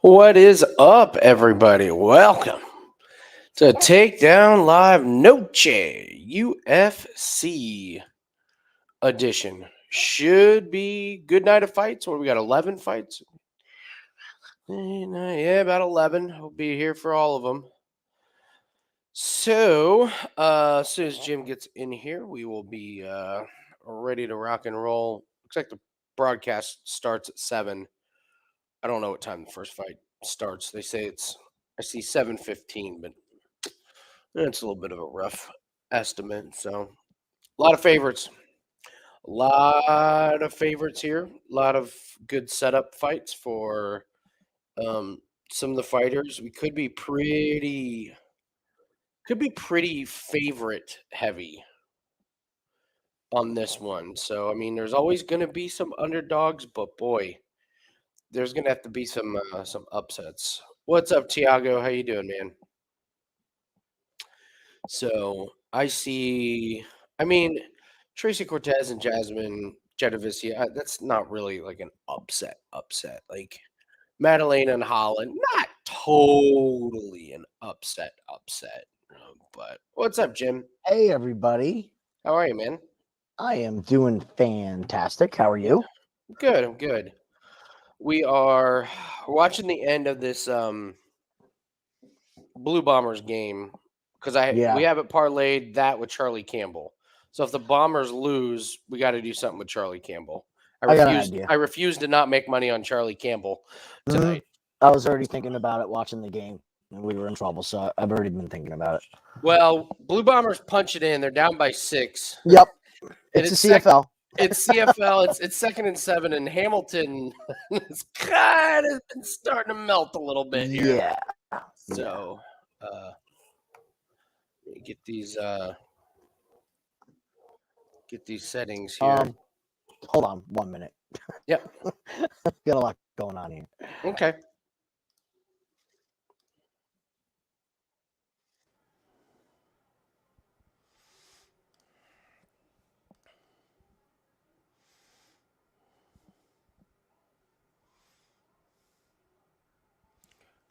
What is up, everybody? Welcome to Takedown Live Noche UFC edition. Should be good night of fights. What we got? 11 fights. Yeah, about 11. We'll be here for all of them. So, as soon as Jim gets in here, we will be ready to rock and roll. Looks like the broadcast starts at 7. I don't know what time the first fight starts. They say I see 7:15, but it's a little bit of a rough estimate. So a lot of favorites. A lot of favorites here. A lot of good setup fights for some of the fighters. We could be pretty favorite heavy on this one. So I mean, there's always going to be some underdogs, but boy, there's going to have to be some upsets. What's up, Tiago? How you doing, man? So I see. I mean, Tracy Cortez and Jasmine Genovese. That's not really like an upset. Like Maddalena and Holland, not totally an upset. But what's up, Jim? Hey, everybody. How are you, man? I am doing fantastic. How are you? Good. I'm good. We are watching the end of this Blue Bombers game because we have it parlayed that with Charlie Campbell. So if the Bombers lose, we got to do something with Charlie Campbell. I refuse to not make money on Charlie Campbell tonight. I was already thinking about it watching the game, and we were in trouble, so I've already been thinking about it. Well, Blue Bombers punch it in. They're down by 6. Yep. It's a CFL. It's CFL. It's 2nd and 7, and Hamilton is kind of been starting to melt a little bit here. Yeah. So, get these settings here. Hold on 1 minute. Yep. Got a lot going on here. Okay.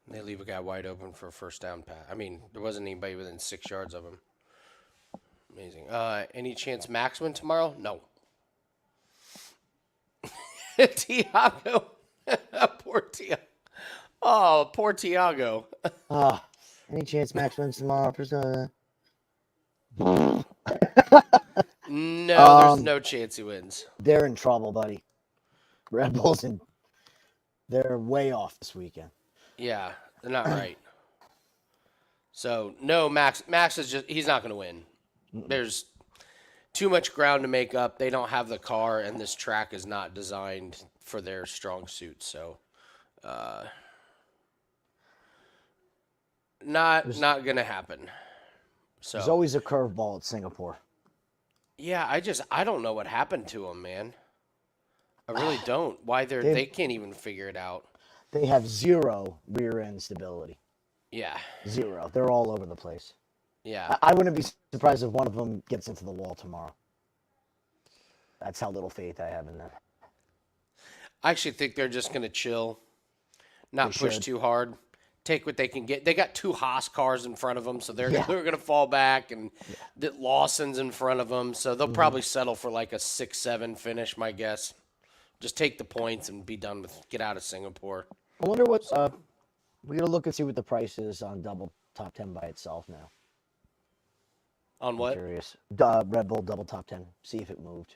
They leave a guy wide open for a first down pass. I mean, there wasn't anybody within 6 yards of him. Amazing. Any chance Max win tomorrow? No. Tiago. Poor Tiago. Oh, poor Tiago. Any chance Max wins tomorrow? No, there's no chance he wins. They're in trouble, buddy. Red Bulls, they're way off this weekend. Yeah, they're not right. So, no, Max is he's not going to win. There's too much ground to make up. They don't have the car, and this track is not designed for their strong suit. So, not going to happen. So there's always a curveball at Singapore. Yeah, I don't know what happened to them, man. I really don't. Why they can't even figure it out. They have zero rear end stability. Yeah. Zero. They're all over the place. Yeah. I wouldn't be surprised if one of them gets into the wall tomorrow. That's how little faith I have in them. I actually think they're just going to chill, not push too hard, take what they can get. They got 2 Haas cars in front of them, so they're going to fall back, and Lawson's in front of them, so they'll probably settle for like a 6-7 finish, my guess. Just take the points and be done with. Get out of Singapore. I wonder what we're gonna look and see what the price is on double top 10 by itself now. On what? I'm curious. Red Bull double top 10. See if it moved.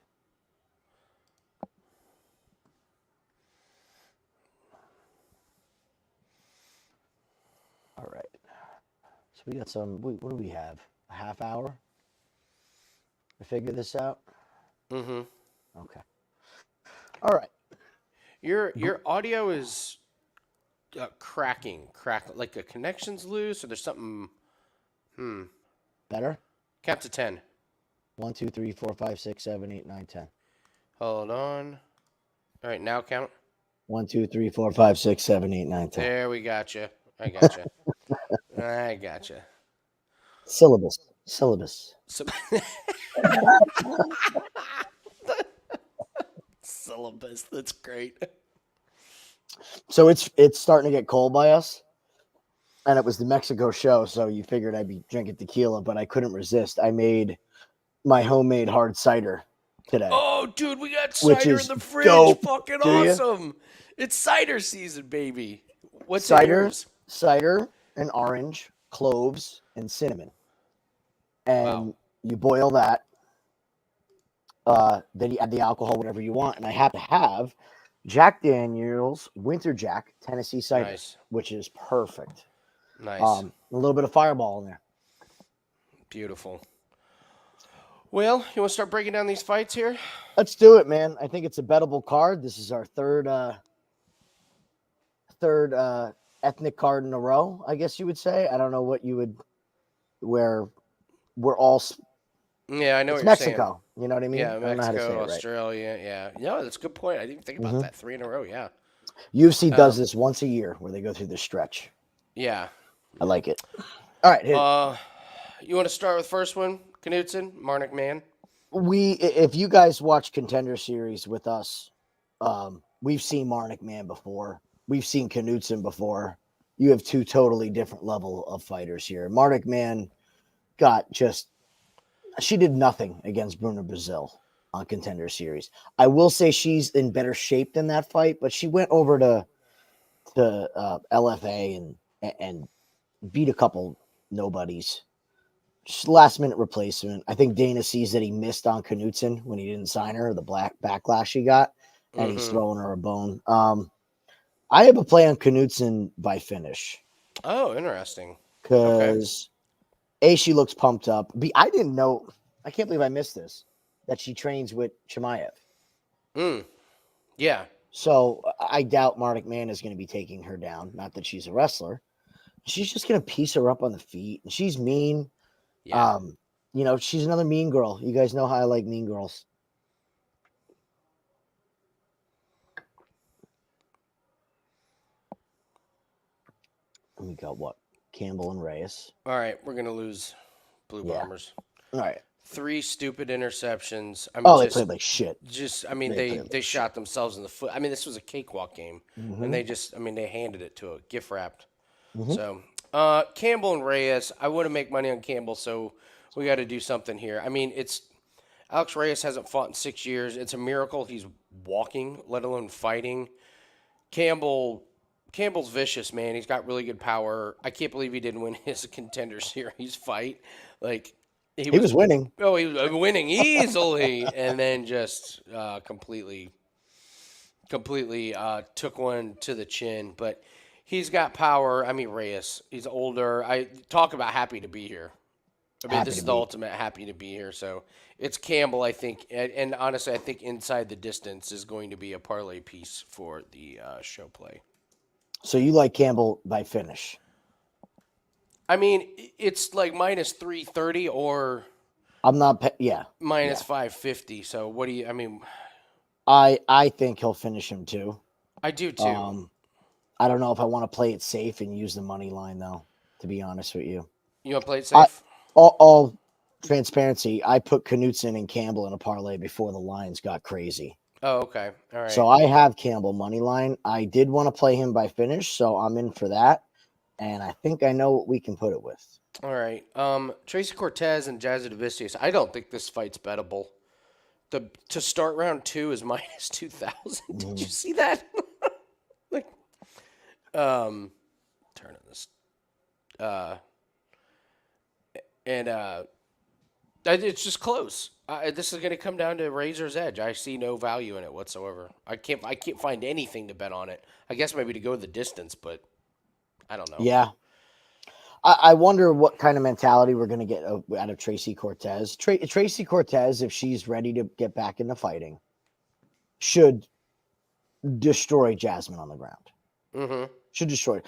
All right. So we got some. What do we have? A half hour to figure this out. Mm-hmm. Okay. All right. Your audio is cracking, like the connection's loose, or there's something. Better. Count to 10. 1, 2, 3, 4, 5, 6, 7, 8, 9, 10. Hold on. All right, now count. 1, 2, 3, 4, 5, 6, 7, 8, 9, 10. There we got you. I got you. I got you. Syllabus. Syllabus. That's great. So it's starting to get cold by us. And it was the Mexico show, so you figured I'd be drinking tequila, but I couldn't resist. I made my homemade hard cider today, Oh, dude, we got which cider in is the fridge. dope. Fucking Do you? awesome. It's cider season, baby. What's in Cider, yours? cider, and orange, cloves, and cinnamon. And Wow. you boil that. Then you add the alcohol, whatever you want. And I have to have Jack Daniel's Winter Jack Tennessee cider, Nice. which is perfect. Nice. A little bit of Fireball in there. Beautiful. Well, you want to start breaking down these fights here? Let's do it, man. I think it's a bettable card. This is our third ethnic card in a row, I guess you would say. I don't know what you would, where we're all. Yeah, I know It's what you're saying. Mexico. You know what I mean? Yeah, I don't know how to say Mexico, it right. Australia. Yeah. No, that's a good point. I didn't think about that. 3 in a row. Yeah. UFC does this once a year where they go through this stretch. Yeah. I like it. All right. You want to start with first one? Knudsen, Marnik Man. If you guys watch Contender Series with us, we've seen Marnik Man before. We've seen Knudsen before. You have two totally different level of fighters here. Marnik Man she did nothing against Bruna Brazil on Contender Series. I will say she's in better shape than that fight, but she went over to LFA and beat a couple nobodies. Just last minute replacement. I think Dana sees that he missed on Knudsen when he didn't sign her, the black backlash he got, and he's throwing her a bone. I have a play on Knudsen by finish. Oh, interesting. Because A, she looks pumped up. B, I didn't know, I can't believe I missed this, that she trains with Chimaev. Yeah. So I doubt Marnik Man is going to be taking her down. Not that she's a wrestler. She's just going to piece her up on the feet. And she's mean. Yeah. She's another mean girl. You guys know how I like mean girls. We got what? Campbell and Reyes. All right, we're gonna lose Blue Bombers. All right. 3 stupid interceptions. I mean, they played like shit. They shot themselves in the foot. I mean, this was a cakewalk game, and they handed it to a gift wrapped. So Campbell and Reyes. I want to make money on Campbell, so we got to do something here. I mean, Alex Reyes hasn't fought in 6 years. It's a miracle he's walking, let alone fighting. Campbell's vicious, man. He's got really good power. I can't believe he didn't win his Contender Series fight. Like he was winning. Oh, he was winning easily, and then just completely took one to the chin. But he's got power. I mean, Reyes. He's older. I talk about happy to be here. I mean, this is the ultimate happy to be here. So it's Campbell, I think. And honestly, I think Inside the Distance is going to be a parlay piece for the show play. So you like Campbell by finish? I mean, it's like minus 330 or I'm not. Minus 550. So what do you? I mean, I think he'll finish him too. I do too. I don't know if I want to play it safe and use the money line though. To be honest with you, you want to play it safe? All transparency. I put Knudsen and Campbell in a parlay before the lines got crazy. Oh, okay. All right. So I have Campbell money line. I did want to play him by finish, so I'm in for that. And I think I know what we can put it with. All right. Tracy Cortez and Jazzy DeVicius. I don't think this fight's bettable. To start round 2 is minus 2,000. Did you see that? Turning this. It's just close. This is going to come down to razor's edge. I see no value in it whatsoever. I can't find anything to bet on it. I guess maybe to go the distance, but I don't know. Yeah. I wonder what kind of mentality we're going to get out of Tracy Cortez. Tracy Cortez, if she's ready to get back into fighting, should destroy Jasmine on the ground. Should destroy it.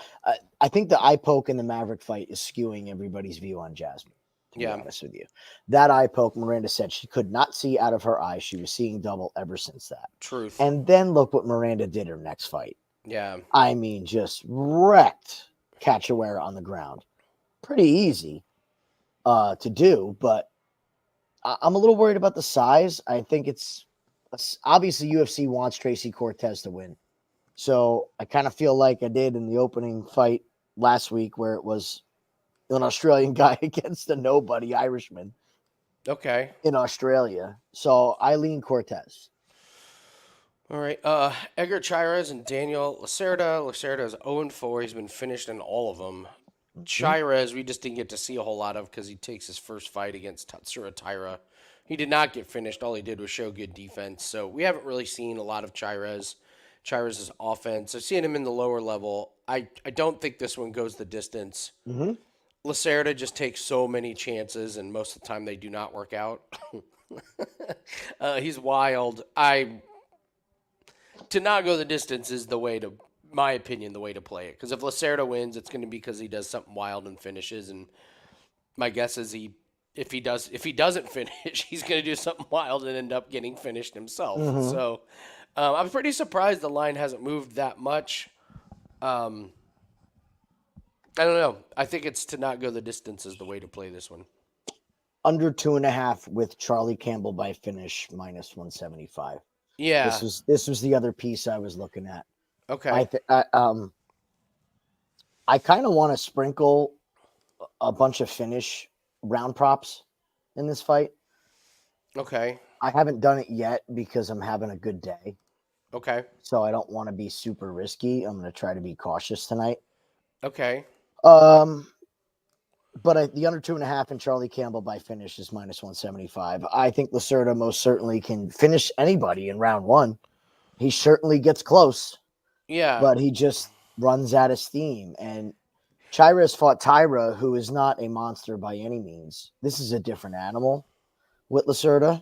I think the eye poke in the Maverick fight is skewing everybody's view on Jasmine. To be honest with you, that eye poke, Miranda said she could not see out of her eyes. She was seeing double ever since that. Truth. And then look what Miranda did her next fight. Yeah. I mean, just wrecked Cháirez on the ground. Pretty easy to do, but I'm a little worried about the size. I think it's obviously UFC wants Tracy Cortez to win. So I kind of feel like I did in the opening fight last week, where it was an Australian guy against a nobody Irishman Okay. in Australia. So I lean Cortez. All right. Edgar, Cháirez, and Daniel Lacerda. Lacerda is 0-4. He's been finished in all of them. Cháirez, we just didn't get to see a whole lot of because he takes his first fight against Tatsuro Taira. He did not get finished. All he did was show good defense. So we haven't really seen a lot of Cháirez. Cháirez's offense. I've seen him in the lower level. I don't think this one goes the distance. Mm-hmm. Lacerda just takes so many chances, and most of the time they do not work out. He's wild. To not go the distance is my opinion, the way to play it. Because if Lacerda wins, it's going to be because he does something wild and finishes. And my guess is if he doesn't finish, he's going to do something wild and end up getting finished himself. Mm-hmm. So I'm pretty surprised the line hasn't moved that much. I don't know. I think it's to not go the distance is the way to play this one. Under 2.5 with Charlie Campbell by finish minus 175. Yeah. This was the other piece I was looking at. Okay. I kind of want to sprinkle a bunch of finish round props in this fight. Okay. I haven't done it yet because I'm having a good day. Okay. So I don't want to be super risky. I'm going to try to be cautious tonight. Okay. But the under 2.5 and Charlie Campbell by finish is minus 175. I think Lacerda most certainly can finish anybody in round one. He certainly gets close. Yeah. But he just runs out of steam. And Cháirez fought Taira, who is not a monster by any means. This is a different animal with Lacerda.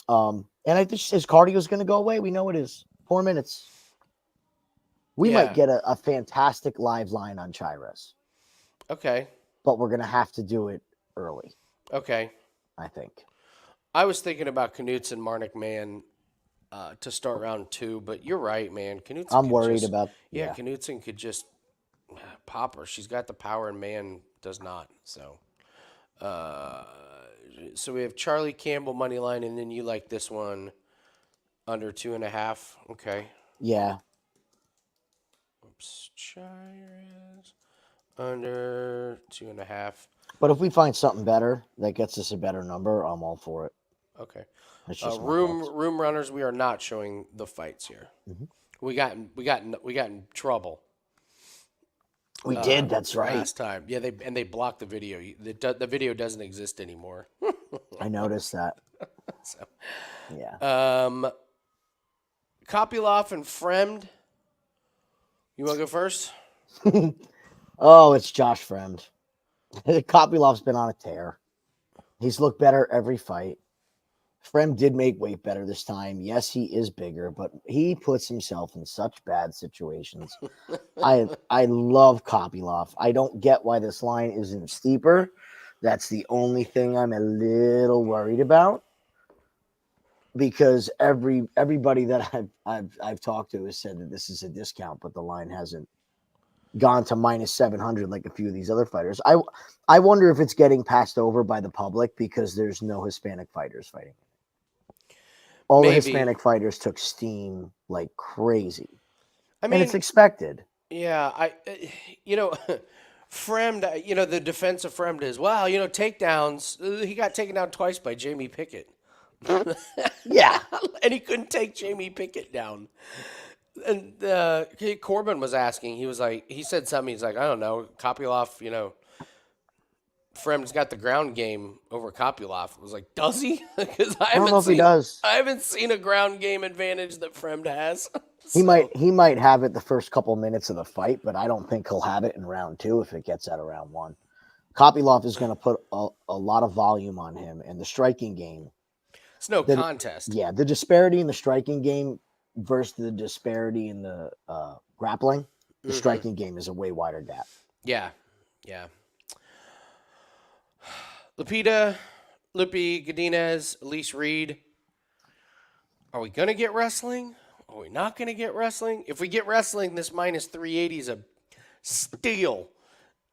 And I think his cardio is going to go away. We know it is. 4 minutes. We might get a fantastic live line on Cháirez. Okay. But we're going to have to do it early. Okay. I think. I was thinking about Knudsen and Marnik Man to start round 2, but you're right, man. Knudsen. I'm worried about. Yeah, Knudsen could just pop her. She's got the power, and Man does not. So, so we have Charlie Campbell money line, and then you like this one under 2.5. Okay. Yeah. Oops. Cháirez under 2.5. But if we find something better that gets us a better number, I'm all for it. Okay. That's just Room runners. We are not showing the fights here. Mm-hmm. We got in trouble. We did. That's right. Last time, yeah. They blocked the video. The video doesn't exist anymore. I noticed that. So, yeah. Kopylov and Fremd. You want to go first? Oh, it's Josh Fremd. Kopylov's been on a tear. He's looked better every fight. Fremd did make weight better this time. Yes, he is bigger, but he puts himself in such bad situations. I love Kopylov. I don't get why this line isn't steeper. That's the only thing I'm a little worried about. Because everybody that I've talked to has said that this is a discount, but the line hasn't gone to minus 700 like a few of these other fighters. I wonder if it's getting passed over by the public because there's no Hispanic fighters fighting. All the Hispanic fighters took steam like crazy. I mean, and it's expected. Yeah, Fremd, the defense of Fremd is, takedowns. He got taken down twice by Jamie Pickett. Yeah. And he couldn't take Jamie Pickett down. And Corbin was asking, he said something, he's like, I don't know, Kopylov, Fremd's got the ground game over Kopylov. I was like, does he? Because I don't know if he does. I haven't seen a ground game advantage that Fremd has. So. He might have it the first couple minutes of the fight, but I don't think he'll have it in round 2 if it gets out of round 1. Kopylov is going to put a lot of volume on him, and the striking game. It's no contest. Yeah, the disparity in the striking game versus the disparity in the grappling, the striking game is a way wider gap. Yeah. Lupita, Godinez, Elise Reed. Are we going to get wrestling? Are we not going to get wrestling? If we get wrestling, this minus 380 is a steal.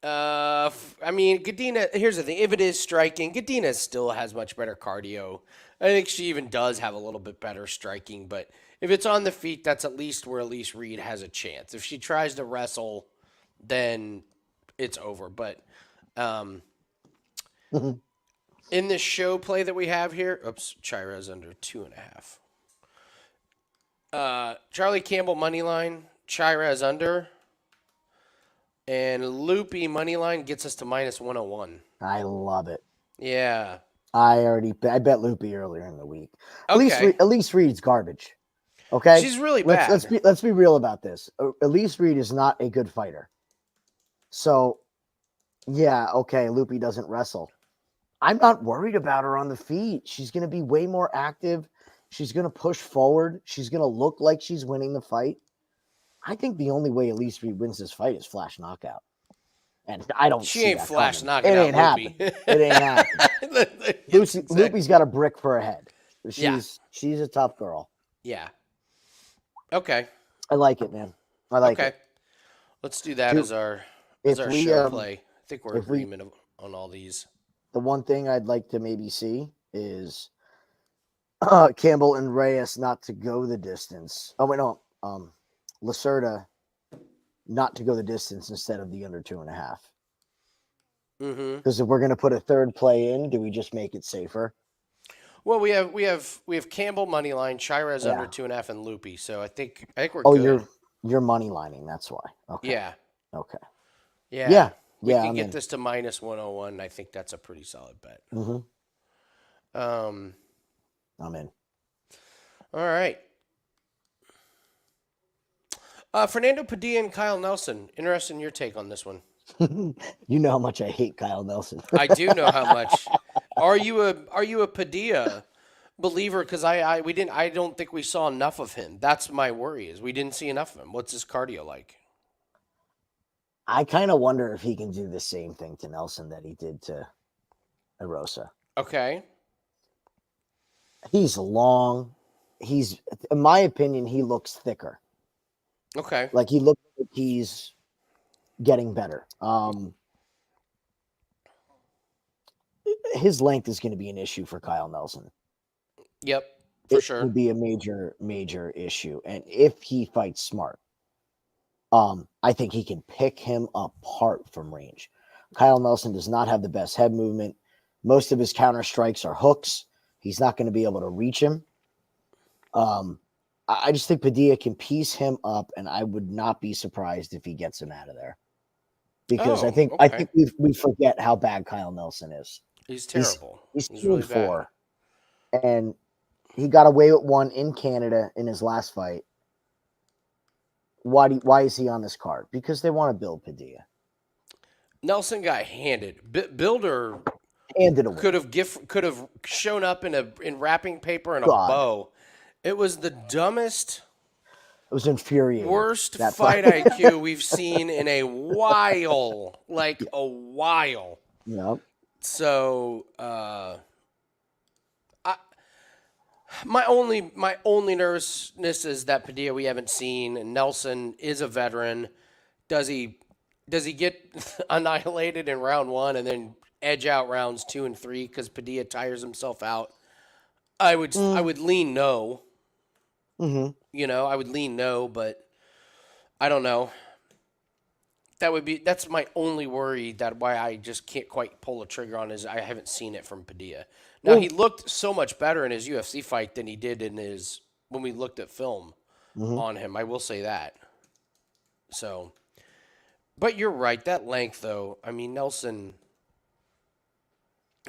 Godinez, here's the thing. If it is striking, Godinez still has much better cardio. I think she even does have a little bit better striking, but If it's on the feet, that's at least where Elise Reed has a chance. If she tries to wrestle, then it's over. But in this show play that we have here, Cháirez under 2.5. Charlie Campbell money line, Cháirez under, and Loopy money line gets us to -101. I love it. Yeah. I bet Loopy earlier in the week. Okay. Elise Reed's garbage. Okay, She's really bad. Let's be real about this. Elise Reed is not a good fighter. So, yeah, okay, Loopy doesn't wrestle. I'm not worried about her on the feet. She's going to be way more active. She's going to push forward. She's going to look like she's winning the fight. I think the only way Elise Reed wins this fight is flash knockout. And I don't She see ain't that flash coming. knocking It out ain't happening. It ain't happening. Loopy's got a brick for a head. She's a tough girl. Yeah. Okay. I like it, man. I like it. Let's do that as our show play. I think we're in if we- agreement on all these. The one thing I'd like to maybe see is Campbell and Reyes not to go the distance. Oh, wait, no. Lacerda not to go the distance instead of the under 2.5. Because if we're going to put a third play in, do we just make it safer? Well, we have Campbell money line, Cháirez under 2.5, and Loopy. So I think we're Oh, good. you're money lining. That's why. Okay. Yeah. Okay. Yeah. We can I'm get in. this to -101. I think that's a pretty solid bet. I'm in. All right. Fernando Padilla and Kyle Nelson. Interested in your take on this one. You know how much I hate Kyle Nelson. I do know how much. Are you a Padilla believer? Because I don't think we saw enough of him. That's my worry. Is we didn't see enough of him. What's his cardio like? I kind of wonder if he can do the same thing to Nelson that he did to Erosa. Okay. He's long. In my opinion, he looks thicker. Okay. Like he looks like he's getting better. His length is going to be an issue for Kyle Nelson. Yep, for sure. It would be a major issue. And if he fights smart, I think he can pick him apart from range. Kyle Nelson does not have the best head movement. Most of his counter strikes are hooks. He's not going to be able to reach him. I just think Padilla can piece him up, and I would not be surprised if he gets him out of there. Because I think we forget how bad Kyle Nelson is. He's terrible. He's really 2-4, and he got away with one in Canada in his last fight. Why is he on this card? Because they want to build Padilla. Nelson got handed. Builder handed away. Could have shown up in wrapping paper and a bow. It was the dumbest. It was infuriating. Worst fight IQ we've seen in a while. Like a while. Yep. So my only nervousness is that Padilla we haven't seen, and Nelson is a veteran. Does he get annihilated in round 1 and then edge out rounds 2 and 3 because Padilla tires himself out? I would lean no. Mm-hmm. You know, I would lean no, but I don't know. That's my only worry. That why I just can't quite pull a trigger on is I haven't seen it from Padilla. Now he looked so much better in his UFC fight than he did when we looked at film on him. I will say that. So, but you're right. That length, though. I mean, Nelson.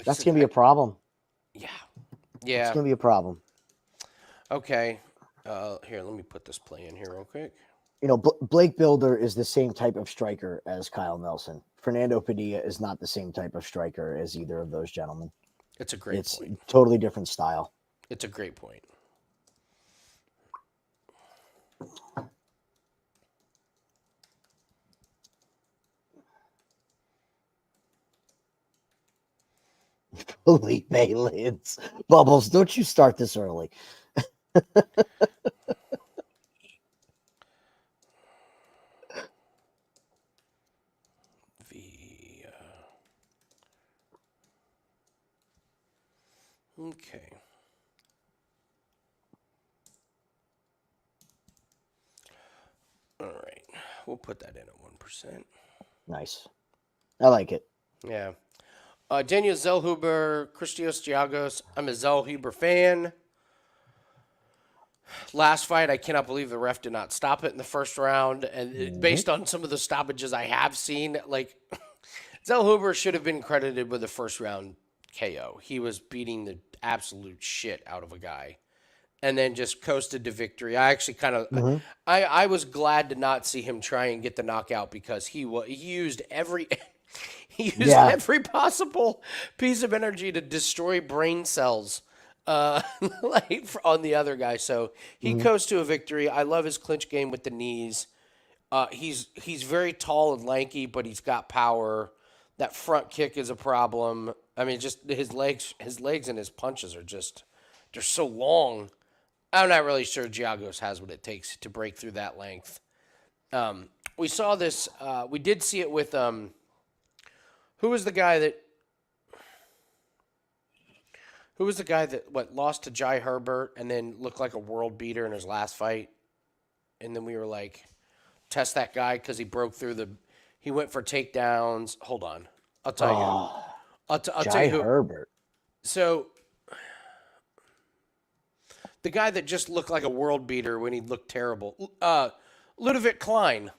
That's gonna be a problem. Yeah. It's gonna be a problem. Okay. Here, let me put this play in here real quick. You know, Blake Builder is the same type of striker as Kyle Nelson. Fernando Padilla is not the same type of striker as either of those gentlemen. It's a great point. It's totally different style. It's a great point. Felipe Lids. Bubbles, don't you start this early. Okay. we'll put that in at 1%. Nice. I like it. Yeah. Daniel Zellhuber, Christos, Giagos. I'm a Zellhuber fan. Last fight, I cannot believe the ref did not stop it in the first round. And based on some of the stoppages I have seen, like Zellhuber should have been credited with the first round KO. He was beating the absolute shit out of a guy, and then just coasted to victory. I actually kind of, I was glad to not see him try and get the knockout because he used every. He used every possible piece of energy to destroy brain cells like on the other guy. So he coast to a victory. I love his clinch game with the knees. He's very tall and lanky, but he's got power. That front kick is a problem. I mean, just his legs and his punches are just, they're so long. I'm not really sure Giagos has what it takes to break through that length. We saw this. We did see it with who was the guy that lost to Jai Herbert and then looked like a world beater in his last fight? And then we were like, test that guy because he broke through he went for takedowns. Hold on. I'll tell you. I'll tell you who. Herbert. So the guy that just looked like a world beater when he looked terrible. Ludovic Klein.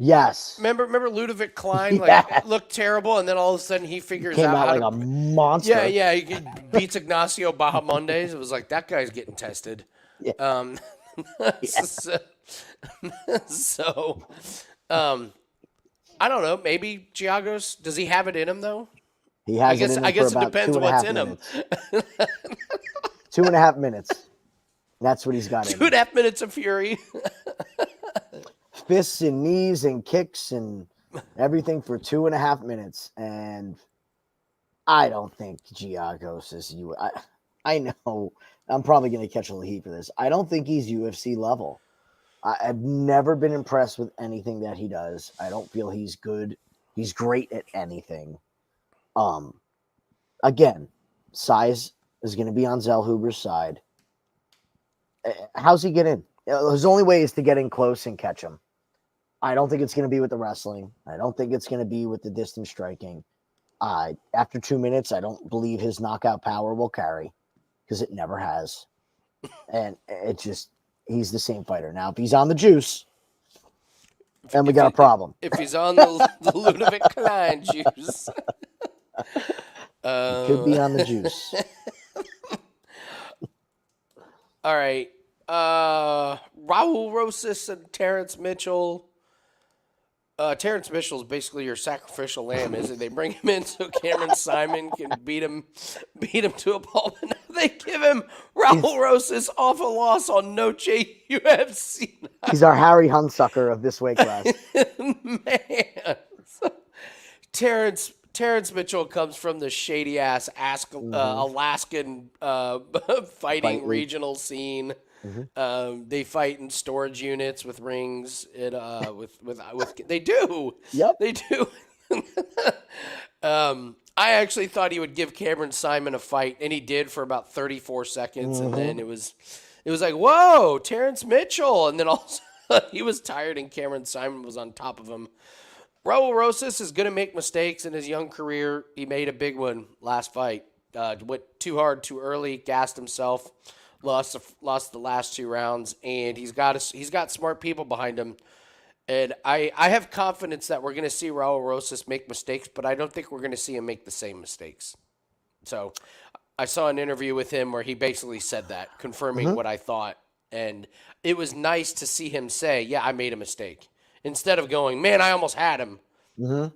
Yes. Remember Ludovic Klein looked terrible, and then all of a sudden he figures Came out out how like to, a monster. Yeah, he beats Ignacio Bahamondes. It was like, that guy's getting tested. Yeah. So, I don't know. Maybe Giagos, does he have it in him though? He has it in him I guess for it about depends what's in him. 2.5 minutes. That's what he's got in him. 2.5 minutes of fury. Fists and knees and kicks and everything for 2.5 minutes. And I don't think Giagos is you. I know I'm probably going to catch a little heat for this. I don't think he's UFC level. I've never been impressed with anything that he does. I don't feel he's good. He's great at anything. Again, size is going to be on Zellhuber's side. How's he get in? His only way is to get in close and catch him. I don't think it's going to be with the wrestling. I don't think it's going to be with the distance striking. After 2 minutes, I don't believe his knockout power will carry because it never has. And he's the same fighter. Now, if he's on the juice, then we got a problem. If he's on the Ludovic Klein juice. He could be on the juice. All right. Raul Rosas and Terrence Mitchell. Terrence Mitchell is basically your sacrificial lamb, isn't it? They bring him in so Cameron Simon can beat him to a pulp. And they give him Raul Rosas off a loss on Noche UFC. He's our Harry Hunsucker of this weight class. Man. Terrence Mitchell comes from the shady ass Alaskan fighting regional scene. They fight in storage units with rings. They do. Yep, they do. I actually thought he would give Cameron Simon a fight, and he did for about 34 seconds, and then it was like, whoa, Terrence Mitchell, and then also he was tired, and Cameron Simon was on top of him. Raul Rosas is going to make mistakes in his young career. He made a big one last fight. Went too hard, too early, gassed himself. Lost the last 2 rounds, and he's got smart people behind him. And I have confidence that we're going to see Raul Rosas make mistakes, but I don't think we're going to see him make the same mistakes. So I saw an interview with him where he basically said that, confirming what I thought. And it was nice to see him say, yeah, I made a mistake. Instead of going, man, I almost had him.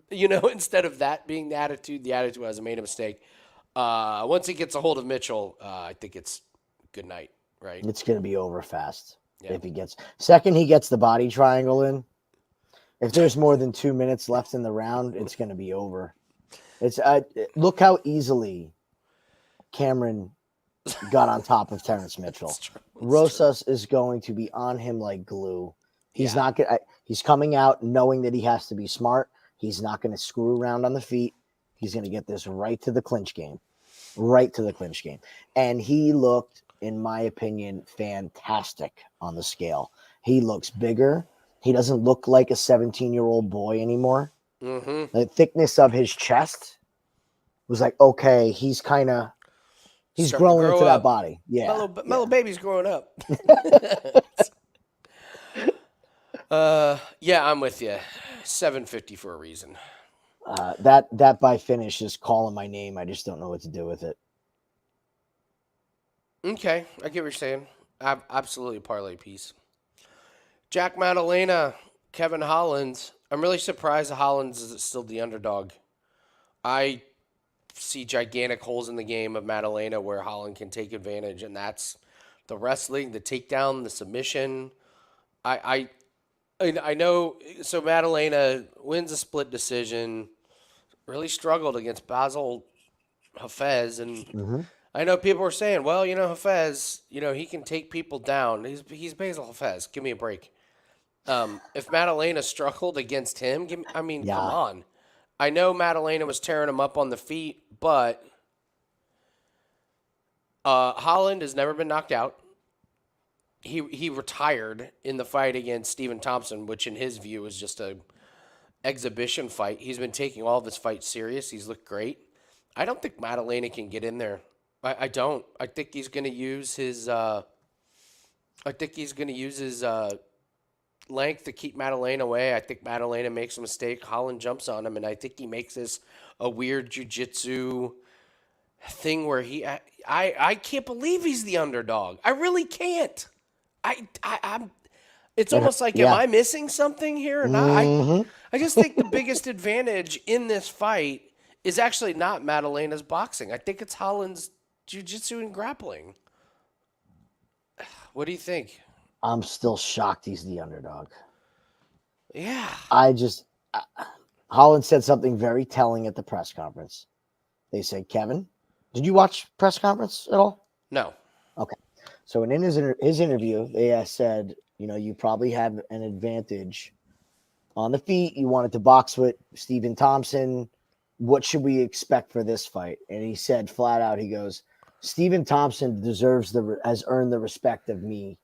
Instead of that being the attitude was I made a mistake. Once he gets a hold of Mitchell, I think it's good night, right? It's going to be over fast if he gets the body triangle in. If there's more than 2 minutes left in the round, it's going to be over. It's look how easily Cameron got on top of Terrence Mitchell. Rosas is going to be on him like glue. He's not going. He's coming out knowing that he has to be smart. He's not going to screw around on the feet. He's going to get this right to the clinch game. And he looked, in my opinion, fantastic on the scale. He looks bigger, He doesn't look like a 17-year-old boy anymore. Mm-hmm. The thickness of his chest was like, okay, he's Starting to growing grow into that up. body. Yeah. Mellow baby's growing up. Yeah, I'm with you. 750 for a reason. That by finish is calling my name. I just don't know what to do with it. Okay, I get what you're saying. Absolutely a parlay piece. Jack Maddalena, Kevin Holland. I'm really surprised Holland is still the underdog. I see gigantic holes in the game of Maddalena where Holland can take advantage, and that's the wrestling, the takedown, the submission. I know. So Maddalena wins a split decision. Really struggled against Basil Hafez, and Mm-hmm. I know people are saying, well, Hafez, he can take people down. He's Basil Hafez. Give me a break. If Maddalena struggled against him, come Yeah. on. I know Maddalena was tearing him up on the feet, but Holland has never been knocked out. He retired in the fight against Stephen Thompson, which in his view was just a exhibition fight. He's been taking all of his fights serious. He's looked great. I don't think Maddalena can get in there. I don't. I think he's going to use his. Length to keep Maddalena away. I think Maddalena makes a mistake. Holland jumps on him, and I think he makes this a weird jiu-jitsu thing where I can't believe he's the underdog. I really can't. I'm. It's almost like, am I missing something here or not? I just think the biggest advantage in this fight is actually not Maddalena's boxing. I think it's Holland's jiu-jitsu and grappling. What do you think? I'm still shocked he's the underdog. Yeah. Holland said something very telling at the press conference. They said, Kevin, did you watch press conference at all? No. Okay. So in his interview, they said, you probably have an advantage on the feet. You wanted to box with Stephen Thompson. What should we expect for this fight? And he said flat out, he goes, Stephen Thompson has earned the respect of me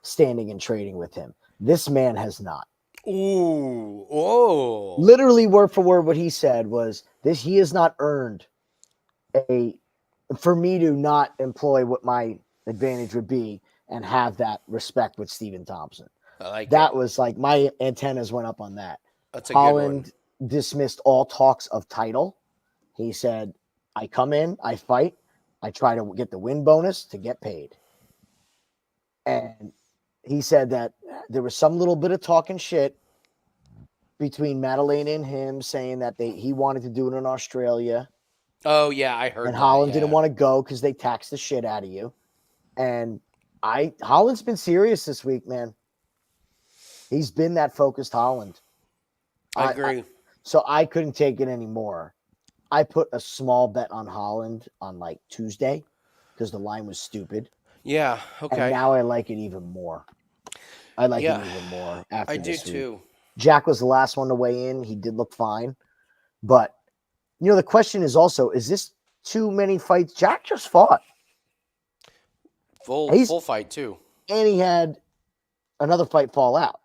standing and trading with him. This man has not. Ooh. Oh. Literally word for word what he said was this: he has not earned for me to not employ what my advantage would be and have that respect with Stephen Thompson. I like that. Was like my antennas went up on that. That's a Holland good one. Dismissed all talks of title. He said, I come in, I fight, I try to get the win bonus to get paid. And he said that there was some little bit of talking shit between Maddalena and him, saying that he wanted to do it in Australia. Oh, yeah, I heard and that. Holland didn't want to go because they taxed the shit out of you. And Holland's been serious this week, man. He's been that focused Holland. I agree. So I couldn't take it anymore. I put a small bet on Holland on like Tuesday because the line was stupid. Yeah, okay. And now I like it even more. I like it even more after this week. Too. Jack was the last one to weigh in. He did look fine. But, the question is also, is this too many fights? Jack just fought. Full fight, too. And he had another fight fall out.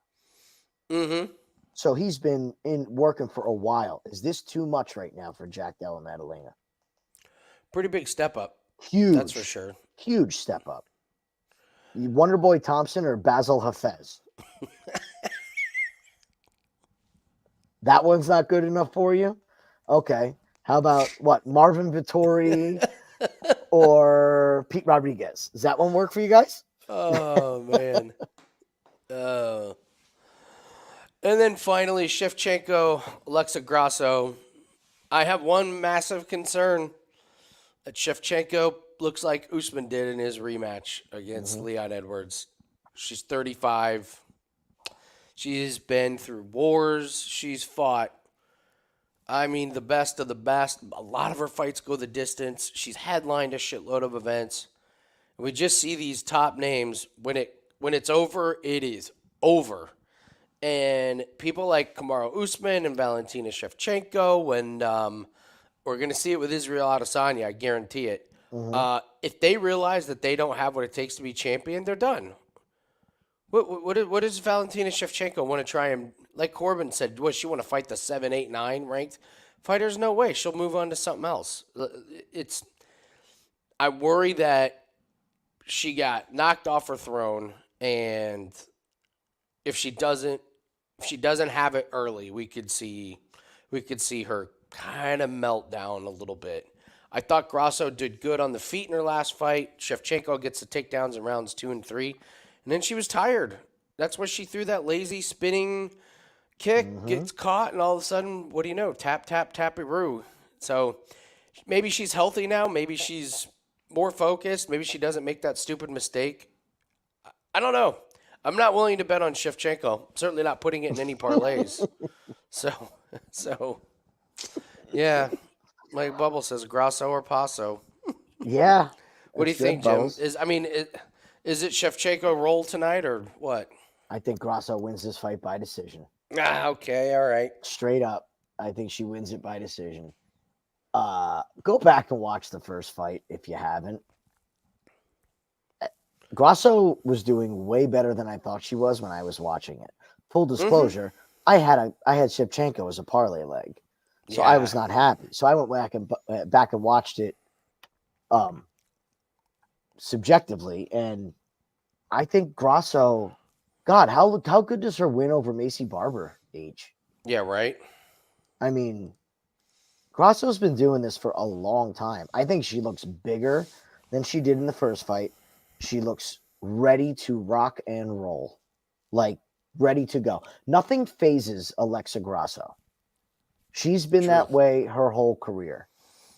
Mm-hmm. So he's been working for a while. Is this too much right now for Jack Della Maddalena? Pretty big step up. Huge. That's for sure. Huge step up. Wonder Boy Thompson or Basil Hafez? That one's not good enough for you? Okay. How about what? Marvin Vittori or Pete Rodriguez? Does that one work for you guys? Oh, man. And then finally, Shevchenko, Alexa Grasso. I have one massive concern that Shevchenko looks like Usman did in his rematch against Leon Edwards. She's 35. She's been through wars. She's fought, the best of the best. A lot of her fights go the distance. She's headlined a shitload of events. We just see these top names. When it's over, it is over. And people like Kamaru Usman and Valentina Shevchenko, when we're going to see it with Israel Adesanya, I guarantee it. If they realize that they don't have what it takes to be champion, they're done. What does Valentina Shevchenko want to try and, like Corbin said, what, she want to fight the 7, 8, 9 ranked fighters? No way. She'll move on to something else. I worry that she got knocked off her throne, and if she doesn't have it early, we could see her kind of melt down a little bit. I thought Grasso did good on the feet in her last fight. Shevchenko gets the takedowns in rounds 2 and 3, and then she was tired. That's why she threw that lazy spinning kick, gets caught, and all of a sudden, what do you know? Tap, tap, tappy-roo. So maybe she's healthy now. Maybe she's more focused. Maybe she doesn't make that stupid mistake. I don't know. I'm not willing to bet on Shevchenko. I'm certainly not putting it in any parlays. So, yeah. Like Bubble says, Grasso or Paso. Yeah. What do you think, Jim? Is it Shevchenko roll tonight or what? I think Grasso wins this fight by decision. Okay, all right. Straight up, I think she wins it by decision. Go back and watch the first fight if you haven't. Grasso was doing way better than I thought she was when I was watching it. Full disclosure, I had Shevchenko as a parlay leg, so I was not happy. So I went back and watched it, subjectively, and I think Grasso. God, how good does her win over Macy Barber age? Yeah, right. I mean, Grasso's been doing this for a long time. I think she looks bigger than she did in the first fight. She looks ready to rock and roll, like ready to go. Nothing phases Alexa Grasso. She's been that way her whole career,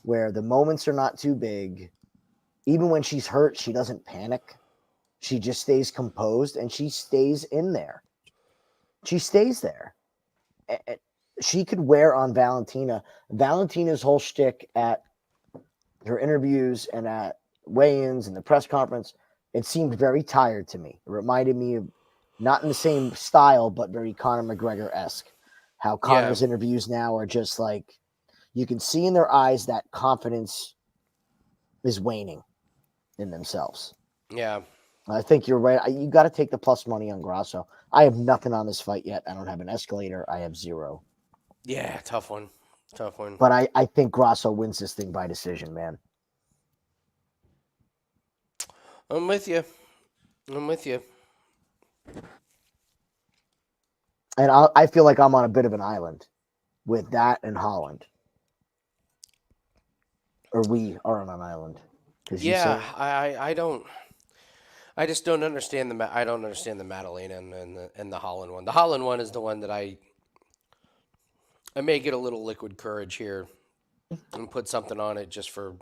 where the moments are not too big. Even when she's hurt, she doesn't panic. She just stays composed and she stays in there. She stays there. She could wear on Valentina. Valentina's whole shtick at her interviews and at weigh-ins and the press conference, it seemed very tired to me. It reminded me of, not in the same style, but very Conor McGregor-esque. How Conor's interviews now are just like, you can see in their eyes that confidence is waning in themselves. Yeah. I think you're right. You got to take the plus money on Grasso. I have nothing on this fight yet. I don't have an escalator. I have 0. Yeah, tough one. But I think Grasso wins this thing by decision, man. I'm with you. And I feel like I'm on a bit of an island with that and Holland. Or we are on an island. Yeah, I just don't understand I don't understand the Maddalena and the Holland one. The Holland one is the one that I may get a little liquid courage here and put something on it just for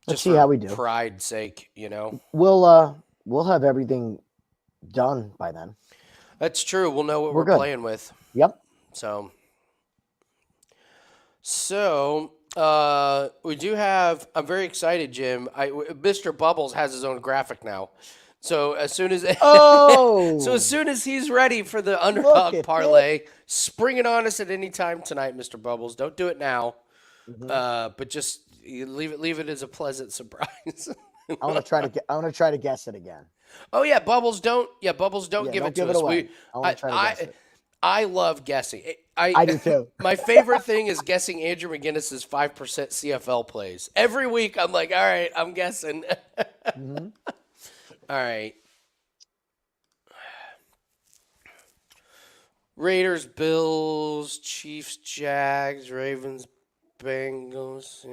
Let's see how we do. Pride's sake, you know. We'll have everything done by then. That's true. We'll know what we're playing with. Yep. So we do have. I'm very excited, Jim. Mr. Bubbles has his own graphic now. So as soon as he's ready for the underdog parlay, spring it on us at any time tonight, Mr. Bubbles. Don't do it now, but just leave it as a pleasant surprise. I want to try to guess it again. Oh yeah, Bubbles don't give it to us. Away. I want to try to guess it. I love guessing. I do too. My favorite thing is guessing Andrew McGinnis's 5% CFL plays. Every week I'm like, all right, I'm guessing. All right. Raiders, Bills, Chiefs, Jags, Ravens, Bengals,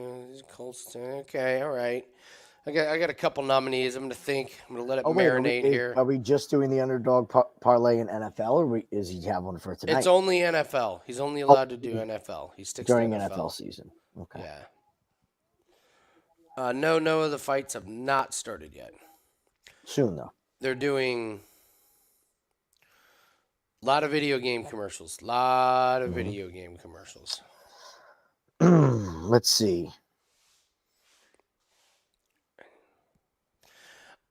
Colts. Okay, all right. I got a couple nominees. I'm going to think. I'm going to let it marinate here. Are we just doing the underdog parlay in NFL, or is he have one for tonight? It's only NFL. He's only allowed to do NFL. He sticks during to NFL season. Okay. Yeah. No of the fights have not started yet. Soon, though. They're doing a lot of video game commercials. Let's see.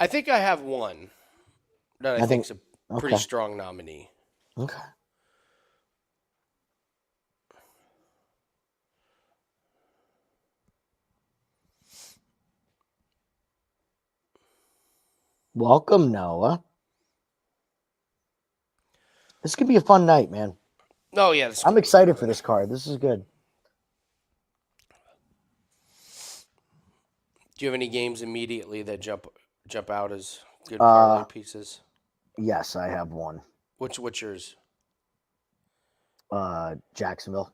I think I have one that I think is a pretty strong nominee. Okay. Welcome, Noah. This could be a fun night, man. Oh yeah, I'm excited for this card. This is good. Do you have any games immediately that jump out as good parlay pieces? Yes, I have one. What's yours? Jacksonville.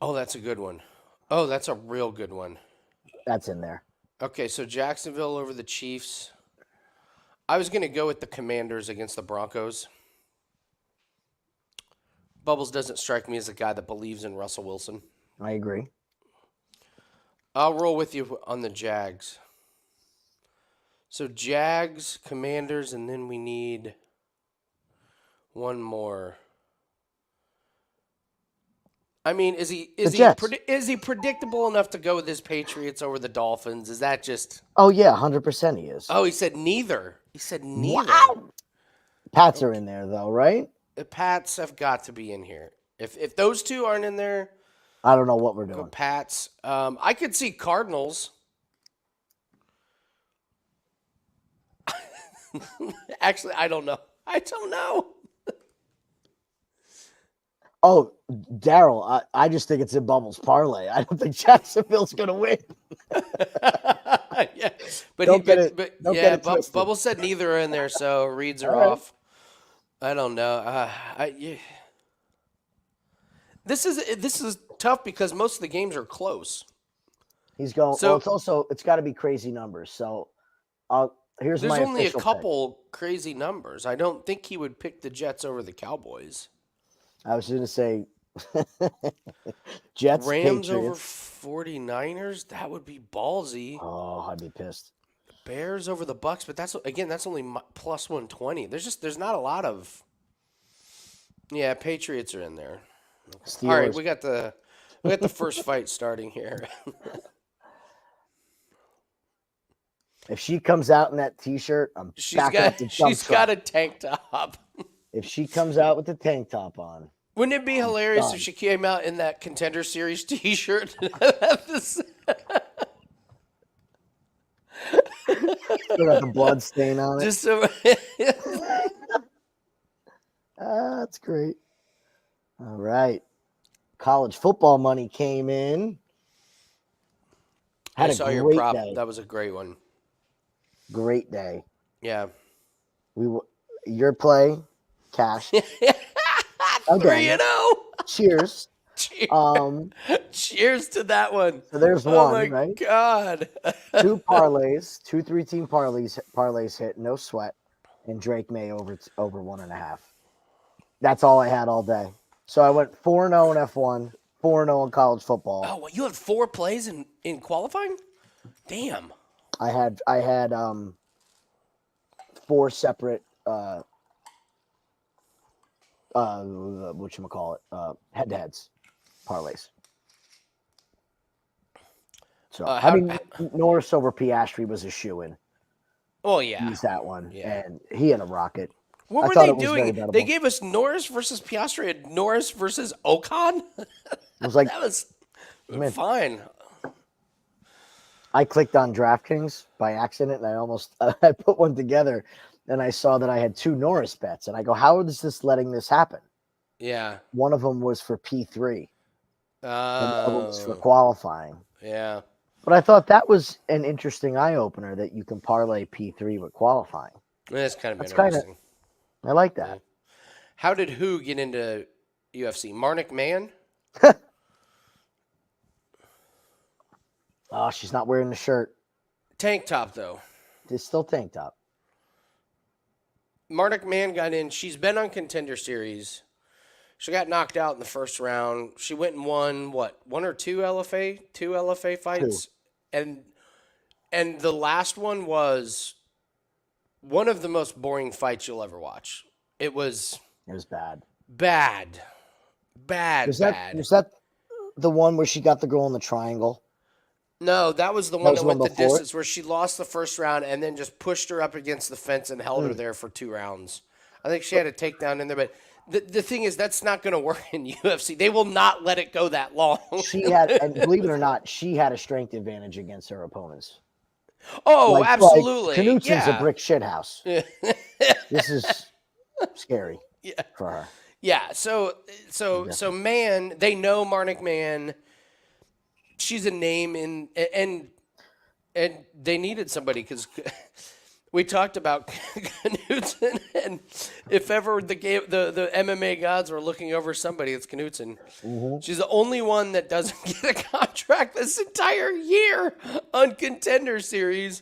Oh, that's a good one. Oh, that's a real good one. That's in there. Okay, so Jacksonville over the Chiefs. I was going to go with the Commanders against the Broncos. Bubbles doesn't strike me as a guy that believes in Russell Wilson. I agree. I'll roll with you on the Jags. So Jags, Commanders, and then we need one more. I mean, is he predictable enough to go with his Patriots over the Dolphins? Is that just? Oh yeah, 100% he is. Oh, he said neither. Wow. Pats are in there though, right? The Pats have got to be in here. If those two aren't in there, I don't know what we're go doing. Pats. I could see Cardinals. Actually, I don't know. Oh, Daryl, I just think it's in Bubbles parlay. I don't think Jacksonville's going to win. Yeah, but Bubbles said neither are in there, so reads are off. I don't know. This is tough because most of the games are close. He's going. So it's got to be crazy numbers. So there's only a couple crazy numbers. I don't think he would pick the Jets over the Cowboys. I was going to say Jets, Rams Patriots. over 49ers. That would be ballsy. Oh, I'd be pissed. Bears over the Bucks, but that's only plus 120. There's not a lot of. Yeah, Patriots are in there. Steelers. All right, we got the first fight starting here. If she comes out in that T-shirt, she's got a tank top. If she comes out with the tank top on. Wouldn't it be hilarious if she came out in that Contender Series T-shirt? Still got the blood stain on it. Just so. That's great. All right. College football money came in. I saw your prop. Day. That was a great one. Great day. Yeah. Your play, cash. 3-0. Cheers. Cheers to that one. So there's one, right? Oh my God. 2 parlays, 2 3-team parlays hit, no sweat, and Drake May over 1.5. That's all I had all day. So I went 4-0 in F1, 4-0 in college football. Oh, well, you had 4 plays in qualifying? Damn. I had 4 separate head-to-heads parlays. So Norris over Piastri was a shoo-in. Oh yeah, he's that one, and he had a rocket. What were they doing? They gave us Norris versus Piastri and Norris versus Ocon. It was like that was fine. I clicked on DraftKings by accident, and I put one together, and I saw that I had 2 Norris bets, and I go, "How is this letting this happen?" Yeah, one of them was for P3, and the other was for qualifying. Yeah, but I thought that was an interesting eye opener that you can parlay P3 with qualifying. That's kind of interesting. I like that. Yeah. How did who get into UFC? Marnik Mann? Oh, she's not wearing the shirt. Tank top, though. It's still tank top. Marnik Mann got in. She's been on Contender Series. She got knocked out in the first round. She went and won, 1 or 2 LFA? 2 LFA fights? 2. And the last one was one of the most boring fights you'll ever watch. It was bad. Bad. Was that the one where she got the girl in the triangle? No, that was the one that went the distance, where she lost the first round and then just pushed her up against the fence and held her there for 2 rounds. I think she had a takedown in there, but the thing is, that's not going to work in UFC. They will not let it go that long. She had, and believe it or not, she had a strength advantage against her opponents. Oh, absolutely. Knutson's a brick shit house. This is scary Yeah. for her. Yeah. So Man, they know Marnik Man. She's a name and they needed somebody because we talked about Knudsen, and if ever the MMA gods were looking over somebody, it's Knudsen. Mm-hmm. She's the only one that doesn't get a contract this entire year on Contender Series.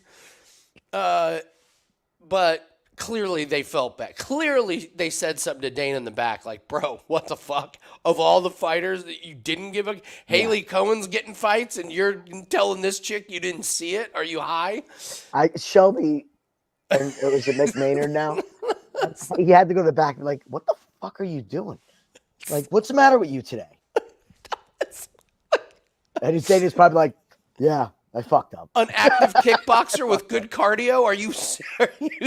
But clearly they felt bad. Clearly they said something to Dana in the back, like, bro, what the fuck? Of all the fighters that you didn't give a... Haley Cohen's getting fights, and you're telling this chick you didn't see it? Are you high? Shelby, and it was a McMaynard now. He had to go to the back and be like, what the fuck are you doing? Like, what's the matter with you today? And his Dana's probably like, yeah, I fucked up. An active kickboxer with good cardio? Are you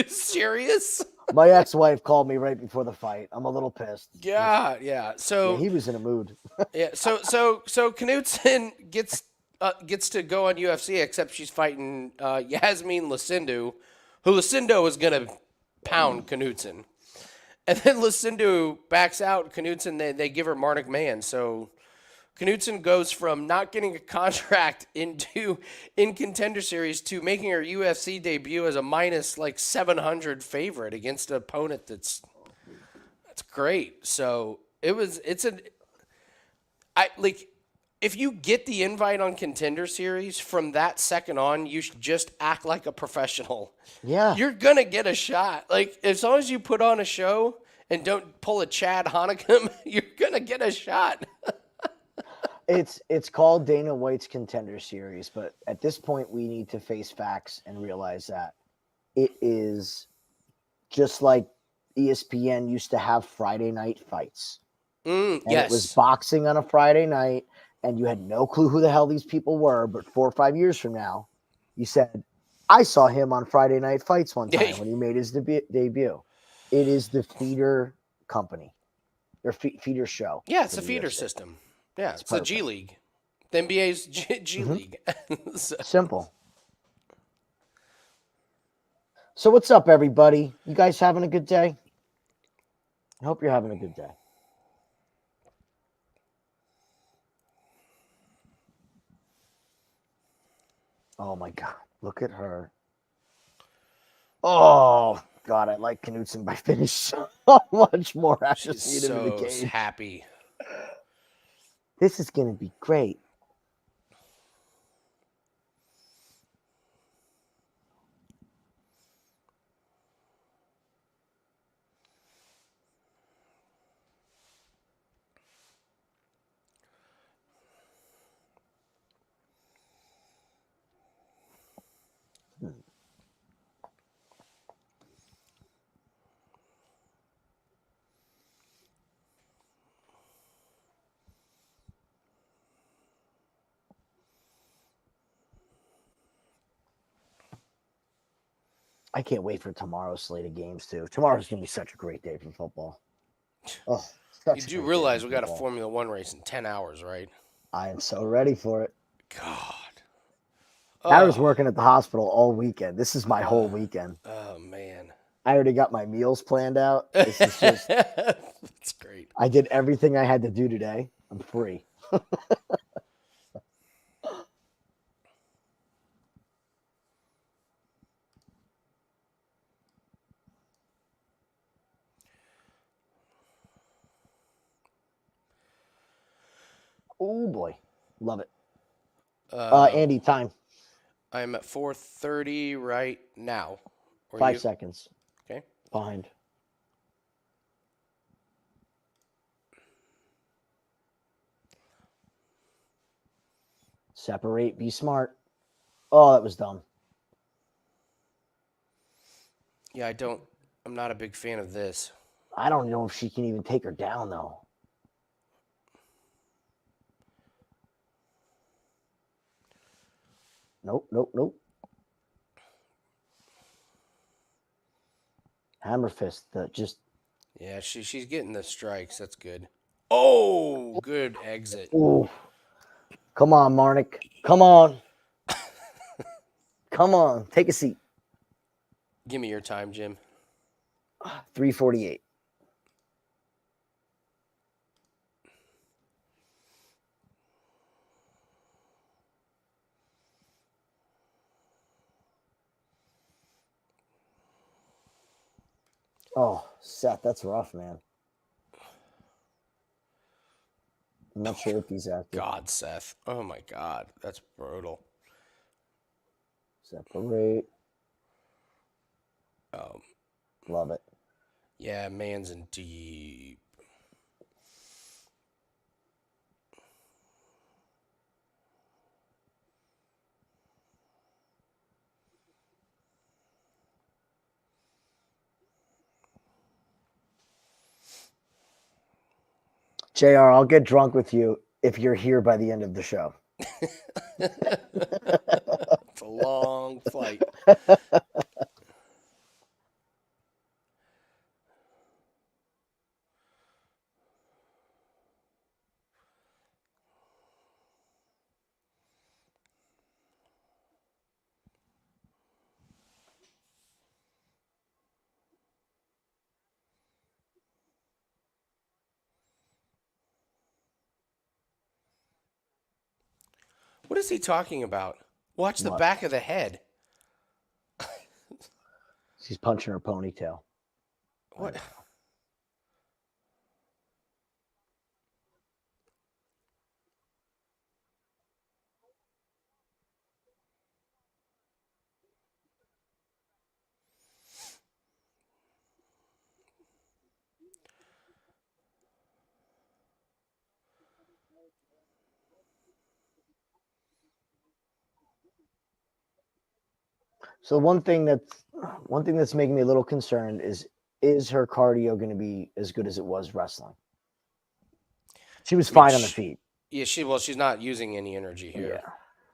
serious? My ex-wife called me right before the fight. I'm a little pissed. Yeah. So yeah, he was in a mood. yeah. So Knudsen gets to go on UFC, except she's fighting Yasmin Lucindu, who Lucindu is gonna pound Knudsen, and then Lucindu backs out. Knudsen they give her Marnik Man. So Knudsen goes from not getting a contract in Contender Series to making her UFC debut as a minus like 700 favorite against an opponent that's great. So if you get the invite on Contender Series from that second on, you should just act like a professional. Yeah. You're going to get a shot. Like, as long as you put on a show and don't pull a Chad Honnecum, you're going to get a shot. It's called Dana White's Contender Series, but at this point we need to face facts and realize that it is just like ESPN used to have Friday night fights. And yes. It was boxing on a Friday night, and you had no clue who the hell these people were, but 4 or 5 years from now, you said, I saw him on Friday Night Fights one time when he made his debut. It is the feeder company, their feeder show. Yeah, it's a feeder system. Yeah, it's the G League. The NBA's G League. Simple. So what's up, everybody? You guys having a good day? I hope you're having a good day. Oh, my God. Look at her. Oh, God, I like Knudsen by finish so much more after seeing him in the cage. Happy. This is going to be great. I can't wait for tomorrow's slate of games, too. Tomorrow's going to be such a great day for football. Oh, you do realize we got a Formula One race in 10 hours, right? I am so ready for it. God. I was working at the hospital all weekend. This is my whole weekend. Oh, man. I already got my meals planned out. This is just... That's great. I did everything I had to do today. I'm free. Oh, boy. Love it. Andy, time. I'm at 4:30 right now. 5 seconds. Okay. Behind. Separate. Be smart. Oh, that was dumb. Yeah, I'm not a big fan of this. I don't know if she can even take her down, though. Nope. Hammer fist, just... Yeah, she's getting the strikes. That's good. Oh, good exit. Ooh. Come on, Marnik. Come on. Come on. Take a seat. Give me your time, Jim. 3:48. Oh, Seth, that's rough, man. I'm not sure if he's active. God, Seth. Oh my God, that's brutal. Separate. Um, Love it. yeah, man's in deep. JR, I'll get drunk with you if you're here by the end of the show. It's a long flight. What is he talking about? Watch the What? back of the head. She's punching her ponytail. What? So one thing that's making me a little concerned is her cardio going to be as good as it was wrestling? She was I mean, fine on the feet. Yeah, she's not using any energy here. Yeah.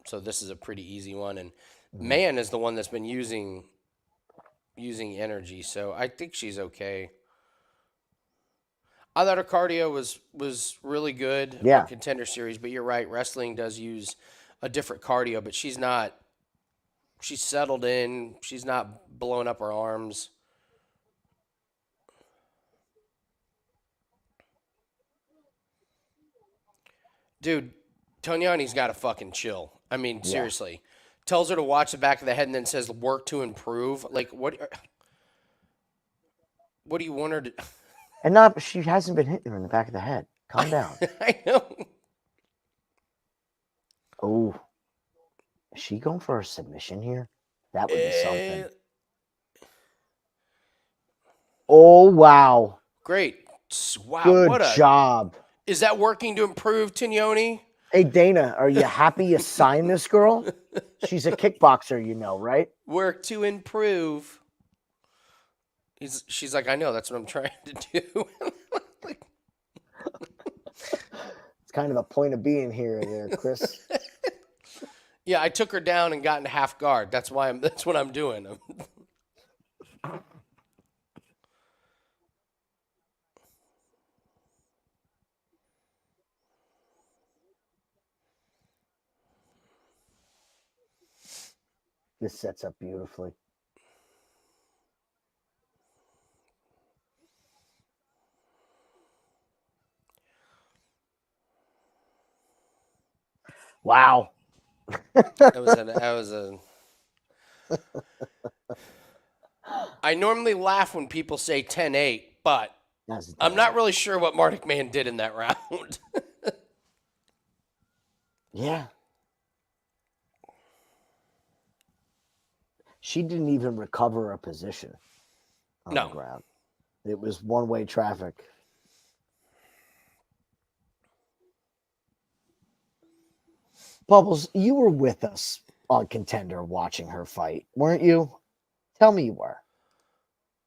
So this is a pretty easy one. And Mhm. Man is the one that's been using energy. So I think she's okay. I thought her cardio was really good Yeah. on Contender Series, but you're right. Wrestling does use a different cardio, but she's not. She's settled in. She's not blowing up her arms. Dude, Tonyani's got to fucking chill. I mean, Yeah. seriously. Tells her to watch the back of the head and then says work to improve. Like what do you want her to And not she hasn't been hitting her in the back of the head. Calm down. I know. Oh. Is she going for a submission here? That would be something. Oh wow. Great. Wow, Good what a job. Is that working to improve Tignoni? Hey Dana, are you happy you signed this girl? She's a kickboxer, you know, right? Work to improve. She's like, I know, that's what I'm trying to do. It's kind of a point of being here there, Chris. Yeah, I took her down and got into half guard. That's what I'm doing. This sets up beautifully. Wow. I normally laugh when people say 10-8, but I'm not really sure what Mardik Man did in that round. Yeah. She didn't even recover her position on the ground. It was one-way traffic. Bubbles, you were with us on Contender watching her fight, weren't you? Tell me you were.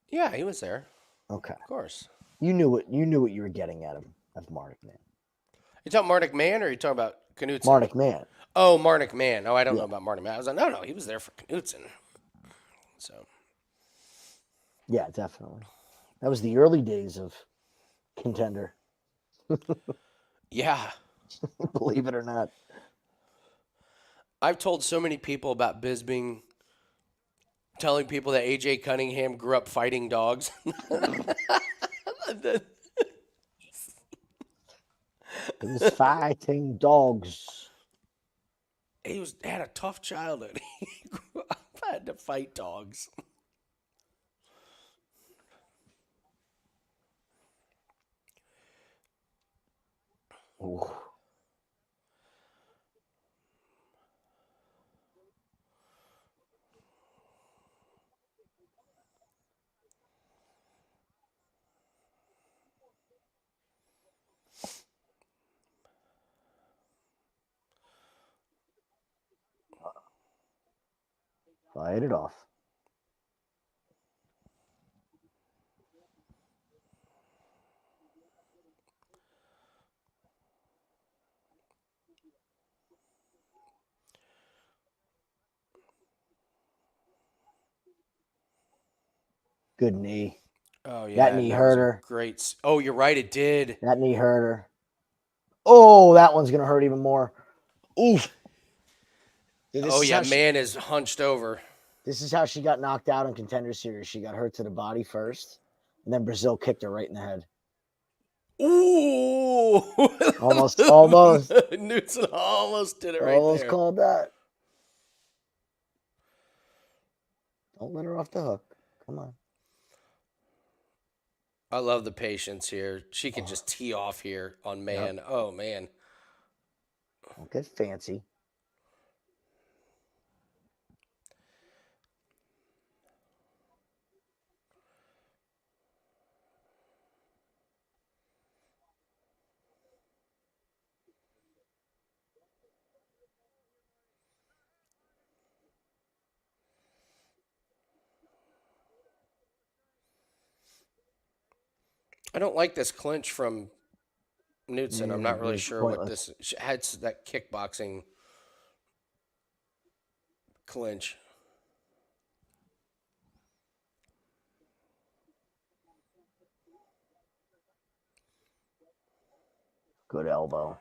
Yeah, he was there. Okay. Of course. You knew what you were getting at him of Mardik Man. You talking Mardik Man or you talking about Knudsen? Mardik Man. Oh, Mardik Man. Oh, I don't know about Mardik Man. I was like, no, he was there for Knudsen. So. Yeah, definitely. That was the early days of Contender. Yeah. Believe it or not. I've told so many people about Bisping telling people that AJ Cunningham grew up fighting dogs. He was fighting dogs. He had a tough childhood. He grew up had to fight dogs. Ooh. Fight it off. Good knee. Oh yeah, That knee was hurt a her. great. Oh, you're right. It did. That knee hurt her. Oh, that one's gonna hurt even more. Oof. Dude, Oh yeah, man is hunched over. This is how she got knocked out in Contender Series. She got hurt to the body first, and then Brazil kicked her right in the head. Ooh, Almost. Newton almost did it right Almost there. called that. Don't let her off the hook. Come on. I love the patience here. She could just tee off here on man. Yep. Oh man. Don't get fancy. I don't like this clinch from Knudsen. I'm not really sure what this is. She had that kickboxing clinch. Good elbow.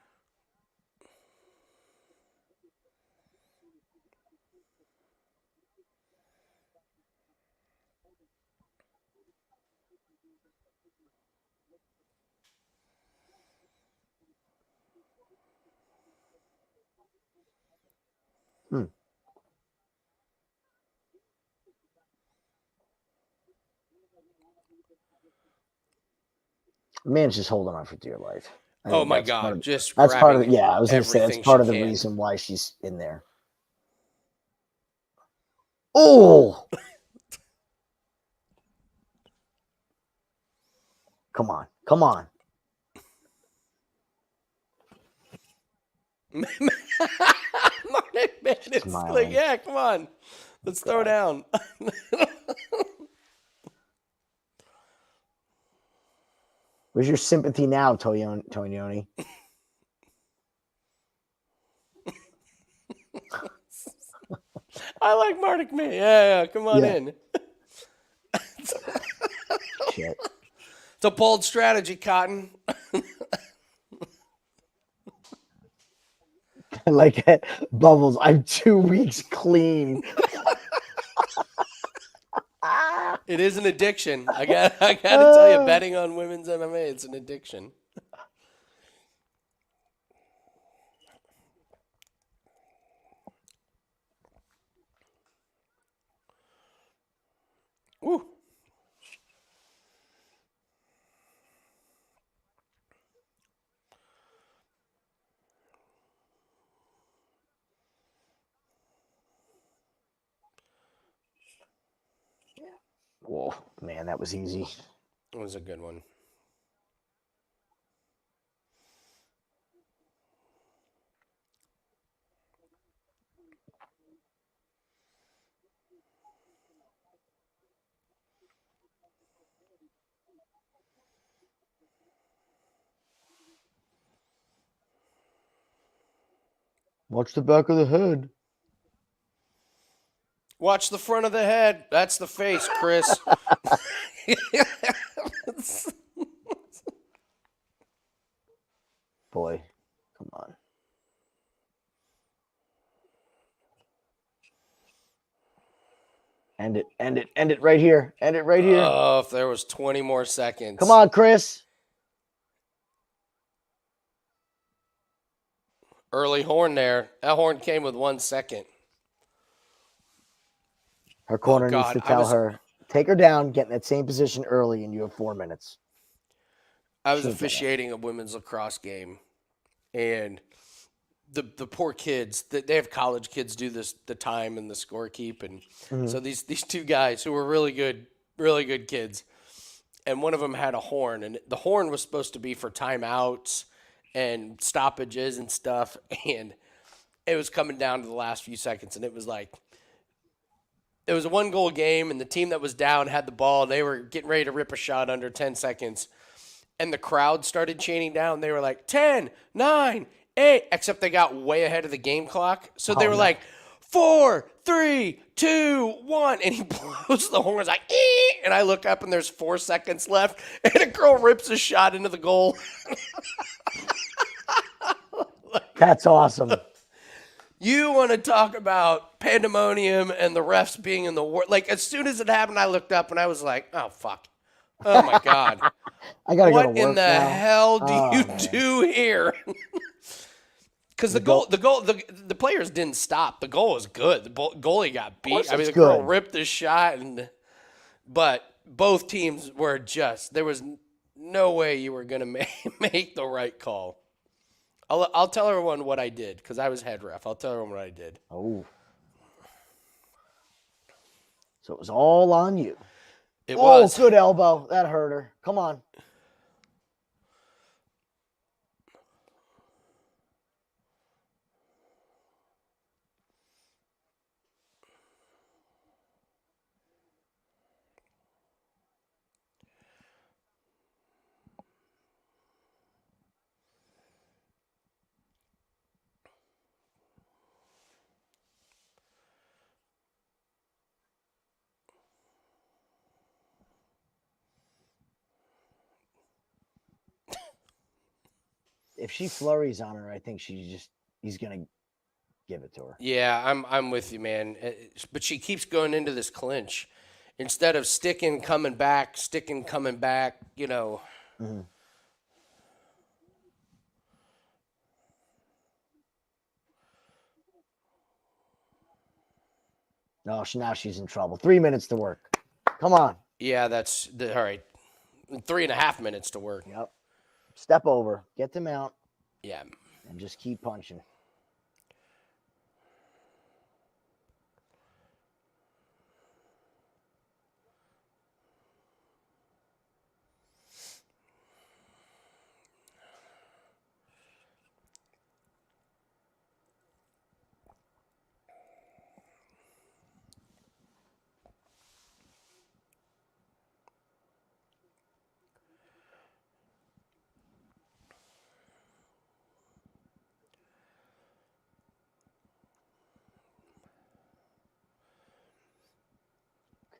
Man's just holding on for dear life. Oh my God! Just that's part of it. Yeah, I was going to say that's part of the reason why she's in there. Oh, come on, come on. It's like, yeah, come on, let's throw down. Where's your sympathy now, Tonioni? I like Martic Man. Yeah, come on in. Shit. It's a bold strategy, Cotton. Like Bubbles, I'm 2 weeks clean. It is an addiction. I got to tell you, betting on women's MMA, it's an addiction. Woo. Whoa, man, that was easy. It was a good one. Watch the back of the head. Watch the front of the head. That's the face, Chris. Boy, come on. End it right here. End it right here. Oh, if there was 20 more seconds. Come on, Chris. Early horn there. That horn came with 1 second. Her corner needs to tell her, take her down, get in that same position early, and you have 4 minutes. I was officiating a women's lacrosse game and the poor kids, they have college kids do the time and the score keep, and so these two guys who were really good kids, and one of them had a horn, and the horn was supposed to be for timeouts and stoppages and stuff, and it was coming down to the last few seconds, and it was like it was a 1-goal game, and the team that was down had the ball. They were getting ready to rip a shot under 10 seconds, and the crowd started chanting down. They were like 10, 9, 8, except they got way ahead of the game clock, so they were like 4, 3, 2, 1, and he blows the horn. It's like, ee! And I look up, and there's 4 seconds left, and a girl rips a shot into the goal. That's awesome. You want to talk about pandemonium and the refs being in the war? Like, as soon as it happened, I looked up, and I was like, oh, fuck. Oh, my God. I gotta go to What work in the now. hell do you do here? Because the players didn't stop. The goal was good. The goalie got beat. I mean, the girl ripped the shot, but both teams were just. There was no way you were gonna make the right call. I'll tell everyone what I did because I was head ref. I'll tell everyone what I did. Oh, so it was all on you. It was. Good elbow. That hurt her. Come on. If she flurries on her, I think he's gonna give it to her. Yeah, I'm with you, man. But she keeps going into this clinch instead of sticking, coming back, you know. Mm-hmm. No, now she's in trouble. 3 minutes to work. Come on. Yeah, that's all right. 3.5 minutes to work. Yep. Step over. Get them out. Yeah. And just keep punching.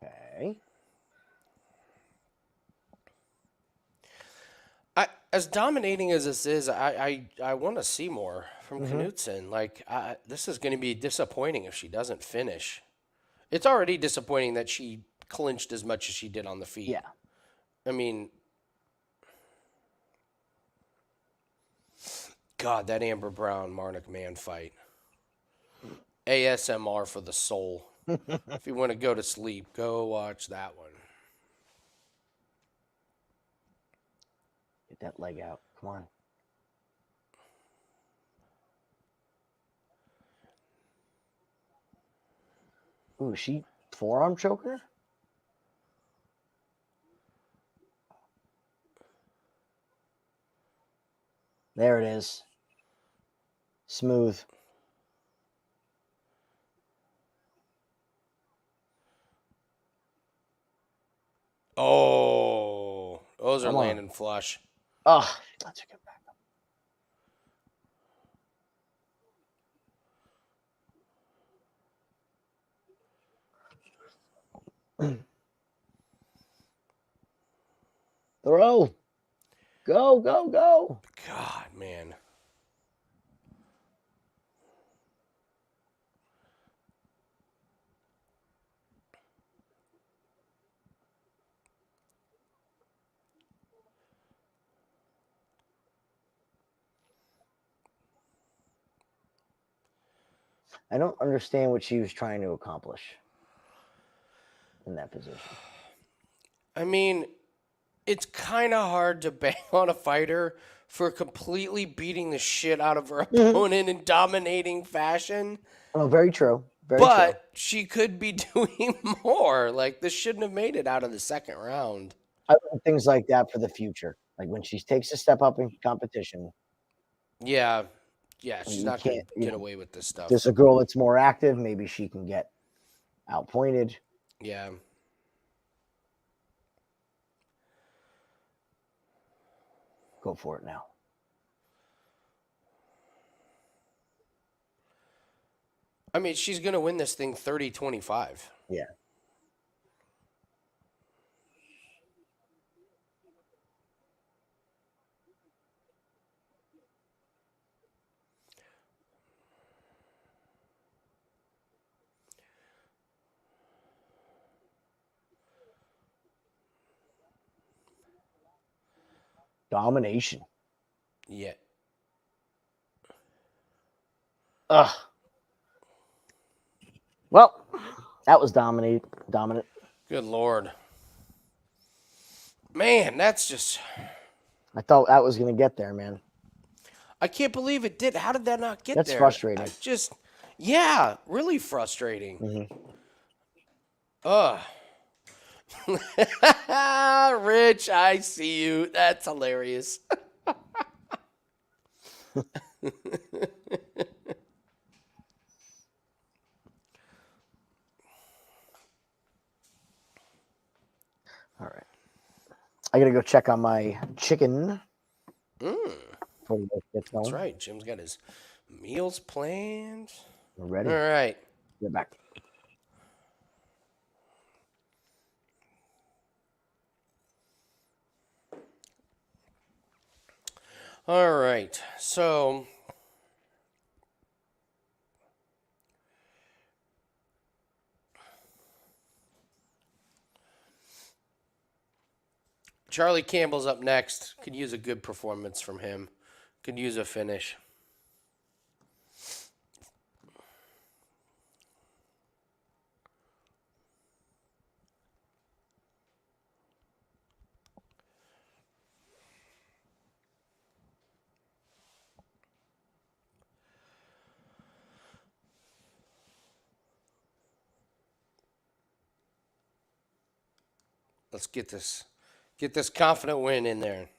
Okay. As dominating as this is, I want to see more from Knudsen. Like, this is going to be disappointing if she doesn't finish. It's already disappointing that she clinched as much as she did on the feet. Yeah. I mean, God, that Amber Brown Marnik Man fight. ASMR for the soul. If you want to go to sleep, go watch that one. Get that leg out. Come on. Ooh, she forearm choker? There it is. Smooth. Oh, those are landing flush. Oh, that's a good backup. Throw. Go, go, go. God, man. I don't understand what she was trying to accomplish in that position. I mean, it's kind of hard to bang on a fighter for completely beating the shit out of her opponent in dominating fashion. Oh, very true. Very true. But she could be doing more. Like, this shouldn't have made it out of the second round. I want things like that for the future. Like when she takes a step up in competition, Yeah. Yeah, she's you not going can't, to get away with this stuff. there's a girl that's more active. Maybe she can get outpointed. Yeah. Go for it now. I mean, she's going to win this thing 30-25. Yeah. Domination. Yeah. Ugh. Well, that was dominant. Good Lord. Man, that's just... I thought that was going to get there, man. I can't believe it did. How did that not get That's there? frustrating. Yeah, really frustrating. Mm-hmm. Ugh. Rich, I see you. That's hilarious. All right. I got to go check on my chicken. Before we get going. That's right. Jim's got his meals planned. We're ready. All right. Get back. All right. So Charlie Campbell's up next. Could use a good performance from him. Could use a finish. Let's get this confident win in there.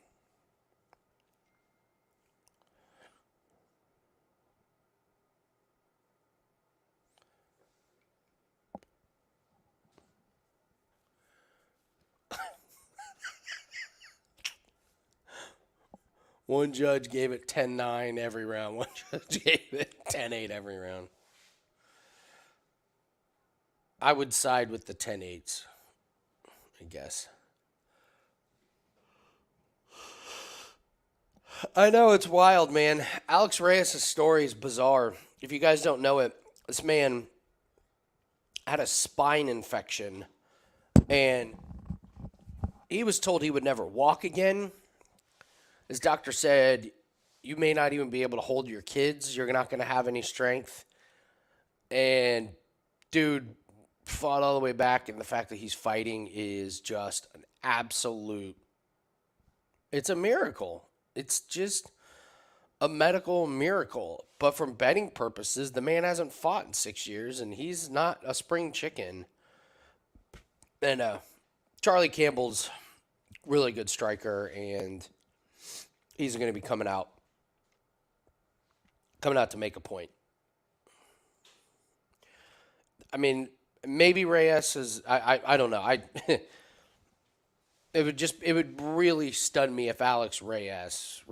One judge gave it 10-9 every round. One judge gave it 10-8 every round. I would side with the 10-8s, I guess. I know, it's wild, man. Alex Reyes' story is bizarre. If you guys don't know it, this man had a spine infection, and he was told he would never walk again. His doctor said, you may not even be able to hold your kids. You're not going to have any strength. And dude fought all the way back, and the fact that he's fighting is just an absolute... It's a miracle. It's just a medical miracle. But from betting purposes, the man hasn't fought in 6 years, and he's not a spring chicken. And Charlie Campbell's really good striker, and he's going to be coming out to make a point. I mean, maybe Reyes is... I don't know. It would really stun me if Alex Reyes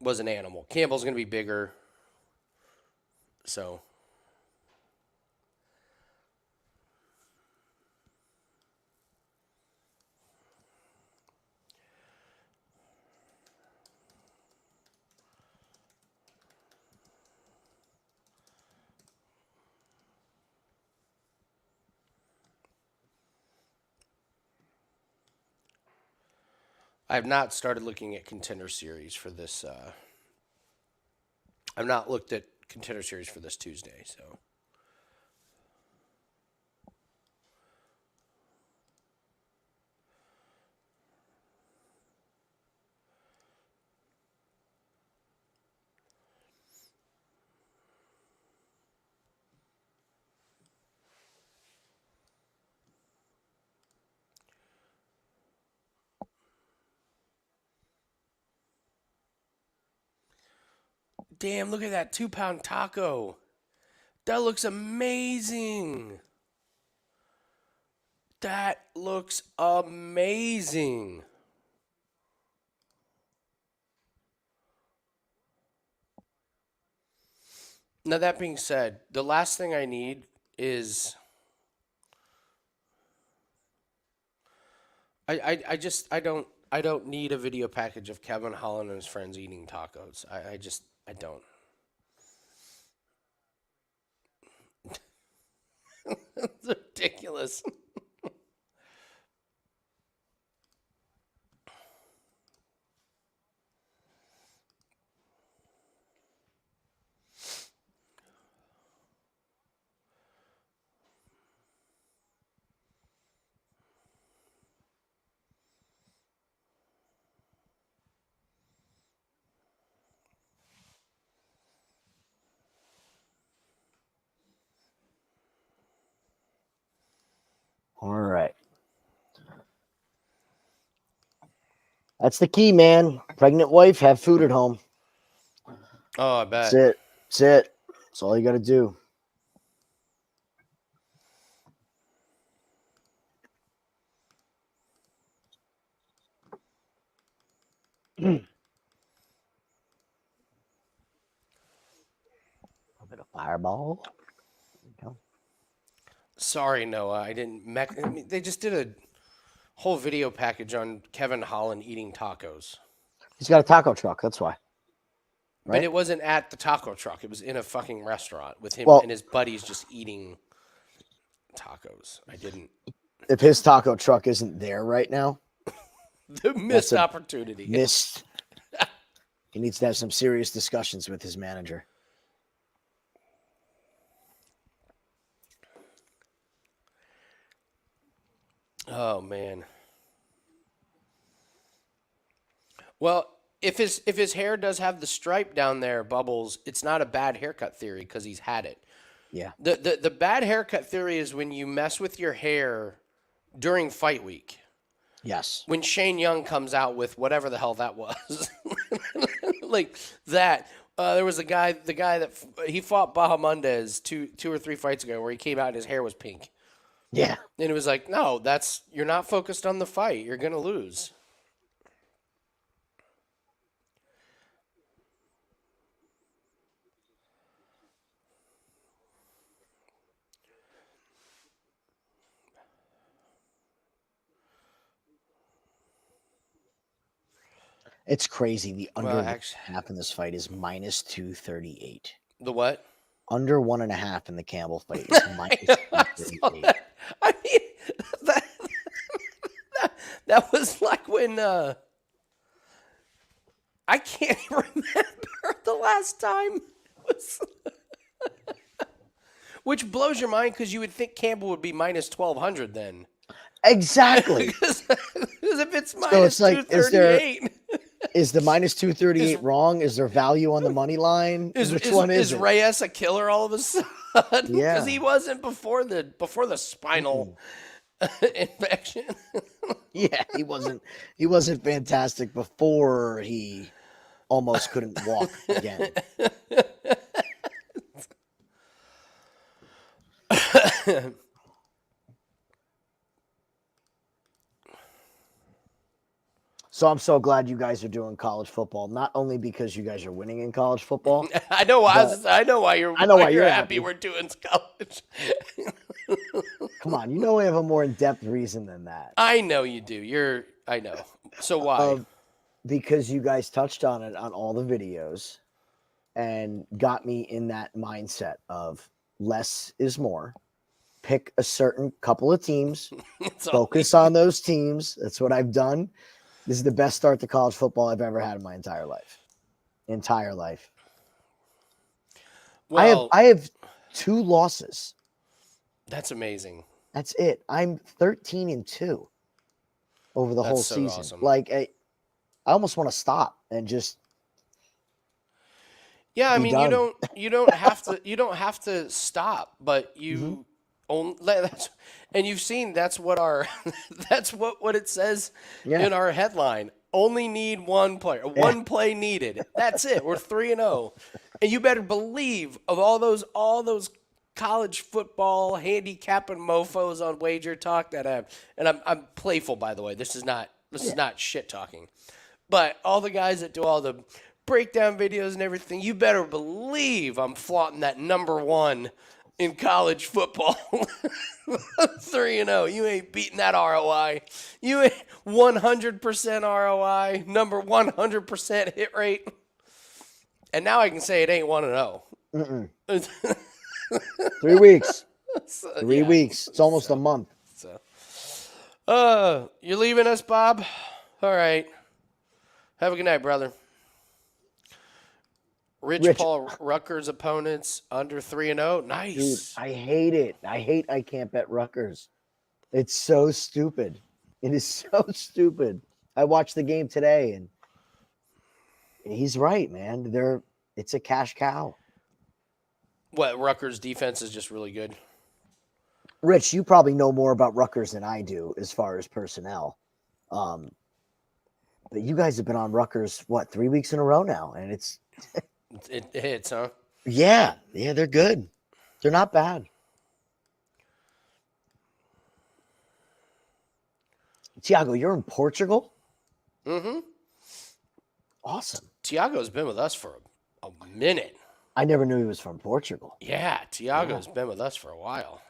was an animal. Campbell's going to be bigger. So I have not started looking at contender series for this. I've not looked at contender series for this Tuesday, so. Damn, look at that 2-pound taco. That looks amazing. That looks amazing. Now, that being said, the last thing I need is I don't need a video package of Kevin Holland and his friends eating tacos. I don't. It's ridiculous. All right. That's the key, man. Pregnant wife, have food at home. Oh, I bet. That's it. That's it. That's all you got to do. A bit of fireball. There you go. Sorry, Noah. They just did a whole video package on Kevin Holland eating tacos. He's got a taco truck. That's why. But Right? it wasn't at the taco truck. It was in a fucking restaurant with him Well- and his buddies just eating tacos. I didn't. If his taco truck isn't there right now, The missed a opportunity. missed. He needs to have some serious discussions with his manager. Oh, man. Well, if his hair does have the stripe down there, Bubbles, it's not a bad haircut theory because he's had it. Yeah. The bad haircut theory is when you mess with your hair during fight week. Yes. When Shane Young comes out with whatever the hell that was. Like that. There was the guy that he fought Bahamondes two or three fights ago where he came out and his hair was pink. Yeah. And it was like, no, you're not focused on the fight. You're going to lose. It's crazy. The under Well, one actually, and a half in this fight is minus 238. the what? Under 1.5 in the Campbell fight is minus I saw 238. that. I mean, that was like when I can't even remember the last time. Was which blows your mind because you would think Campbell would be minus 1,200 then. Exactly. Because if it's So minus it's like, is there- 238, Is the minus 238 wrong? Is there value on the money line? Which one is it? Reyes a killer all of a sudden? Yeah. Because he wasn't before the spinal infection. Yeah, he wasn't fantastic before he almost couldn't walk again. So I'm so glad you guys are doing college football. Not only because you guys are winning in college football. I know why you're you're happy happy. we're doing college. Come on, you know we have a more in-depth reason than that. I know you do. I know. So why? Because you guys touched on it on all the videos and got me in that mindset of less is more. Pick a certain couple of teams, It's all- focus on those teams. That's what I've done. This is the best start to college football I've ever had in my entire life. well, I have 2 losses. that's amazing. That's it. I'm 13-2 over the whole That's so season. awesome. Like I almost want to stop and just Yeah, I be mean done. you don't have to stop, but you only and you've seen that's what what it says Yeah. in our headline. Only need one player. One play needed. That's it. We're 3-0. And you better believe of all those college football handicapping mofos on Wager Talk that have, and I'm playful by the way. This is not shit talking, but all the guys that do all the breakdown videos and everything, you better believe I'm flaunting that number one in college football. 3-0. You ain't beating that ROI. You ain't 100% ROI, number 100% hit rate. And now I can say it ain't 1-0. 3 weeks. So, 3 yeah. weeks. It's almost a month. So, you're leaving us, Bob? All right. Have a good night, brother. Rich Paul Rutgers opponents under 3-0. Nice. Dude, I hate it. I can't bet Rutgers. It's so stupid. It is so stupid. I watched the game today and he's right, man. It's a cash cow. What, Rutgers defense is just really good? Rich, you probably know more about Rutgers than I do as far as personnel. But you guys have been on Rutgers, 3 weeks in a row now, and it hits, huh? Yeah, they're good. They're not bad. Tiago, you're in Portugal? Mm-hmm. Awesome. Tiago's been with us for a minute. I never knew he was from Portugal. Yeah, Tiago's been with us for a while.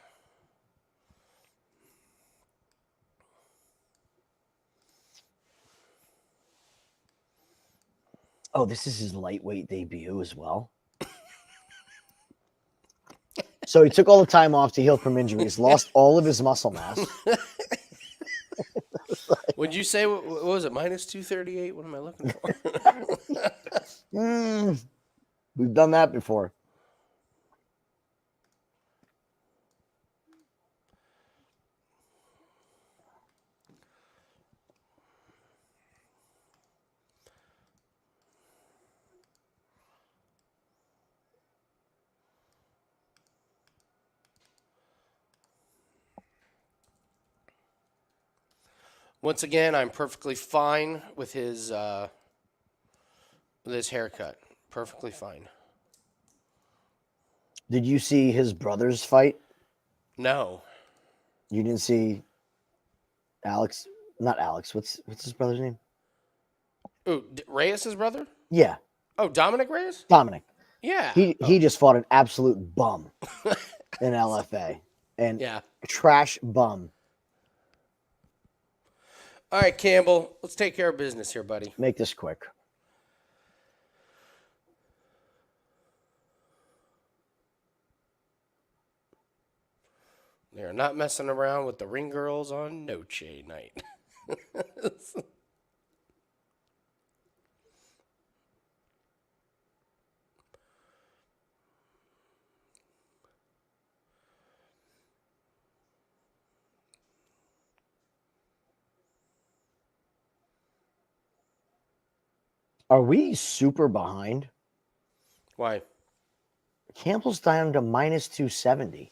Oh, this is his lightweight debut as well. So he took all the time off to heal from injuries, lost all of his muscle mass. Would you say, what was it, minus 238? What am I looking for? We've done that before. Once again, I'm perfectly fine with his haircut. Perfectly fine. Did you see his brother's fight? No. You didn't see Alex? Not Alex. What's his brother's name? Ooh, Reyes' brother? Yeah, Oh, Dominic Reyes? Dominic. Yeah. He just fought an absolute bum in LFA, and trash bum. All right, Campbell, let's take care of business here, buddy. Make this quick. They're not messing around with the ring girls on Noche night. Are we super behind? Why? Campbell's down to minus 270.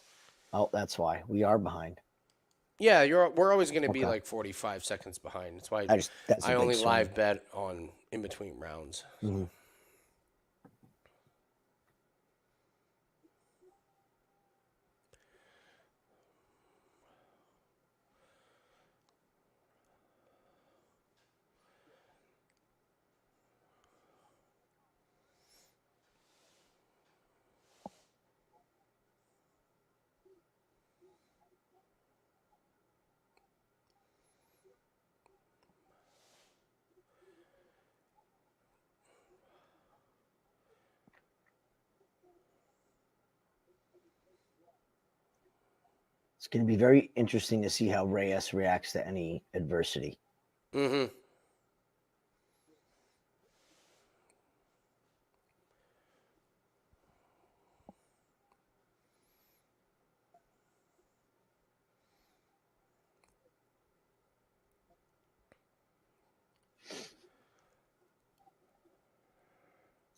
Oh, that's why. We are behind. Yeah, we're always going to be like 45 seconds behind. That's why I only live bet on in between rounds. Mm-hmm. It's going to be very interesting to see how Reyes reacts to any adversity. Mm-hmm.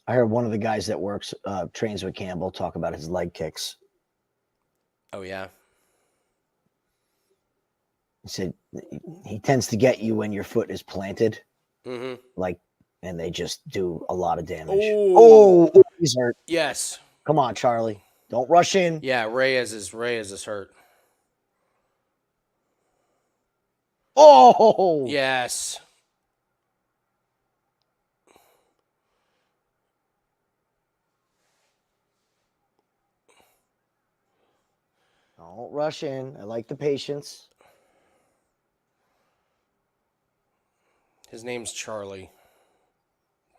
I heard one of the guys that trains with Campbell talk about his leg kicks. Oh, yeah. He said he tends to get you when your foot is planted, Mm-hmm. and they just do a lot of damage. Oh. He's hurt. Yes. Come on, Charlie. Don't rush in. Yeah, Reyes is hurt. Oh! Yes. Don't rush in. I like the patience. His name's Charlie.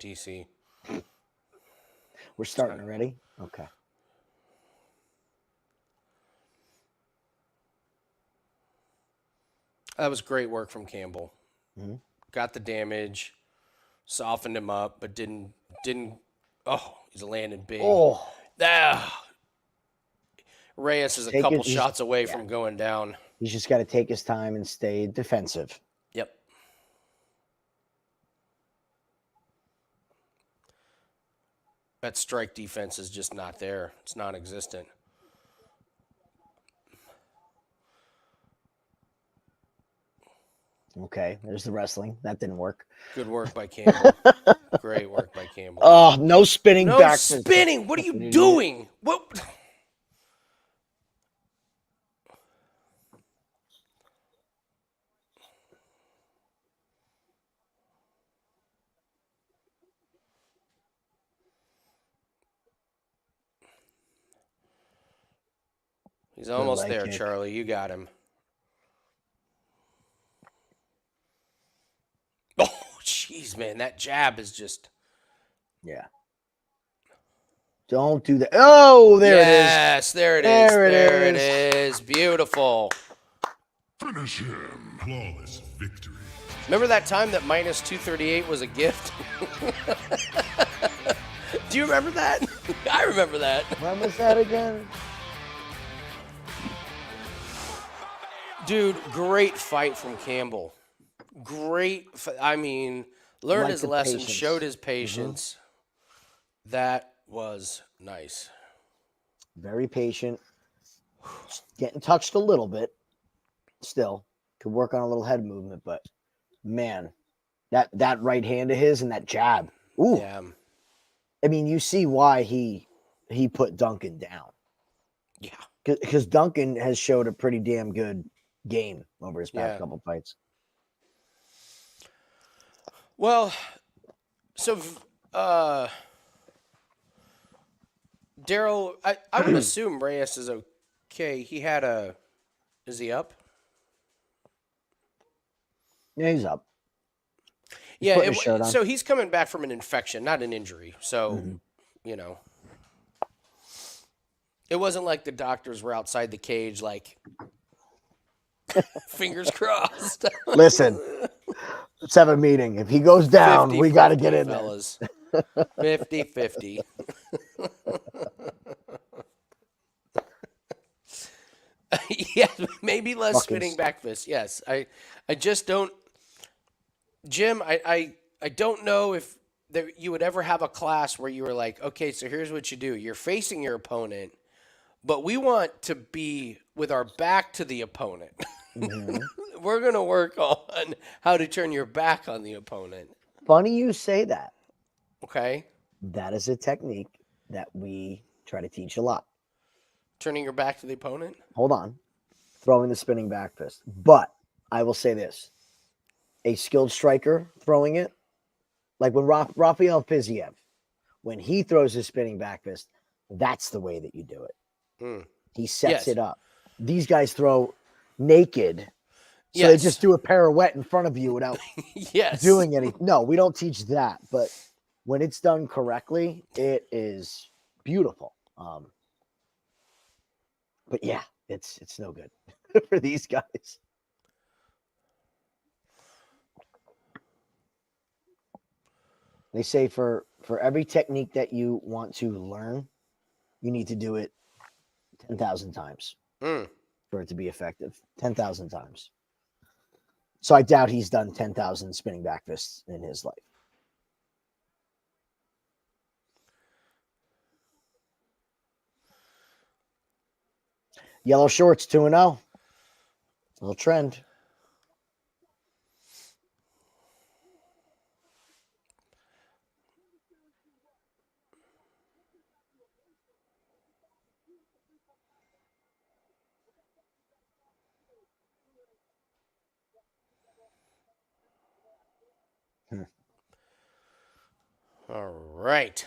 DC. We're starting already? Okay. That was great work from Campbell. Mm-hmm. Got the damage, softened him up, but didn't. Oh, he's landing big. Oh. Reyes is a couple shots away from going down. He's just got to take his time and stay defensive. Yep. That strike defense is just not there. It's non-existent. Okay, there's the wrestling. That didn't work. Good work by Campbell. Great work by Campbell. Oh, no spinning back. No spinning. What are you doing? What? He's almost there, kick. Charlie. You got him. Oh, jeez, man. That jab is just... Yeah. Don't do that. Oh, there it is. Yes, there it is. There it is. Beautiful. Finish him. Flawless victory. Remember that time that minus 238 was a gift? Do you remember that? I remember that. When was that again? Dude, great fight from Campbell. I mean, learned his lesson, showed his patience. Mm-hmm. That was nice. Very patient. Getting touched a little bit. Still. Could work on a little head movement, but man, that right hand of his and that jab. Ooh. Yeah. I mean, you see why he put Duncan down. Yeah. Because Duncan has showed a pretty damn good game over his past couple fights. Well, so Daryl, I would assume Reyes is okay. Is he up? Yeah, he's up. Yeah, so he's coming back from an infection, not an injury. So, you know, it wasn't like the doctors were outside the cage like, fingers crossed. Listen, let's have a meeting. If he goes down, we got to get in fellas. There. 50-50. Yeah, maybe less spinning back fist. Yes, I just don't. Jim, I don't know if you would ever have a class where you were like, okay, so here's what you do. You're facing your opponent, but we want to be with our back to the opponent. Mm-hmm. We're going to work on how to turn your back on the opponent. Funny you say that. Okay. That is a technique that we try to teach a lot. Turning your back to the opponent? Hold on. Throwing the spinning back fist. But I will say this. A skilled striker throwing it, like when Rafael Fiziev, when he throws his spinning back fist, that's the way that you do it. Mm. He sets it up. These guys throw naked, so they just do a pirouette in front of you without doing anything. No, we don't teach that, but when it's done correctly, it is beautiful. But yeah, it's no good for these guys. They say for every technique that you want to learn, you need to do it 10,000 times for it to be effective. 10,000 times. So I doubt he's done 10,000 spinning back fists in his life. Yellow shorts 2-0. Little trend. All right.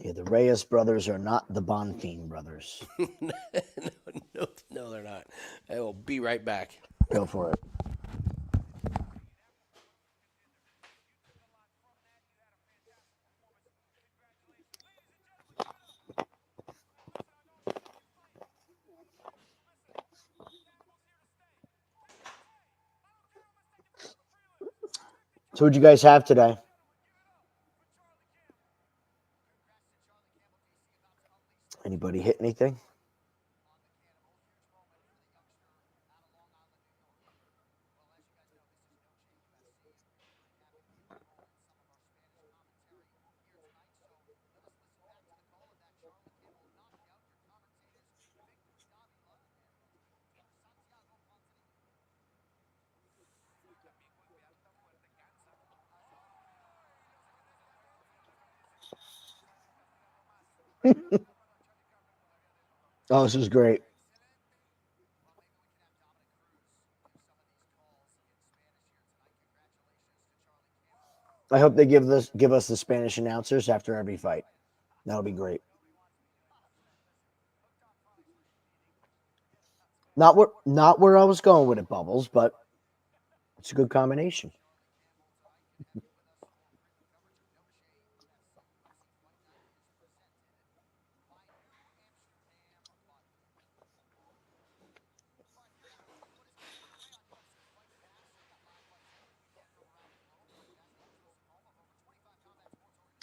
Yeah, the Reyes brothers are not the Bonfim brothers. No, they're not. I will be right back. Go for it. So what'd you guys have today? Anybody hit anything? Oh, this is great. I hope they give us the Spanish announcers after every fight. That'll be great. Not where I was going with it, Bubbles, but it's a good combination.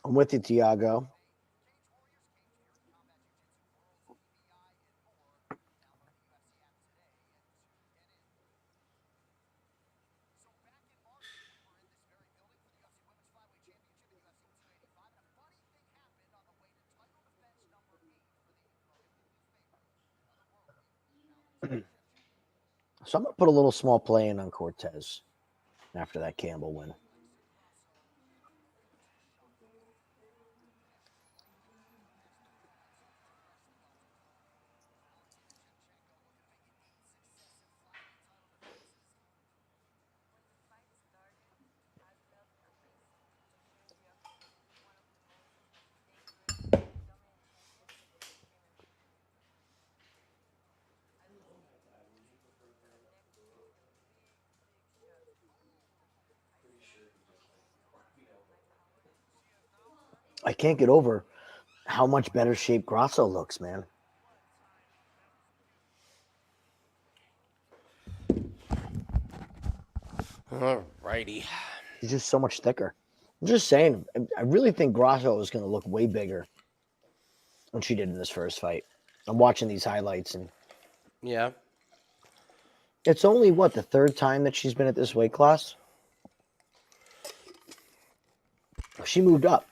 I'm with you, Tiago. So I'm gonna put a little small play in on Cortez after that Campbell win. I can't get over how much better shape Grasso looks, man. All righty. He's just so much thicker. I'm just saying, I really think Grasso is going to look way bigger than she did in this first fight. I'm watching these highlights, and Yeah. it's only, the third time that she's been at this weight class? She moved up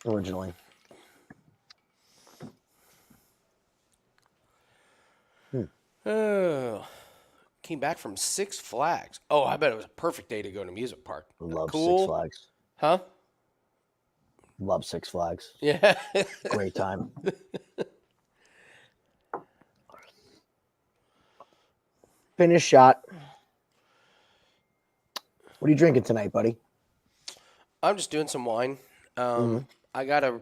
originally. Oh, came back from Six Flags. Oh, I bet it was a perfect day to go to music park. Love Cool. Six Flags. Huh? Love Six Flags. Yeah. Great time. Finish shot. What are you drinking tonight, buddy? I'm just doing some wine. I got a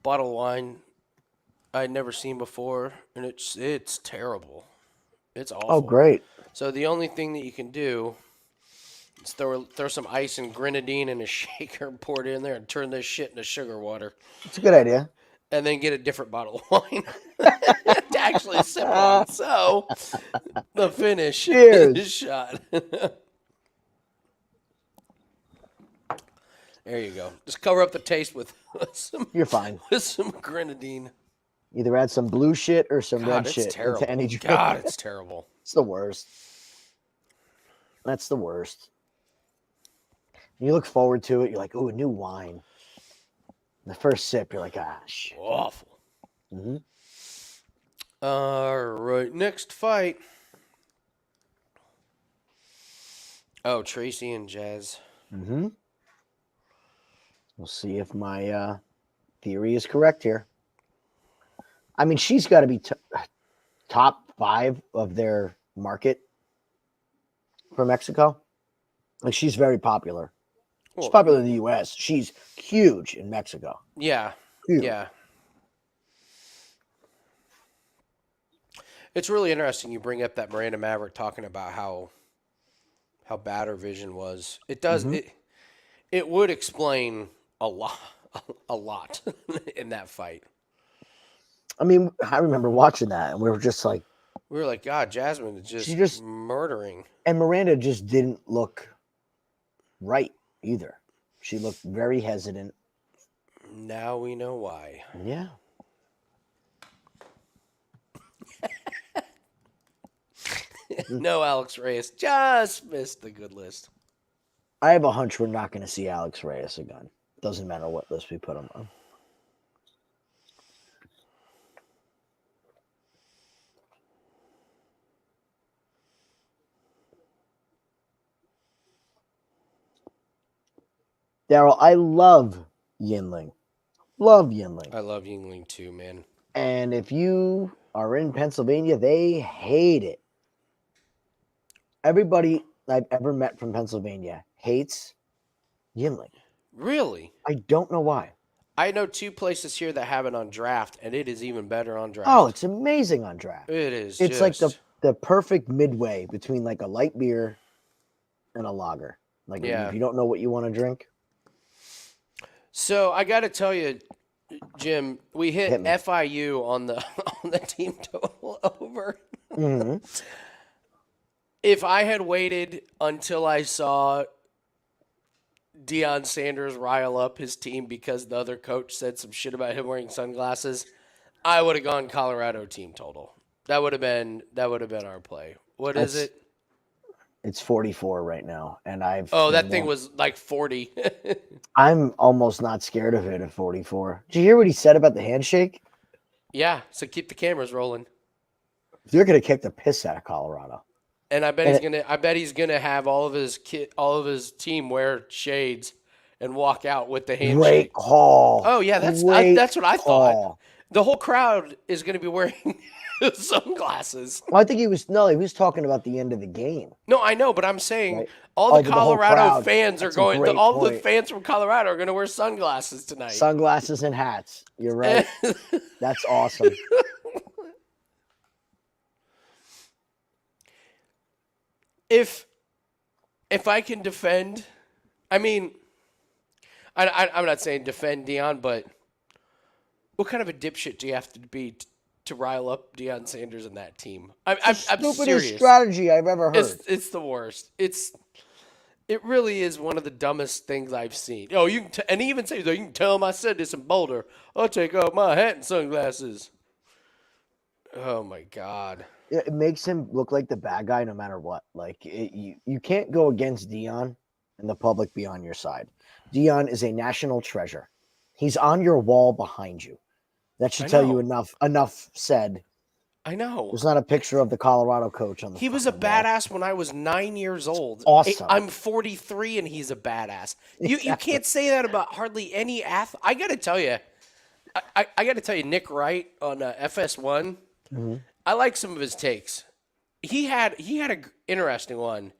bottle of wine I'd never seen before, and it's terrible. It's awful. Oh, great. So the only thing that you can do is throw some ice and grenadine in a shaker, pour it in there, and turn this shit into sugar water, It's a good idea. and then get a different bottle of wine to actually sip on. So the finish Cheers. is shot. There you go. Just cover up the taste with some. You're fine. With some grenadine. Either add some blue shit or some God, red it's shit terrible. into any drink. God, it's terrible. It's the worst. That's the worst. You look forward to it. You're like, ooh, a new wine. The first sip, you're like, ah, shit. Awful. Mm-hmm. All right, next fight. Oh, Tracy and Jazz. Mm-hmm. We'll see if my theory is correct here. I mean, she's got to be top 5 of their market for Mexico. Like, she's very popular. She's Well, popular in the U.S. She's huge in Mexico. yeah, Huge. yeah. It's really interesting you bring up that Miranda Maverick talking about how bad her vision was. It does it would explain a lot a lot in that fight. I mean, I remember watching that, and we were just like, We were like, God, Jasmine is She just, just- murdering. and Miranda just didn't look right either. She looked very hesitant. Now we know why. Yeah. No, Alex Reyes just missed the good list. I have a hunch we're not going to see Alex Reyes again. Doesn't matter what list we put him on. Daryl, I love Yinling. Love Yinling. I love Yingling too, man. And if you are in Pennsylvania, they hate it. Everybody I've ever met from Pennsylvania hates Yinling. Really? I don't know why. I know 2 places here that have it on draft, and it is even better on draft. Oh, it's amazing on draft. It is. It's like the perfect midway between like a light beer and a lager. Like Yeah. if you don't know what you want to drink, So I got to tell you, Jim, we hit Hit me. FIU on the on the team total over. Mhm. If I had waited until I saw Deion Sanders rile up his team because the other coach said some shit about him wearing sunglasses, I would have gone Colorado team total. That would have been our play. What is That's- it? It's 44 right now, and I've. Oh, that been thing more- was like 40. I'm almost not scared of it at 44. Did you hear what he said about the handshake? Yeah, so keep the cameras rolling. They're gonna kick the piss out of Colorado. And I bet And he's gonna have all of his team wear shades and walk out with the handshake. Great call. Oh yeah, that's Great what I thought. call. The whole crowd is gonna be wearing sunglasses. Well, I think he was talking about the end of the game. No, I know, but I'm saying Right. all Oh, the but the whole Colorado crowd. fans are That's a going. great All the point. fans from Colorado are gonna wear sunglasses tonight. Sunglasses and hats. You're right. That's awesome. If I can defend, I mean, I'm not saying defend Deion, but what kind of a dipshit do you have to be to rile up Deion Sanders and that team? I'm Stupidest serious. strategy I've ever heard. It's the worst. It really is one of the dumbest things I've seen. Oh, and he even says, you can tell him I said this in Boulder. I'll take off my hat and sunglasses. Oh my God. It makes him look like the bad guy no matter what. Like you can't go against Deion and the public be on your side. Deion is a national treasure. He's on your wall behind you. That should I tell you know. enough said. I know. There's not a picture of the Colorado coach on the He was a fucking wall. badass when I was 9 years old. Awesome. I'm 43 and he's a badass. You can't say that about hardly any athlete. I got to tell you, I got to tell you, Nick Wright on FS1. Mhm. I like some of his takes. He had a interesting one.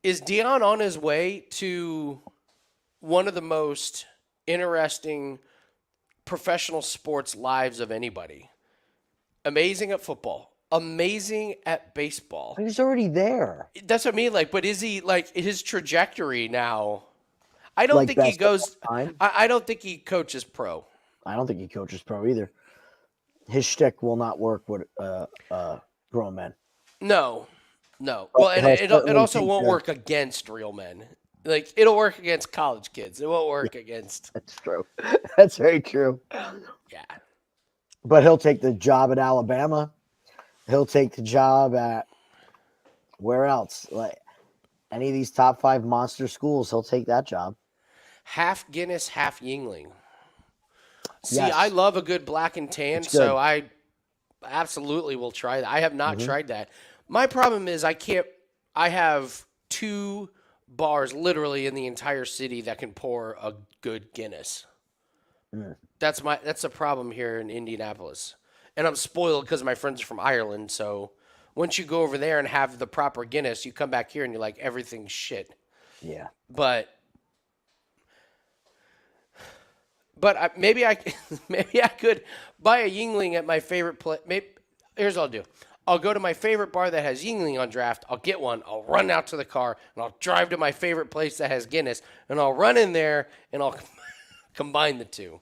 Is Deion on his way to one of the most interesting professional sports lives of anybody? Amazing at football. Amazing at baseball. He's already there. That's what I mean. Like, but is he like his trajectory now? I don't Like think he best of all goes. time? I don't think he coaches pro. I don't think he coaches pro either. His shtick will not work with grown men. No. Well, But and he'll it certainly also take won't the- work against real men. Like, it'll work against college kids. It won't work against. That's true. That's very true. Yeah. But he'll take the job at Alabama. He'll take the job at where else? Like any of these top 5 monster schools, he'll take that job. Half Guinness, half Yingling. See, Yes. I love a good black and tan, It's so good. I absolutely will try that. I have not Mhm. tried that. My problem is I have 2 bars literally in the entire city that can pour a good Guinness. Mm. That's a problem here in Indianapolis. And I'm spoiled because my friends are from Ireland, so once you go over there and have the proper Guinness, you come back here and you're like, everything's shit. Yeah. But maybe I could buy a Yingling at my favorite place. Here's what I'll do. I'll go to my favorite bar that has Yingling on draft. I'll get one. I'll run out to the car, and I'll drive to my favorite place that has Guinness, and I'll run in there, and I'll combine the two.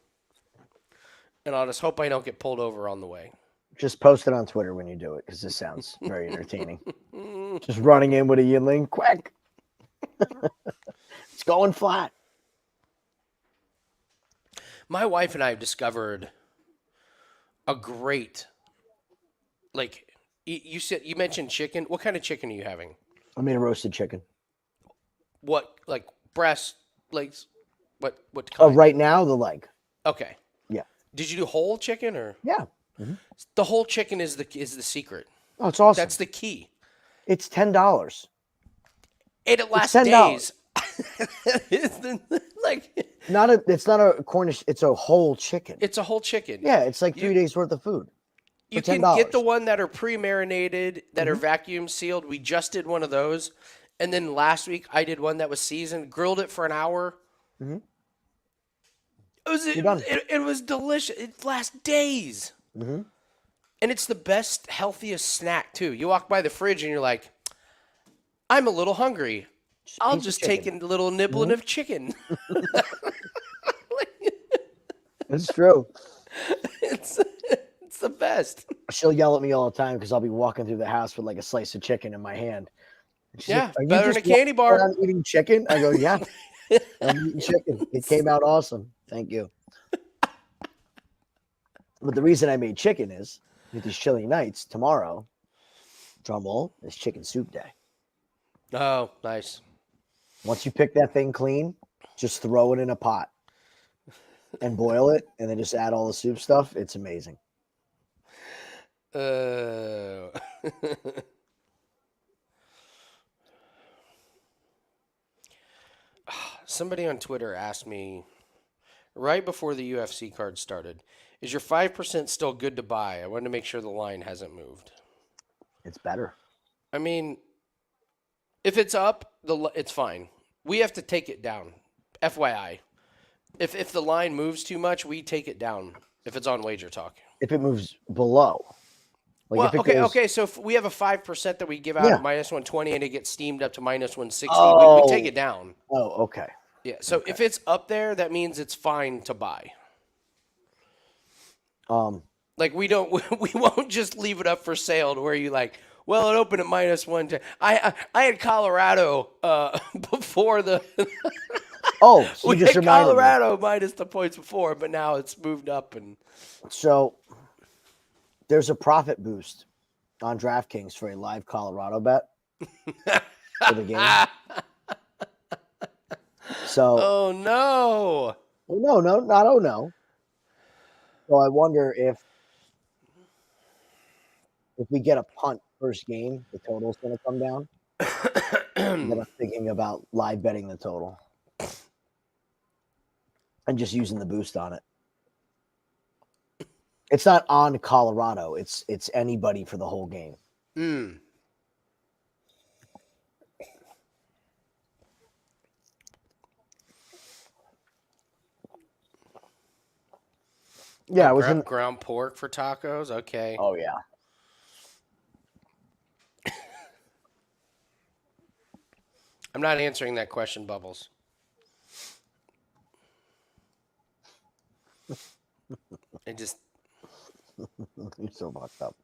And I'll just hope I don't get pulled over on the way. Just post it on Twitter when you do it, because this sounds very entertaining. Just running in with a Yingling, quick. It's going flat. My wife and I have discovered a great, like, you mentioned chicken. What kind of chicken are you having? I made a roasted chicken. What, like breast, legs? What Oh, kind? right now the leg. Okay. Yeah. Did you do whole chicken or? Yeah. The whole chicken is the secret. Oh, it's awesome. That's the key. It's $10. And it lasts $10. days. Like, It's not a Cornish. It's a whole chicken. it's a whole chicken. Yeah, it's like 3 days worth of food. You for can $10. get the one that are pre-marinated, that are vacuum sealed. We just did one of those. And then last week I did one that was seasoned, grilled it for an hour. Mhm. It was delicious. It lasts days. Mm-hmm. And it's the best, healthiest snack, too. You walk by the fridge and you're like, I'm a little hungry. I'll just take a little nibbling of chicken. It's true. It's the best. She'll yell at me all the time because I'll be walking through the house with like a slice of chicken in my hand. And she's Yeah, like, "Are you better than just a candy walking bar." around eating chicken? I go, yeah. I'm eating chicken. It came out awesome. Thank you. But the reason I made chicken is with these chilly nights, tomorrow, drum roll, is chicken soup day. Oh, nice. Once you pick that thing clean, just throw it in a pot and boil it, and then just add all the soup stuff. It's amazing. Somebody on Twitter asked me right before the UFC card started, is your 5% still good to buy? I wanted to make sure the line hasn't moved. It's better. I mean, if it's up, it's fine. We have to take it down. FYI. If the line moves too much, we take it down if it's on Wager Talk. If it moves below. Like Well, if it okay, goes, okay. So if we have a 5% that we give out Yeah. at minus 120 and it gets steamed up to minus 160, we Oh. take it down. Oh, okay. Yeah. So if it's up there, that means it's fine to buy. Like we won't just leave it up for sale to where you like, well, it opened at minus 110. I had Colorado before the Oh, so we you just had reminded me. Colorado minus the points before, but now it's moved up and So there's a profit boost on DraftKings for a live Colorado bet for the game. So, oh no. no. So I wonder if we get a punt first game, the total's going to come down. And then I'm thinking about live betting the total and just using the boost on it. It's not on Colorado. It's anybody for the whole game. Yeah, I was in. Ground pork for tacos. Okay. Oh yeah. I'm not answering that question, Bubbles. I just You're so fucked up.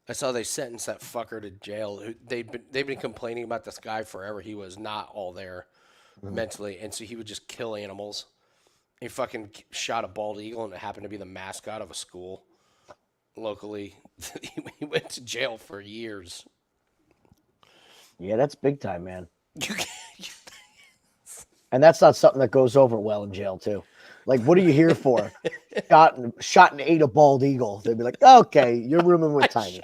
I saw they sentenced that fucker to jail. They've been complaining about this guy forever. He was not all there mentally, and so he would just kill animals. He fucking shot a bald eagle, and it happened to be the mascot of a school locally. He went to jail for years. Yeah, that's big time, man. You can't. And that's not something that goes over well in jail, too. Like, what are you here for? Shot and ate a bald eagle. They'd be like, okay, you're rooming with Tiny.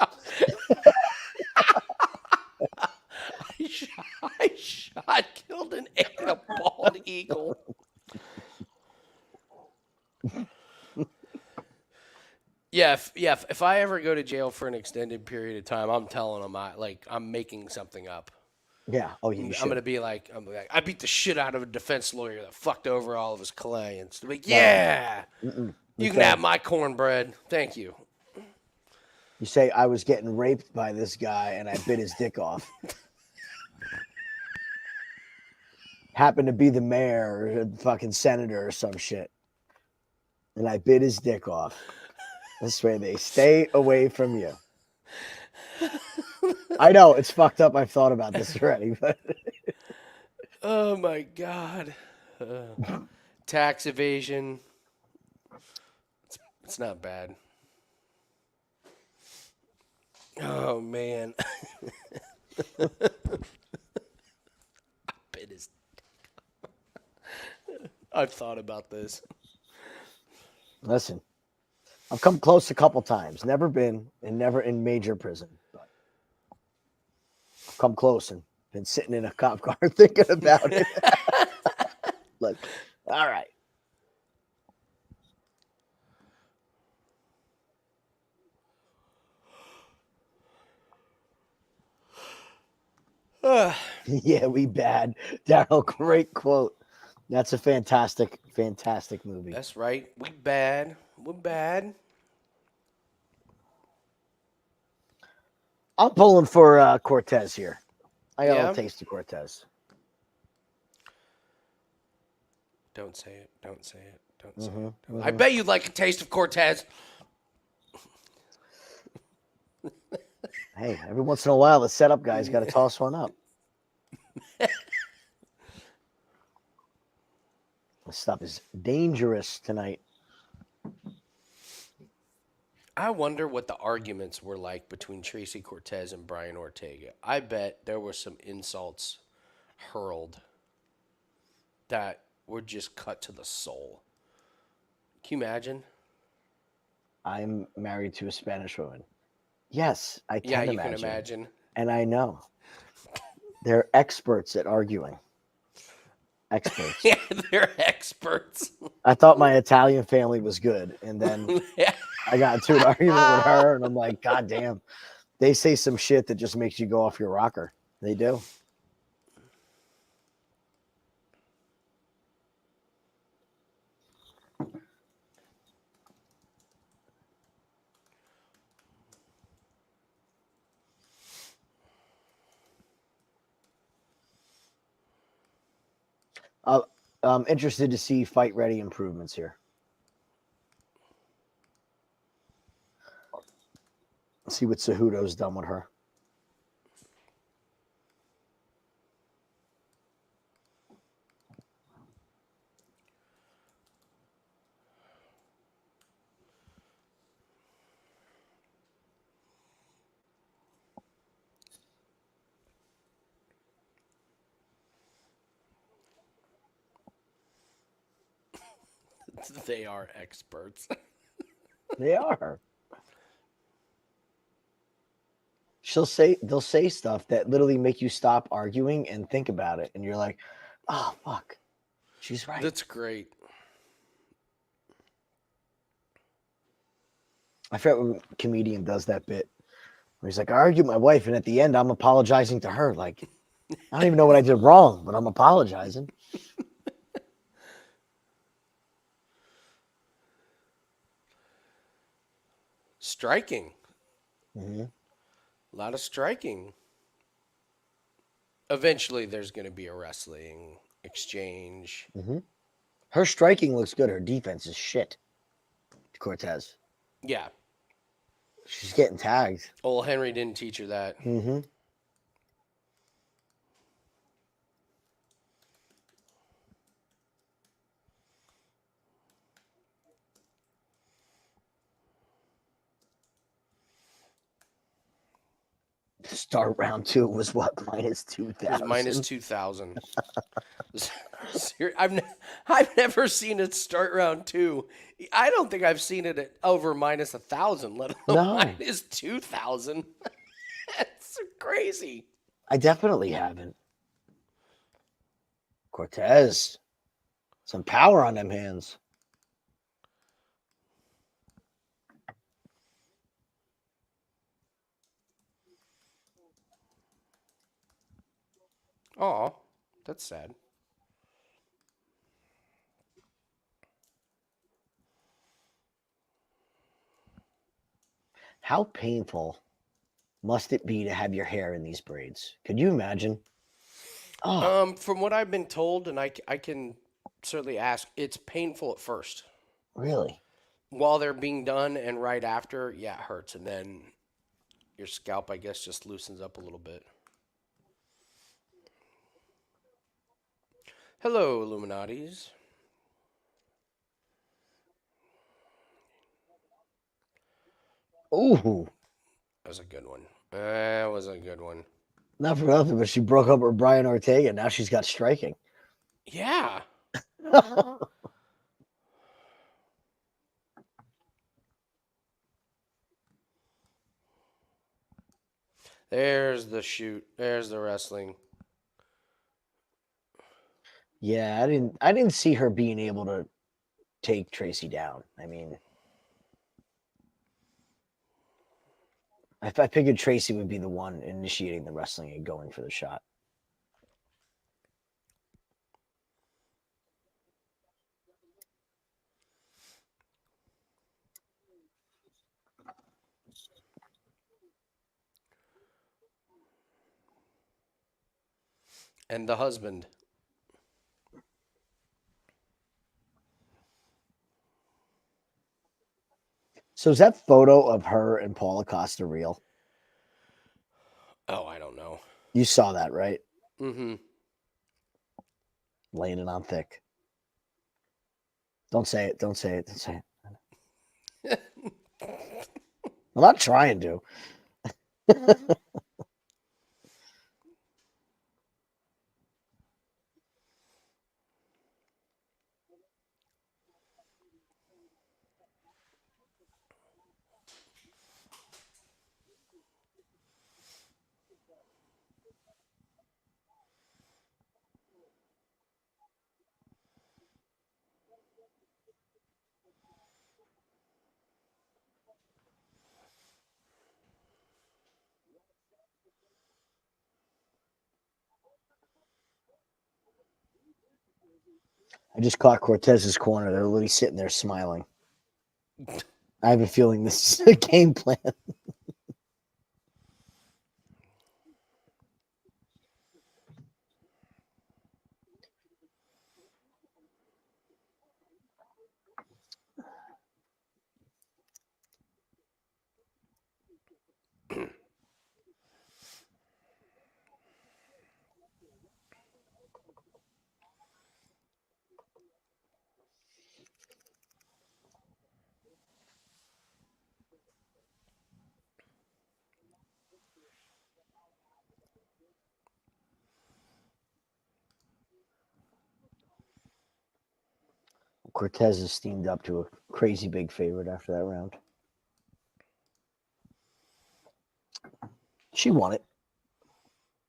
I shot, killed, and ate a bald eagle. If I ever go to jail for an extended period of time, I'm telling them I'm making something up. Yeah. Oh, yeah, you I'm should. gonna be like, I beat the shit out of a defense lawyer that fucked over all of his clients. Like, No. yeah, Mm-mm. you can say- have my cornbread. Thank you. You say I was getting raped by this guy and I bit his dick off. Happened to be the mayor or the fucking senator or some shit. And I bit his dick off. This way they stay away from you. I know it's fucked up. I've thought about this already, but Oh my god. Tax evasion. It's not bad. Oh man. I bit his. I've thought about this. listen, I've come close a couple times. Never been and never in major prison. But I've come close and been sitting in a cop car thinking about it. Look, all right. Yeah, we bad. Daryl, great quote. That's a fantastic, fantastic movie. That's right. We bad. We're bad. I'm pulling for Cortez here. I got Yeah? a taste of Cortez. Don't say it. Don't say it. Don't say Mhm, it. I bet you'd like a taste of Cortez. Hey, every once in a while, the setup guy's got to toss one up. This stuff is dangerous tonight. I wonder what the arguments were like between Tracy Cortez and Brian Ortega. I bet there were some insults hurled that were just cut to the soul. Can you imagine? I'm married to a Spanish woman. Yes, I can Yeah, you imagine. can imagine. And I know. They're experts at arguing. Experts. Yeah, they're experts. I thought my Italian family was good. And then Yeah. I got into an argument with her, and I'm like, God damn. They say some shit that just makes you go off your rocker. They do. I'm interested to see fight ready improvements here. See what Cejudo's done with her. They are experts. They are. They'll say stuff that literally make you stop arguing and think about it, and you're like, oh fuck, she's right. That's great. I forget when a comedian does that bit where he's like, I argued with my wife, and at the end I'm apologizing to her. Like, I don't even know what I did wrong, but I'm apologizing. Striking. Mm-hmm. A lot of striking. Eventually, there's going to be a wrestling exchange. Mm-hmm. Her striking looks good. Her defense is shit. Cortez. Yeah. She's getting tagged. Old Henry didn't teach her that. Mm-hmm. Start round two was what? Minus 2,000. It was minus 2,000. I've never seen it start round two. I don't think I've seen it at over minus 1,000, let alone minus 2,000. That's crazy. I definitely haven't. Cortez. Some power on them hands. Oh, that's sad. How painful must it be to have your hair in these braids? Could you imagine? Oh, From what I've been told, and I can certainly ask, it's painful at first. really? While they're being done and right after, yeah, it hurts. And then your scalp, I guess, just loosens up a little bit. Hello, Illuminatis. Ooh, That was a good one. That was a good one. not for nothing, but she broke up with Brian Ortega. Now she's got striking. Yeah. There's the shoot. There's the wrestling. Yeah, I didn't see her being able to take Tracy down. I mean, I figured Tracy would be the one initiating the wrestling and going for the shot. And the husband. So is that photo of her and Paula Costa real? Oh, I don't know. You saw that, right? Mm-hmm. Laying it on thick. Don't say it. Don't say it. Don't say it. I'm not trying to. I just caught Cortez's corner. They're literally sitting there smiling. I have a feeling this is a game plan. Cortez is steamed up to a crazy big favorite after that round. She won it.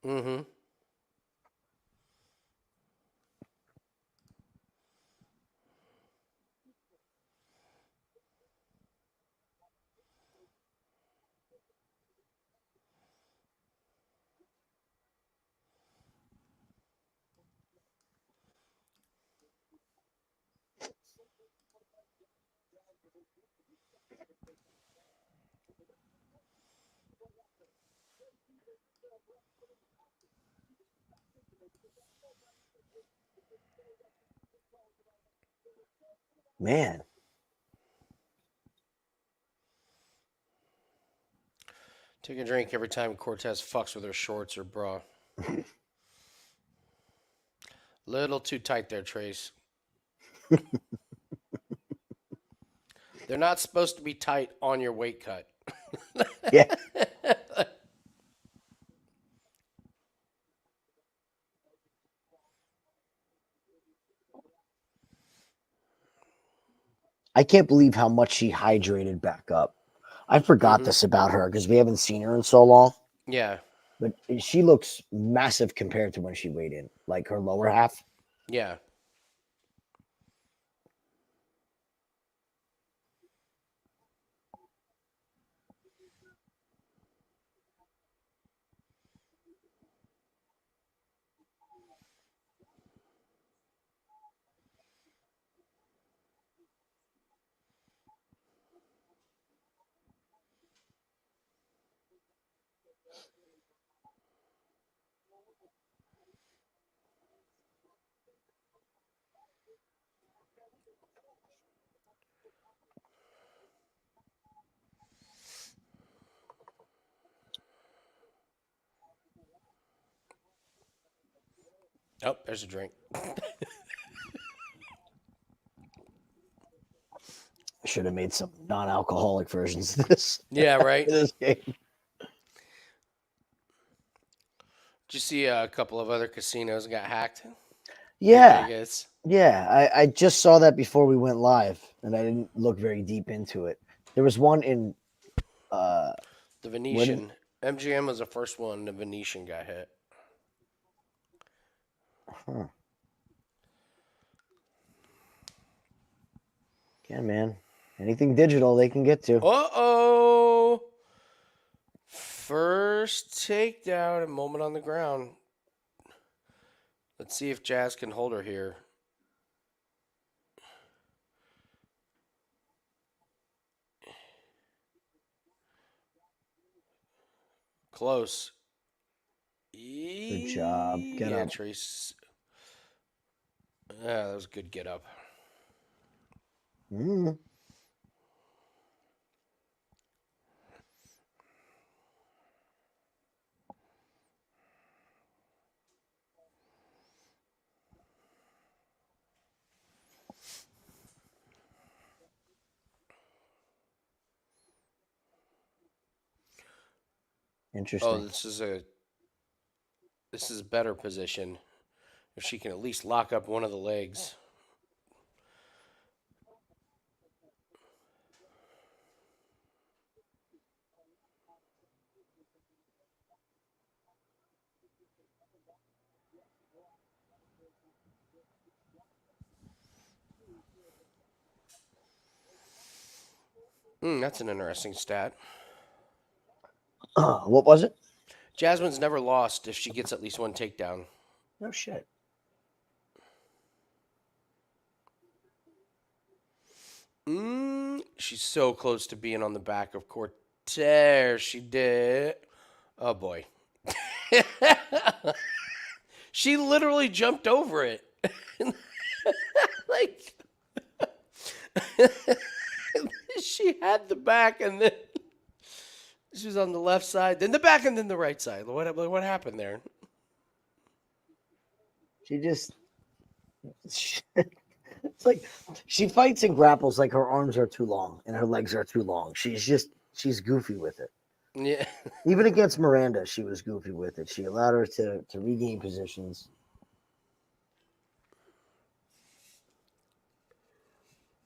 Mm-hmm. Man, Take a drink every time Cortez fucks with her shorts or bra. Little too tight there, Trace. They're not supposed to be tight on your weight cut. yeah. I can't believe how much she hydrated back up. I forgot Mm-hmm. this about her because we haven't seen her in so long. Yeah. But she looks massive compared to when she weighed in, like her lower half. Yeah. Oh, there's a drink. Should have made some non-alcoholic versions of this. Yeah, right. This game. Did you see a couple of other casinos got hacked? In Yeah, Vegas. yeah. I just saw that before we went live, and I didn't look very deep into it. There was one in The Venetian. MGM was the first one. The Venetian got hit. Huh. Yeah, man. Anything digital they can get to. Uh-oh. First takedown, a moment on the ground. Let's see if Jazz can hold her here. Close. Good job. Get up. Trace. Yeah, that was a good get up. Mm. Interesting. Oh, this is a better position. If she can at least lock up one of the legs. That's an interesting stat. What was it? Jasmine's never lost if she gets at least one takedown. No shit. She's so close to being on the back of Cortez. She did. Oh boy. She literally jumped over it. Like she had the back and then she was on the left side, then the back and then the right side. What happened there? She just. It's like she fights and grapples like her arms are too long and her legs are too long. She's goofy with it. Yeah. Even against Miranda, she was goofy with it. She allowed her to regain positions.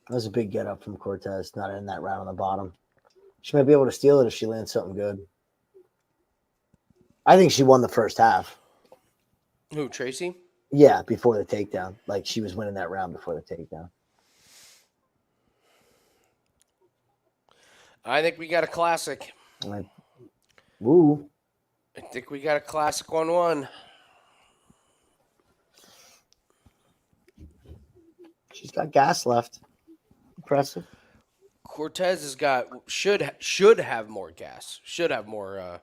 That was a big get up from Cortez, not in that round on the bottom. She might be able to steal it if she lands something good. I think she won the first half. Who, Tracy? Yeah, before the takedown. Like she was winning that round before the takedown. I think we got a classic. Woo. I think we got a classic 1-1. She's got gas left. Impressive. Cortez has got should have more gas. Should have more.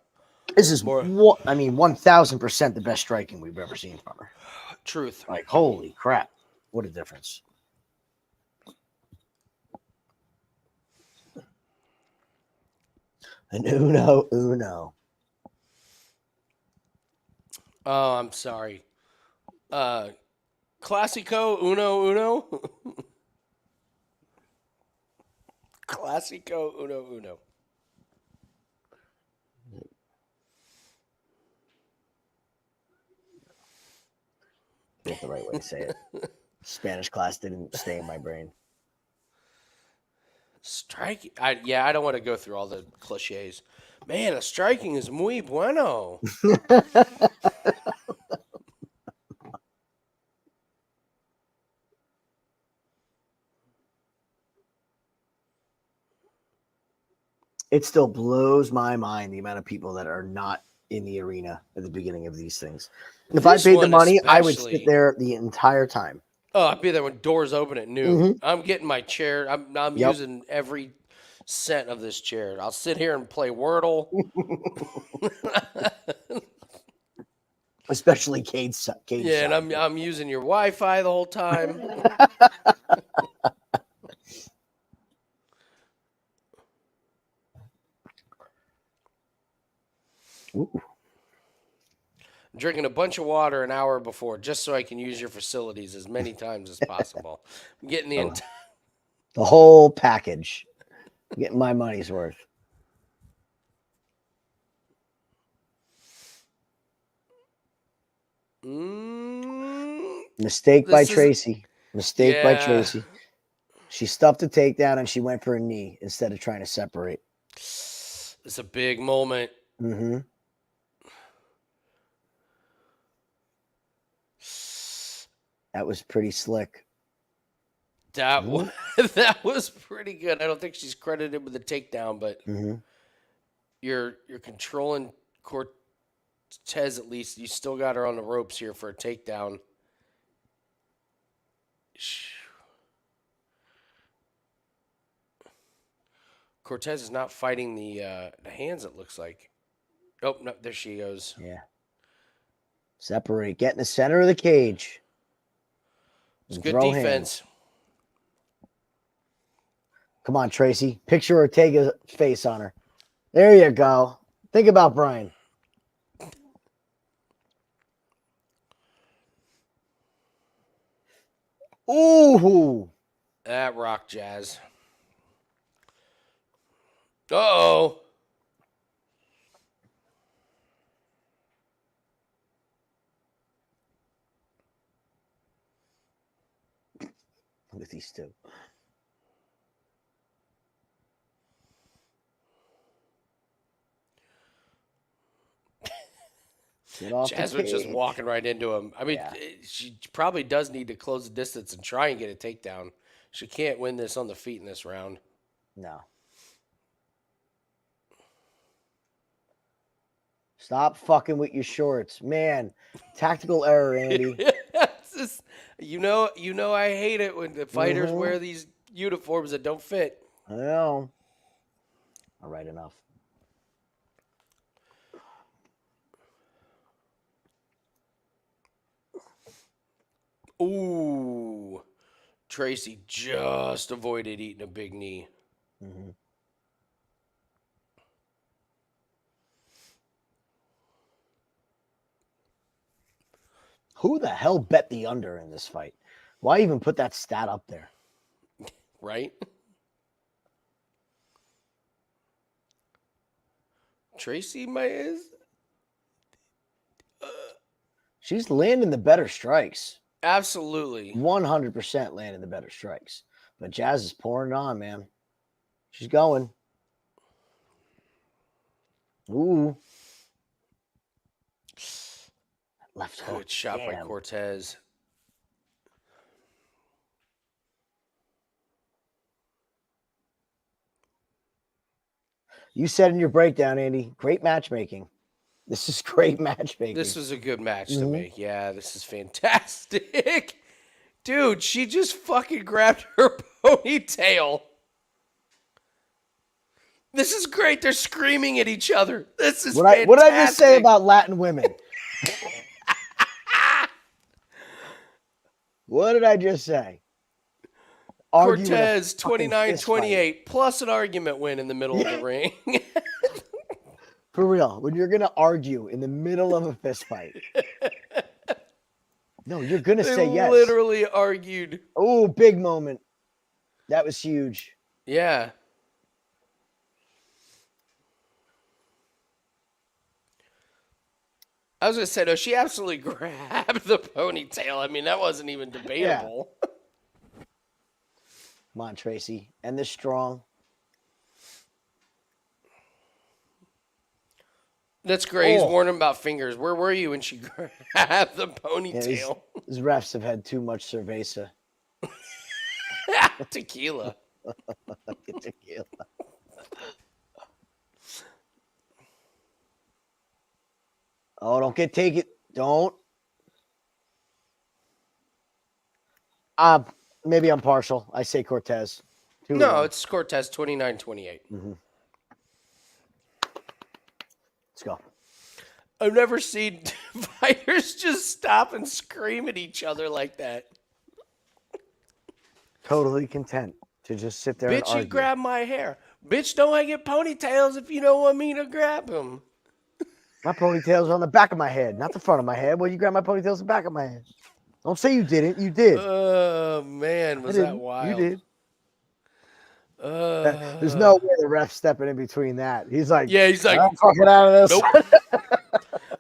This is More. 1,000% the best striking we've ever seen from her. Truth. Like, holy crap. What a difference. An uno. Oh, I'm sorry. Classico uno. Classico uno. That's the right way to say it. Spanish class didn't stay in my brain. Striking. I don't want to go through all the cliches. Man, a striking is muy bueno. It still blows my mind the amount of people that are not in the arena at the beginning of these things. And if I This paid the one money, I would especially. sit there the entire time. Oh, I'd be there when doors open at noon. Mhm. I'm getting my chair. I'm Yep. using every cent of this chair. I'll sit here and play Wordle. Especially Cade. Yeah, and I'm using your Wi-Fi the whole time. Ooh. I'm drinking a bunch of water an hour before just so I can use your facilities as many times as possible. I'm getting the entire. The whole package. Getting my money's worth. Mistake by Tracy. Mistake by Tracy. She stuffed the takedown and she went for a knee instead of trying to separate. It's a big moment. Mm-hmm. That was pretty slick. That was pretty good. I don't think she's credited with the takedown, but you're controlling Cortez at least. You still got her on the ropes here for a takedown. Cortez is not fighting the hands, it looks like. Oh, no, there she goes. Yeah. Separate. Get in the center of the cage. It's good defense. Hands. Come on, Tracy. Picture Ortega's face on her. There you go. Think about Brian. Ooh. That rock jazz. Uh-oh. Look at these two. Jazz was just walking right into him. I mean, she probably does need to close the distance and try and get a takedown. She can't win this on the feet in this round. No. Stop fucking with your shorts. Man, tactical error, Andy. Just, you know I hate it when the fighters wear these uniforms that don't fit. I know. All right, enough. Ooh. Tracy just avoided eating a big knee. Who the hell bet the under in this fight? Why even put that stat up there? Right? Tracy is. She's landing the better strikes. Absolutely. 100% landing the better strikes. But Jazz is pouring it on, man. She's going. Ooh. Left hook. Good shot by Cortez. You said in your breakdown, Andy, great matchmaking. This is great matchmaking. This was a good match to make. Yeah, this is fantastic. Dude, she just fucking grabbed her ponytail. This is great. They're screaming at each other. This is fantastic. What did I just say about Latin women? What did I just say? Cortez, 29-28, plus an argument win in the middle of the ring. For real, when you're going to argue in the middle of a fist fight. No, you're going to say yes. Literally argued. Oh, big moment. That was huge. Yeah. I was going to say, no, she absolutely grabbed the ponytail. I mean, that wasn't even debatable. Yeah. Come on, Tracy. And this strong. That's great. He's warning about fingers. Where were you when she grabbed the ponytail? Yeah, these refs have had too much cerveza. Tequila. Tequila. Oh, don't take it. Don't. Maybe I'm partial. I say Cortez. No, it's Cortez 29-28. Let's go. I've never seen fighters just stop and scream at each other like that. Totally content to just sit there and argue. Bitch, you grab my hair. Bitch, don't I get ponytails if you don't want me to grab them? My ponytail's on the back of my head, not the front of my head. Well, you grabbed my ponytail's the back of my head. Don't say you didn't. You did. Oh man, was I that didn't. wild? You did. There's no way the ref's stepping in between that. He's like, yeah, he's like, I'm fucking out of this. nope.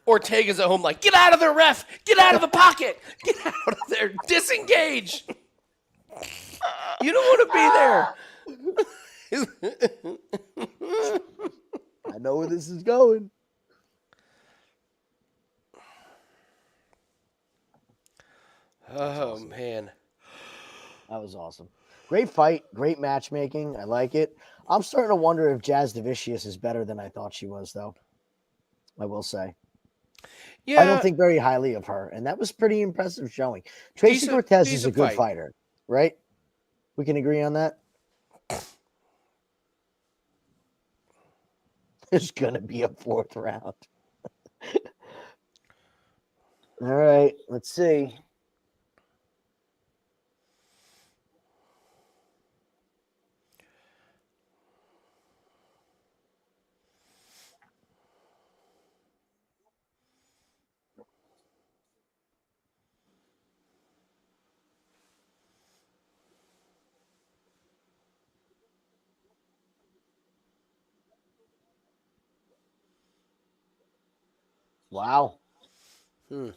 Ortega's at home like, get out of there, ref! Get out of the pocket! Get out of there! Disengage! You don't want to be there. I know where this is going. Oh man, That was awesome. Great fight, great matchmaking. I like it. I'm starting to wonder if Jazz Devicius is better than I thought she was, though. I will say. yeah. I don't think very highly of her, and that was pretty impressive showing. Tracy Cortez is a decent good fight. fighter, right? We can agree on that. There's gonna be a fourth round. All right, let's see. Wow. Hmm. No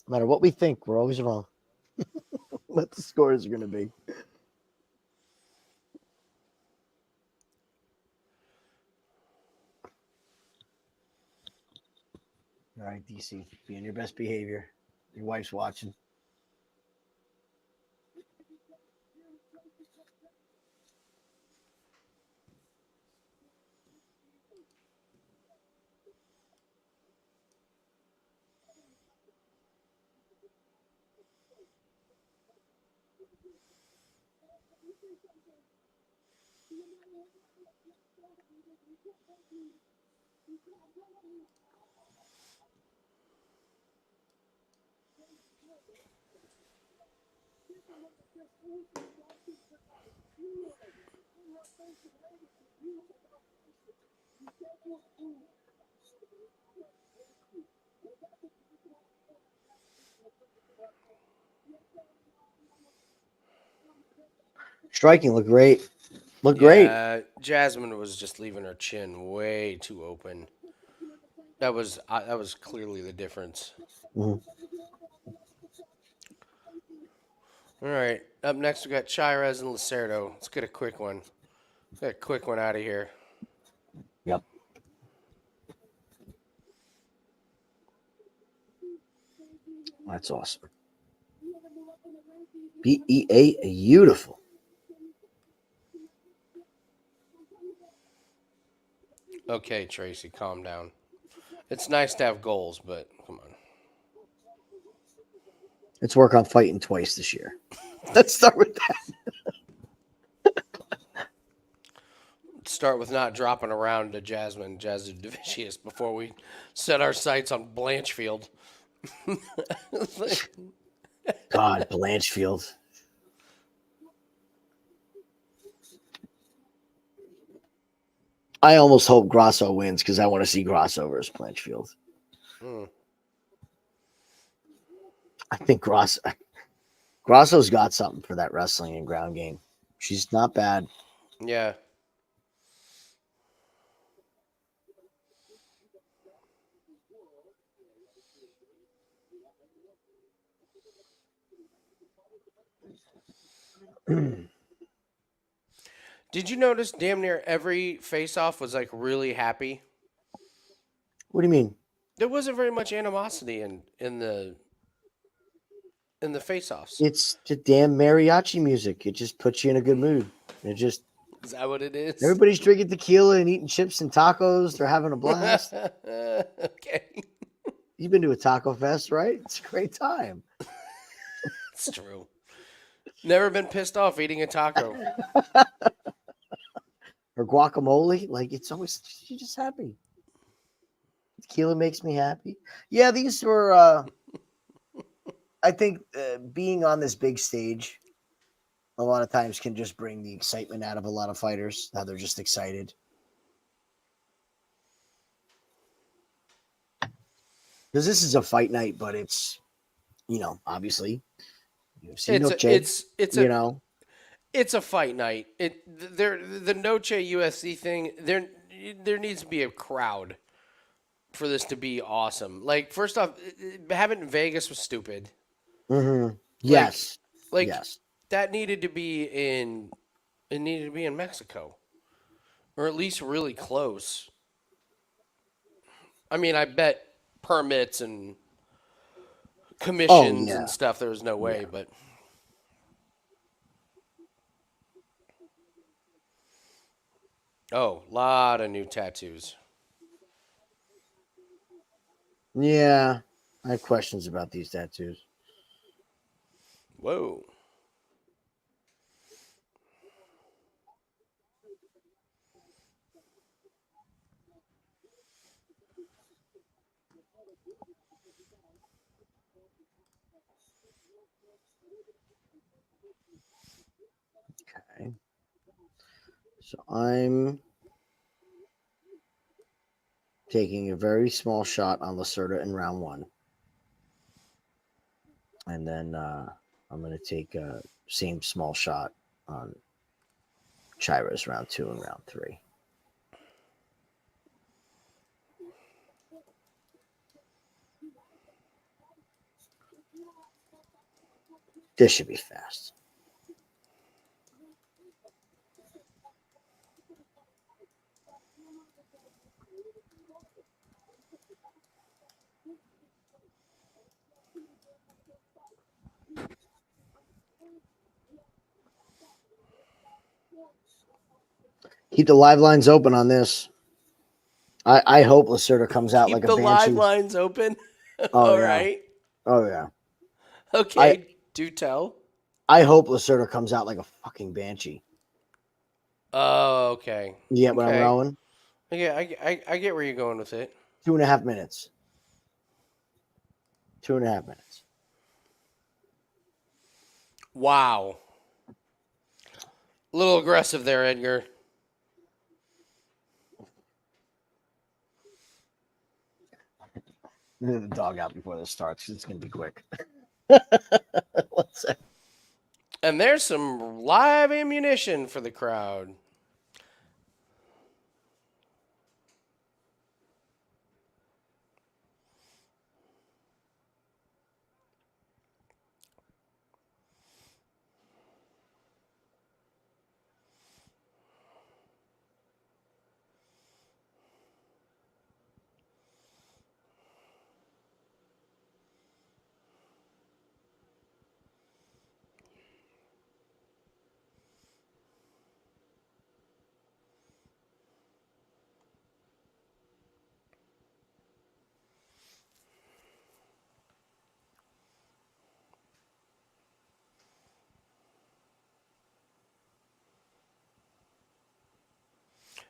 matter what we think, we're always wrong. What the scores are gonna be. All right, DC, be on your best behavior. Your wife's watching. Striking looked great. Looked great. Yeah, Jasmine was just leaving her chin way too open. That was clearly the difference. Mhm. All right, up next we got Cháirez and Lacerda. Let's get a quick one. Get a quick one out of here. Yep. That's awesome. BEA beautiful. Okay, Tracy, calm down. It's nice to have goals, but come on. Let's work on fighting twice this year. Let's start with that. Start with not dropping around to Jazz Devicius before we set our sights on Blanchfield. God, Blanchfield. I almost hope Grasso wins because I want to see Grasso versus Blanchfield. I think Grasso's got something for that wrestling and ground game. She's not bad. Yeah. Did you notice damn near every face-off was like really happy? What do you mean? There wasn't very much animosity in the face-offs. It's the damn mariachi music. It just puts you in a good mood. It just Is that what it is? everybody's drinking tequila and eating chips and tacos. They're having a blast. Okay. You've been to a taco fest, right? It's a great time. It's true. Never been pissed off eating a taco. Or guacamole. Like it's always you're just happy. Tequila makes me happy. Yeah, these were I think being on this big stage a lot of times can just bring the excitement out of a lot of fighters. How they're just excited. Because this is a fight night, but it's, obviously UFC Noche, It's a fight night. The Noche UFC thing. There needs to be a crowd for this to be awesome. Like, first off, having it in Vegas was stupid. Mm-hmm. Yes. Yes. That needed to be in. It needed to be in Mexico, or at least really close. I mean, I bet permits and commissions and stuff. There was no way, but. Oh, lot of new tattoos. Yeah. I have questions about these tattoos. Whoa. Okay. So I'm taking a very small shot on Lacerda in round 1. And then I'm going to take a same small shot on Cháirez round 2 and round 3. This should be fast. Keep the live lines open on this. I hope Lacerda comes out like a banshee. Keep the live lines open. Oh, All yeah. right. Oh, yeah. Okay, do tell. I hope Lacerda comes out like a fucking banshee. Oh, okay. You get what I'm rolling? Yeah, I get where you're going with it. 2.5 minutes. 2.5 minutes. Wow. A little aggressive there, Edgar. The dog out before this starts. It's going to be quick. What's that? And there's some live ammunition for the crowd.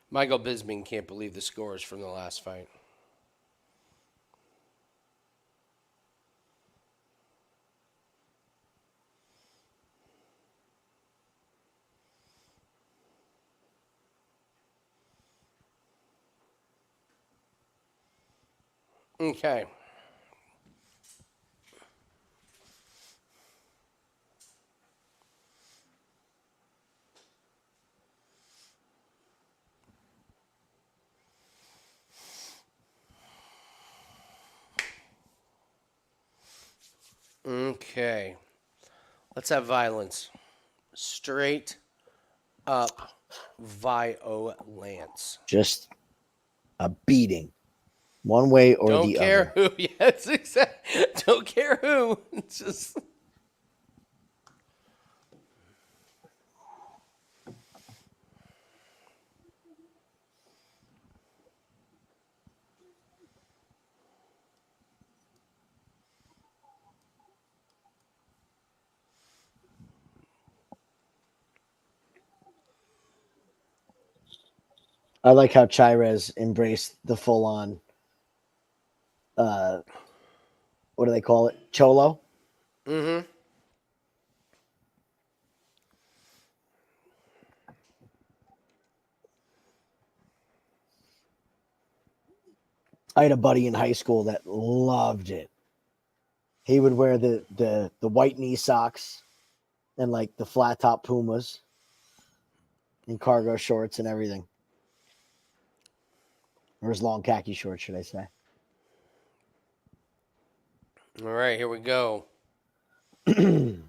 Michael Bisping can't believe the scores from the last fight. Okay. Okay. Let's have violence. Straight up violence. Just a beating. One way or Don't the care other. who. Yes, exactly. Don't care who. It's just. I like how Cháirez embraced the full-on, what do they call it? Cholo? Mm-hmm. I had a buddy in high school that loved it. He would wear the white knee socks and like the flat top Pumas and cargo shorts and everything. Or his long khaki shorts, should I say. All right, here we go. Come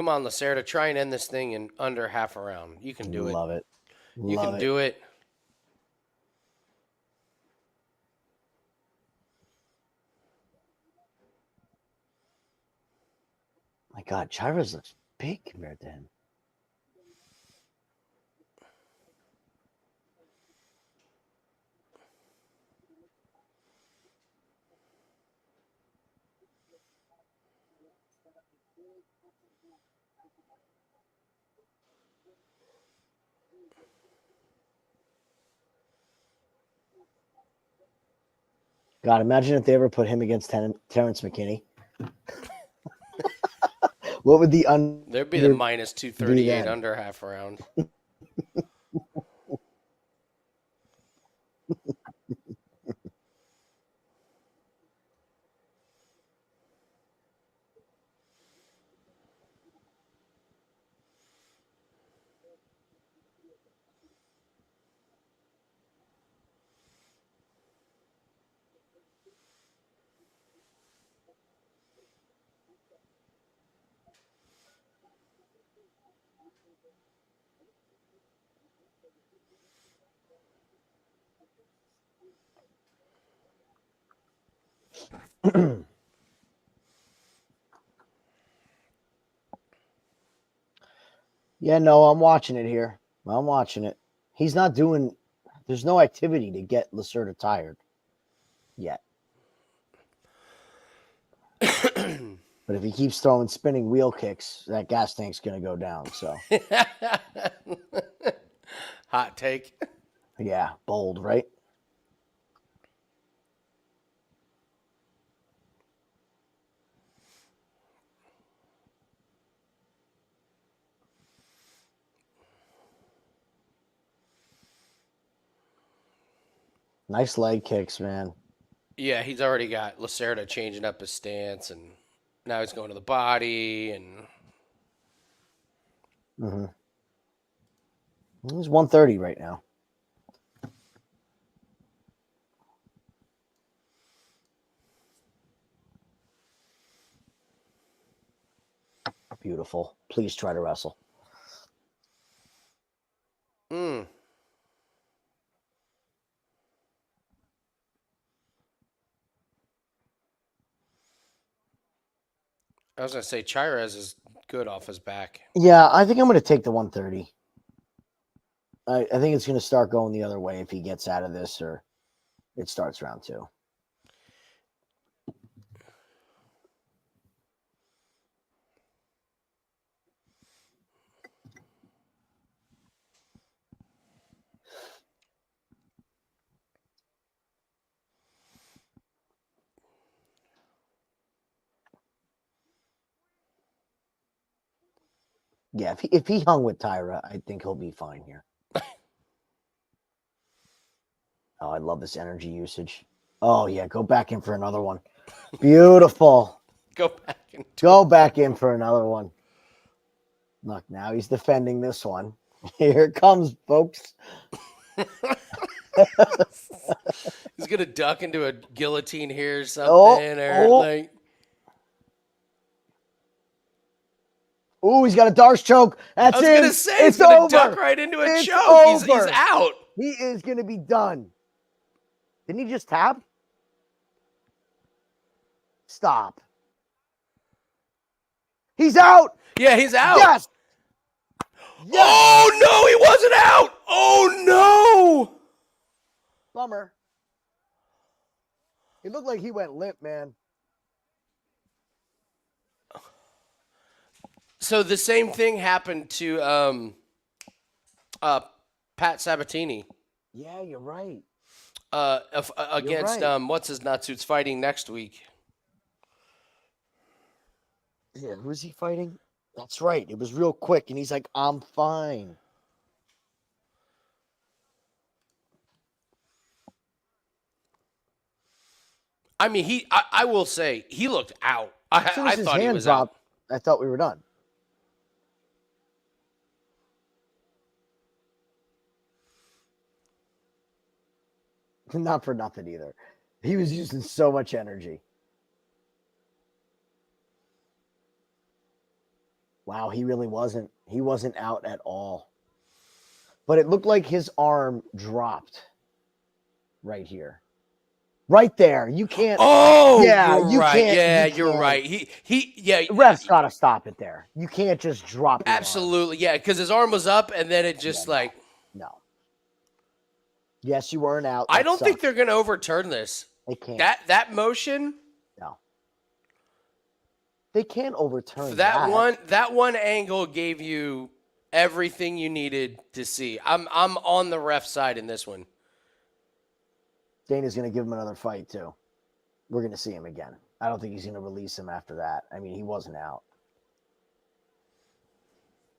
on, Lacerda. Try and end this thing in under half a round. You can do it. Love it. You Love can it. do it. My God, Cháirez looks big compared to him. God, imagine if they ever put him against Terrence McKinney. What would the There'd be the minus 238 then? under half a round. Yeah, no, I'm watching it here. I'm watching it. He's not doing. There's no activity to get Lacerda tired yet. But if he keeps throwing spinning wheel kicks, that gas tank's going to go down. So, Hot take. yeah, bold, right? Nice leg kicks, man. Yeah, he's already got Lacerda changing up his stance, and now he's going to the body, and He's 130 right now. Beautiful. Please try to wrestle. I was gonna say Cháirez is good off his back. Yeah, I think I'm going to take the 130. I think it's going to start going the other way if he gets out of this or it starts round 2. Yeah, if he hung with Tyra, I think he'll be fine here. Oh, I love this energy usage. Oh, yeah, go back in for another one. Beautiful. Go back and Go back in for another one. Look, now he's defending this one. Here it comes, folks. he's gonna duck into a guillotine here or something, like. Ooh, he's got a Darce choke. That's I was it. gonna say It's he's gonna over. duck right into a It's choke. He's over. out. He is going to be done. Didn't he just tap? Stop. He's out. Yeah, he's out. Yes. Oh no, he wasn't out. Oh no. Bummer. It looked like he went limp, man. So the same thing happened to Pat Sabatini. Yeah, you're right. Against right. what's his nuts who's fighting next week. Yeah, who's he fighting? That's right. It was real quick, and he's like, I'm fine. I mean, I will say he looked out. As soon I as his thought he hand was dropped, out. I thought we were done. Not for nothing either. He was using so much energy. Wow, he really wasn't. He wasn't out at all. But it looked like his arm dropped right here. Right there. You can't. Oh, Yeah, you're you right. can't. Yeah, You you're can't. right. Yeah. The ref's got to stop it there. You can't just drop your arm. Absolutely, yeah, because his arm was up, and then it just Yeah, no. Yes, you weren't out. I That don't think sucks. they're going to overturn this. They can't. That motion. No. They can't overturn That one angle gave you everything you needed to see. I'm on the ref side in this one. Dana's going to give him another fight, too. We're going to see him again. I don't think he's going to release him after that. I mean, he wasn't out.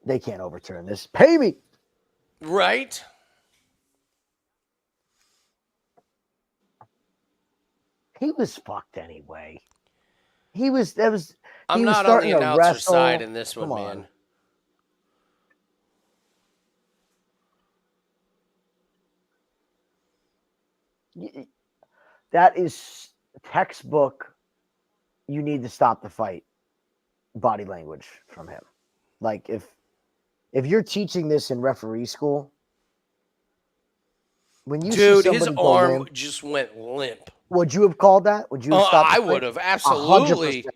They can't overturn this. Pay me! Right? He was fucked anyway. He was I'm he was not on starting the to announcer wrestle. side in this one, Come man. That is textbook. You need to stop the fight. Body language from him. Like if you're teaching this in referee school, when you see Dude, somebody his go arm in, just went limp. would you have called that? Would you have stopped? I the fight? would have, absolutely. 100%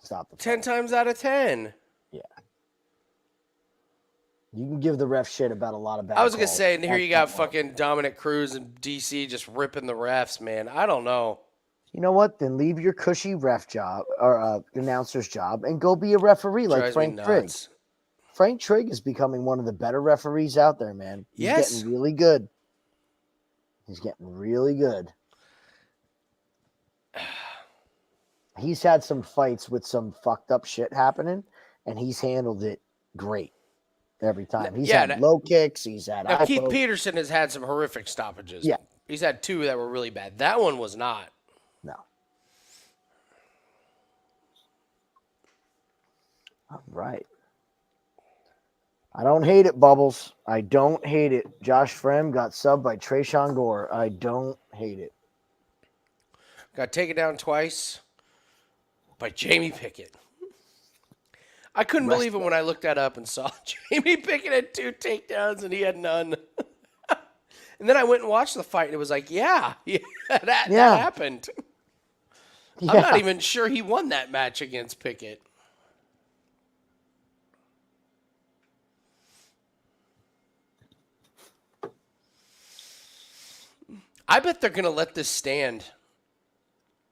stop the fight. 10 times out of 10. Yeah. You can give the ref shit about a lot of bad I was going to calls. say, and here you got That's not fucking Dominic Cruz and DC just ripping the refs, man. I don't know. You know what? Then leave your cushy ref job or announcer's job and go be a referee like Drives me Frank Trigg. nuts. Frank Trigg is becoming one of the better referees out there, man. He's Yes. getting really good. He's getting really good. He's had some fights with some fucked up shit happening, and he's handled it great every time. He's had low kicks. He's had Now, eye Keith pokes. Peterson has had some horrific stoppages. Yeah. He's had 2 that were really bad. That one was not. No. All right. I don't hate it, Bubbles. I don't hate it. Josh Fremd got subbed by Trayshawn Gore. I don't hate it. Got taken down twice by Jamie Pickett. I couldn't believe it when I looked that up and saw Jamie Pickett had 2 takedowns and he had none. And then I went and watched the fight and it was like, that happened. Yeah. I'm not even sure he won that match against Pickett. I bet they're going to let this stand.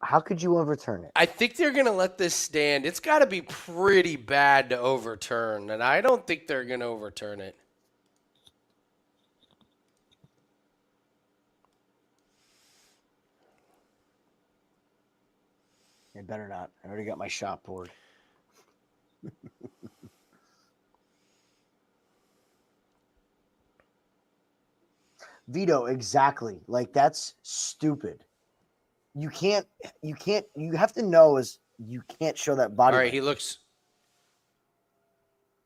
How could you overturn it? I think they're going to let this stand. It's got to be pretty bad to overturn, and I don't think they're going to overturn it. They better not. I already got my shot board. Vito, exactly. Like, that's stupid. You have to know is you can't show that body. All right,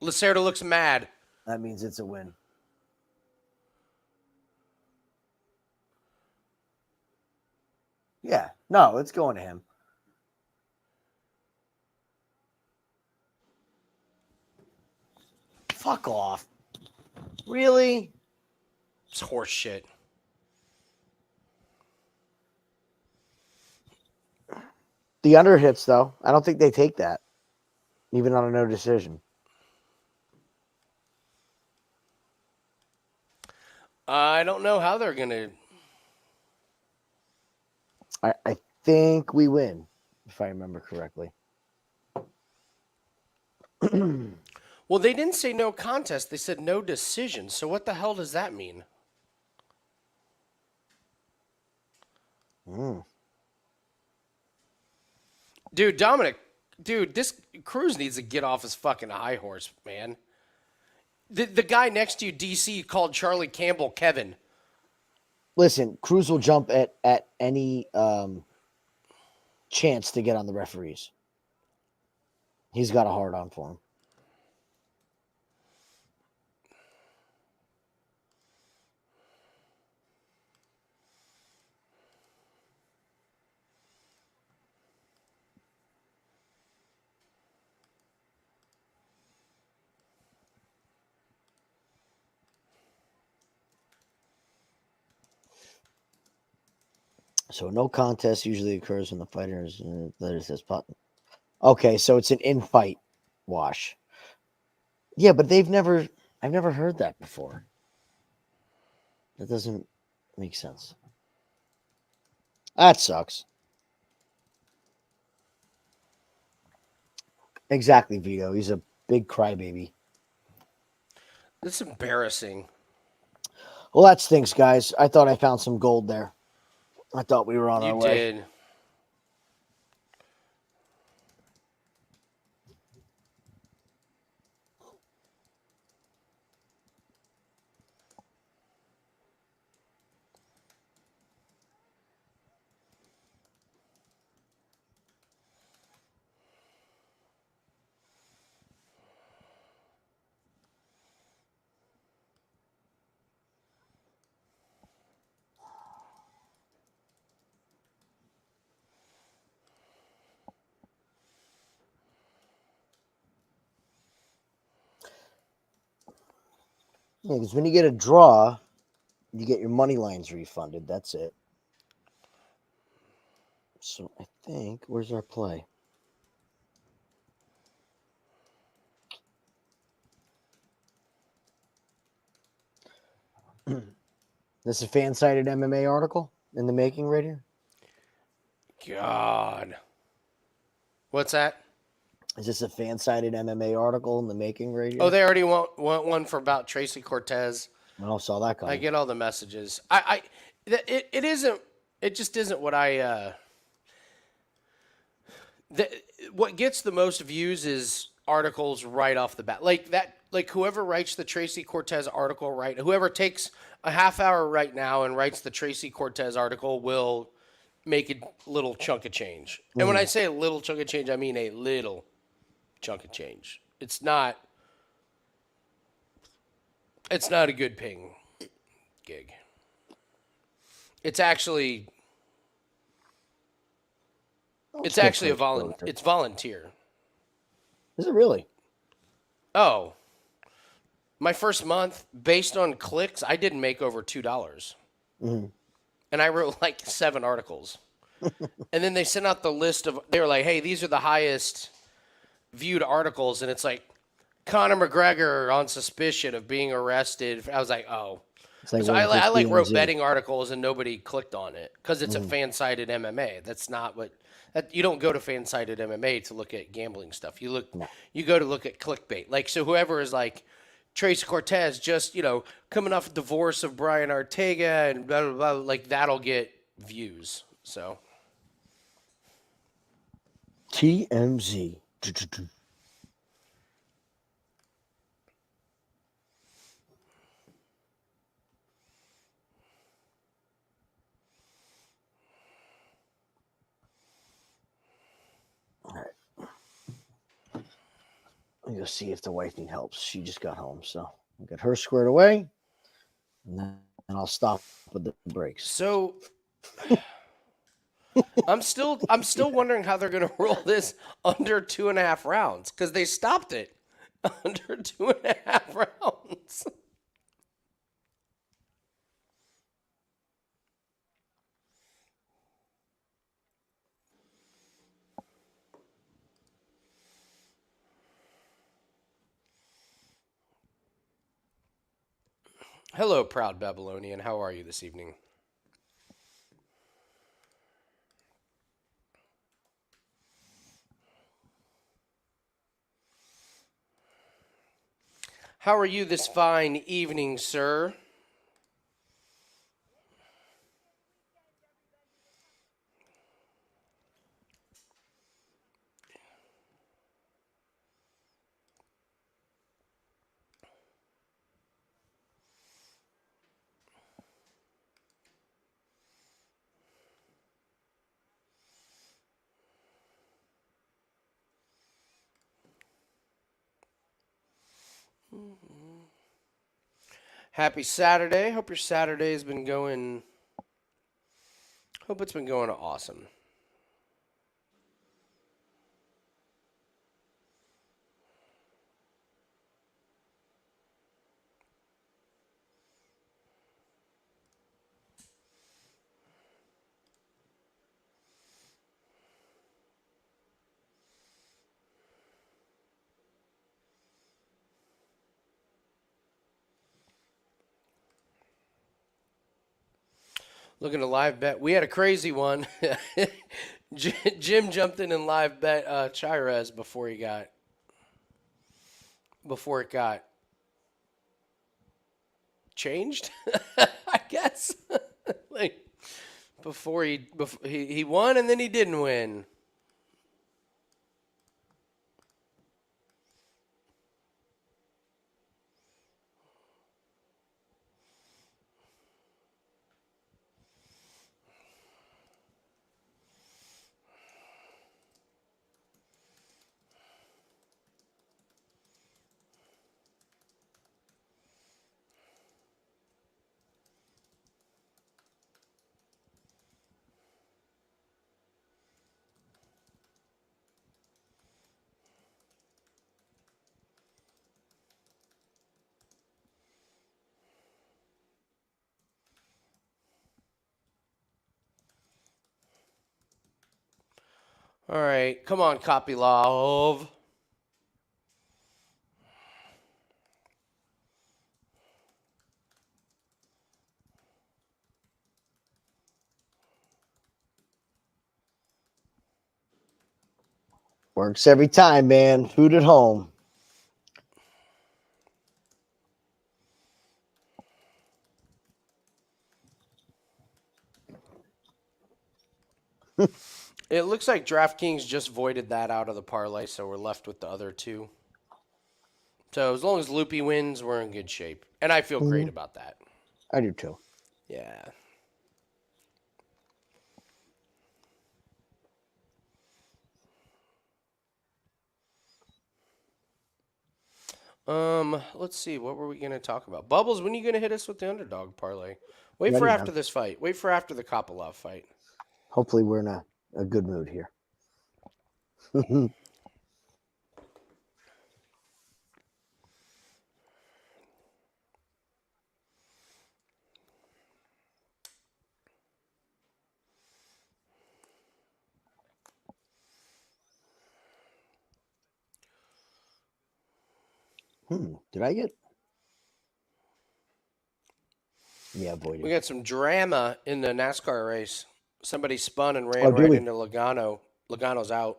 Lacerda looks mad. That means it's a win. Yeah. No, it's going to him. Fuck off. Really? It's horse shit. The under hits, though. I don't think they take that. Even on a no decision. I don't know how they're going to. I think we win, if I remember correctly. Well, they didn't say no contest. They said no decision. So what the hell does that mean? Dude, this Cruz needs to get off his fucking high horse, man. The guy next to you, DC, called Charlie Campbell Kevin. Listen, Cruz will jump at any chance to get on the referees. He's got a hard on for him. So no contest usually occurs when the fighter is okay, so it's an in-fight wash. Yeah, but I've never heard that before. That doesn't make sense. That sucks. Exactly, Vito. He's a big crybaby. That's embarrassing. Well, that stinks, guys. I thought I found some gold there. I thought we were on our You way. did. Yeah, because when you get a draw, you get your money lines refunded. That's it. So I think, where's our play? This is a fan-sided MMA article in the making right here. God. What's that? Is this a fan-sided MMA article in the making right here? Oh, they already want one for about Tracy Cortez. I saw that coming. I get all the messages. It isn't. It just isn't what I. What gets the most views is articles right off the bat, like that. Like whoever writes the Tracy Cortez article, right? Whoever takes a half hour right now and writes the Tracy Cortez article will make a little chunk of change. And when I say a little chunk of change, I mean a little chunk of change. It's not a good ping gig. It's actually it's actually it's volunteer. Is it really? Oh. My first month, based on clicks, I didn't make over $2. And I wrote like 7 articles. And then they sent out the list of, they were like, hey, these are the highest viewed articles. And it's like, Conor McGregor on suspicion of being arrested. I was like, oh. Like so I like wrote betting articles and nobody clicked on it because it's a fan-sided MMA. That's not what, you don't go to fan-sided MMA to look at gambling stuff. You go to look at clickbait. Like, so whoever is like, Tracy Cortez just, coming off a divorce of Brian Ortega and blah, blah, blah, like that'll get views. So. TMZ. All right. Let me go see if the wife needs help. She just got home, so I'll get her squared away, and then I'll stop with the breaks. So I'm still wondering how they're going to roll this under 2.5 rounds because they stopped it under 2.5 rounds. Hello, proud Babylonian. How are you this evening? How are you this fine evening, sir? Happy Saturday. Hope your Saturday has been going. Hope it's been going awesome. Looking to live bet. We had a crazy one. Jim jumped in and live bet Cháirez before it got changed. I guess like before he won and then he didn't win. All right, come on, Kopylov. Works every time, man. Food at home. It looks like DraftKings just voided that out of the parlay, so we're left with the other two. So as long as Loopy wins, we're in good shape. And I feel great about that. I do too. Yeah. Let's see. What were we going to talk about? Bubbles, when are you going to hit us with the underdog parlay? Wait for Ready, after man. this fight. Wait for after the Kopylov fight. Hopefully we're in a good mood here. Did I get? Yeah, voided. We got some drama in the NASCAR race. Somebody spun and ran did right we? into Logano. Logano's out.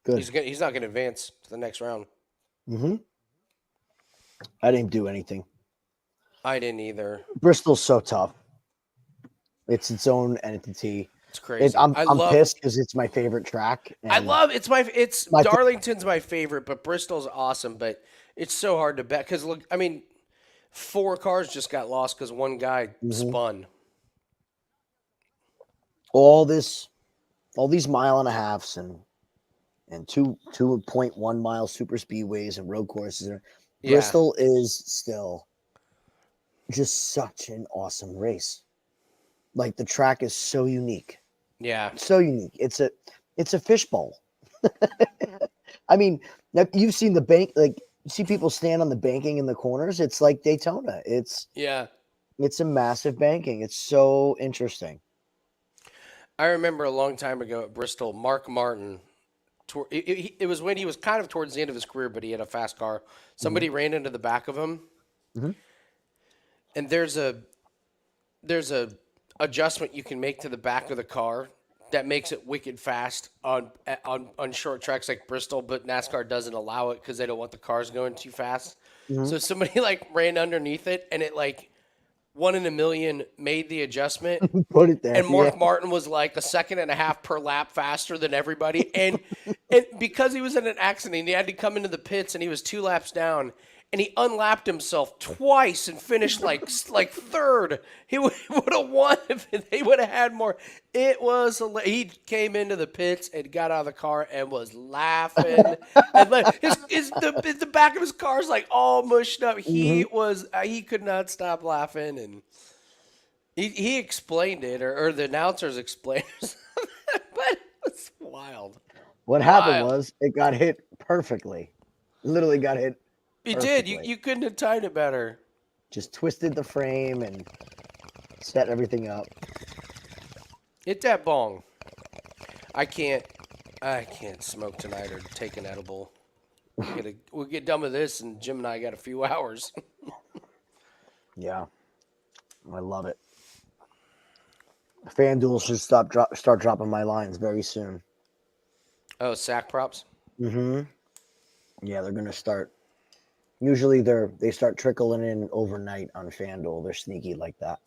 Good. He's not going to advance to the next round. I didn't do anything. I didn't either. Bristol's so tough. It's its own entity. It's crazy. I'm love, pissed because it's my favorite track. It's my Darlington's my favorite, but Bristol's awesome. But it's so hard to bet because look, I mean, 4 cars just got lost because one guy spun. all these 1.5 miles and 2.1 mile super speedways and road courses. Yeah. Bristol is still just such an awesome race. Like the track is so unique. Yeah. So unique. It's a fishbowl. I mean, you've seen the bank, like you see people stand on the banking in the corners. It's like Daytona. It's a massive banking. It's so interesting. I remember a long time ago at Bristol, Mark Martin. It was when he was kind of towards the end of his career, but he had a fast car. Somebody ran into the back of him, and there's a adjustment you can make to the back of the car that makes it wicked fast on short tracks like Bristol, but NASCAR doesn't allow it because they don't want the cars going too fast. So somebody like ran underneath it, and it like 1 in a million made the adjustment. Put it there. And Mark Martin was like 1.5 seconds per lap faster than everybody. And because he was in an accident, he had to come into the pits and he was 2 laps down. and he unlapped himself twice and finished like third. He would have won if they would have had more. It was he came into the pits and got out of the car and was laughing, and like the back of his car is like all mushed up. He could not stop laughing, and he explained it, or the announcers explained it, but it was wild. What happened was it got hit perfectly. Literally got hit. You perfectly. did. You couldn't have timed it better. Just twisted the frame and set everything up. Hit that bong. I can't smoke tonight or take an edible. We'll get done with this, and Jim and I got a few hours. Yeah, I love it. FanDuel should start dropping my lines very soon. Oh, sack props? Mm-hmm. Yeah, they're gonna start. Usually they start trickling in overnight on FanDuel. They're sneaky like that.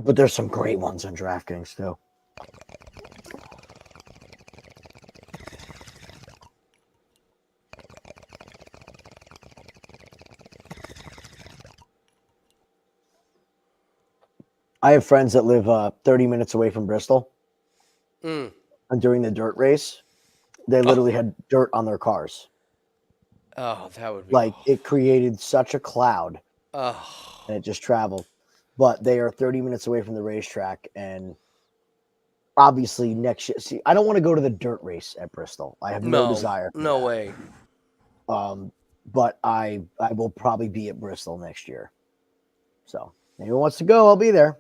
But there's some great ones on DraftKings too. I have friends that live 30 minutes away from Bristol. And during the dirt race, they literally had dirt on their cars. Oh, that would be like it created such a cloud. And it just traveled. But they are 30 minutes away from the racetrack, and obviously next year. See, I don't want to go to the dirt race at Bristol. I have no desire. No way. But I will probably be at Bristol next year. So anyone wants to go, I'll be there.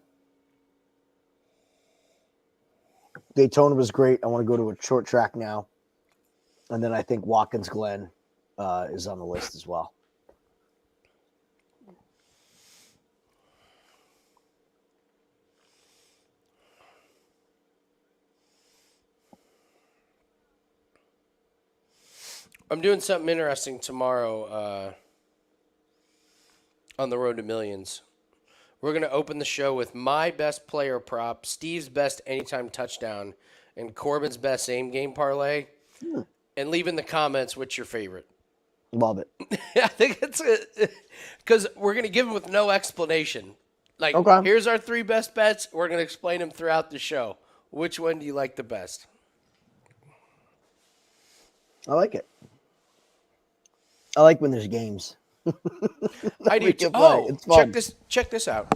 Daytona was great. I want to go to a short track now. And then I think Watkins Glen is on the list as well. I'm doing something interesting tomorrow on the Road to Millions. We're going to open the show with my best player prop, Steve's best anytime touchdown, and Corbin's best aim game parlay. And leave in the comments what's your favorite. Love it. I think it's because we're going to give them with no explanation. Like, here's our 3 best bets. We're going to explain them throughout the show. Which one do you like the best? I like it. I like when there's games. I do too. Oh, check this out.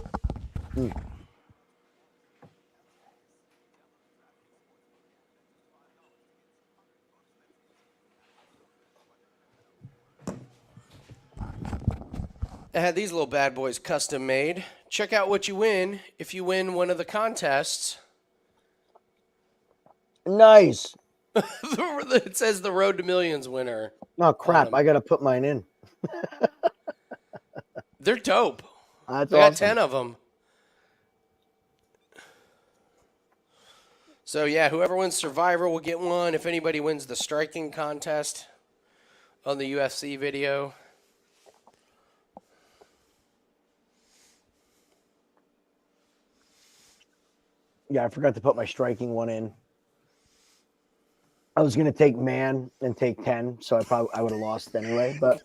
I had these little bad boys custom made. Check out what you win if you win one of the contests. Nice. It says the Road to Millions winner. Oh, crap. I got to put mine in. They're dope. That's I got awesome. 10 of them. So, yeah, whoever wins Survivor will get one. If anybody wins the striking contest on the UFC video. Yeah, I forgot to put my striking one in. I was going to take man and take 10, so I would have lost anyway, but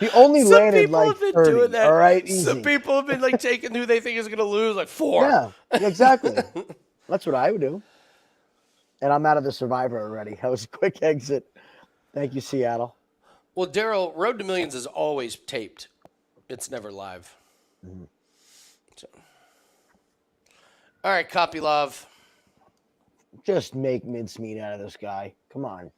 he only landed like 30. Doing that. All right, easy. Some people have been like taking who they think is going to lose, like 4. Yeah, exactly. That's what I would do. And I'm out of the Survivor already. That was a quick exit. Thank you, Seattle. Well, Daryl, Road to Millions is always taped. It's never live. So. All right, Kopylov. Just make mincemeat out of this guy. Come on.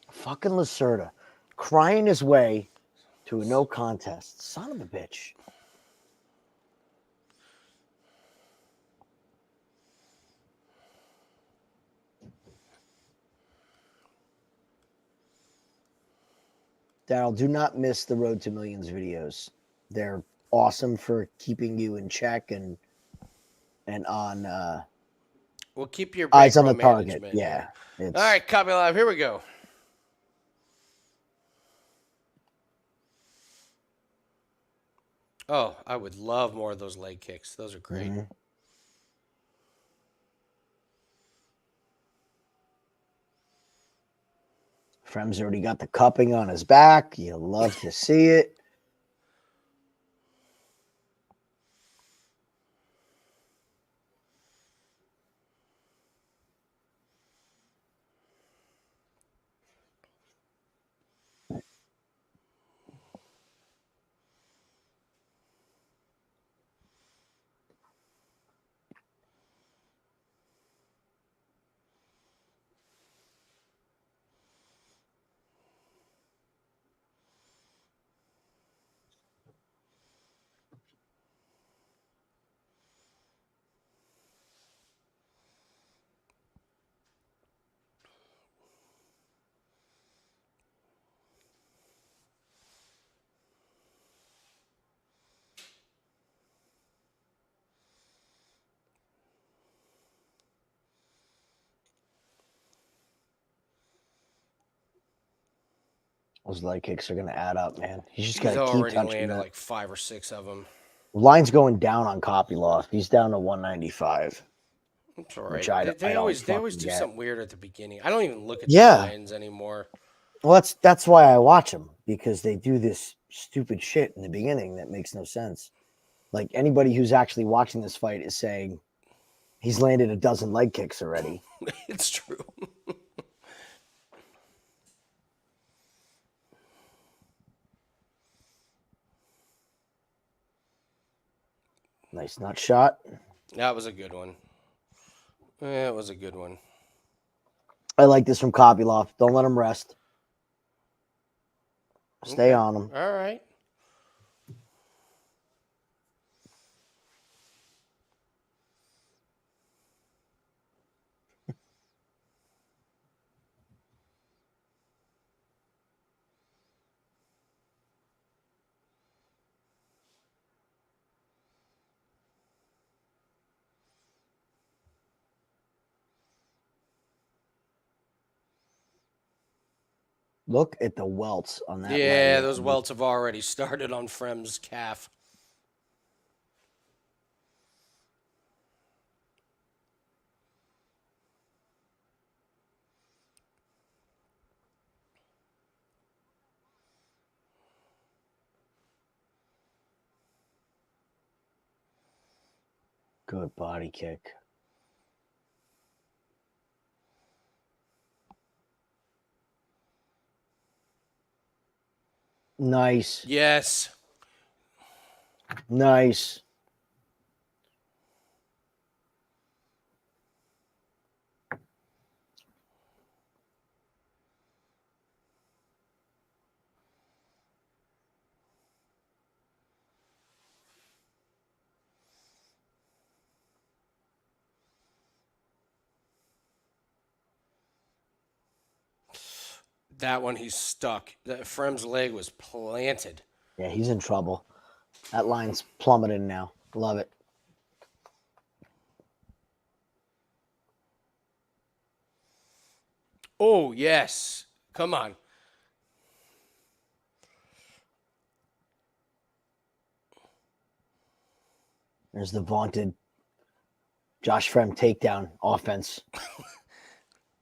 Fucking Lacerda. Crying his way to a no contest. Son of a bitch. Daryl, do not miss the Road to Millions videos. They're awesome for keeping you in check and on we'll keep your eyes on the target. Yeah. All right, Kopylov, here we go. Oh, I would love more of those leg kicks. Those are great. Fremd's already got the cupping on his back. You love to see it. Those leg kicks are going to add up, man. He's just got He's to keep already touching landed that. like 5 or 6 of them. Line's going down on Kopylov. He's down to 195. It's all Which right. I They don't always do fucking get. something weird at the beginning. I don't even look at Yeah. the lines anymore. Well, that's why I watch them, because they do this stupid shit in the beginning that makes no sense. Like, anybody who's actually watching this fight is saying he's landed a dozen leg kicks already. It's true. Nice nut shot. That was a good one. Yeah, it was a good one. I like this from Kopylov. Don't let him rest. Stay Okay. on him. All right. Look at the welts on that. Yeah, leg. those welts have already started on Fremd's calf. Good body kick. Nice. Yes. Nice. That one, he's stuck. That Fremd's leg was planted. Yeah, he's in trouble. That line's plummeting now. Love it. Oh, yes. Come on. There's the vaunted Josh Fremd takedown offense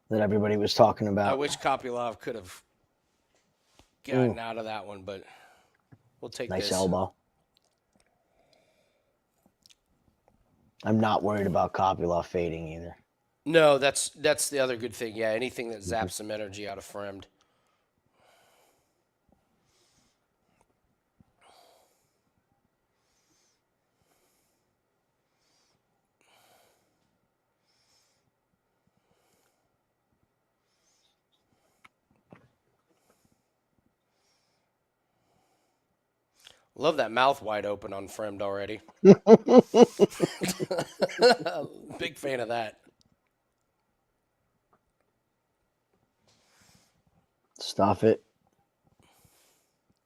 that everybody was talking I about. wish Kopylov could have gotten out of that one, but we'll take Nice this. elbow. I'm not worried about Kopylov fading either. No, that's the other good thing. Yeah, anything that zaps some energy out of Fremd. Love that mouth wide open on Fremd already. Big fan of that. Stuff it.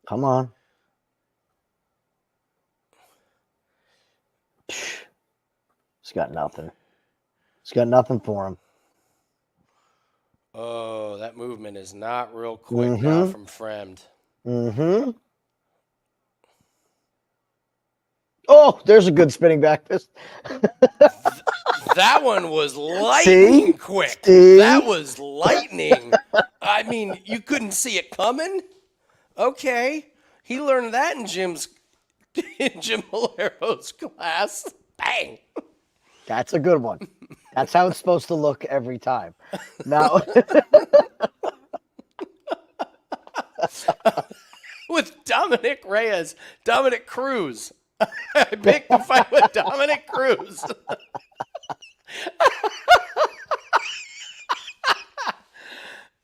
Come on. He's got nothing. He's got nothing for him. Oh, that movement is not real quick now from Fremd. Mm-hmm. Oh, there's a good spinning back fist. That one was lightning quick. See? That was lightning. I mean, you couldn't see it coming? Okay. He learned that in Jim Malero's class. Bang. That's a good one. That's how it's supposed to look every time. Now, With Dominic Cruz. I picked the fight with Dominic Cruz.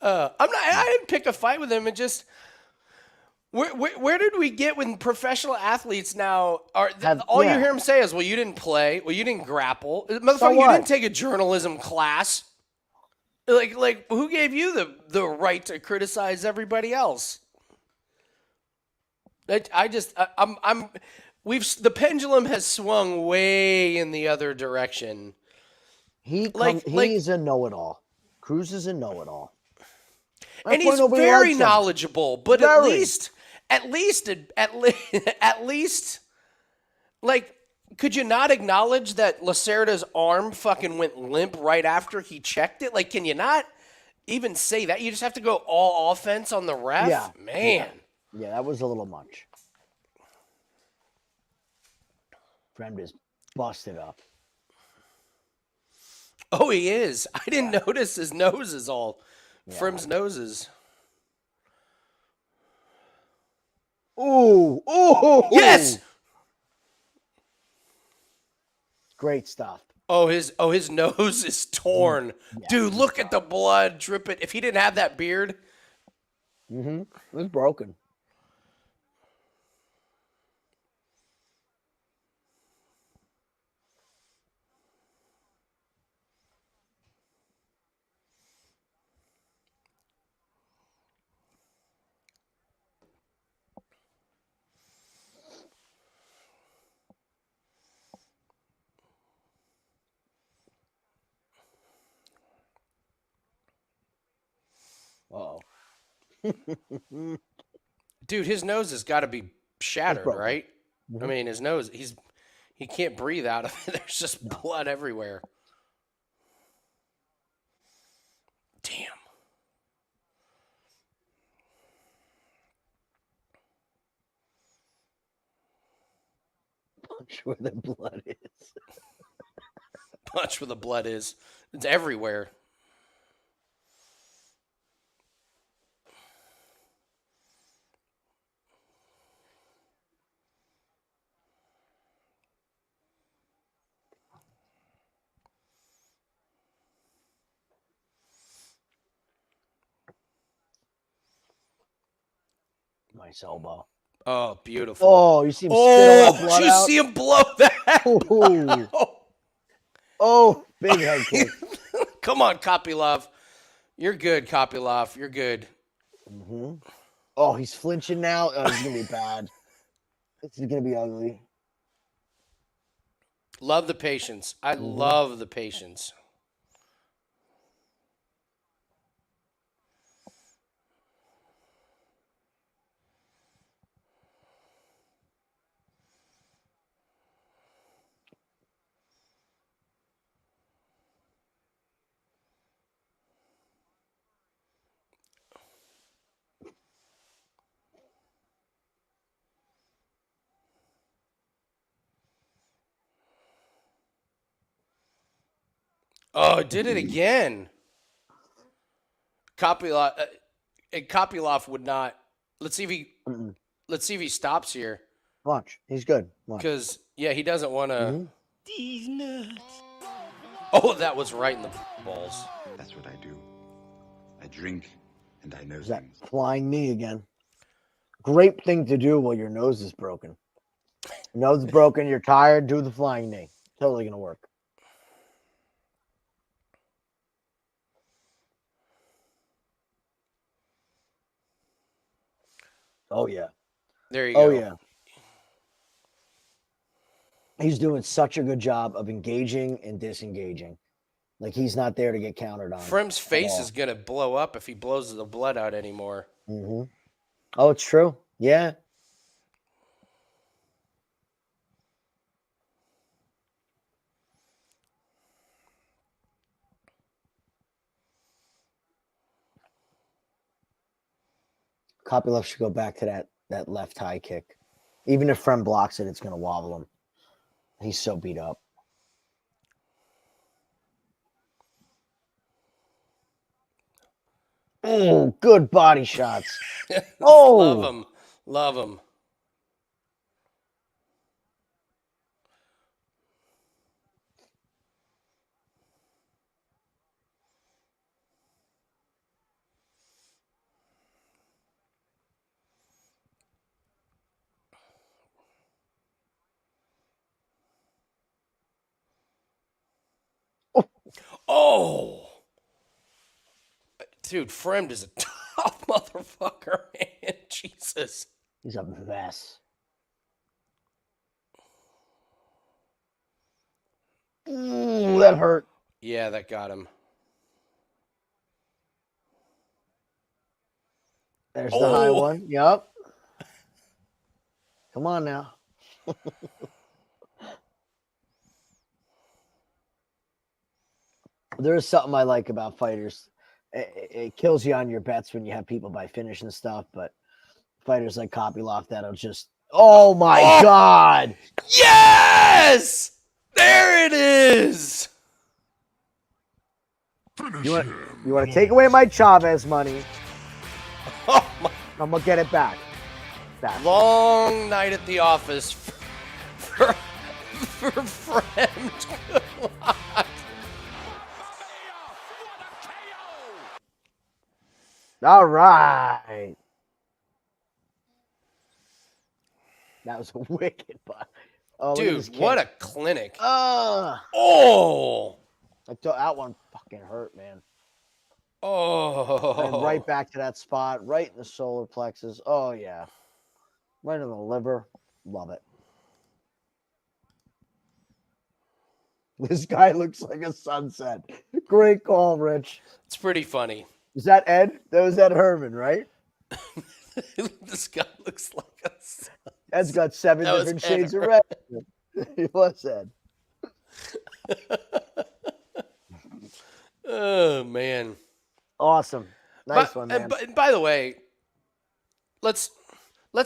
I didn't pick a fight with him. It just where did we get when professional athletes now are all you hear them say is, well, you didn't play, well, you didn't grapple, motherfucker, you didn't take a journalism class. Like who gave you the right to criticize everybody else? The pendulum has swung way in the other direction. He's a know-it-all. Cruz is a know-it-all. And he's very knowledgeable, but at least, like, could you not acknowledge that Lacerda's arm fucking went limp right after he checked it? Like, can you not even say that? You just have to go all offense on the ref? Yeah. Man. Yeah, that was a little much. Fremd is busted up. Oh, he is. I didn't notice his nose is all. Fremd's noses. Ooh. Yes. Great stuff. Oh, his nose is torn. Yeah, dude, look at the blood dripping. If he didn't have that beard. It was broken. Uh-oh. Dude, his nose has got to be shattered, right? I mean, his nose, he can't breathe out of it. There's just blood everywhere. Damn. Punch where the blood is. Punch where the blood is. It's everywhere. Nice elbow. Oh, beautiful. Oh, you see him spit all that blood out? See him blow that? Oh, big head kick. Come on, Kopylov. You're good, Kopylov. You're good. Oh, he's flinching now. Oh, it's going to be bad. This is going to be ugly. Love the patience. I love the patience. Oh, did it again. Kopylov would not. Let's see if he stops here. Watch. He's good. Because, he doesn't want to. These nuts. Oh, that was right in the balls. That's what I do. I drink and I know that things. flying knee again. Great thing to do while your nose is broken. Nose is broken, you're tired, do the flying knee. Totally going to work. Oh, yeah. There you go. Oh, yeah. He's doing such a good job of engaging and disengaging. Like, he's not there to get countered on. Fremd's face is going to blow up if he blows the blood out anymore. Oh, it's true. Yeah. Kopylov should go back to that left high kick. Even if Fremd blocks it, it's going to wobble him. He's so beat up. Oh, good body shots. Oh, Love him. Love him. Oh, dude, Fremd is a tough motherfucker, man. Jesus. he's a mess. Ooh, that hurt. Yeah, that got him. There's the high Oh. one. Yup. Come on now. There is something I like about fighters. It kills you on your bets when you have people by finish and stuff, but fighters like Kopylov that'll just. Oh my Oh. God! Yes! There it is. Finish You want him. you want to take away my Cháirez money? Oh, my. I'm gonna get it back. Long night at the office for Fremd. Good luck. All right. That was a wicked butt. Oh, look at this Dude, kick. what a clinic. Oh, that one fucking hurt, man. Oh. And right back to that spot, right in the solar plexus. Oh, yeah. Right in the liver. Love it. This guy looks like a sunset. Great call, Rich. It's pretty funny. Is that Ed? That was Ed Herman, right? This guy looks like a... Ed's got 7 That was different Ed shades of red. He was Ed. Oh, man. Awesome. Nice one, man. And by the way, let's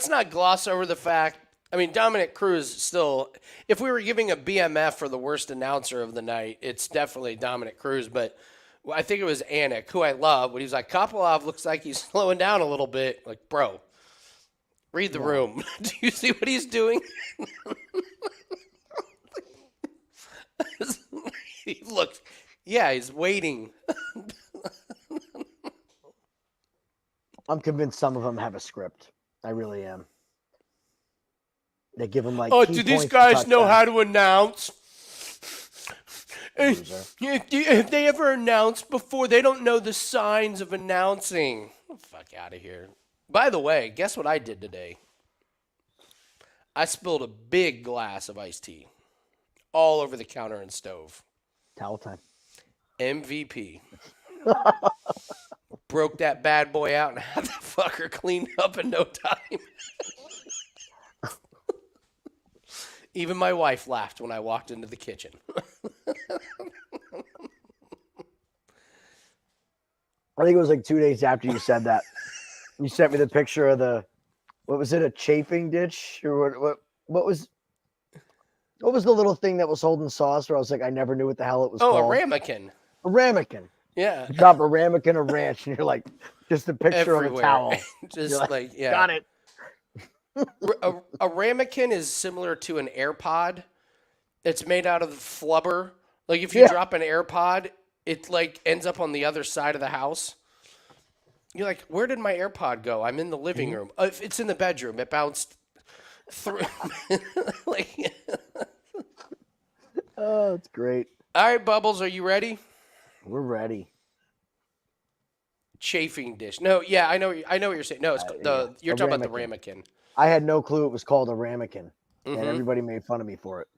not gloss over the fact. I mean, Dominic Cruz still. If we were giving a BMF for the worst announcer of the night, it's definitely Dominic Cruz. But I think it was Anik, who I love, when he was like, Kopylov looks like he's slowing down a little bit. Like, bro, read the room. Do you see what he's doing? He looks. Yeah, he's waiting. I'm convinced some of them have a script. I really am. They give them like. Oh, key do these points to guys know touchdowns. how to announce? Loser. If they ever announced before, they don't know the signs of announcing. Oh, fuck out of here. By the way, guess what I did today? I spilled a big glass of iced tea all over the counter and stove. Towel time. MVP. Broke that bad boy out and had the fucker cleaned up in no time. Even my wife laughed when I walked into the kitchen. I think it was like 2 days after you said that. You sent me the picture of what was it, a chafing dish? Or what was the little thing that was holding sauce where I was like, I never knew what the hell it was Oh, called? a ramekin. A ramekin. Yeah. You drop a ramekin or ranch, and you're like, just a picture of a Everywhere. towel. Just You're like, yeah. Got it. A ramekin is similar to an AirPod. It's made out of flubber. Like if you Yeah. drop an AirPod, it like ends up on the other side of the house. You're like, where did my AirPod go? I'm in the living room. If it's in the bedroom, it bounced through. Like, Oh, it's great. all right, Bubbles, are you ready? We're ready. Chafing dish. No, yeah, I know what you're saying. No, it's you're a talking about the ramekin. ramekin. I had no clue it was called a ramekin, and Mhm. everybody made fun of me for it.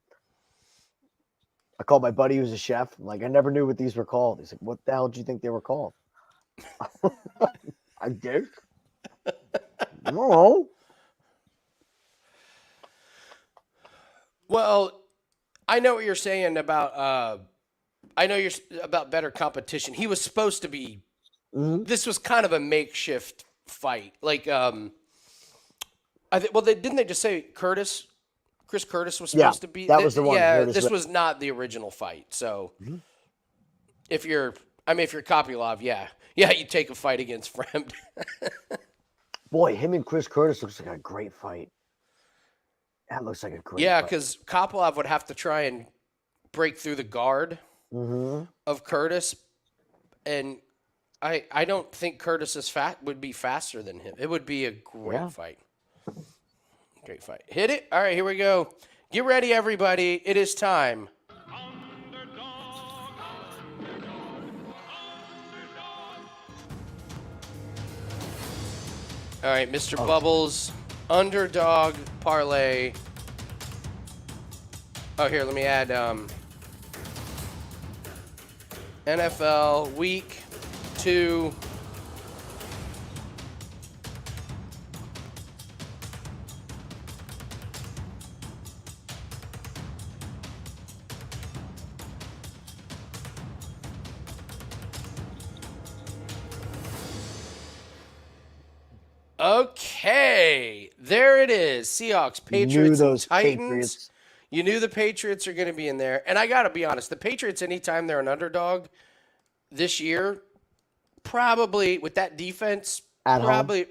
I called my buddy who's a chef. I'm like, I never knew what these were called. He's like, what the hell did you think they were called? I guess. No. Well, I know what you're saying about. I know about better competition. He was supposed to be. Mhm. This was kind of a makeshift fight. Like, I think. Well, didn't they just say Curtis? Chris Curtis was Yeah, supposed to be. that was the one. Yeah, Curtis this was- was not the original fight. So, if you're Kopylov, yeah, you take a fight against Fremd. Boy, him and Chris Curtis looks like a great fight. That looks like a great Yeah, fight. because Kopylov would have to try and break through the guard of Curtis, and I don't think Curtis would be faster than him. It would be a great fight. Great fight. Hit it. All right, here we go. Get ready, everybody. It is time. All right, Mr. Bubbles, underdog parlay. Oh, here, let me add NFL week 2. Okay, there it is. Seahawks, Patriots, and Titans. Patriots. You knew the Patriots are going to be in there. And I got to be honest, the Patriots, anytime they're an underdog this year, probably with that defense, probably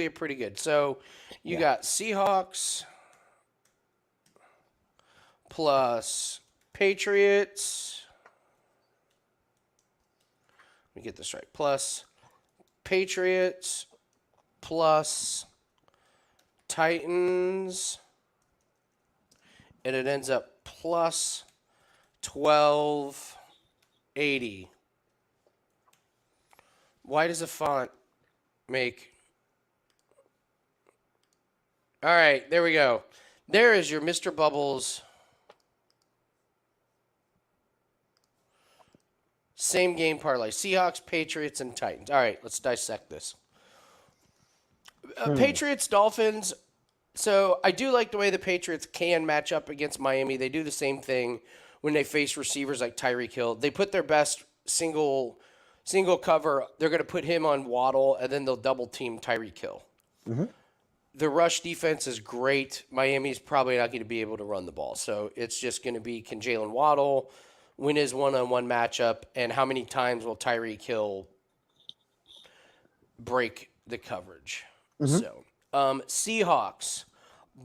a pretty good. So you got Seahawks plus Patriots. Let me get this right. Plus Patriots plus Titans. And it ends up plus 1280. Why does a font make... All right, there we go. There is your Mr. Bubbles. Same game parlay. Seahawks, Patriots, and Titans. All right, let's dissect this. Patriots, Dolphins. So I do like the way the Patriots can match up against Miami. They do the same thing when they face receivers like Tyreek Hill. They put their best single cover. They're going to put him on Waddle, and then they'll double team Tyreek Hill. The rush defense is great. Miami's probably not going to be able to run the ball. So it's just going to be, can Jalen Waddle win his one-on-one matchup, and how many times will Tyreek Hill break the coverage? So Seahawks,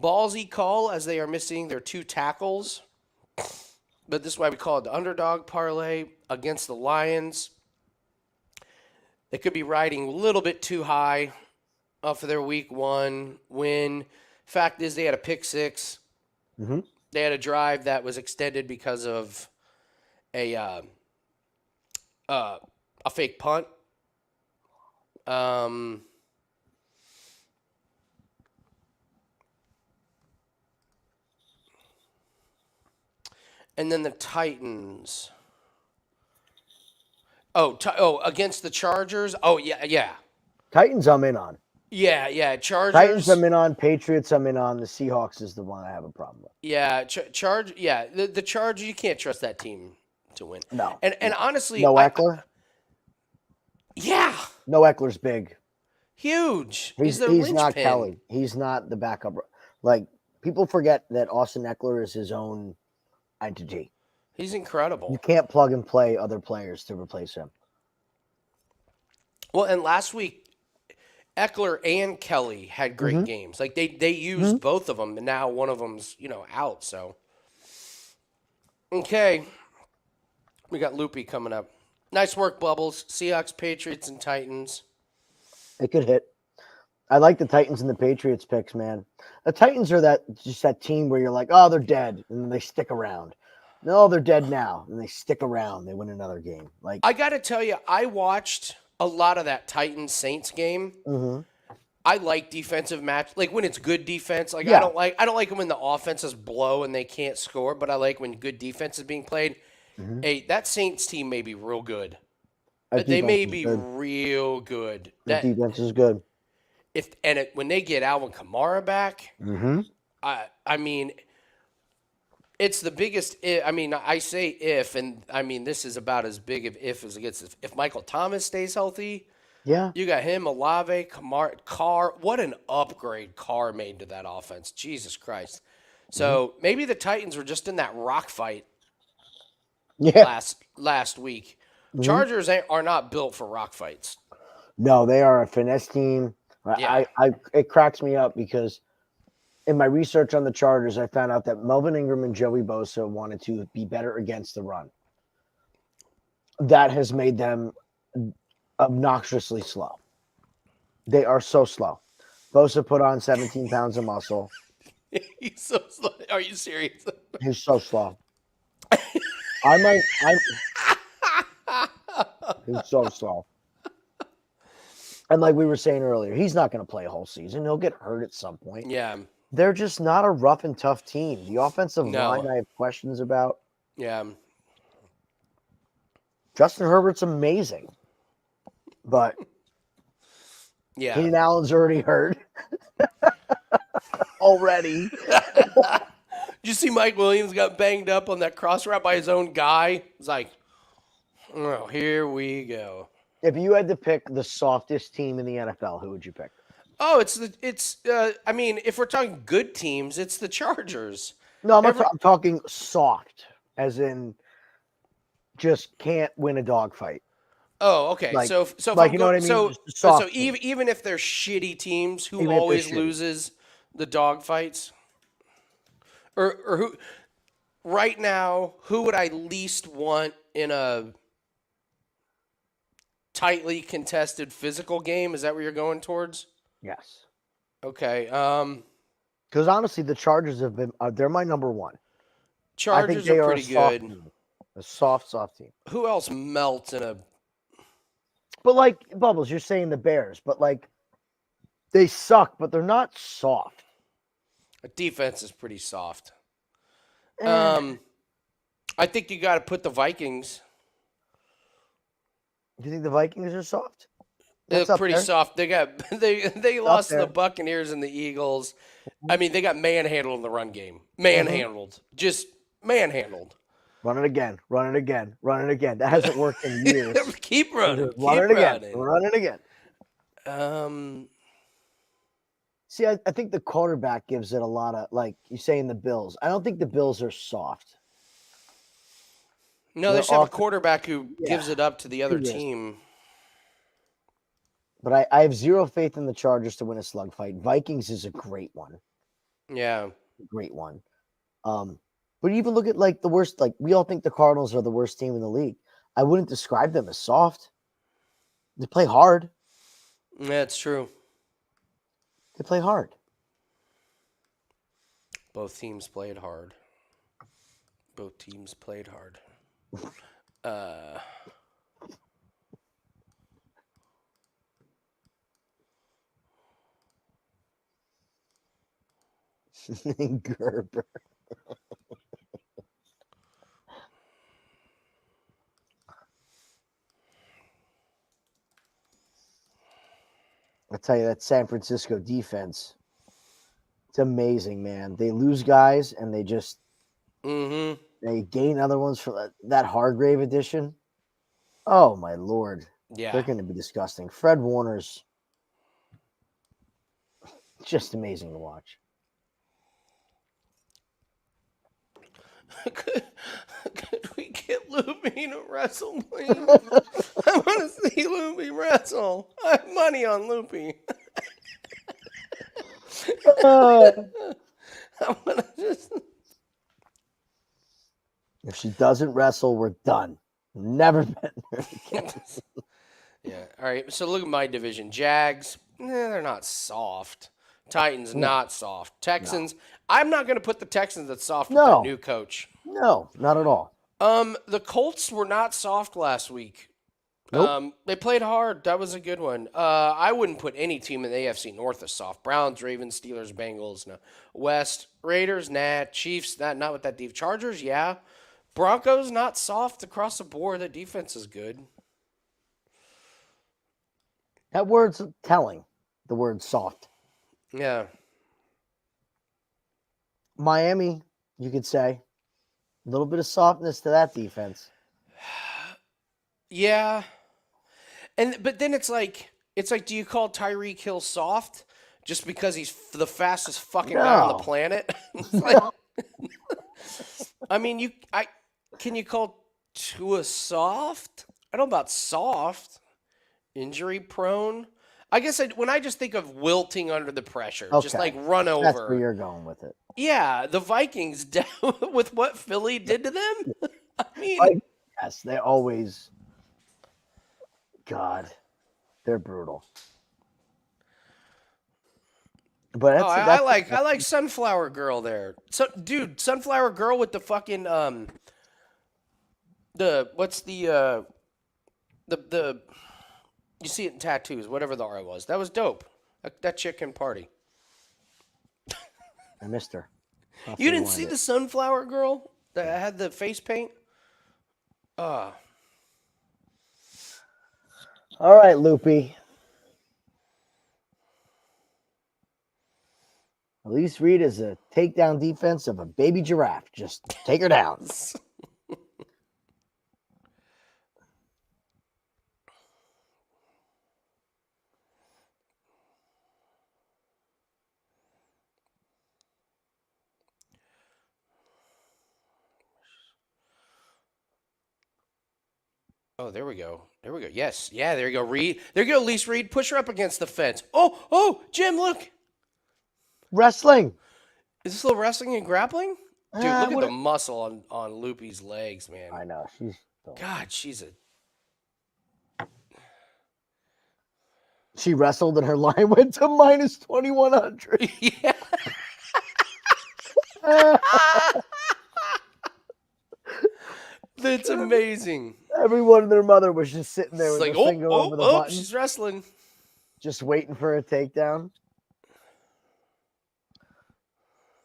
ballsy call as they are missing their 2 tackles. But this is why we call it the underdog parlay against the Lions. They could be riding a little bit too high off of their week 1 win. Fact is, they had a pick 6. They had a drive that was extended because of a fake punt. And then the Titans. Against the Chargers. Oh, yeah. Titans I'm in on. Yeah. Chargers. Titans I'm in on. Patriots I'm in on. The Seahawks is the one I have a problem with. Yeah, the Chargers, you can't trust that team to win. No. And honestly. No Eckler? Yeah. No Eckler's big. Huge. He's the not linchpin. Kelly. He's not the backup. Like, people forget that Austin Eckler is his own entity. He's incredible. You can't plug and play other players to replace him. Well, and last week, Eckler and Kelly had great games. Like they used both of them, and now one of them's out. So okay, we got Loopy coming up. Nice work, Bubbles. Seahawks, Patriots, and Titans. It could hit. I like the Titans and the Patriots picks, man. The Titans are that team where you're like, oh, they're dead, and then they stick around. No, they're dead now, and they stick around. They win another game. Like, I got to tell you, I watched a lot of that Titans Saints game. I like defensive match, like when it's good defense. Like I don't like it when the offenses blow and they can't score, but I like when good defense is being played. Hey, that Saints team may be real good. They may be real good. That defense is good. When they get Alvin Kamara back, I mean, it's the biggest. I mean, I say if, and I mean this is about as big of if as it gets. If Michael Thomas stays healthy, Yeah. You got him, Olave, Carr. What an upgrade Carr made to that offense. Jesus Christ. So maybe the Titans were just in that rock fight Yeah. last week. Mhm. Chargers are not built for rock fights. No, they are a finesse team. Yeah. It cracks me up because in my research on the Chargers, I found out that Melvin Ingram and Joey Bosa wanted to be better against the run. That has made them obnoxiously slow. They are so slow. Bosa put on 17 pounds of muscle. He's so slow. Are you serious? He's so slow. He's so slow. And like we were saying earlier, he's not going to play a whole season. He'll get hurt at some point. Yeah. They're just not a rough and tough team. The offensive No. line, I have questions about. Yeah. Justin Herbert's amazing. But Yeah. Keenan Allen's already hurt. Already. Did you see Mike Williams got banged up on that cross route by his own guy? It's like, oh, here we go. If you had to pick the softest team in the NFL, who would you pick? Oh, I mean, if we're talking good teams, it's the Chargers. No, I'm talking soft, as in just can't win a dogfight. Oh, okay. Like- so if like, I'm you know what I mean? So, Just a soft so even if they're shitty teams, who Even if they're always shitty. loses the dog fights? Or who right now, who would I least want in a tightly contested physical game? Is that what you're going towards? Yes. Okay. Because honestly, the Chargers have been, they're my number one. I think Chargers they are are pretty a soft good. team. A soft team. Who else melts in a But like, Bubbles, you're saying the Bears, but like, they suck, but they're not soft. defense is pretty soft? Eh. I think you got to put the Vikings. Do you think the Vikings are soft? They're What's up pretty there? soft. They lost to the there. Buccaneers and the Eagles. I mean, they got manhandled in the run game. Manhandled. Just manhandled. Run it again. Run it again. Run it again. That hasn't worked in years. Keep running. Just run Keep it again. running. Run it again. See, I think the quarterback gives it a lot of, like you say in the Bills. I don't think the Bills are soft. No, they They're should have a off- quarterback who gives it up to the other He is. team. But I have zero faith in the Chargers to win a slug fight. Vikings is a great one. Yeah. Great one. But even look at like the worst, like we all think the Cardinals are the worst team in the league. I wouldn't describe them as soft. They play hard. That's true. They play hard. Both teams played hard. Both teams played hard. Gerber. I'll tell you, that San Francisco defense, it's amazing, man. They lose guys and they just Mm-hmm. they gain other ones for that Hargrave edition. Oh my Lord. Yeah. They're going to be disgusting. Fred Warner's just amazing to watch. Could we get Lupita to wrestle, please? I want to see Loopy wrestle. I have money on Loopy. I want to just. If she doesn't wrestle, we're done. Never been there again. Yeah. All right. So look at my division. Jags, they're not soft. Titans, not soft. Texans, I'm not going to put the Texans at soft with No. that new coach. No, not at all. The Colts were not soft last week. Nope. They played hard. That was a good one. I wouldn't put any team in the AFC North as soft. Browns, Ravens, Steelers, Bengals, no. West, Raiders, nah. Chiefs, not with that deep. Chargers, yeah. Broncos, not soft across the board. The defense is good. That word's telling. The word soft. Yeah. Miami, you could say. A little bit of softness to that defense. Yeah. But then it's like, It's like, do you call Tyreek Hill soft just because he's the fastest fucking guy on the No. planet? It's like, I mean, can you call Tua soft? I don't know about soft. Injury prone. I guess when I just think of wilting under the pressure, just Okay. like run over. That's where you're going with it. Yeah, the Vikings with what Philly did to them. I mean, Yes, they always. God, they're brutal. But that's, I like Sunflower Girl there. So, dude, Sunflower Girl with the fucking what's the you see it in tattoos, whatever the R was. That was dope. That chick can party. I missed her. You didn't see the Sunflower Girl that had the face paint? All right, Loopy. Elise Reed is a takedown defense of a baby giraffe. Just take her down. Oh, there we go. There we go. Yes. Yeah, there you go. Reed. There you go, Elise Reed. Push her up against the fence. Oh, Jim, look. Wrestling. Is this a little wrestling and grappling? Dude, look at what the muscle on Loopy's legs, man. I know. God, she's a... She wrestled and her line went to minus 2,100. Yeah. That's amazing. Everyone and their mother was just sitting there It's with like, their finger over the button, she's wrestling. just waiting for a takedown.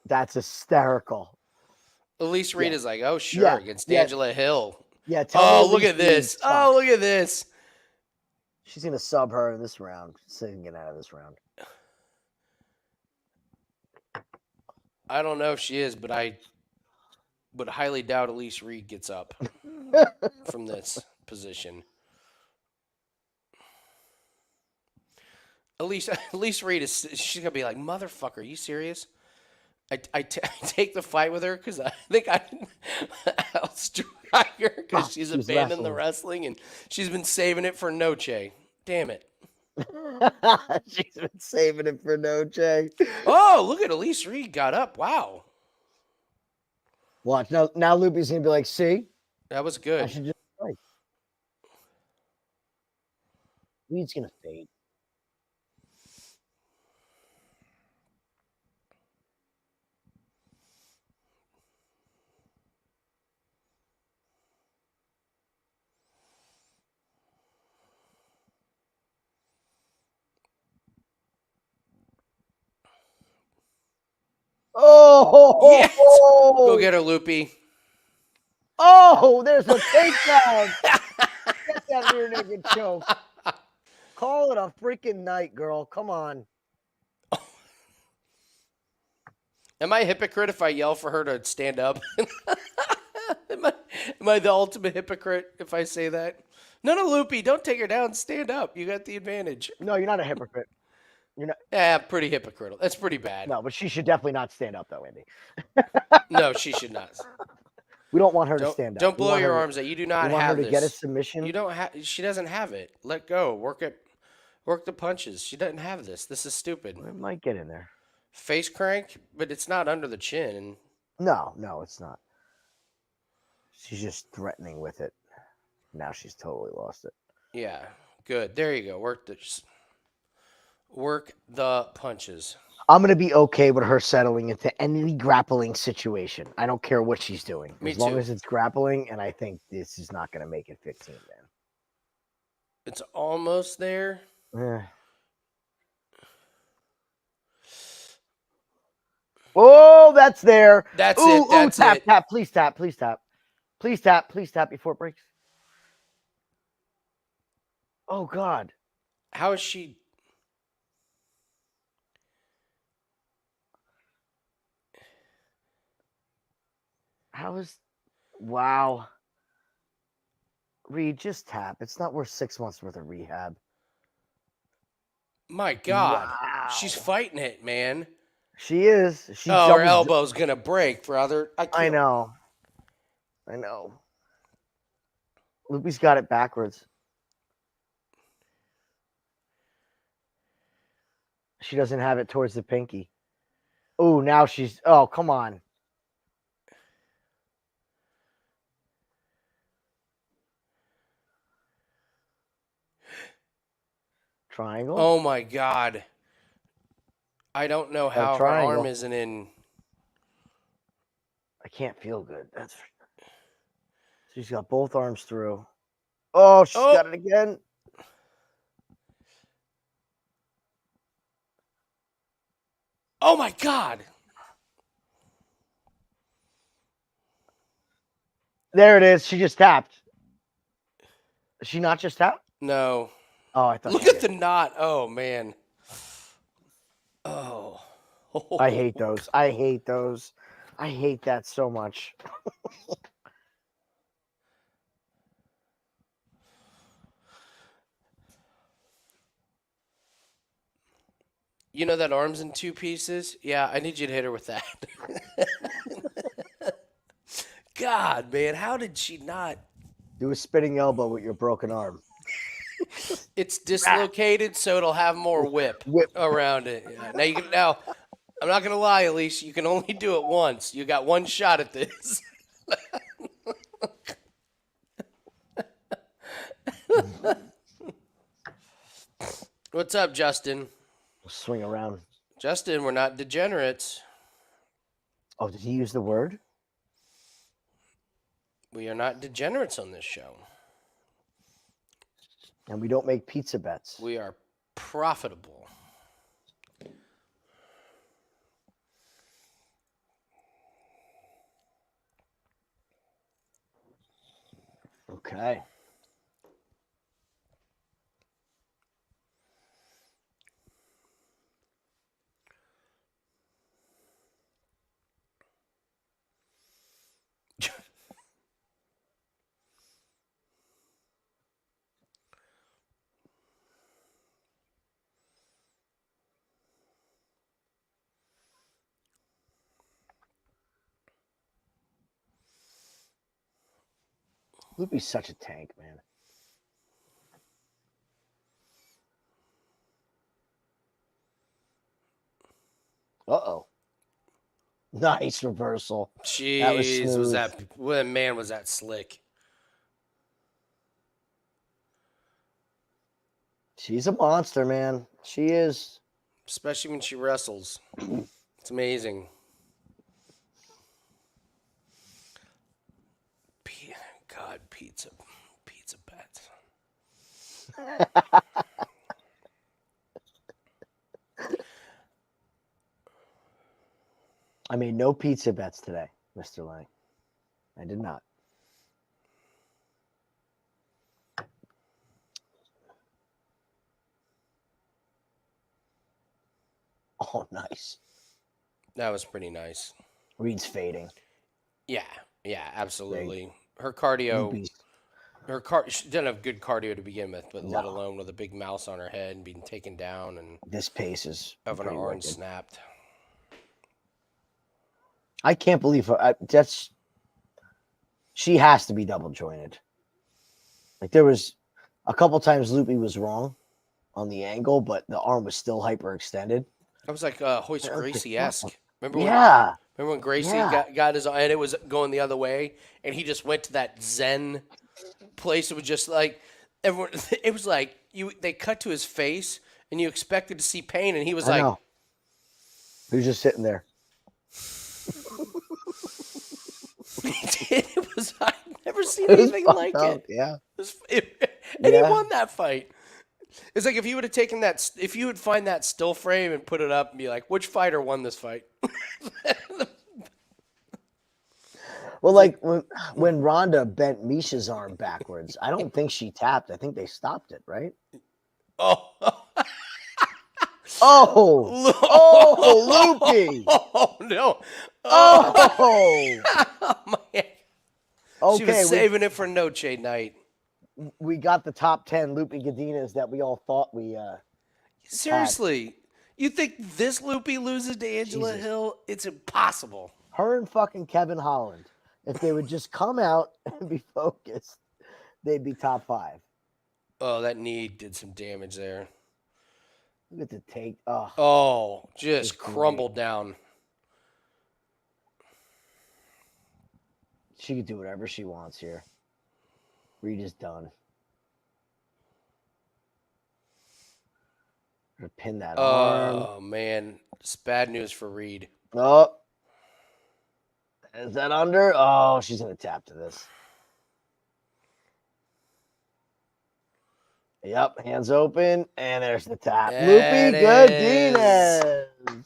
That's hysterical. Elise Reed is like, oh, sure, Yeah, against yeah. Angela Hill. Yeah. Oh, look at this. Oh, look at this. She's gonna sub her in this round. She's gonna get out of this round. I don't know if she is, but I would highly doubt Elise Reed gets up from this position. Elise Reed she's gonna be like, motherfucker, are you serious? I take the fight with her because I think I'll strike her because she's abandoned the wrestling and she's been saving it for Noche. Damn it. She's been saving it for Noche. Oh, look at Elise Reed got up. Wow. Watch now. Loopy's gonna be like, see, That was I good. should just fight. Reed's gonna fade. Oh, Yes! Go get her, Loopy. Oh, there's a takedown. Get that rear naked choke. Call it a freaking night, girl. Come on. Am I a hypocrite if I yell for her to stand up? am I the ultimate hypocrite if I say that? No, Loopy, don't take her down. Stand up. You got the advantage. No, you're not a hypocrite. You're not. Yeah, pretty hypocritical. That's pretty bad. No, but she should definitely not stand up, though, Andy. No, she should not. We don't want her to stand up. Don't We blow want your her to- arms out. You do not We want have her to this. get a submission. You don't have. She doesn't have it. Let go. Work the punches. She doesn't have this. This is stupid. It might get in there. Face crank, but it's not under the chin. No, it's not. She's just threatening with it. Now she's totally lost it. Yeah, good. There you go. Work the punches. I'm gonna be okay with her settling into any grappling situation. I don't care what she's doing, Me as long too. as it's grappling. And I think this is not gonna make it 15, It's almost there. man. Oh, that's there. That's Ooh, it. That's tap, it. tap. Please tap. Please tap. Please tap. Please tap before it breaks. Oh God. How is she? How is? Wow. Reed, just tap. It's not worth 6 months worth of rehab. My God. Wow. She's fighting it, man. She is. She Oh, her double- elbow's going to break, brother. I know. Loopy's got it backwards. She doesn't have it towards the pinky. Oh, now she's. Oh, come on. Triangle. Oh, my God. I don't know how her arm triangle. isn't in. I can't feel good. She's got both arms through. Oh, she's got it again. Oh, my God. There it is. She just tapped. Is she not just tapped? No. Oh, I thought. Look at the knot. Oh, man. Oh. I hate those. I hate those. I hate that so much. You know that arm's in two pieces? Yeah, I need you to hit her with that. God, man, how did she not? Do a spinning elbow with your broken arm. It's dislocated, so it'll have more whip around it. Yeah. Now you can. Now, I'm not gonna lie, Elise. You can only do it once. You got one shot at this. What's up, Justin? Swing around. Justin, we're not degenerates. Oh, did he use the word? We are not degenerates on this show. And we don't make pizza bets. We are profitable. Okay. Loopy's such a tank, man. Uh-oh. Nice reversal. Jeez, was smooth. was that slick? She's a monster, man. She is. Especially when she wrestles. It's amazing. God, pizza bets. I made no pizza bets today, Mr. Lang. I did not. Oh, nice. That was pretty nice. Reed's fading. Yeah, absolutely. Her cardio, Loopy's. she didn't have good cardio to begin with, but let No. alone with a big mouse on her head and being taken down and This pace is having her pretty arm wicked. snapped. I can't believe her. She has to be double jointed. Like there was a couple times Loopy was wrong on the angle, but the arm was still hyperextended. That was like Hoist Gracie-esque. Remember when Gracie got his, and it was going the other way, and he just went to that Zen place. It was just like everyone. It was like they cut to his face, and you expected to see pain, and he was like, he was just sitting there. It was. I've never seen anything like it. Yeah. And he won that fight. It's like if you would have taken that, if you would find that still frame and put it up and be like, which fighter won this fight? Well, like when Ronda bent Misha's arm backwards, I don't think she tapped. I think they stopped it, right? Oh. Loopy. Oh, no. Oh, man. Okay, She was saving it for Noche night. we got the top 10 Loopy Godinez that we all thought we Seriously, you think this Loopy loses to Angela Jesus. Hill? It's impossible. Her and fucking Kevin Holland, if they would just come out and be focused, they'd be top 5. Oh, that knee did some damage there. Look at the take. Oh, just It's great. crumbled down. She could do whatever she wants here. Reed is done. Gonna pin that arm. Oh, man. It's bad news for Reed. Oh. Is that under? Oh, she's going to tap to this. Yep, hands open, and there's the tap. There Loopy it Godinez.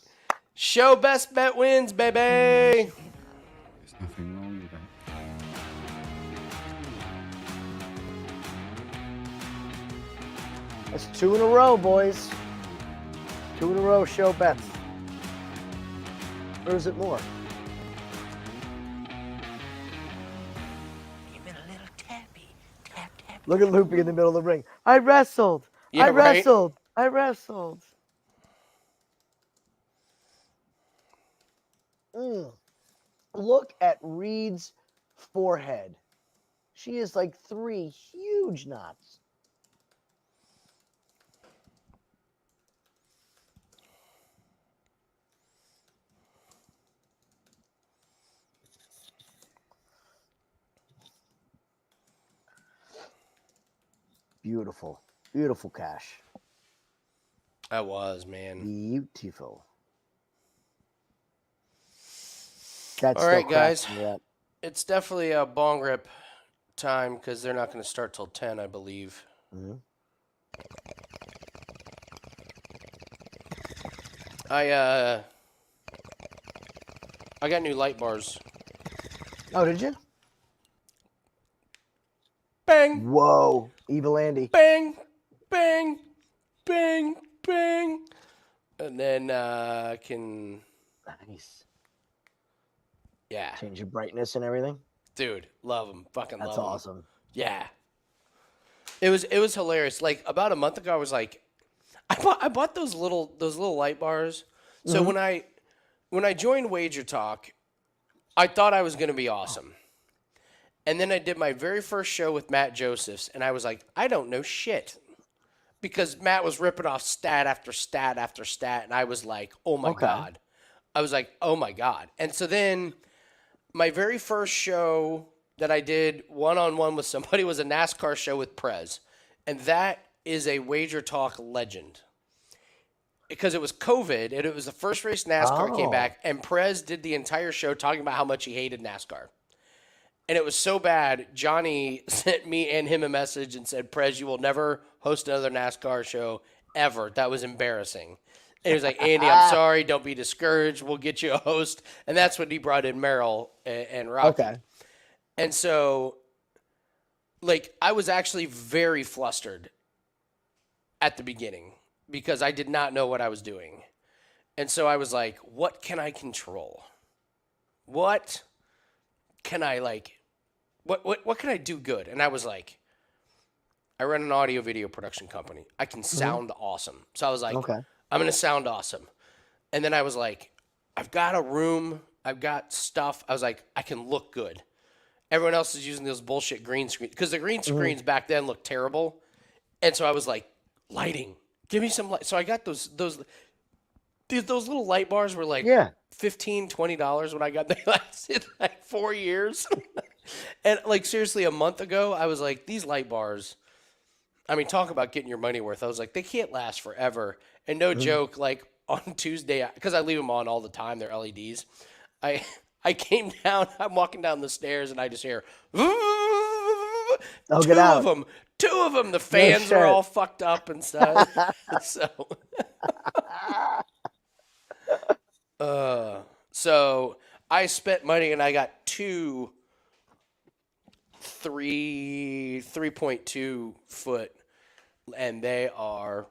Show best bet wins, baby. There's nothing wrong with that. That's 2 in a row, boys. 2 in a row, show bets. Or is it more? Look at Loopy in the middle of the ring. I wrestled. Yeah, I right? wrestled. I wrestled. Look at Reed's forehead. She is like 3 huge knots. Beautiful. Beautiful cash. That was, man. Beautiful. That's All right, guys. Yeah. It's definitely a bong rip time because they're not going to start till 10, I believe. Mhm. I got new light bars. Oh, did you? Bang, Whoa. Evil Andy. bang, bang, bang, bang. And then I can, Nice. yeah. Change your brightness and everything. Dude, love them. Fucking That's love 'em. awesome. Yeah. It was hilarious. Like about a month ago, I was like, I bought those little light bars. So when I joined Wager Talk, I thought I was gonna be awesome. And then I did my very first show with Matt Josephs, and I was like, I don't know shit. Because Matt was ripping off stat after stat after stat, and I was like, oh my God. I was like, oh my God. And so then my very first show that I did one-on-one with somebody was a NASCAR show with Prez. And that is a Wager Talk legend. Because it was COVID, and it was the first race NASCAR came back, and Prez did the entire show talking about how much he hated NASCAR. And it was so bad, Johnny sent me and him a message and said, Prez, you will never host another NASCAR show ever. That was embarrassing. And he was like, Andy, I'm sorry. Don't be discouraged. We'll get you a host. And that's when he brought in Merrill and Rocky. Okay. And so, like, I was actually very flustered at the beginning because I did not know what I was doing. And so I was like, what can I control? What can I, like, what can I do good? And I was like, I run an audio video production company. I can sound awesome. So I was like, Okay. I'm going to sound awesome. And then I was like, I've got a room. I've got stuff. I was like, I can look good. Everyone else is using those bullshit green screens because the green screens back then looked terrible. And so I was like, lighting. Give me some light. So I got those little light bars were like $15, $20 when I got them. They lasted like 4 years. And like seriously, a month ago, I was like, these light bars, I mean, talk about getting your money worth. I was like, they can't last forever. And no joke, like on Tuesday, because I leave them on all the time, they're LEDs. I came down, I'm walking down the stairs, and I just hear, Oh, two get out. of them. Two of them. The fans are all fucked up and stuff. So I spent money, and I got 3.2 foot, and they are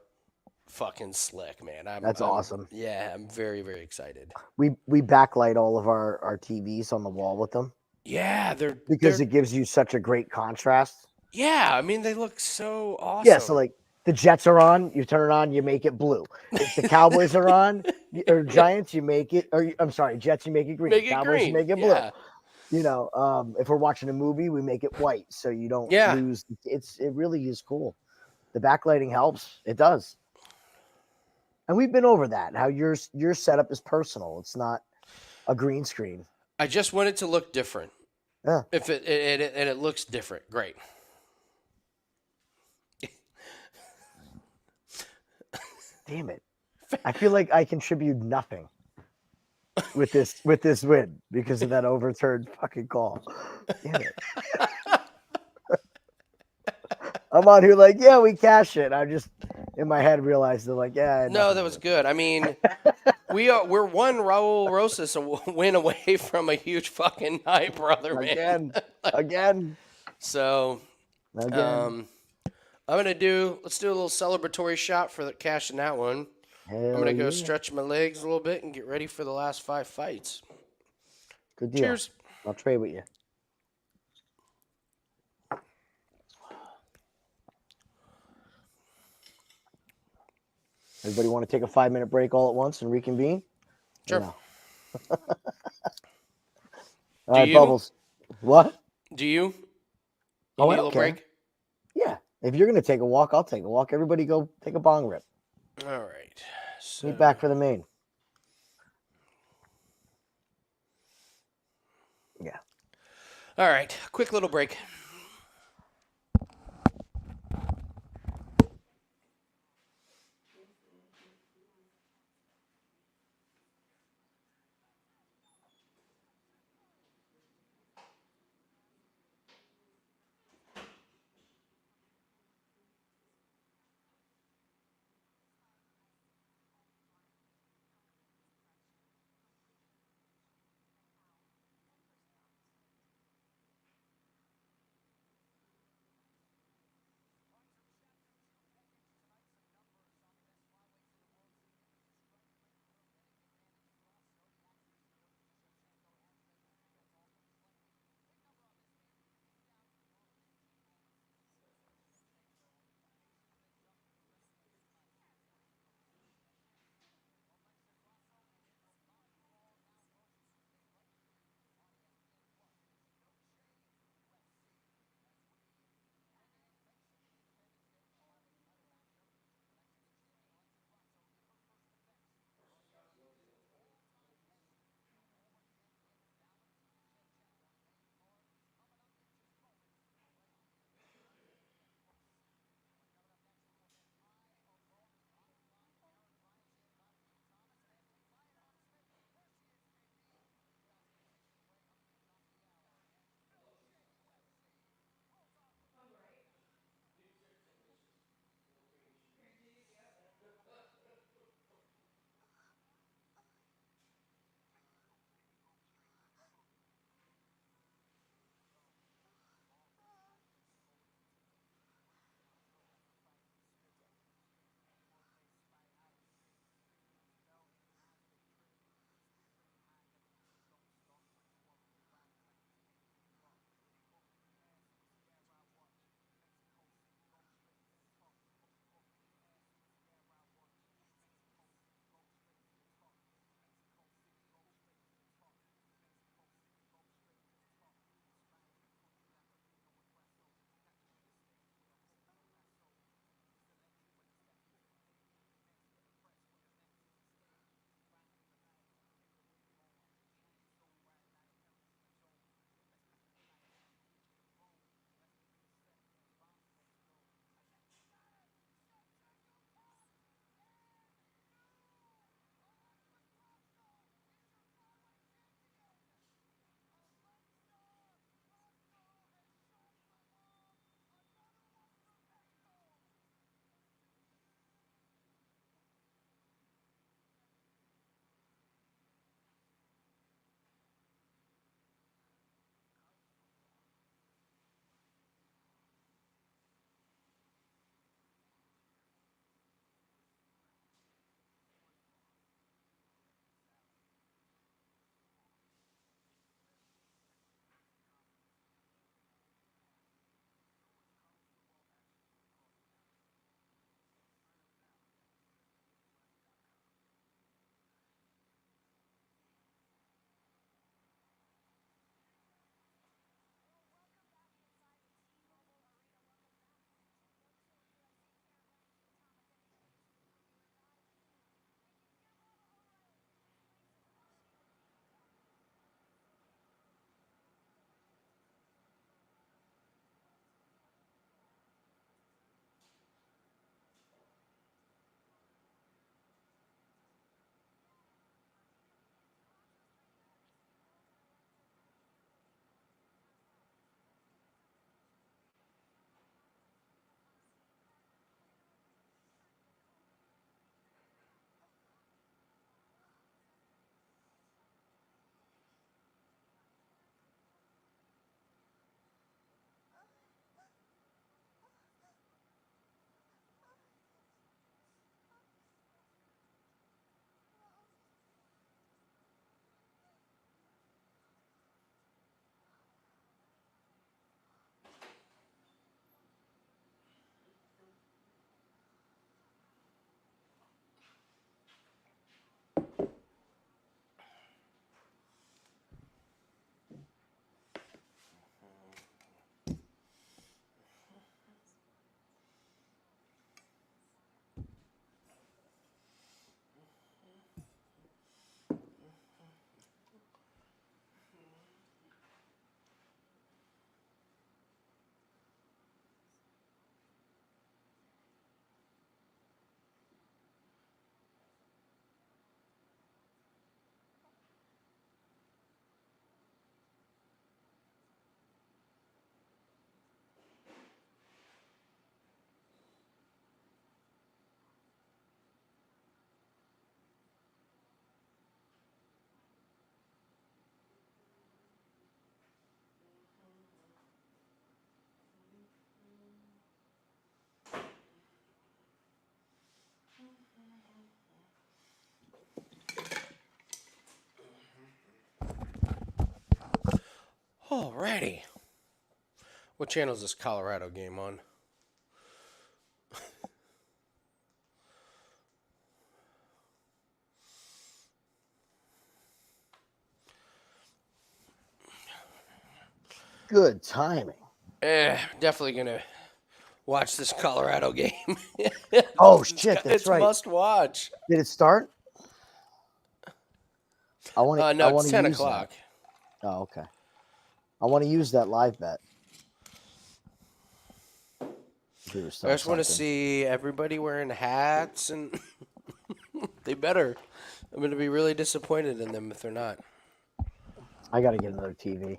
fucking slick, man. That's awesome. Yeah, I'm very, very excited. We backlight all of our TVs on the wall with them. Yeah, because it gives you such a great contrast. Yeah, I mean they look so awesome. Yeah, so like the Jets are on, you turn it on, you make it blue. If the Cowboys are on or Giants, you make it. Or I'm sorry, Jets, you make it green. Make it Cowboys, you green. make it blue. Yeah. If we're watching a movie, we make it white so you don't Yeah. lose. It really is cool. The backlighting helps. It does. And we've been over that. How your setup is personal. It's not a green screen. I just want it to look different. Yeah. If it looks different, great. Damn it. I feel like I contribute nothing with this win because of that overturned fucking call. Damn it. I'm on here like, yeah, we cash it. I just in my head realized they're like, yeah. No, that was good. I mean, we're one Raul Rosas win away from a huge fucking night, brother, man. Again. So, Again. let's do a little celebratory shot for cashing that one. I'm gonna go stretch my legs a little bit and get ready for the last 5 fights. Good deal. Cheers. I'll trade with you. Everybody want to take a 5-minute break all at once and reconvene? Sure. No? All right, Bubbles. What? Do you? Oh, I need a don't little care. break? Yeah. If you're going to take a walk, I'll take a walk. Everybody go take a bong rip. All right. So, Meet back for the main. Yeah. all right. Quick little break. Alrighty. What channel is this Colorado game on? Good timing. Definitely gonna watch this Colorado game. Oh, shit, that's it's right. must watch. Did it start? I want to. No, it's 10 o'clock. Oh, okay. I want to use that live bet. I just want to see everybody wearing hats, and they better. I'm going to be really disappointed in them if they're not. I got to get another TV.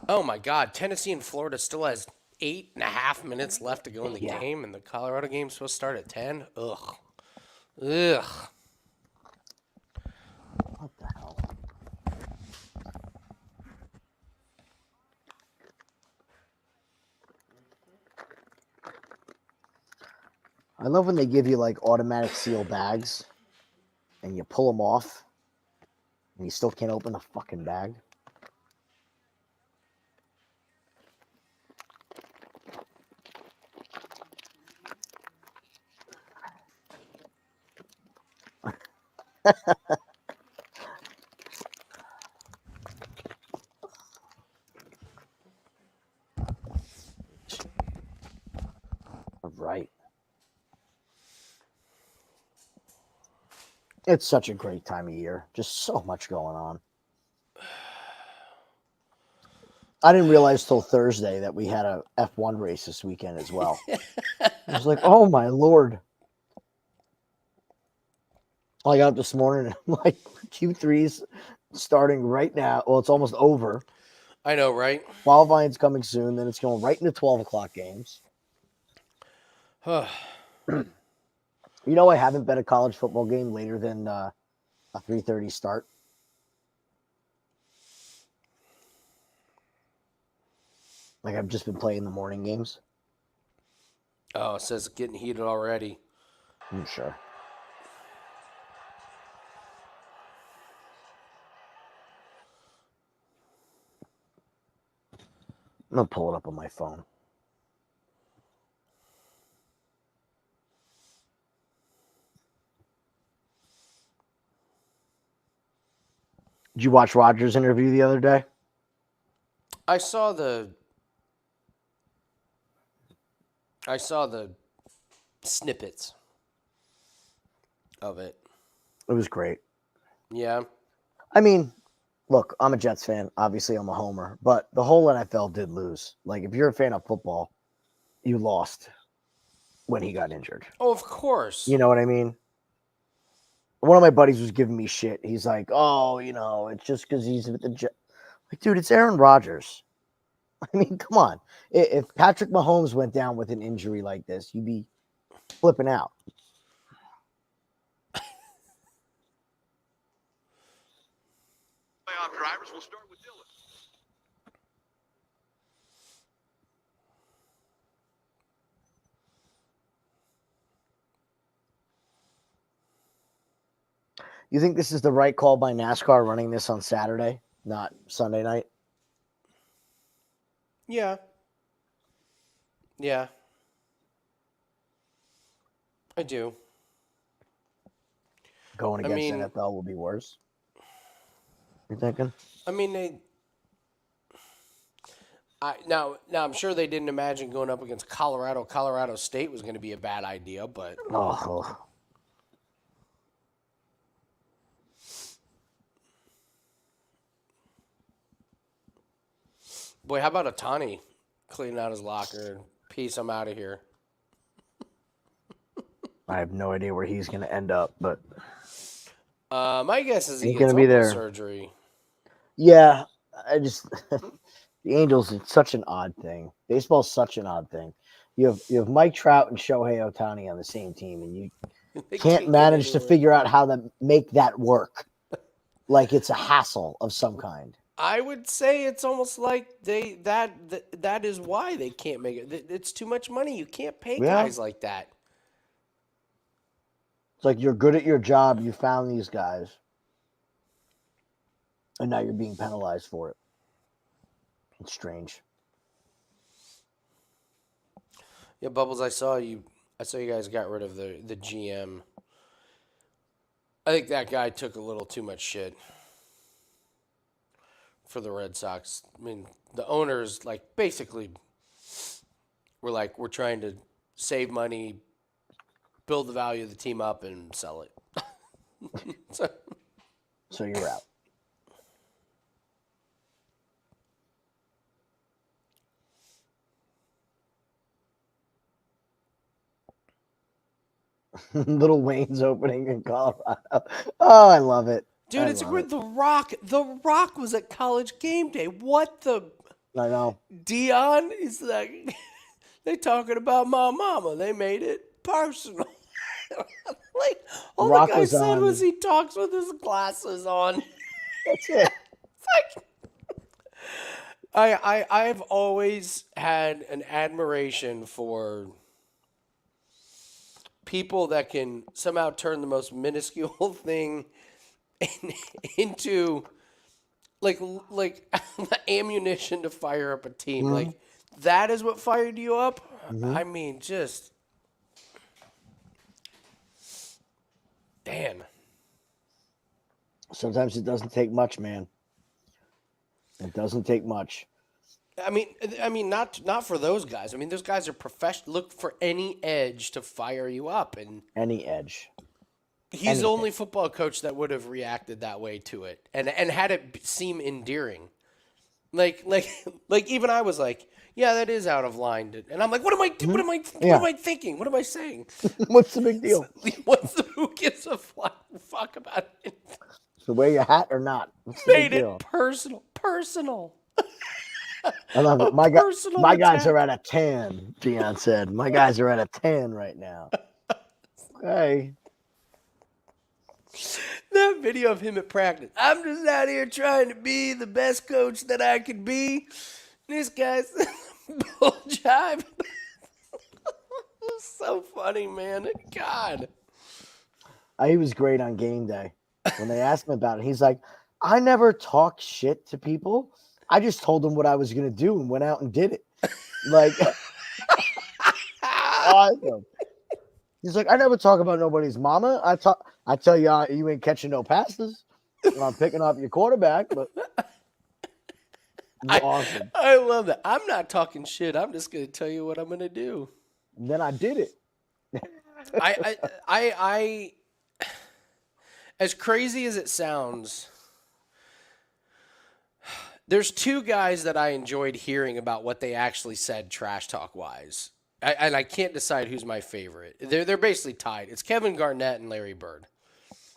Oh, my God. Tennessee and Florida still has 8.5 minutes left to go in the game, and the Colorado game's supposed to start at 10? Ugh. Ugh. What the hell? I love when they give you like automatic seal bags and you pull them off and you still can't open the fucking bag. Right. It's such a great time of year. Just so much going on. I didn't realize till Thursday that we had a F1 race this weekend as well. I was like, oh my Lord. I got up this morning and like Q3's starting right now. Well, it's almost over. I know, right? Qualifying's coming soon. Then it's going right into 12 o'clock games. You know, I haven't bet a college football game later than a 3:30 start. Like, I've just been playing the morning games. Oh, it says it's getting heated already. I'm sure. I'm going to pull it up on my phone. Did you watch Rogers' interview the other day? I saw the snippets of it. It was great. Yeah. I mean, look, I'm a Jets fan. Obviously, I'm a homer. But the whole NFL did lose. Like, if you're a fan of football, you lost when he got injured. Oh, of course. You know what I mean? One of my buddies was giving me shit. He's like, oh, you know, it's just because he's with the Jets. Like, dude, it's Aaron Rodgers. I mean, come on. If Patrick Mahomes went down with an injury like this, you'd be flipping out. Playoff drivers will start with Della. You think this is the right call by NASCAR running this on Saturday, not Sunday night? Yeah. Yeah. I do. Going against NFL will be worse. You thinking? I mean, now I'm sure they didn't imagine going up against Colorado. Colorado State was going to be a bad idea, but Oh. boy, how about Otani cleaning out his locker and peace? I'm out of here. I have no idea where he's going to end up, but My guess is he He's gets gonna be open there. surgery. yeah, I just the Angels. It's such an odd thing. Baseball's such an odd thing. You have Mike Trout and Shohei Ohtani on the same team, and you They can't get manage to anywhere. figure out how to make that work. Like it's a hassle of some kind. I would say it's almost like that is why they can't make it. It's too much money. You can't pay Yeah. guys like that. It's like you're good at your job. You found these guys, and now you're being penalized for it. It's strange. Yeah, Bubbles, I saw you guys got rid of the GM. I think that guy took a little too much shit for the Red Sox. I mean, the owners basically were like, we're trying to save money, build the value of the team up, and sell it. So you're out. Little Wayne's opening in Colorado. Oh, I love it. Dude, it's great. The Rock. The Rock was at College Game Day. What the? I know. Dion is like, they talking about my mama. They made it personal. All Rock the guy was said on- was he talks with his glasses on. That's it. I've always had an admiration for people that can somehow turn the most minuscule thing into like ammunition to fire up a team. Mm-hmm. Like that is what fired you up. Mm-hmm. I mean, just damn. Sometimes it doesn't take much, man. It doesn't take much. I mean, not for those guys. I mean, those guys are professional. Look for any edge to fire you up, and Any edge. he's the only football coach that would have reacted that way to it, and had it seem endearing. Like even I was like, yeah, that is out of line, and I'm like, what am I thinking? What am I saying? What's the big deal? Who gives a fuck about it? So wear your hat or not? What's the big Made deal? it personal. I love it. My personal guys attack. are at a 10, Dion said. My guys are at a 10 right now. Okay. That video of him at practice. I'm just out here trying to be the best coach that I could be. This guy's bull jive. So funny, man. God. He was great on game day. When they asked him about it, he's like, I never talk shit to people. I just told them what I was going to do and went out and did it. Like, awesome. He's like, I never talk about nobody's mama. I tell you, you ain't catching no passes when I'm picking up your quarterback, but it's awesome. I love that. I'm not talking shit. I'm just going to tell you what I'm going to do. And then I did it. I as crazy as it sounds, there's two guys that I enjoyed hearing about what they actually said trash talk wise. And I can't decide who's my favorite. They're basically tied. It's Kevin Garnett and Larry Bird.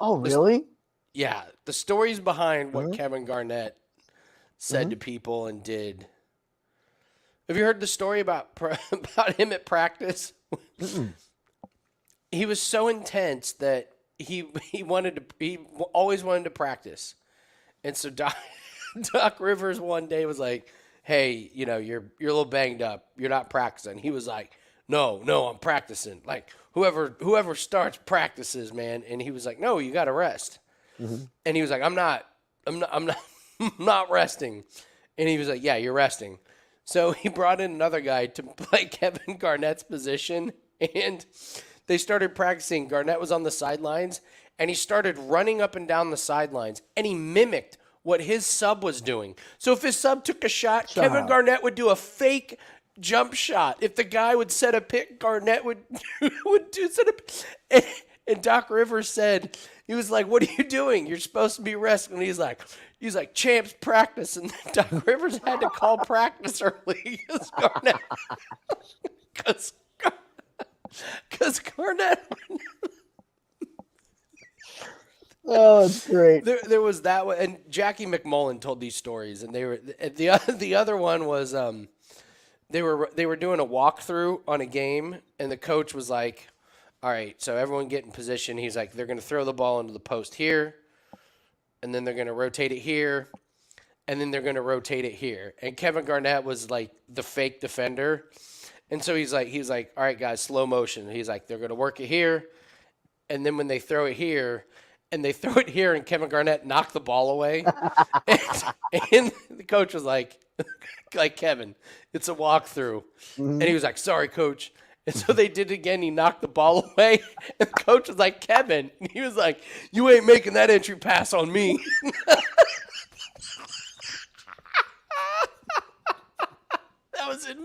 Oh, really? Yeah, the stories behind what Kevin Garnett said to people and did. Have you heard the story about him at practice? He was so intense that he always wanted to practice, and so Doc Rivers one day was like, "Hey, you're a little banged up. You're not practicing." He was like, "No, I'm practicing. Like whoever starts practices, man." And he was like, "No, you got to rest." And he was like, I'm not not resting." And he was like, "Yeah, you're resting." So he brought in another guy to play Kevin Garnett's position, and they started practicing. Garnett was on the sidelines, and he started running up and down the sidelines, and he mimicked what his sub was doing. So if his sub took a shot, Kevin Garnett would do a fake jump shot. If the guy would set a pick, Garnett would set a. And Doc Rivers said, he was like, "What are you doing? You're supposed to be resting." And he's like, "Champs, practice." And then Doc Rivers had to call practice early because Garnett. Oh, it's great. There was that one, and Jackie McMullen told these stories, and they were the other one was they were doing a walkthrough on a game, and the coach was like, "All right, so everyone get in position." He's like, "They're going to throw the ball into the post here, and then they're going to rotate it here, and then they're going to rotate it here." And Kevin Garnett was like the fake defender, and so he's like, "All right, guys, slow motion." He's like, "They're going to work it here, and then when they throw it here." and they throw it here, and Kevin Garnett knocked the ball away. and the coach was like Kevin, it's a walkthrough. And he was like, sorry, coach. And so they did it again. He knocked the ball away. And the coach was like, Kevin. And he was like, you ain't making that entry pass on me. That was it.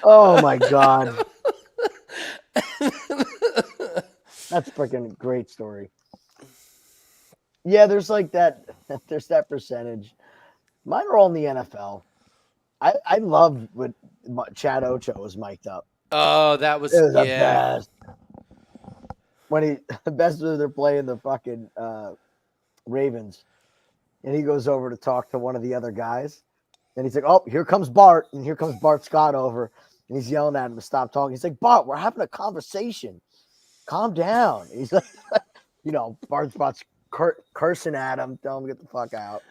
Oh my God. That's freaking great story. Yeah, there's like that. There's that percentage. Mine are all in the NFL. I love when Chad Ocho was mic'd up. Oh, that was, It was the yeah. best. When the best when they're playing the fucking Ravens, and he goes over to talk to one of the other guys, and he's like, "Oh, here comes Bart," and here comes Bart Scott over, and he's yelling at him to stop talking. He's like, "Bart, we're having a conversation. Calm down." And he's like, Bart's cursing at him, telling him to get the fuck out.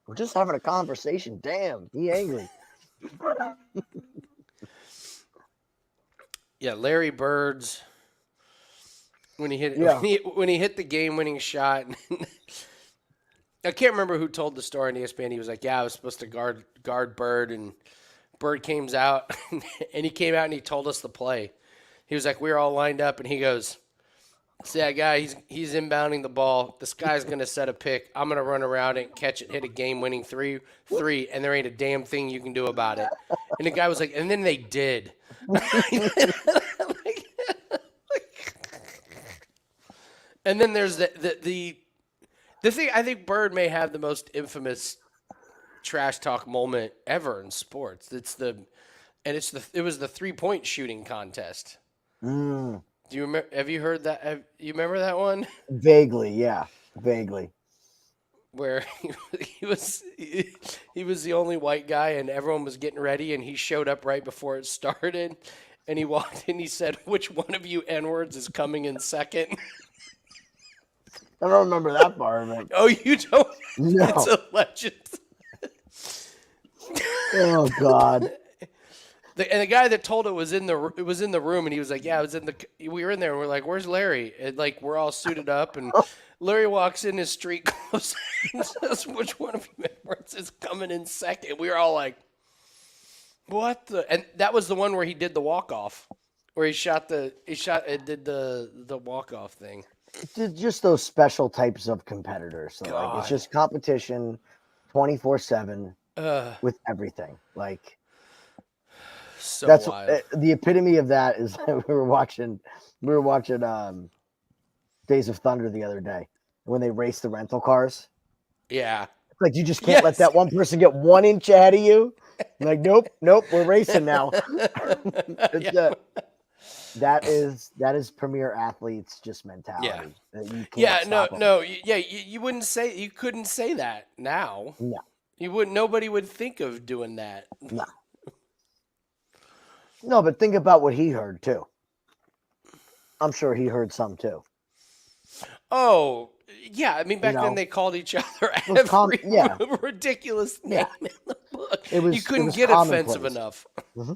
We're just having a conversation. Damn, he angry. Yeah, Larry Bird's when he hit when he hit the game-winning shot. I can't remember who told the story on ESPN. He was like, "Yeah, I was supposed to guard Bird, and Bird came out, and he came out and he told us the play. He was like, we were all lined up, and he goes, see that guy? He's inbounding the ball. This guy's gonna set a pick. I'm gonna run around it, catch it, hit a game-winning three, and there ain't a damn thing you can do about it." And the guy was like, and then they did. And then there's the thing. I think Bird may have the most infamous trash talk moment ever in sports. It was the 3-point shooting contest. Do you remember? Have you heard that? You remember that one? Vaguely, yeah, vaguely. Where he was the only white guy, and everyone was getting ready, and he showed up right before it started, and he walked in. He said, "Which one of you N-words is coming in second?" I don't remember that part of it. Oh, you don't? No. It's a legend. Oh God. And the guy that told it was in the room, and he was like, "Yeah, we were in there." And we're like, "Where's Larry?" And like we're all suited up, and Larry walks in his street clothes and says, "Which one of you Edwards is coming in second?" We were all like, "What the?" And that was the one where he did the walk off, where he did the walk off thing. Just those special types of competitors. So like it's just competition, 24/7 with everything. Like. So that's wild. The epitome of that is we were watching Days of Thunder the other day when they raced the rental cars. Yeah. Like you just can't let that one person get 1 inch ahead of you. I'm like, nope, we're racing now. That is premier athletes just mentality. Yeah. You wouldn't say, you couldn't say that now. No. Nobody would think of doing that. No, but think about what he heard too. I'm sure he heard some too. Oh, yeah. I mean, back then they called each other every ridiculous name in the book. You couldn't get offensive enough. Mm-hmm.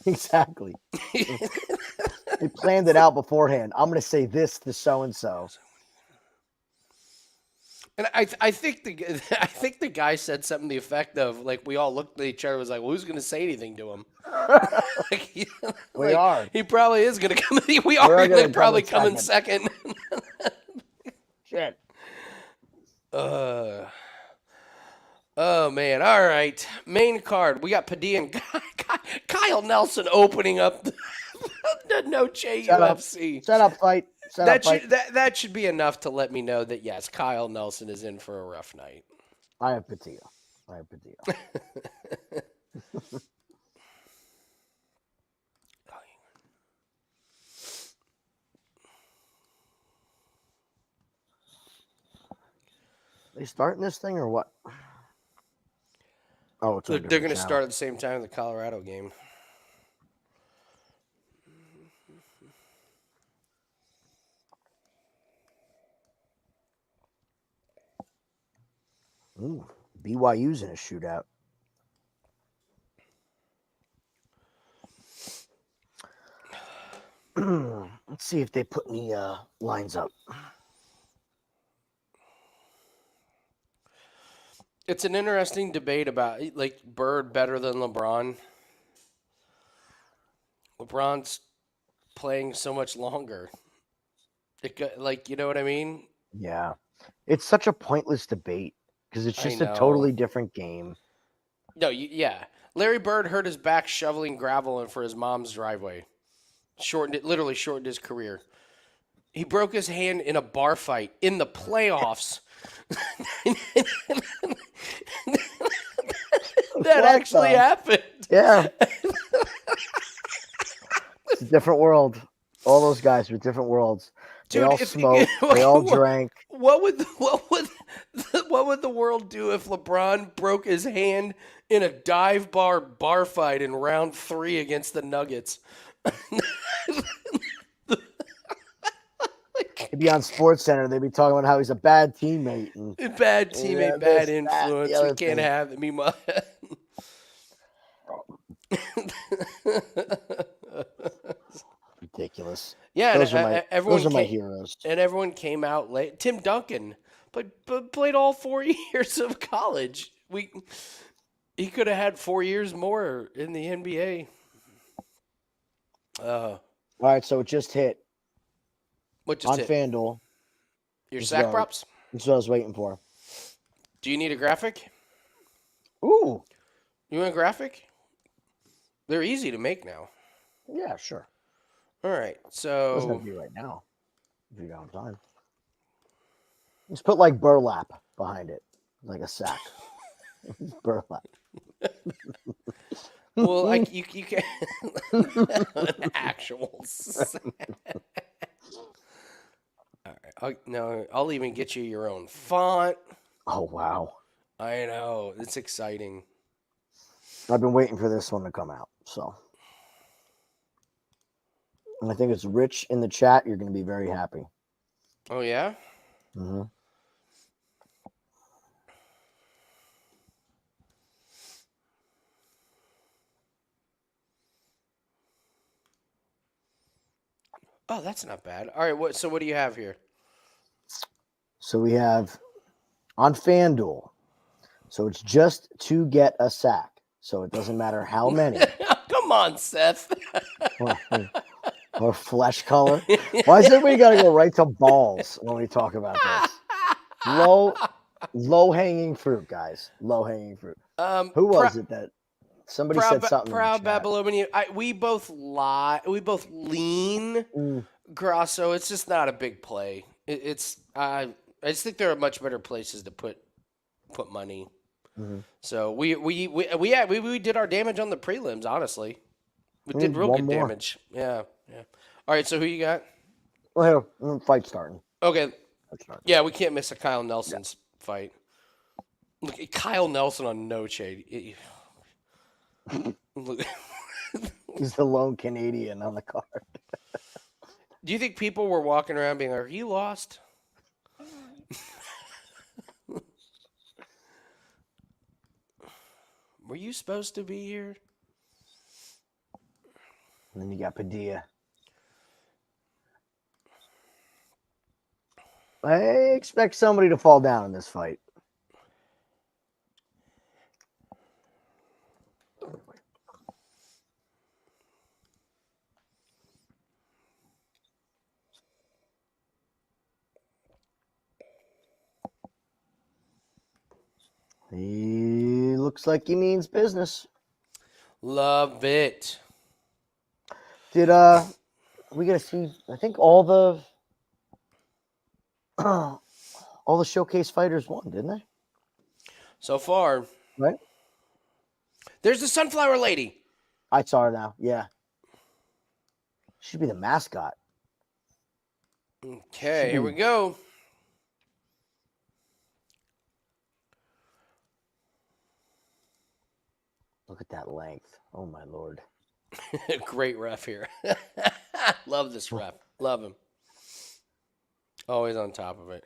Exactly. They planned it out beforehand. I'm going to say this to so-and-so. And I think the guy said something to the effect of, like, we all looked at each other and was like, well, who's going to say anything to him? We are. He probably is going to come. We are going to probably come in second. Shit. Oh, man. All right. Main card. We got Padilla and Kyle Nelson opening up the Noche UFC. Set up fight. That should be enough to let me know that, yes, Kyle Nelson is in for a rough night. I have Padilla. They starting this thing or what? Oh, they're going to start at the same time in the Colorado game. Ooh, BYU's in a shootout. Let's see if they put any lines up. It's an interesting debate about like Bird better than LeBron. LeBron's playing so much longer. Like, you know what I mean? Yeah. It's such a pointless debate because it's I just a know. totally different game. No, yeah. Larry Bird hurt his back shoveling gravel for his mom's driveway. Literally shortened his career. He broke his hand in a bar fight in the playoffs. That actually happened. Yeah. It's a different world. All those guys were different worlds. They Dude, all smoked. They all drank. What would the world do if LeBron broke his hand in a dive bar fight in round 3 against the Nuggets? He'd be on Sports Center. They'd be talking about how he's a bad teammate. And, Bad teammate, bad this, influence. that, the We other can't thing. have it. Meanwhile, Ridiculous. yeah, Those and, are my everyone those are my came, heroes. and everyone came out late. Tim Duncan played all 4 years of college. He could have had 4 years more in the NBA. All right, so it just hit What just on hit? FanDuel. Your Let's sack go. props? That's what I was waiting for. Do you need a graphic? Ooh, You want a graphic? They're easy to make now. yeah, sure. All right, Doesn't have so to be right now. If you don't have time, just put like burlap behind it, like a sack. Burlap. well, like you can an actual. All right, I'll even get you your own font. Oh wow! I know it's exciting. I've been waiting for this one to come out. So, and I think it's Rich in the chat. You're going to be very happy. Oh yeah. Mm-hmm. Oh, that's not bad. All right, so what do you have here? So we have on FanDuel. So it's just to get a sack. So it doesn't matter how many Come on, Seth. or flesh color. Why is everybody got to go right to balls when we talk about this? Low hanging fruit, guys. Low hanging fruit. Who was it that somebody said something? Proud in the chat. Babylonian. We both lie. We both lean. Grasso. It's just not a big play. I just think there are much better places to put money. Mm-hmm. So we did our damage on the prelims. Honestly, we did real one good more. damage. Yeah. All right. So who you got? Well, here, fight starting. Okay. Fight starting. Yeah, we can't miss a Kyle Nelson's fight. Look, Kyle Nelson on Noche. Look. He's the lone Canadian on the card. Do you think people were walking around being like, "Are you lost?" Were you supposed to be here? And then you got Padilla. I expect somebody to fall down in this fight. He looks like he means business. Love it. Did we get to see? I think all the showcase fighters won, didn't they? So far, Right. there's the Sunflower Lady. I saw her now. Yeah, should be the mascot. Okay, here we go. Look at that length. Oh my lord. Great ref here. Love this ref. Love him. Always on top of it.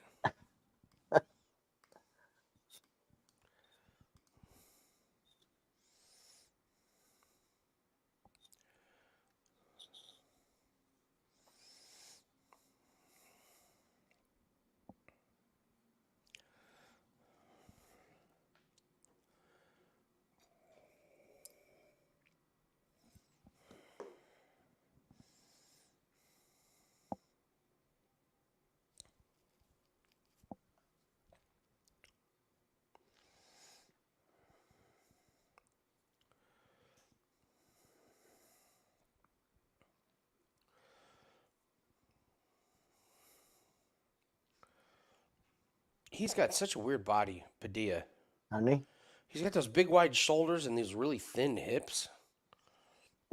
He's got such a weird body, Padilla. Honey? He's got those big wide shoulders and these really thin hips.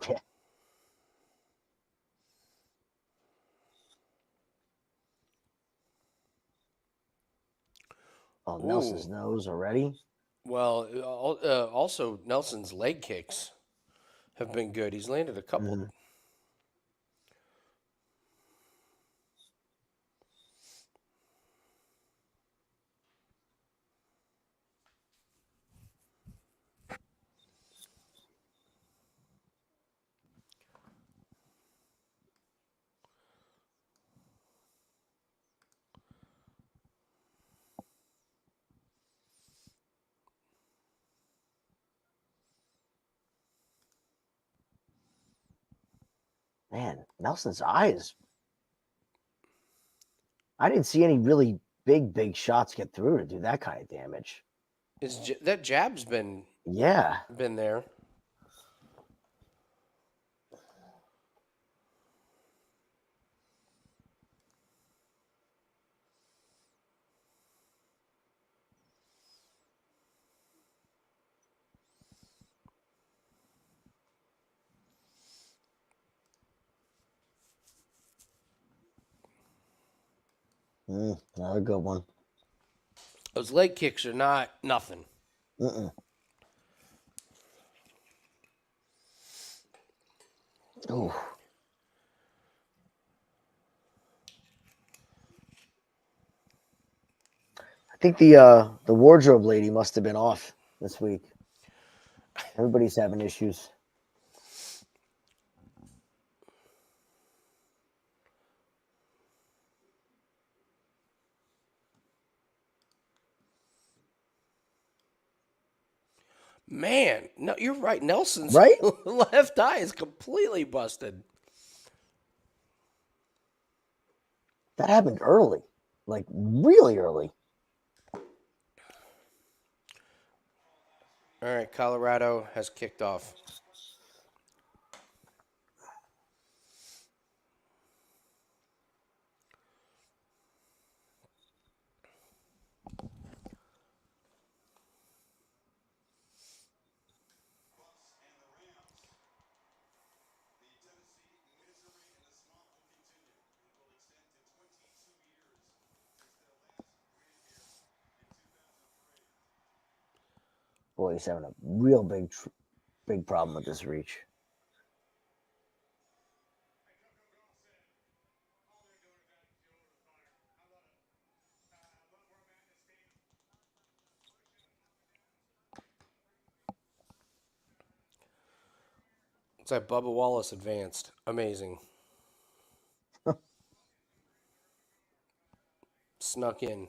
Yeah. Oh, Nelson's Ooh. nose already. Well, also Nelson's leg kicks have been good. He's landed a couple. Mhm. Man, Nelson's eyes. I didn't see any really big shots get through to do that kind of damage. That jab's been Yeah. there. Another good one. Those leg kicks are not nothing. Oh. I think the wardrobe lady must have been off this week. Everybody's having issues. Man, no, you're right. Nelson's Right? left eye is completely busted. That happened early. Like really early. All right, Colorado has kicked off. Boy, he's having a real big problem with this reach. It's like Bubba Wallace advanced. Amazing. Snuck in.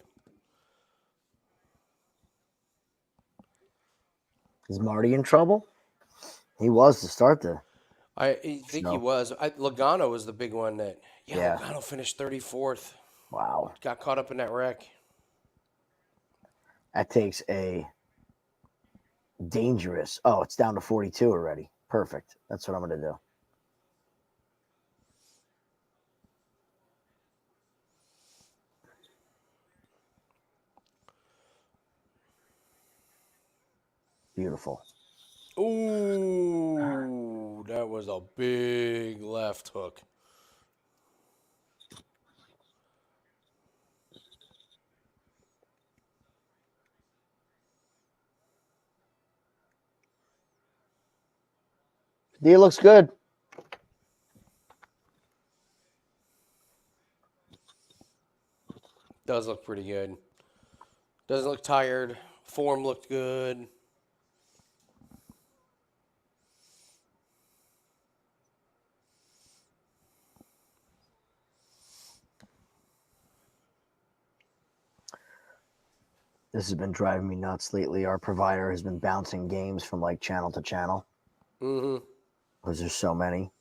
Is Marty in trouble? He was to start the. I think he No. was. Logano was the big one that. Yeah. Logano finished 34th. Wow. Got caught up in that wreck. That takes a dangerous. Oh, it's down to 42 already. Perfect. That's what I'm going to do. Beautiful. Ooh, that was a big left hook. He looks good. Does look pretty good. Doesn't look tired. Form looked good. This has been driving me nuts lately. Our provider has been bouncing games from like channel to channel Mm-hmm. because there's so many.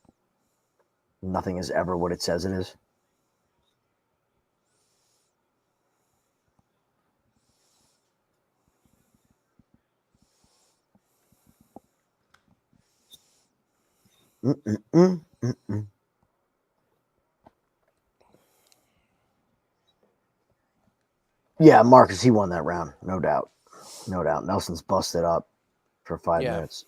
Nothing is ever what it says it is. Mm-mm-mm-mm-mm. Yeah, Marcus, he won that round, no doubt. No doubt. Nelson's busted up for 5 Yeah. minutes.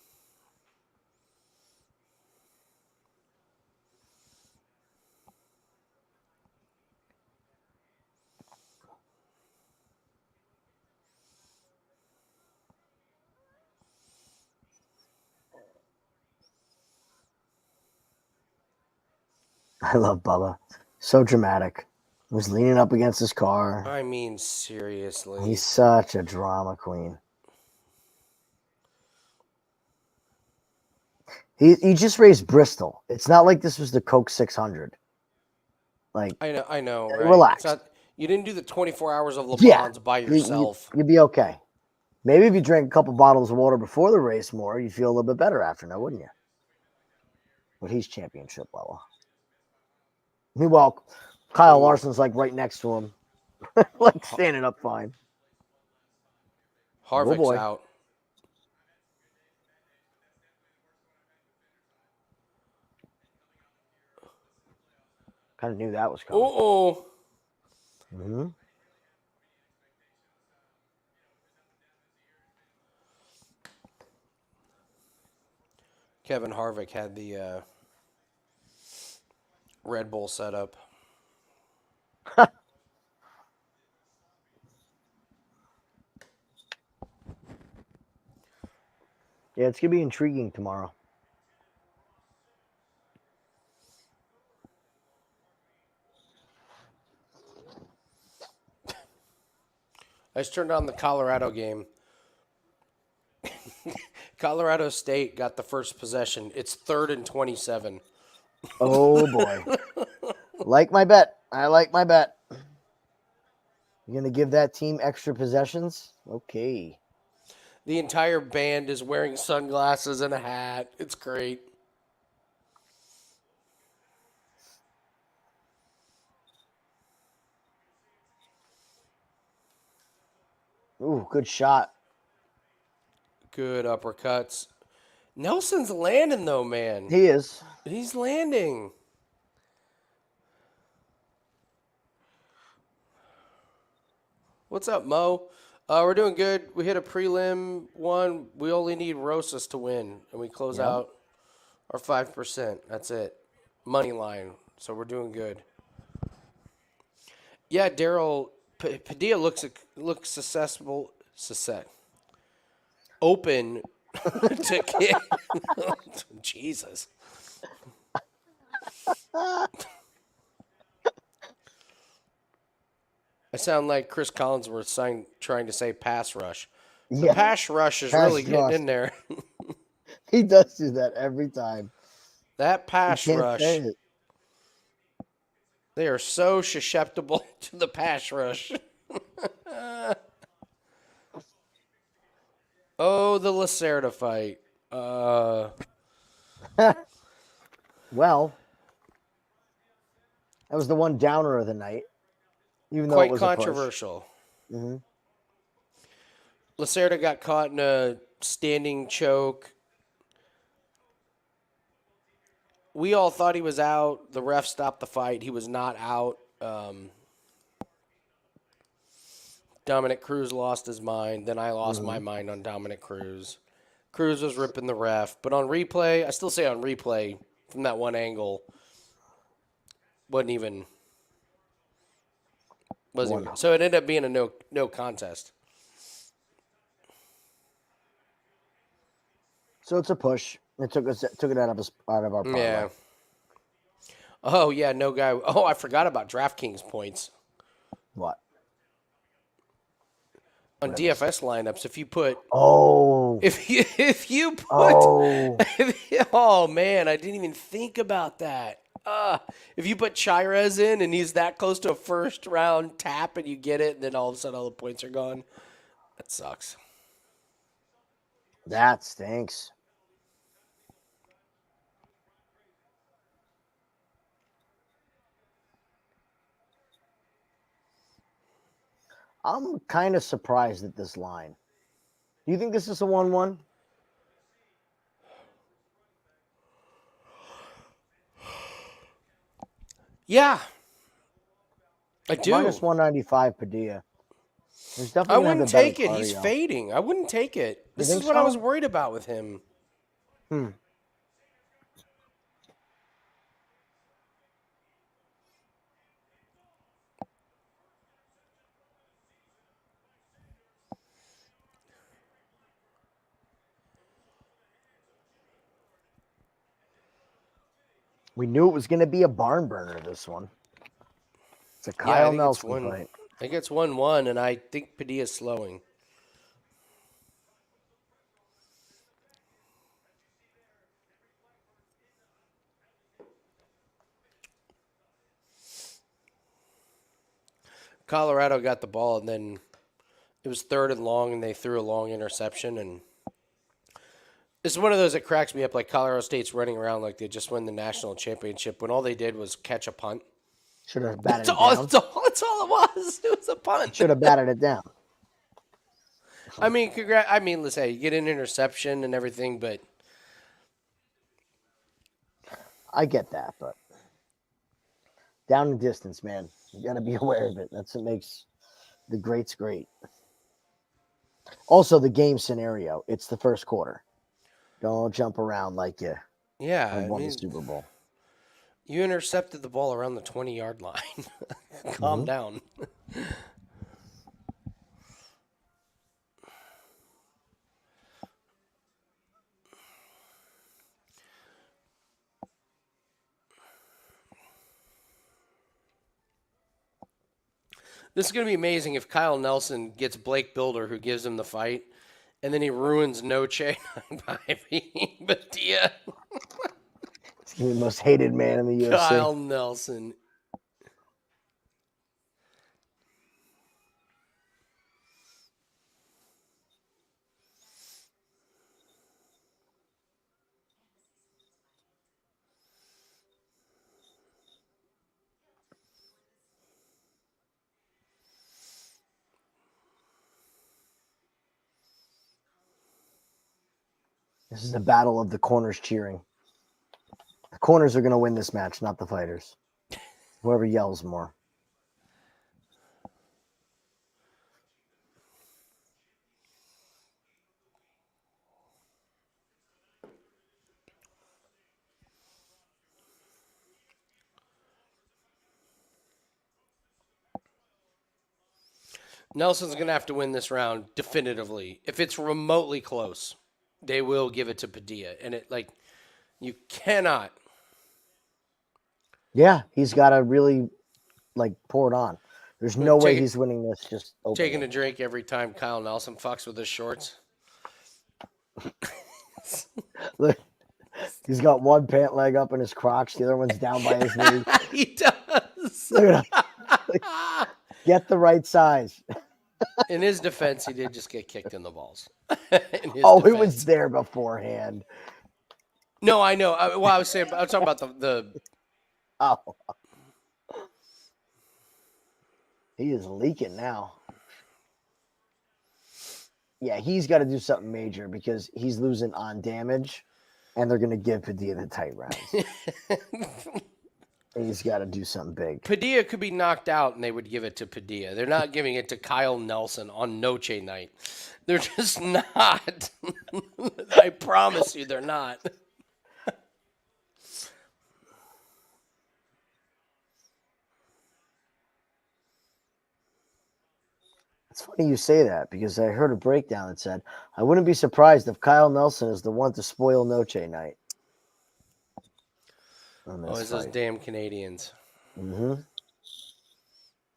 I love Bubba. So dramatic. He was leaning up against his car. I mean, seriously. He's such a drama queen. He just raised Bristol. It's not like this was the Coke 600. Like, I know, right? relax. It's not, you didn't do the 24 hours of Le Yeah, Mans by yourself. You'd be okay. Maybe if you drank a couple bottles of water before the race more, you'd feel a little bit better after, now, wouldn't you? But he's championship level. Meanwhile, Kyle Ooh. Larson's like right next to him, like standing up fine. Harvick's boy. out. Kind of knew that was coming. Oh, Mm-hmm. Kevin Harvick had the Red Bull setup. Yeah, it's gonna be intriguing tomorrow. I just turned on the Colorado game. Colorado State got the first possession. It's 3rd and 27. Oh boy. Like my bet. I like my bet. You're gonna give that team extra possessions? Okay. The entire band is wearing sunglasses and a hat. It's great. Ooh, good shot. Good uppercuts. Nelson's landing, though, man. He is. He's landing. What's up, Mo? We're doing good. We hit a prelim one. We only need Rosas to win, and we close out our 5%. That's it. Money line. So we're doing good. Yeah, Daryl Padilla looks successful. Open to get. Jesus. I sound like Chris Collinsworth trying to say pass rush. The Yeah. pass rush is Pass really getting rush. in there. He does do that every time. That pass Can't rush. say it. They are so susceptible to the pass rush. Oh, the Lacerda fight. Well, that was the one downer of the night. Even though it Quite was a push. controversial. Mm-hmm. Lacerda got caught in a standing choke. We all thought he was out. The ref stopped the fight. He was not out. Dominic Cruz lost his mind. Then I lost my mind on Dominic Cruz. Cruz was ripping the ref. But on replay, I still say on replay, from that one angle, wasn't even. So it ended up being a no contest. So it's a push. It took it out of our parlay. Yeah. Oh, yeah, no guy. Oh, I forgot about DraftKings points. What? On DFS lineups, if you put if you put oh man, I didn't even think about that. If you put Cháirez in and he's that close to a first round tap and you get it, and then all of a sudden all the points are gone, that sucks. That stinks. I'm kind of surprised at this line. Do you think this is a 1-1? Yeah, I do. Minus 195 Padilla. There's I definitely gonna wouldn't have a better take it. He's cardio. fading. I wouldn't take it. This is think what I was so? worried about with him. Hmm. We knew it was going to be a barn burner, this one. It's a Yeah, I Kyle think it's Nelson one. fight. I think it's 1-1, and I think Padilla's slowing. Colorado got the ball, and then it was 3rd and long, and they threw a long interception. And it's one of those that cracks me up. Like Colorado State's running around like they just won the national championship when all they did was catch a punt. Should have batted That's it all. down. That's all it was. It was a punt. Should have batted it down. I mean, I mean, let's say you get an interception and everything, but I get that, but down the distance, man. You got to be aware of it. That's what makes the greats great. Also, the game scenario. It's the first quarter. Don't jump around like you yeah, have I won the mean, Super Bowl. you intercepted the ball around the 20-yard line. Calm down. This is going to be amazing if Kyle Nelson gets Blake Builder, who gives him the fight, and then he ruins Noche by beating Padilla. He's gonna be the most hated man in the UFC. Kyle Nelson. This is a battle of the corners cheering. The corners are going to win this match, not the fighters. Whoever yells more. Nelson's going to have to win this round definitively. If it's remotely close, they will give it to Padilla. And you cannot. Yeah, he's got to really pour it on. There's no way he's winning this just openly. Taking a drink every time Kyle Nelson fucks with his shorts. Look, he's got one pant leg up in his crotch. The other one's down by his knee. He does. Look at him. Get the right size. In his defense, he did just get kicked in the balls. It was there beforehand. No, I know. I was talking about the. Oh. He is leaking now. Yeah, he's got to do something major because he's losing on damage, and they're going to give Padilla the tight rounds. He's got to do something big. Padilla could be knocked out, and they would give it to Padilla. They're not giving it to Kyle Nelson on Noche night. They're just not. I promise you, they're not. It's funny you say that because I heard a breakdown that said, I wouldn't be surprised if Kyle Nelson is the one to spoil Noche night. It's those damn Canadians. Mm-hmm.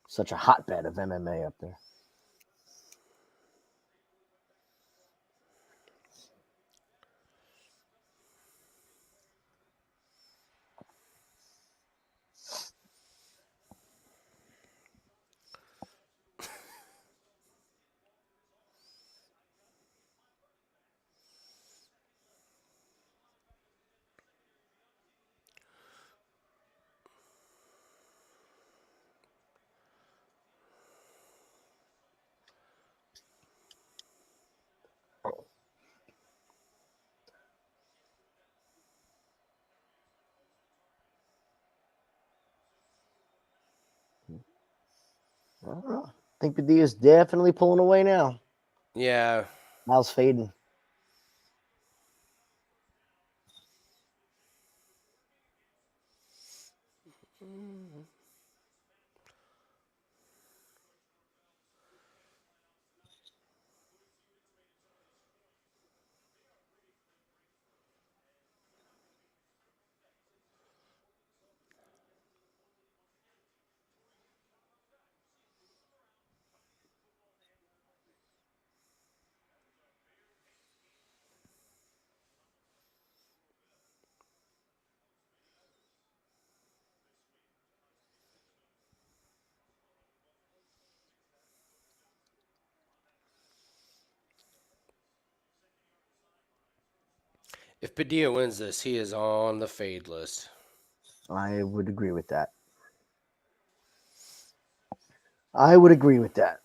Such a hotbed of MMA up there. think Padilla's definitely pulling away now. Yeah. Miles fading. If Padilla wins this, he is on the fade list. I would agree with that. I would agree with that.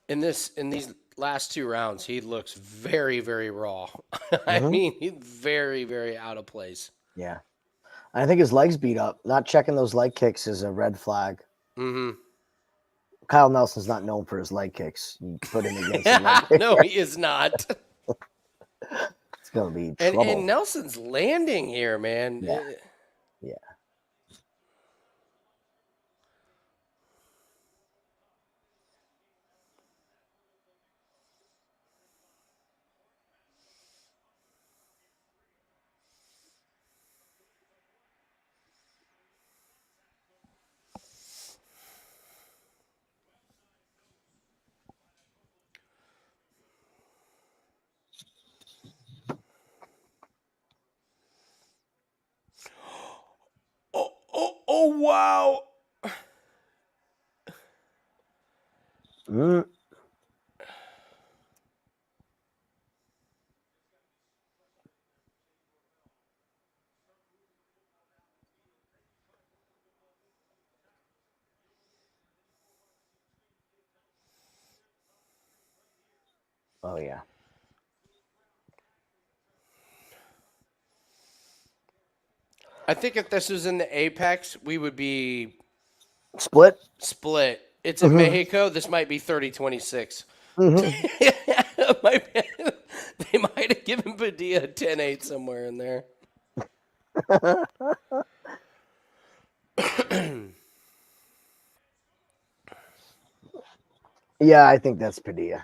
In these last 2 rounds, he looks very, very raw. I Mhm. mean, he's very, very out of place. Yeah. I think his legs beat up. Not checking those leg kicks is a red flag. Mm-hmm. Kyle Nelson's not known for his leg kicks. You put him against a leg kick. No, he is not. It's going to be And, trouble. and Nelson's landing here, man. Yeah. Yeah. Oh, wow. Mm. Oh, yeah. I think if this was in the Apex, we would be Split? split. It's in Mhm. Mexico. This might be 30-26. Mhm. They might have given Padilla a 10-8 somewhere in there. Yeah, I think that's Padilla.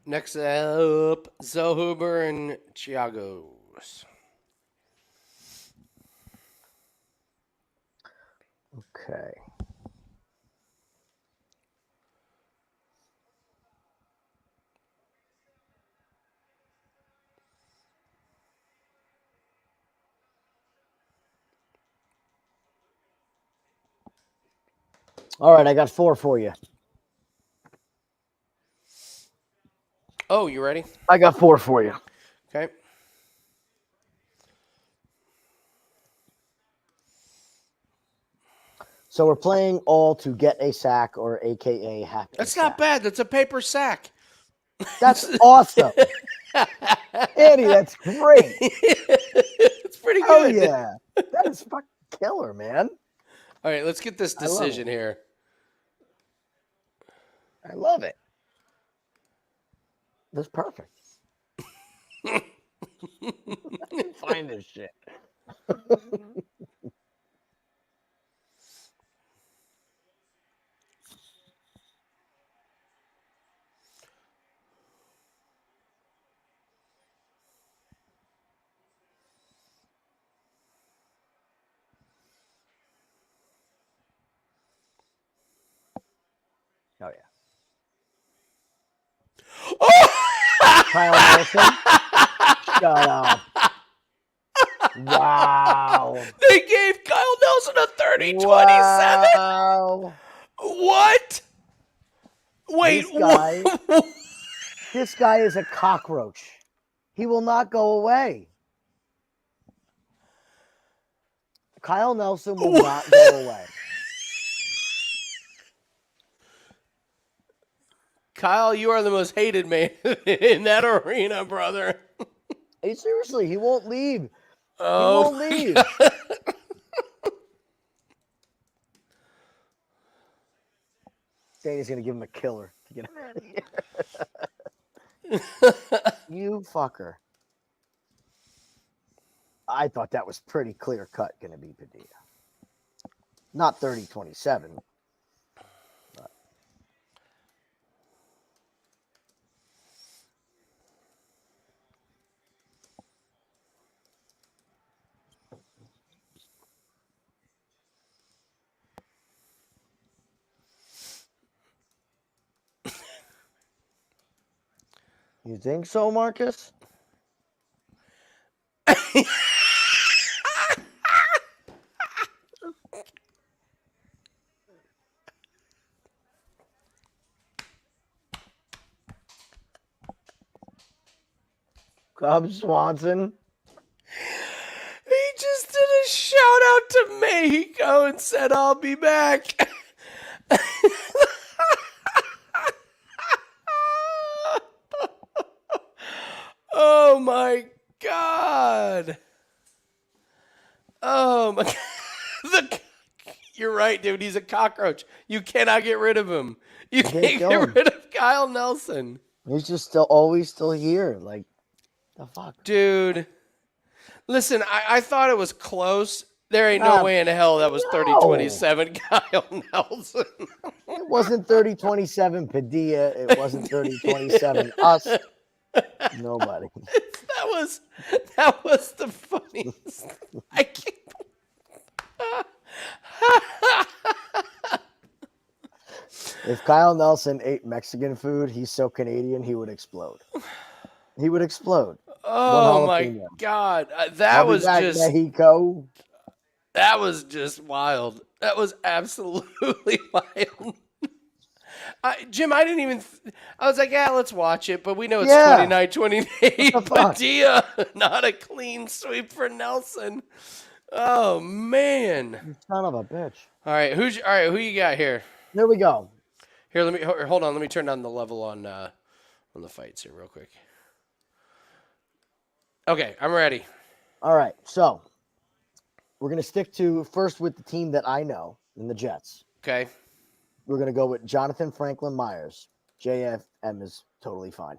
Next up, Zellhuber and Giagos. Okay. All right, I got 4 for you. Oh, you ready? I got 4 for you. Okay. So we're playing all to get a sack, or AKA hack. That's not bad. That's a paper sack. That's awesome. Eddie, that's great. It's pretty Oh good. yeah, that is fucking killer, man. All right, let's get this I love decision it. here. I love it. That's perfect. Find this shit. Oh yeah. Kyle Nelson. Shut up. Wow. They gave Kyle Nelson a 30-27. Wow. What? Wait, This guy- what? This guy is a cockroach. He will not go away. Kyle Nelson will not go away. Kyle, you are the most hated man in that arena, brother. Hey, seriously, he won't leave. Oh, won't my leave. God. Danny's gonna give him a killer to get him out of here. You fucker. I thought that was pretty clear cut gonna be Padilla. Not 30-27. But. You think so, Marcus? Cub Swanson. He just did a shout out to Mexico and said, I'll be back. Oh my God. Oh my God. You're right, dude. He's a cockroach. You cannot get rid of him. You can't kill get him. rid of Kyle Nelson. He's just still always still here. Like the fuck. Dude. Listen, I thought it was close. There ain't no way in hell that was 30-27 Kyle Nelson. It wasn't 30-27 Padilla. It wasn't 30-27 us. Nobody. That was the funniest. I can't. If Kyle Nelson ate Mexican food, he's so Canadian, he would explode. He would explode. Oh my God. That was just Mexico. That was just wild. That was absolutely wild. Jim, I didn't even. I was like, yeah, let's watch it, but we know it's 29-28. Padilla, not a clean sweep for Nelson. Oh man, You son of a bitch. All right, who you got here? There we go. Here, hold on. Let me turn down the level on the fights here real quick. Okay, I'm ready. All right, so we're gonna stick to first with the team that I know in the Jets. Okay. We're going to go with Jonathan Franklin Myers. JFM is totally fine.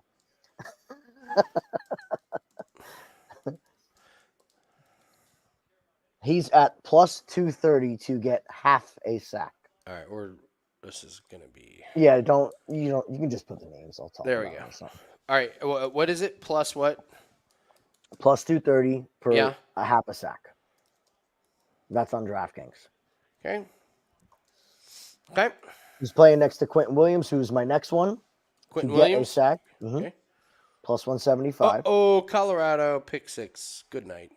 He's at plus 230 to get half a sack. All right, this is going to be. Yeah, you can just put the names. I'll talk There we go. All right, what is it? Plus what? Plus 230 per a half a sack. That's on DraftKings. Okay. He's playing next to Quentin Williams, who's my next one. Quentin Get Williams? a sack. Mm-hmm. Okay. Plus 175. Oh, Colorado, pick 6. Good night.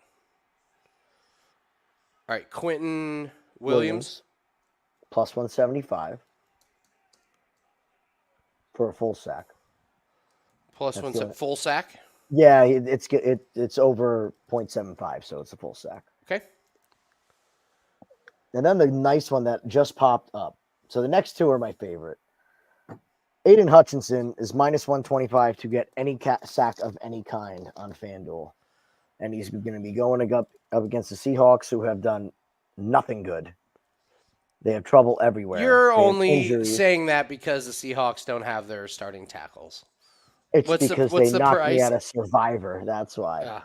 All right, Quentin Williams. Plus 175 for a full sack. Plus full sack? Yeah, it's over 0.75, so it's a full sack. Okay. And then the nice one that just popped up. So the next two are my favorite. Aiden Hutchinson is minus 125 to get any sack of any kind on FanDuel. And he's going to be going up against the Seahawks, who have done nothing good. They have trouble everywhere. You're only saying that because the Seahawks don't have their starting tackles. It's because they knocked me out of Survivor. That's why. Yeah.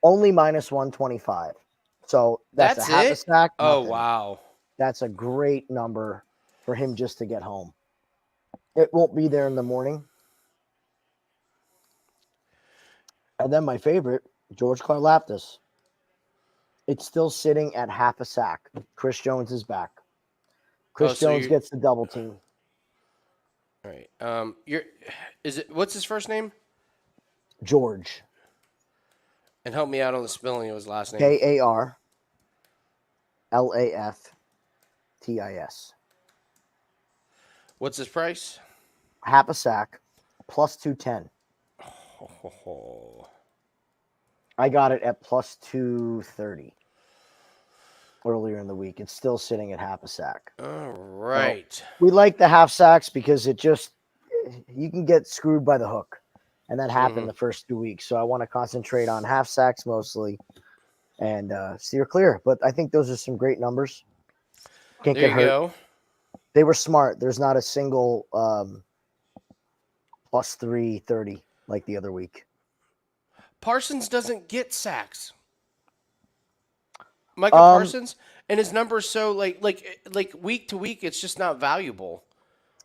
Only minus 125. So that's a half a sack. Oh, wow. That's a great number for him just to get home. It won't be there in the morning. And then my favorite, George Karlaftis. It's still sitting at half a sack. Chris Jones is back. Chris Jones gets the double team. All right. What's his first name? George. And help me out on the spelling of his last name. Karlaftis. What's his price? Half a sack, plus 210. I got it at plus 230 earlier in the week. It's still sitting at half a sack. All right. So we like the half sacks because you can get screwed by the hook. And that happened the first 2 weeks. So I want to concentrate on half sacks mostly. and steer clear. But I think those are some great numbers. Can't There get you hurt. go. They were smart. There's not a single plus 330 like the other week. Parsons doesn't get sacks. Micah Um, Parsons, and his numbers so like week to week, it's just not valuable.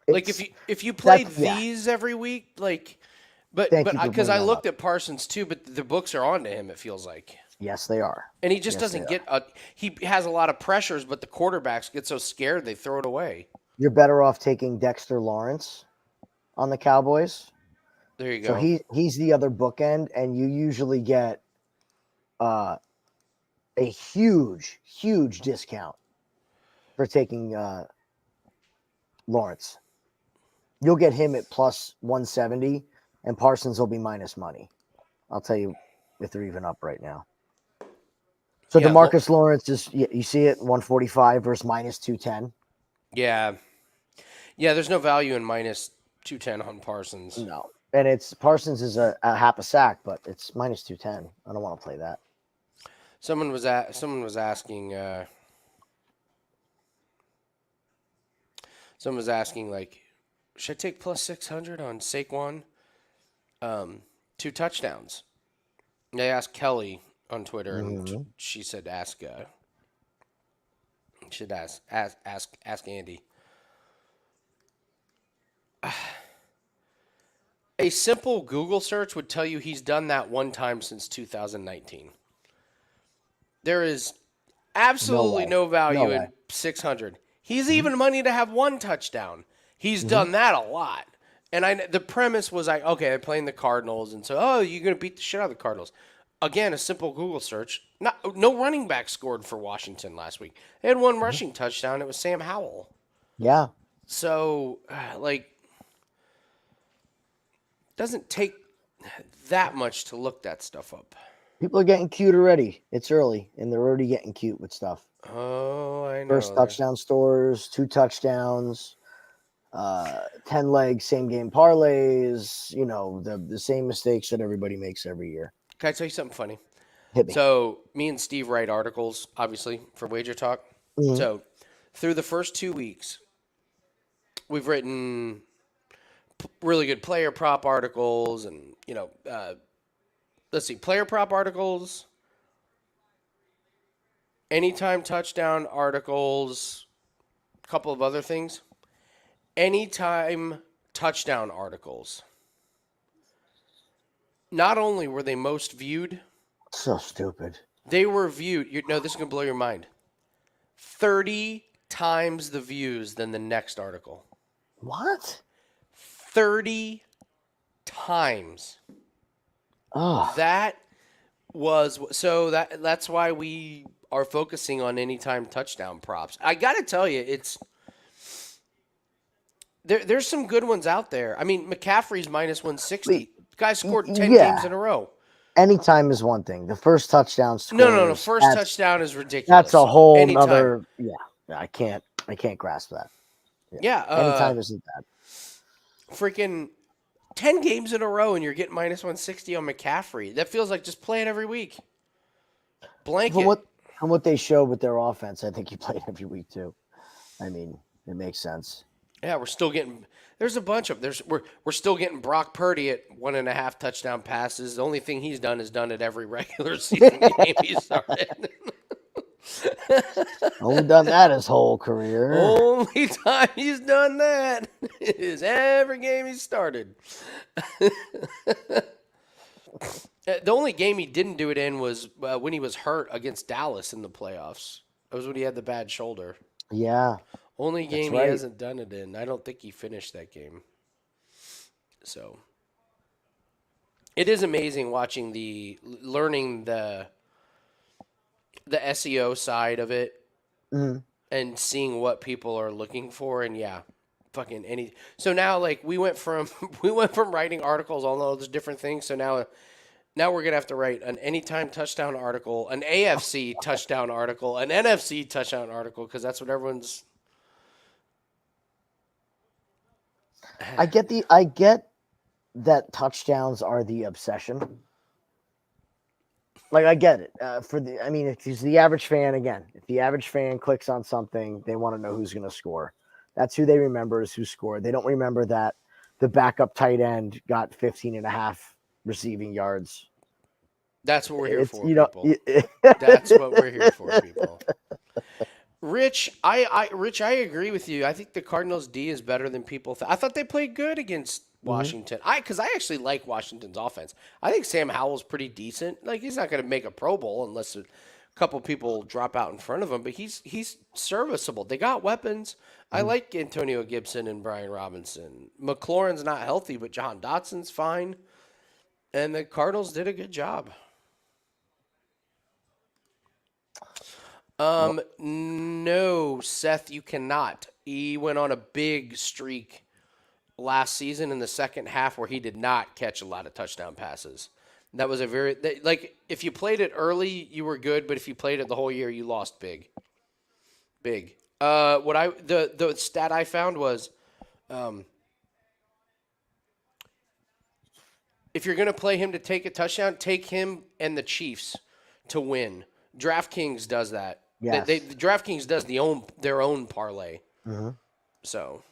Like if you played these every week, like, but Thank you for because bringing I that looked up. at Parsons too, but the books are on to him. It feels like, Yes, they are. and he just Yes, doesn't they get. He has a lot of pressures, but the quarterbacks get so scared they throw it away. You're better off taking Dexter Lawrence on the Cowboys. There you So go. he's the other bookend, and you usually get a huge discount for taking Lawrence. You'll get him at plus 170, and Parsons will be minus money. I'll tell you if they're even up right now. So Yeah, DeMarcus Lawrence is, you see it, 145 versus minus 210. Yeah. There's no value in minus 210 on Parsons. No, and it's Parsons is a half a sack, but it's minus 210. I don't want to play that. Someone was asking. Someone was asking, like, should I take plus 600 on Saquon? 2 touchdowns. They asked Kelly on Twitter, and she said, "Ask. Should ask Andy." A simple Google search would tell you he's done that one time since 2019. There is absolutely no value in 600. He's even money to have 1 touchdown. He's done that a lot. And the premise was like, okay, they're playing the Cardinals, and so, you're going to beat the shit out of the Cardinals. Again, a simple Google search. No running back scored for Washington last week. They had 1 rushing touchdown. It was Sam Howell. Yeah. So, doesn't take that much to look that stuff up. People are getting cute already. It's early, and they're already getting cute with stuff. Oh, I know. First touchdown stores, 2 touchdowns, 10 leg same game parlays. The same mistakes that everybody makes every year. Can I tell you something funny? Hit me. So me and Steve write articles, obviously, for Wager Talk. Mhm. So through the first 2 weeks, we've written really good player prop articles, and let's see, player prop articles, anytime touchdown articles, a couple of other things. Anytime touchdown articles. Not only were they most viewed, So stupid. they were viewed. This is going to blow your mind. 30 times the views than the next article. What? 30 times. Oh, That's why we are focusing on anytime touchdown props. I got to tell you, there's some good ones out there. I mean, McCaffrey's minus 160. The guy scored 10 games in a row. anytime is one thing. The first touchdown score. No. First touchdown is ridiculous. That's a whole Anytime. other. Yeah, I can't grasp that. Yeah. Anytime isn't bad. Freaking 10 games in a row and you're getting minus 160 on McCaffrey. That feels like just play it every week. Blanket. From what they show with their offense, I think you play it every week too. I mean, it makes sense. Yeah, we're still getting. There's a bunch of. We're still getting Brock Purdy at 1.5 touchdown passes. The only thing he's done is done at every regular season game he started. Only done that his whole career. Only time he's done that is every game he started. The only game he didn't do it in was when he was hurt against Dallas in the playoffs. That was when he had the bad shoulder. Yeah. Only game right. he hasn't done it in. I don't think he finished that game. So it is amazing watching learning the SEO side of it and seeing what people are looking for. And yeah, fucking any. So now, like, we went from writing articles on all those different things. So now we're gonna have to write an anytime touchdown article, an AFC touchdown article, an NFC touchdown article, because that's what everyone's. I get that touchdowns are the obsession. Like I get it. I mean, if he's the average fan again, if the average fan clicks on something, they want to know who's going to score. That's who they remember is who scored. They don't remember that the backup tight end got 15 and a half receiving yards. That's what we're here for, You know, people. That's what we're here for, people. Rich, Rich, I agree with you. I think the Cardinals D is better than people. I thought they played good against Washington. Because I actually like Washington's offense. I think Sam Howell's pretty decent. Like he's not going to make a Pro Bowl unless a couple people drop out in front of him. But he's serviceable. They got weapons. I like Antonio Gibson and Brian Robinson. McLaurin's not healthy, but John Dotson's fine. And the Cardinals did a good job. No, Seth, you cannot. He went on a big streak last season in the second half where he did not catch a lot of touchdown passes. That was like if you played it early, you were good, but if you played it the whole year, you lost big. Big. The stat I found was if you're going to play him to take a touchdown, take him and the Chiefs to win. DraftKings does that. Yes. DraftKings does their own parlay. So,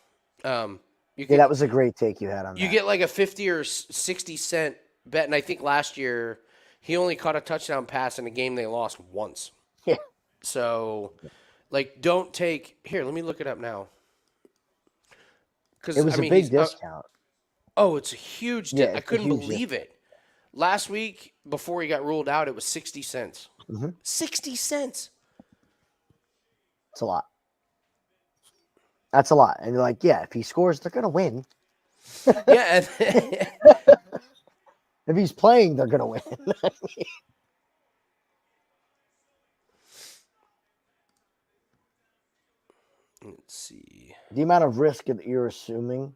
that was a great take you had on that. You get like a 50 or 60 cent bet, and I think last year he only caught a touchdown pass in a game they lost once. Yeah. So, like, don't take here. Let me look it up now. It was a big discount. It's a huge. Yeah, I couldn't believe it. Last week, before he got ruled out, it was 60 cents. 60 cents. It's a lot. That's a lot. And you're like, yeah, if he scores, they're going to win. Yeah. If he's playing, they're going to win. Let's see. The amount of risk that you're assuming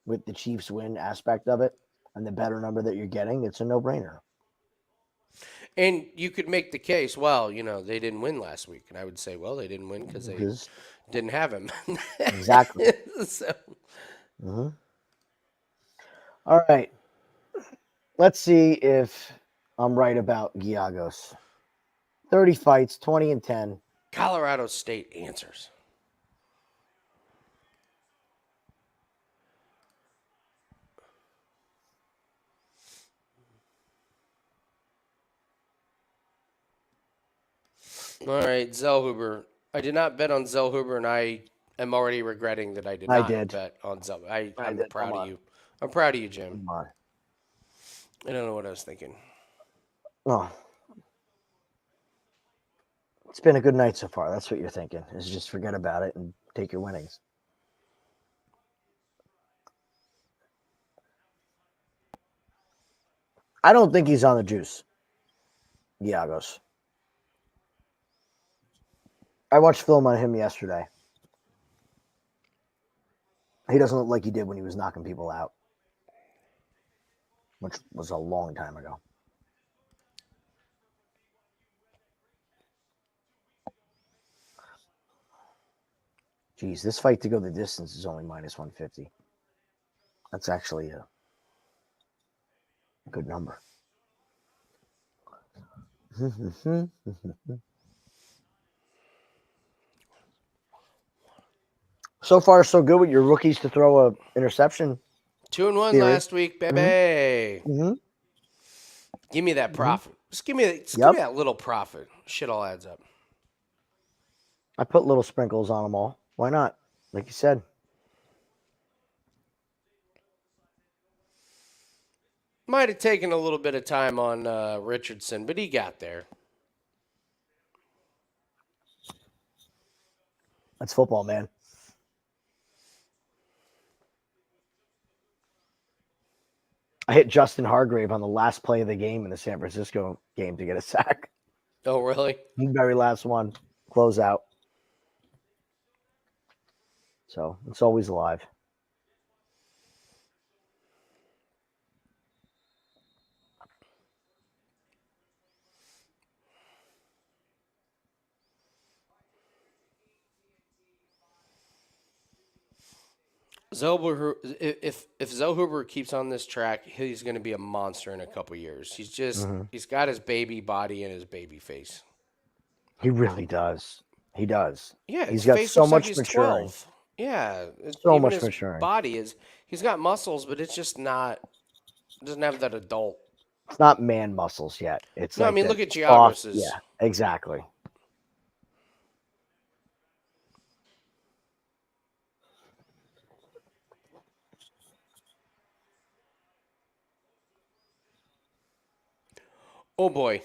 with the Chiefs win aspect of it and the better number that you're getting, it's a no-brainer. And you could make the case, well, they didn't win last week. And I would say, well, they didn't win because they didn't have him. Exactly. So. All right. Let's see if I'm right about Giagos. 30 fights, 20-10. Colorado State answers. All right, Zellhuber. I did not bet on Zellhuber, and I am already regretting that I did not bet on Zellhuber. I'm proud of you. I'm proud of you, Jim. Come on. I don't know what I was thinking. Oh. It's been a good night so far. That's what you're thinking, is just forget about it and take your winnings. I don't think he's on the juice. Giagos. I watched film on him yesterday. He doesn't look like he did when he was knocking people out, which was a long time ago. Geez, this fight to go the distance is only minus 150. That's actually a good number. So far, so good with your rookies to throw a interception. 2-1 last week, baby. Give me that profit. Just give me that little profit. Shit all adds up. I put little sprinkles on them all. Why not? Like you said. Might have taken a little bit of time on Richardson, but he got there. That's football, man. I hit Justin Hargrave on the last play of the game in the San Francisco game to get a sack. Oh, really? The very last one. Close out. So it's always alive. Zellhuber, if Zellhuber keeps on this track, he's going to be a monster in a couple years. He's got his baby body and his baby face. He really does. He does. Yeah, He's his got face so looks like much he's maturing. 12. Yeah, So even much his maturing. body is. He's got muscles, but it's just not. Doesn't have that adult. It's not man muscles yet. It's No, I like mean that look at soft- Giagos's. Yeah, exactly. Oh boy.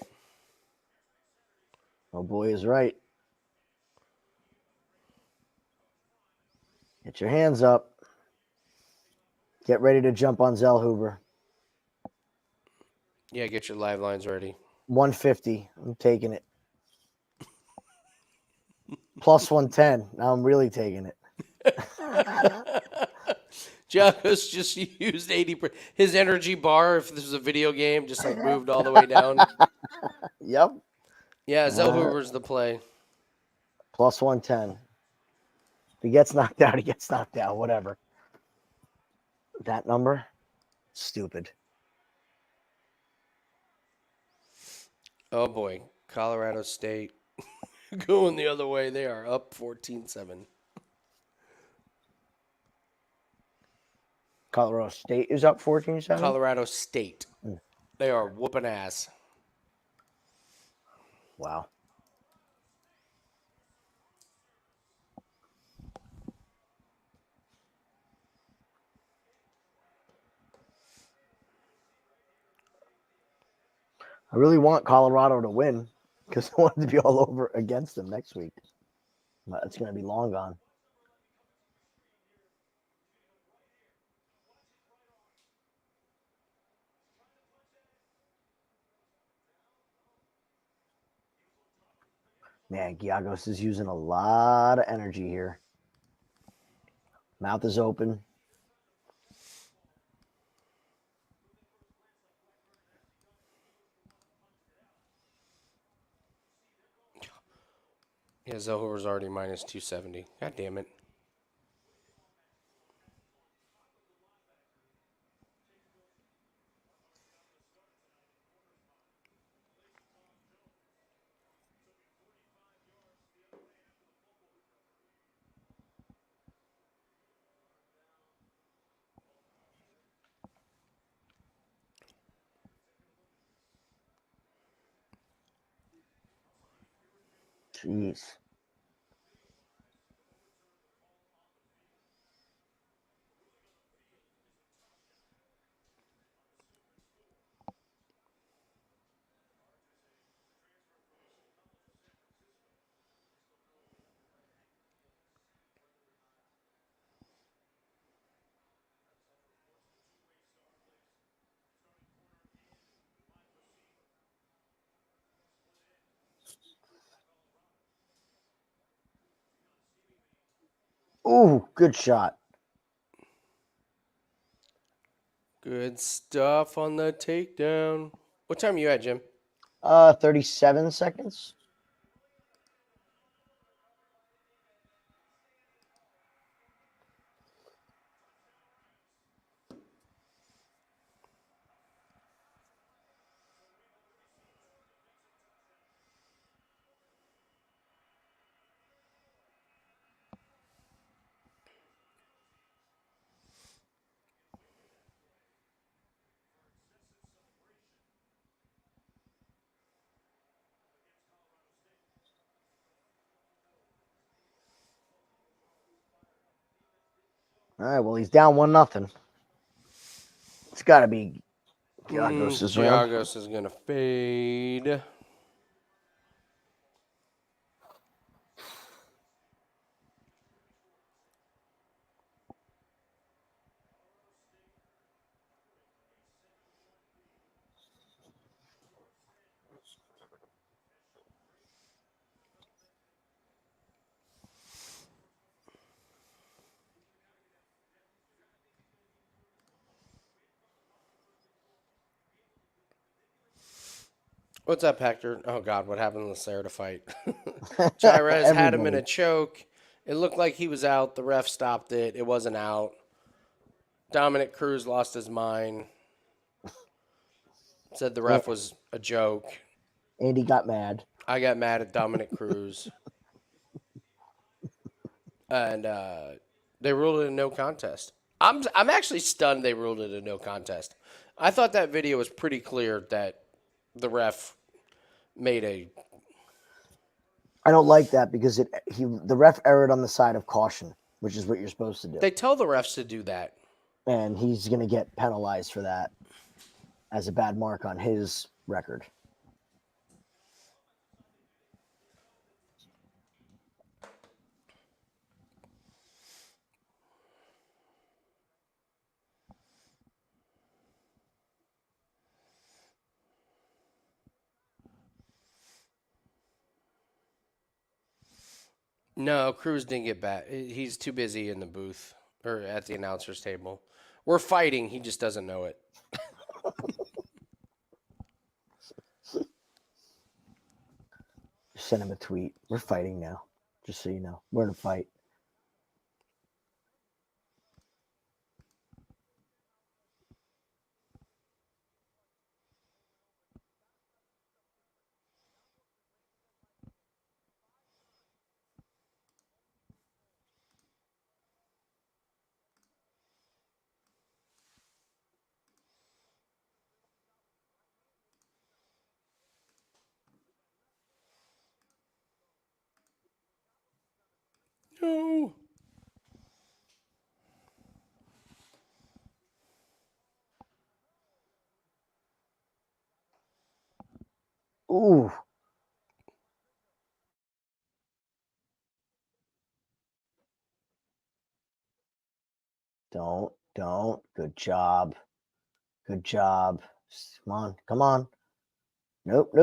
Oh boy is right. Get your hands up. Get ready to jump on Zellhuber. Yeah, get your live lines ready. 150. I'm taking it. Plus 110. Now I'm really taking it. Giagos just used 80%. His energy bar, if this was a video game, just like moved all the way down. Yep. Yeah, Zellhuber's the play. Plus 110. If he gets knocked out, he gets knocked out. Whatever. That number? Stupid. Oh boy. Colorado State going the other way. They are up 14-7. Colorado State is up 14-7? Colorado State. They are whooping ass. Wow. I really want Colorado to win because I want it to be all over against them next week. But it's going to be long gone. Man, Giagos is using a lot of energy here. Mouth is open. Yeah, Zellhuber's already minus 270. God damn it. Jeez. Ooh, good shot. Good stuff on the takedown. What time are you at, Jim? 37 seconds. All right, well, he's down 1-0. It's got to be Giagos' round. Giagos is going to fade. What's up, Hector? Oh, God, what happened in the Lacerda fight? Cháirez had him in a choke. It looked like he was out. The ref stopped it. It wasn't out. Dominic Cruz lost his mind. Said the ref was a joke. Andy got mad. I got mad at Dominic Cruz. And they ruled it a no contest. I'm actually stunned they ruled it a no contest. I thought that video was pretty clear that the ref made a... I don't like that because the ref erred on the side of caution, which is what you're supposed to do. They tell the refs to do that. And he's going to get penalized for that as a bad mark on his record. No, Cruz didn't get back. He's too busy in the booth or at the announcer's table. We're fighting. He just doesn't know it. Send him a tweet. We're fighting now. Just so you know. We're in a fight. No. Ooh. Don't. Good job. Good job. Come on. Come on. Nope.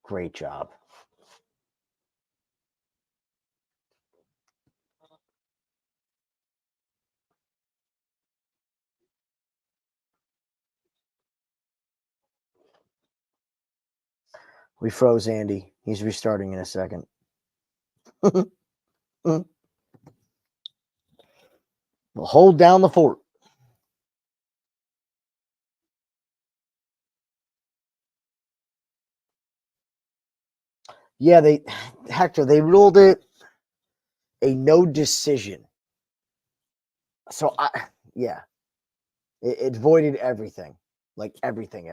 Great job. We froze Andy. He's restarting in a second. We'll hold down the fort. Yeah, Hector, they ruled it a no decision. So it voided everything. Like everything.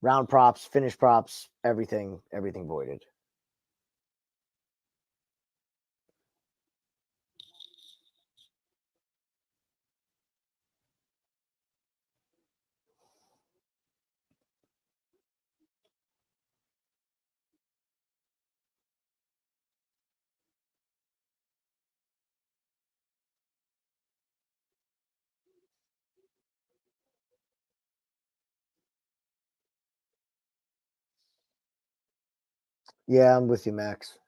Round props, finish props, everything voided. Yeah, I'm with you, Max.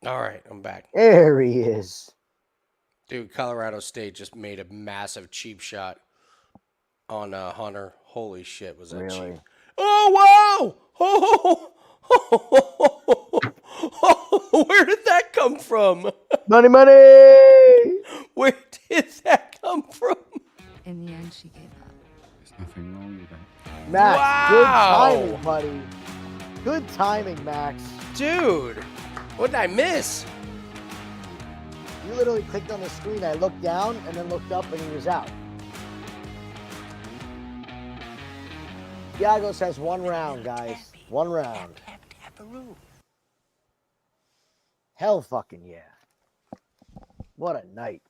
All right, I'm back. There he is. Dude, Colorado State just made a massive cheap shot on Hunter. Holy shit, was that Really? cheap? Oh, wow! Oh, where did that come from? Money! Where did that come from? In the end, she gave up. There's nothing wrong with that. Max, Wow. good timing, buddy. Good timing, Max. Dude, what did I miss? You literally clicked on the screen. I looked down and then looked up and he was out. Giagos has one round, guys. One round. Hell fucking yeah. What a night.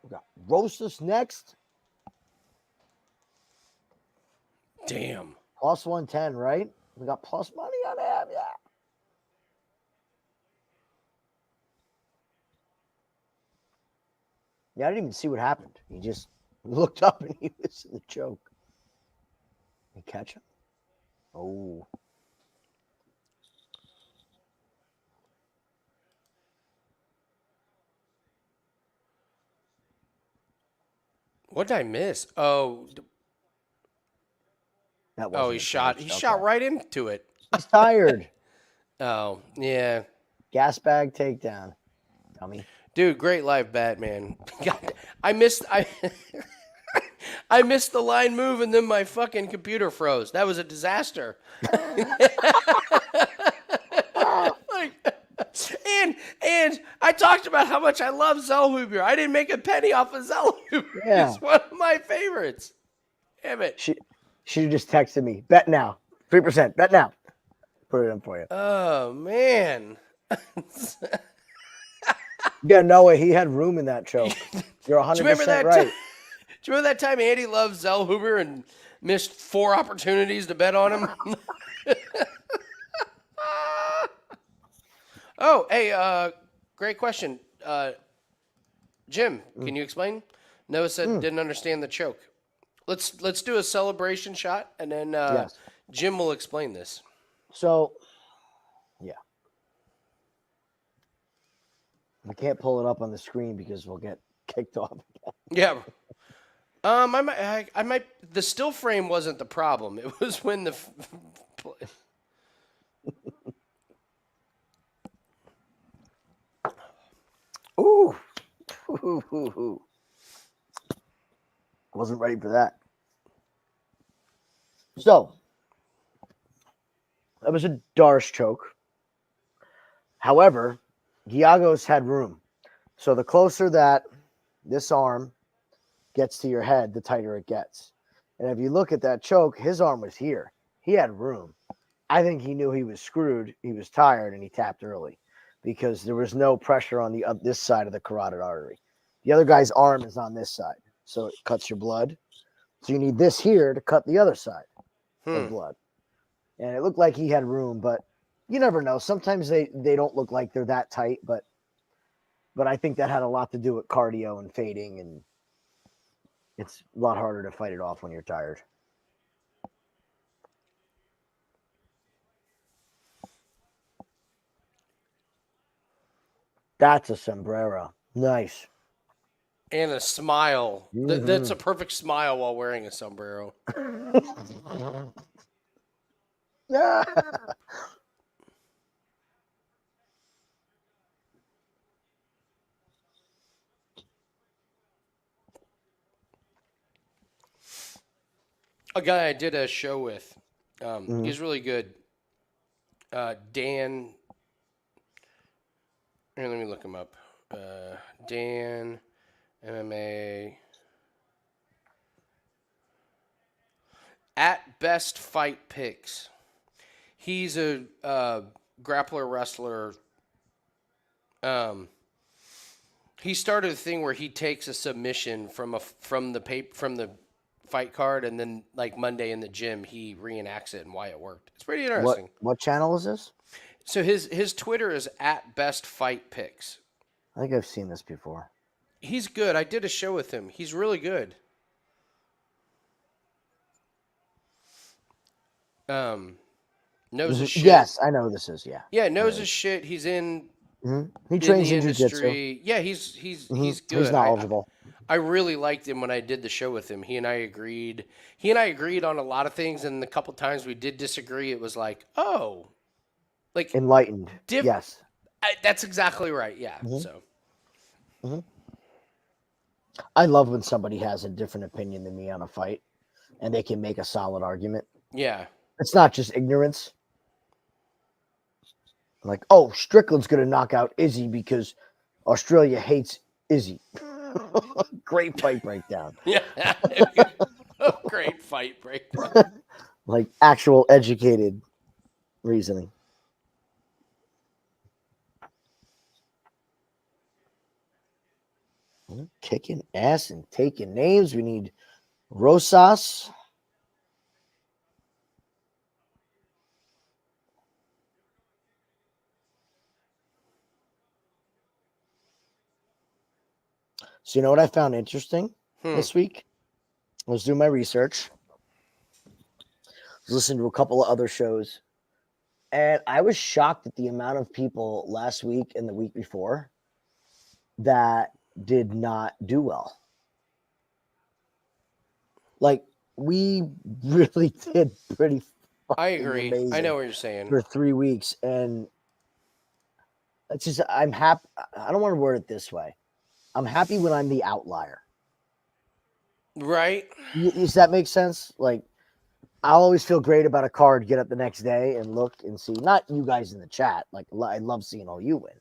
We got Rosas next. Damn. Plus 110, right? We got plus money on him, yeah. Yeah, I didn't even see what happened. He just looked up and he was in the choke. You catch him? Oh. What did I miss? Oh, That oh, wasn't he a shot. finish. He Okay. shot right into it. He's tired. Oh, yeah. Gas bag takedown. Dummy. Dude, great live bat, man. God, I missed I missed the line move and then my fucking computer froze. That was a disaster. Like, and I talked about how much I love Zellhuber. I didn't make a penny off of Zellhuber. Yeah. He's one of my favorites. Damn it. She just texted me. Bet now. 3%. Bet now. Put it in for you. Oh man. Yeah, no way. He had room in that choke. You're 100% Do you remember that? right. Do you remember that time Andy loved Zellhuber and missed 4 opportunities to bet on him? Oh, hey, great question. Jim, can you explain? Noah said didn't understand the choke. Let's do a celebration shot, and then Yes. Jim will explain this. So, yeah. I can't pull it up on the screen because we'll get kicked off. Yeah. I might. The still frame wasn't the problem. It was when the. Ooh. Ooh. Wasn't ready for that. So, that was a Darce choke. However, Giagos had room. So the closer that this arm gets to your head, the tighter it gets. And if you look at that choke, his arm was here. He had room. I think he knew he was screwed. He was tired, and he tapped early because there was no pressure on the this side of the carotid artery. The other guy's arm is on this side, so it cuts your blood. So you need this here to cut the other side of blood. And it looked like he had room, but you never know. Sometimes they don't look like they're that tight, but I think that had a lot to do with cardio and fading, and it's a lot harder to fight it off when you're tired. That's a sombrero. Nice. And a smile. That's a perfect smile while wearing a sombrero. A guy I did a show with. He's really good. Dan. Here, let me look him up. Dan, MMA. At Best Fight Picks. He's a grappler wrestler. He started a thing where he takes a submission from the fight card, and then like Monday in the gym he reenacts it and why it worked. It's pretty interesting. What channel is this? So his Twitter is at Best Fight Picks. I think I've seen this before. He's good. I did a show with him. He's really good. Knows his shit. Yes, I know who this is. Yeah. Yeah, knows his shit. He's in. He trains the in jiu-jitsu. industry. Yeah, he's good. He's knowledgeable. I really liked him when I did the show with him. He and I agreed on a lot of things, and the couple times we did disagree, it was like, oh, like Enlightened. Yes. that's exactly right. Yeah. So. I love when somebody has a different opinion than me on a fight, and they can make a solid argument. Yeah. It's not just ignorance. Like, oh, Strickland's going to knock out Izzy because Australia hates Izzy. Great fight breakdown. Yeah. Great fight breakdown. Like actual educated reasoning. Kicking ass and taking names. We need Rosas. So you know what I found interesting this week? I was doing my research. I was listening to a couple of other shows. And I was shocked at the amount of people last week and the week before that did not do well. Like we really did pretty I fucking agree. amazing I know what you're saying. for 3 weeks, and it's just I'm happy. I don't want to word it this way. I'm happy when I'm the outlier. Right? Does that make sense? Like I'll always feel great about a card. Get up the next day and look and see. Not you guys in the chat. Like I love seeing all you win.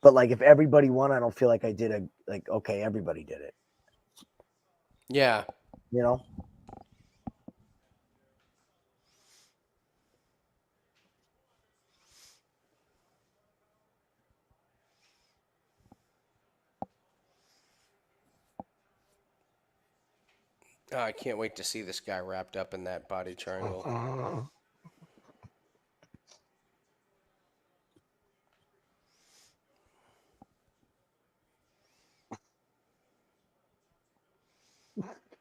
But like if everybody won, I don't feel like I did okay. Everybody did it. Yeah. You know. Oh, I can't wait to see this guy wrapped up in that body triangle.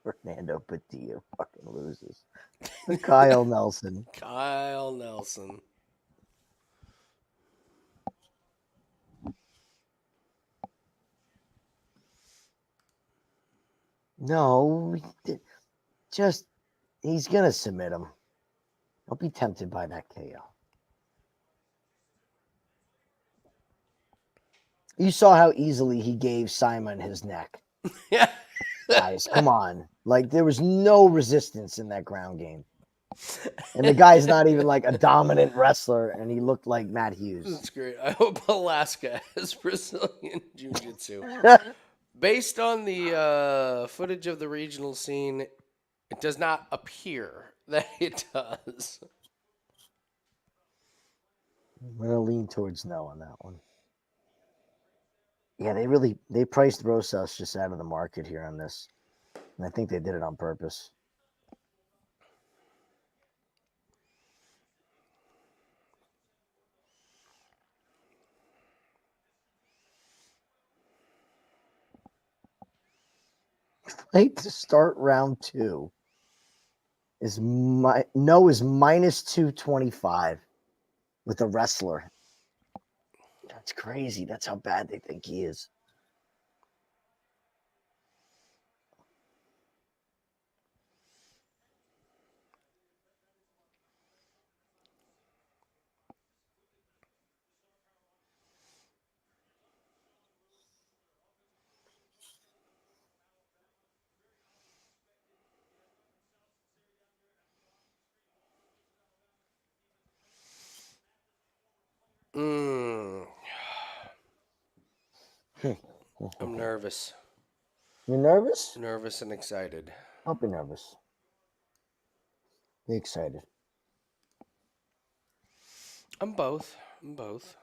Fernando Padilla fucking loses. Kyle Nelson. Kyle Nelson. No, just he's gonna submit him. Don't be tempted by that KO. You saw how easily he gave Simon his neck. Yeah. Guys, come on. Like there was no resistance in that ground game. And the guy's not even like a dominant wrestler, and he looked like Matt Hughes. That's great. I hope Alaska has Brazilian Jiu-Jitsu. Based on the footage of the regional scene, it does not appear that it does. I'm gonna lean towards no on that one. Yeah, they priced Rosas just out of the market here on this. And I think they did it on purpose. Right to start round 2 is minus 225 with a wrestler. That's crazy. That's how bad they think he is. I'm nervous. You're nervous? Nervous and excited. Don't be nervous. Be excited. I'm both. I'm both.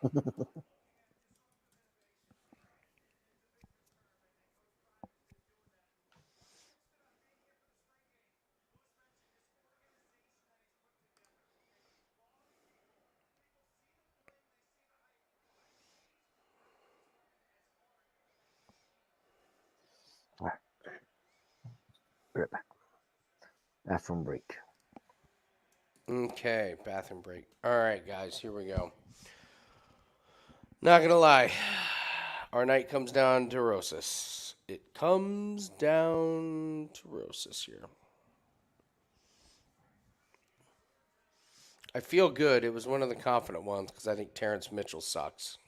All right. Be right back. Bathroom break. Okay, bathroom break. All right, guys, here we go. Not gonna lie, our night comes down to Rosas. It comes down to Rosas here. I feel good. It was one of the confident ones because I think Terrence Mitchell sucks.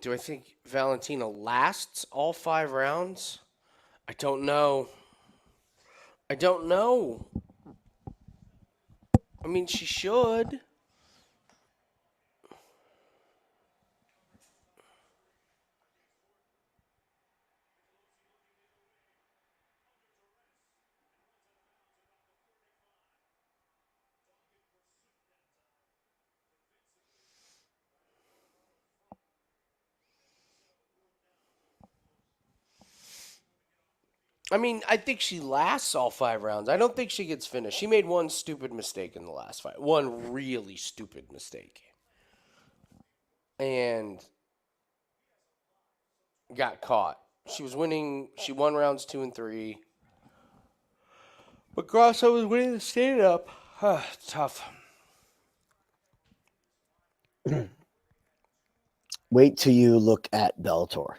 Do I think Valentina lasts all 5 rounds? I don't know. I don't know. I mean, she should. I mean, I think she lasts all 5 rounds. I don't think she gets finished. She made one stupid mistake in the last fight. One really stupid mistake. And got caught. She was winning. She won rounds 2 and 3. But Grasso was winning the stand-up. Tough. Wait till you look at Bellator.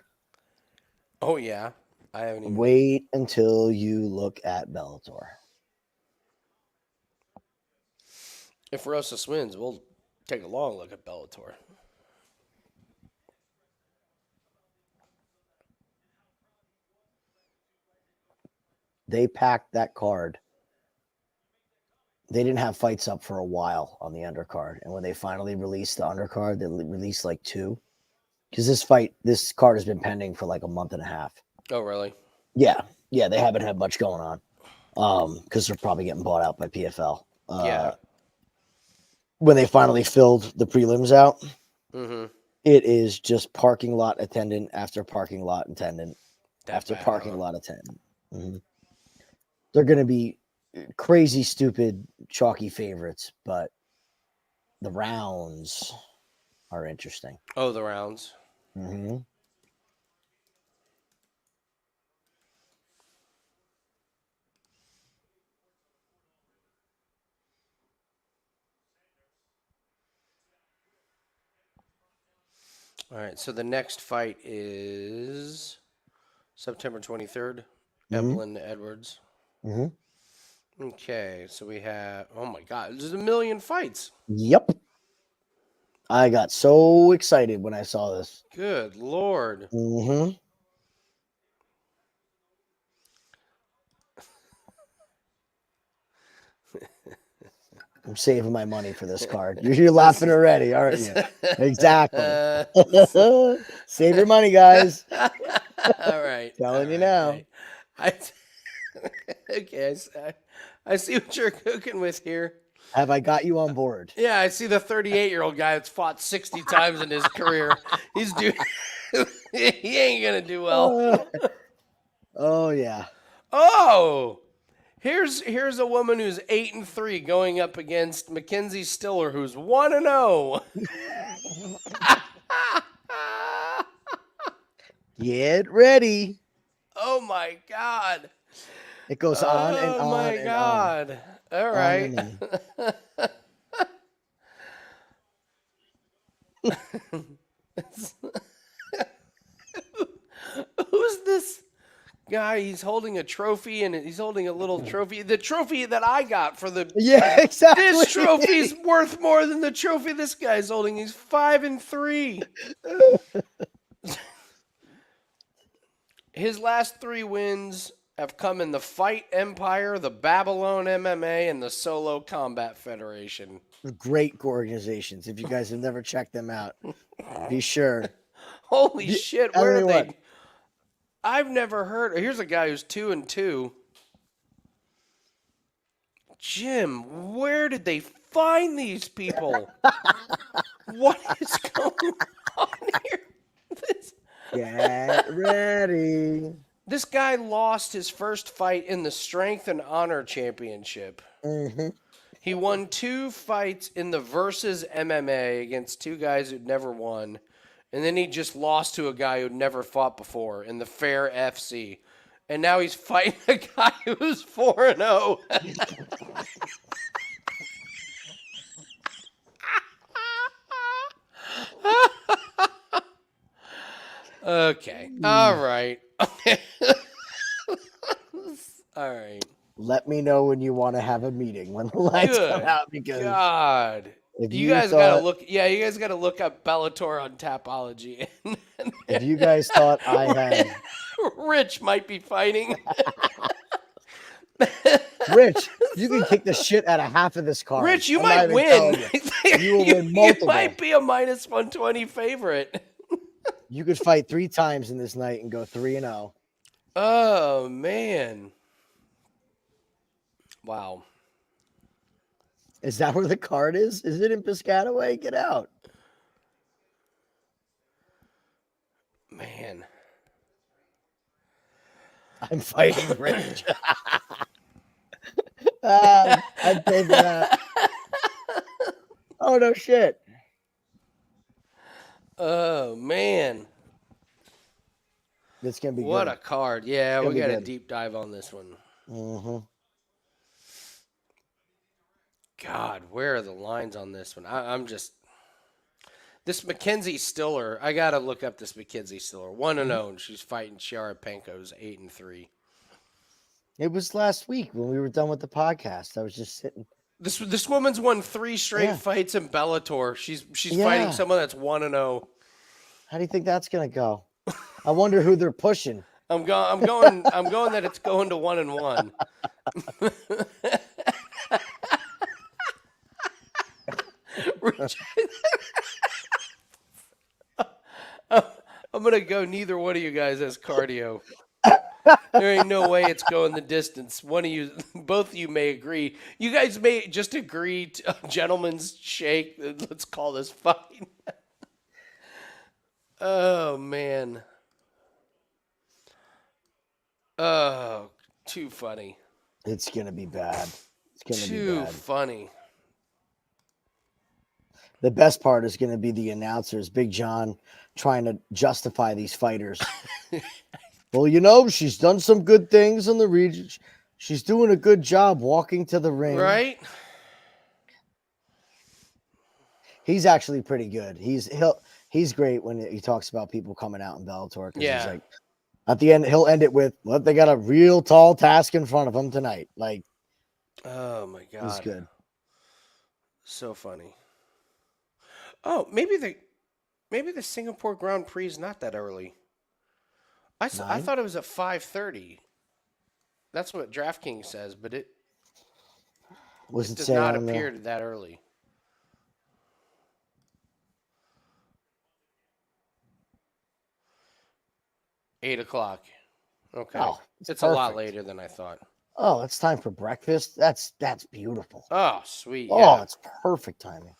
Oh, yeah. I haven't even... Wait until you look at Bellator. If Rosas wins, we'll take a long look at Bellator. They packed that card. They didn't have fights up for a while on the undercard. And when they finally released the undercard, they released like 2. Because this card has been pending for like a month and a half. Oh, really? Yeah. Yeah, they haven't had much going on. Because they're probably getting bought out by PFL. Yeah. When they finally filled the prelims out, Mm-hmm. it is just parking lot attendant after parking lot attendant after bad, parking huh? lot attendant. Mm-hmm. They're going to be crazy, stupid, chalky favorites, but the rounds are interesting. Oh, the rounds. Mm-hmm. All right, so the next fight is September 23rd, Mhm. Evelyn Edwards. Mm-hmm. Okay, so we have, oh my God, there's a million fights. Yep. I got so excited when I saw this. Good Lord. Mm-hmm. I'm saving my money for this card. You're laughing already, aren't you? Exactly. Save your money, guys. All right. Telling all you right, now. right. Okay, I see what you're cooking with here. Have I got you on board? Yeah, I see the 38-year-old guy that's fought 60 times in his career. He's doing. He ain't gonna do well. Oh yeah. Oh, here's a woman who's 8-3 going up against Mackenzie Stiller, who's 1-0. Get ready. Oh my God. It goes on and on. Oh my and God. All On right. and Who's this guy? He's holding a trophy, and he's holding a little trophy. The trophy that I got for the Yeah, exactly. this trophy's worth more than the trophy this guy's holding. He's 5-3. His last 3 wins have come in the Fight Empire, the Babylon MMA, and the Solo Combat Federation. Great organizations. If you guys have never checked them out, be sure. Holy shit, I where tell are you they? what. I've never heard. Here's a guy who's 2-2. Jim, where did they find these people? What is going on here? Get ready. This guy lost his first fight in the Strength and Honor Championship. Mm-hmm. He won 2 fights in the Versus MMA against 2 guys who'd never won. And then he just lost to a guy who'd never fought before in the Fair FC. And now he's fighting a guy who's 4-0. Okay. All right. All right. Let me know when you want to have a meeting when the lights Good come out, because God. if You you guys thought, gotta look. Yeah, you guys gotta look up Bellator on Tapology. if you guys thought I had Rich might be fighting. Rich, you can kick the shit out of half of this card. Rich, you I'm not might even win. telling you. You will win multiple. You might be a -120 favorite. You could fight 3 times in this night and go 3-0. Oh man! Wow. Is that where the card is? Is it in Piscataway? Get out. Man. I'm fighting Rich. I'd pay for that. Oh, no shit. Oh, man. It's going to be What good. a card. Yeah, It's we gonna got be a good. deep dive on this one. Mm-hmm. God, where are the lines on this one? I'm just... This Mackenzie Stiller, I got to look up this Mackenzie Stiller. 1-0, and she's fighting Sharapenko's 8-3. It was last week when we were done with the podcast. I was just sitting. This woman's won 3 straight fights in Bellator. She's fighting someone that's 1-0. How do you think that's going to go? I wonder who they're pushing. I'm going that it's going to 1-1. I'm gonna go. Neither one of you guys has cardio. There ain't no way it's going the distance. Both of you may agree. You guys may just agree to a gentleman's shake. Let's call this fine. Oh man. Oh, too funny. It's going to be bad. It's going to be Too bad. funny. The best part is going to be the announcers, Big John, trying to justify these fighters. Well, you know, she's done some good things in the region. She's doing a good job walking to the ring. Right? He's actually pretty good. He's great when he talks about people coming out in Bellator. Yeah. He's like, at the end, he'll end it with, well, they got a real tall task in front of them tonight. Like, Oh my god. he's good. So funny. Oh, maybe the Singapore Grand Prix is not that early. I 9? thought it was at 5:30. That's what DraftKings says, but it Wasn't does say not on appear there. that early. Eight o'clock. Okay. Oh, it's a lot perfect. later than I thought. Oh, it's time for breakfast. That's beautiful. Oh, sweet. Oh, Yeah. it's perfect timing.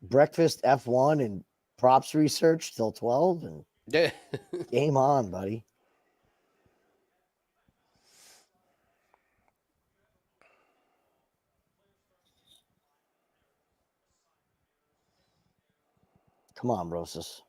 Breakfast, F1, and props research till 12, and game on, buddy. Come on, Rosas.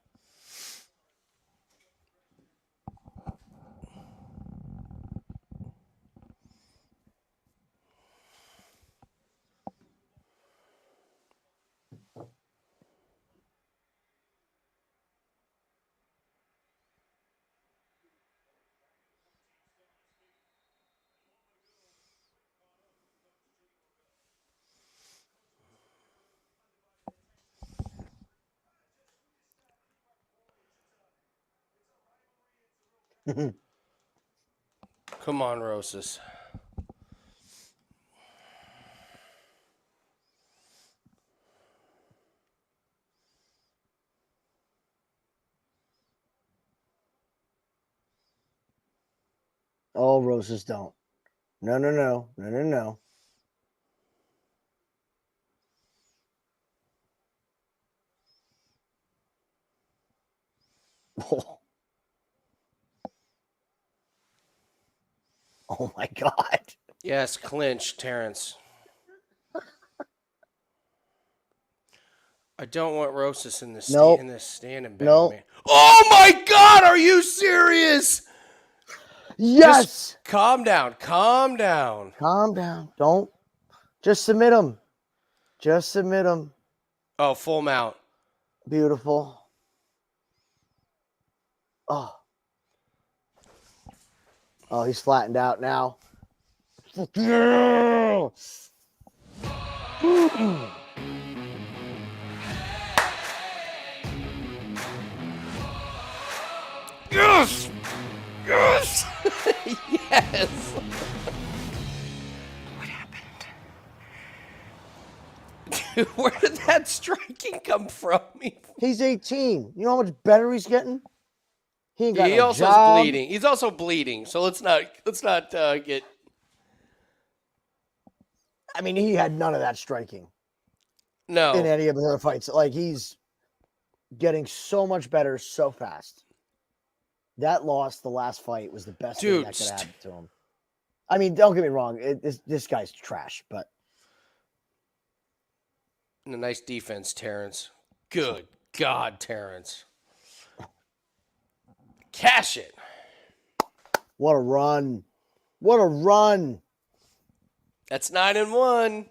Come on, Rosas. Oh, Rosas, don't. No, no, no. No, no, no. Oh. Oh my God. Yes, clinch, Terrence. I don't want Rosas in this Nope. in this standing bang, Nope. man. Oh my God, are you serious? Yes. Just calm down. Calm down. Calm down. Don't. Just submit him. Just submit him. Oh, full mount. Beautiful. Oh. Oh, he's flattened out now. Yeah. Yes! Yes! Yes! What happened? Dude, where did that striking come from? He's 18. You know how much better he's getting? He ain't got He no also job. is bleeding. He's also bleeding. So let's not get. I mean, he had none of that striking in No. any of the other fights. Like, he's getting so much better so fast. That loss, the last fight, was the best thing Dude, that could happen to him. I mean, don't get me wrong. This guy's trash, but And a nice defense, Terrence. Good God, Terrence. Cash it. what a run. What a run. That's 9-1.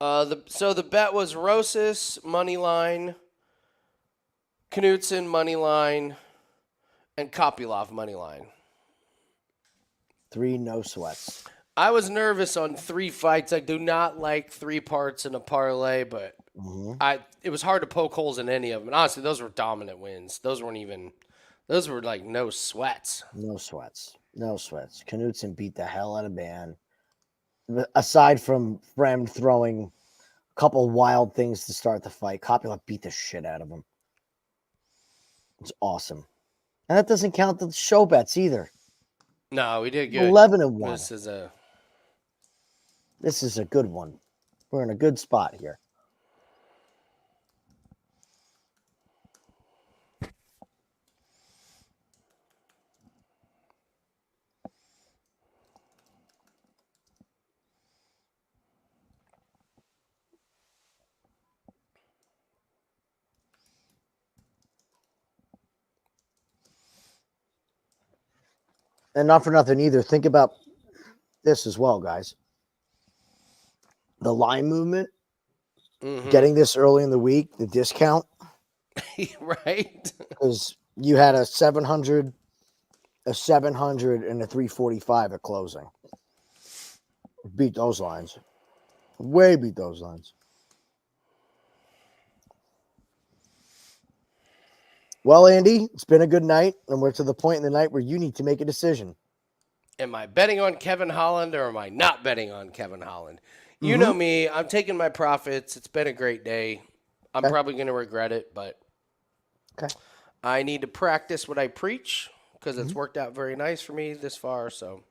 So the bet was Rosas money line, Knudsen money line, and Kopylov money line. 3 no sweats. I was nervous on 3 fights. I do not like 3 parts in a parlay, but it was hard to poke holes in any of them. And honestly, those were dominant wins. Those were like no sweats. No sweats. No sweats. Knudsen beat the hell out of Ban. Aside from Fremd throwing a couple wild things to start the fight, Kopylov beat the shit out of him. It's awesome. And that doesn't count the show bets either. No, we did good. 11-1. This is a good one. We're in a good spot here. And not for nothing either. Think about this as well, guys. The line movement, getting this early in the week, the discount. right? Because you had a 700, and a 345 at closing. Beat those lines. Way beat those lines. Well, Andy, it's been a good night, and we're to the point in the night where you need to make a decision. Am I betting on Kevin Holland or am I not betting on Kevin Holland? You know me. I'm taking my profits. It's been a great day. I'm probably going to regret it, but I need to practice what I preach because it's worked out very nice for me this far. So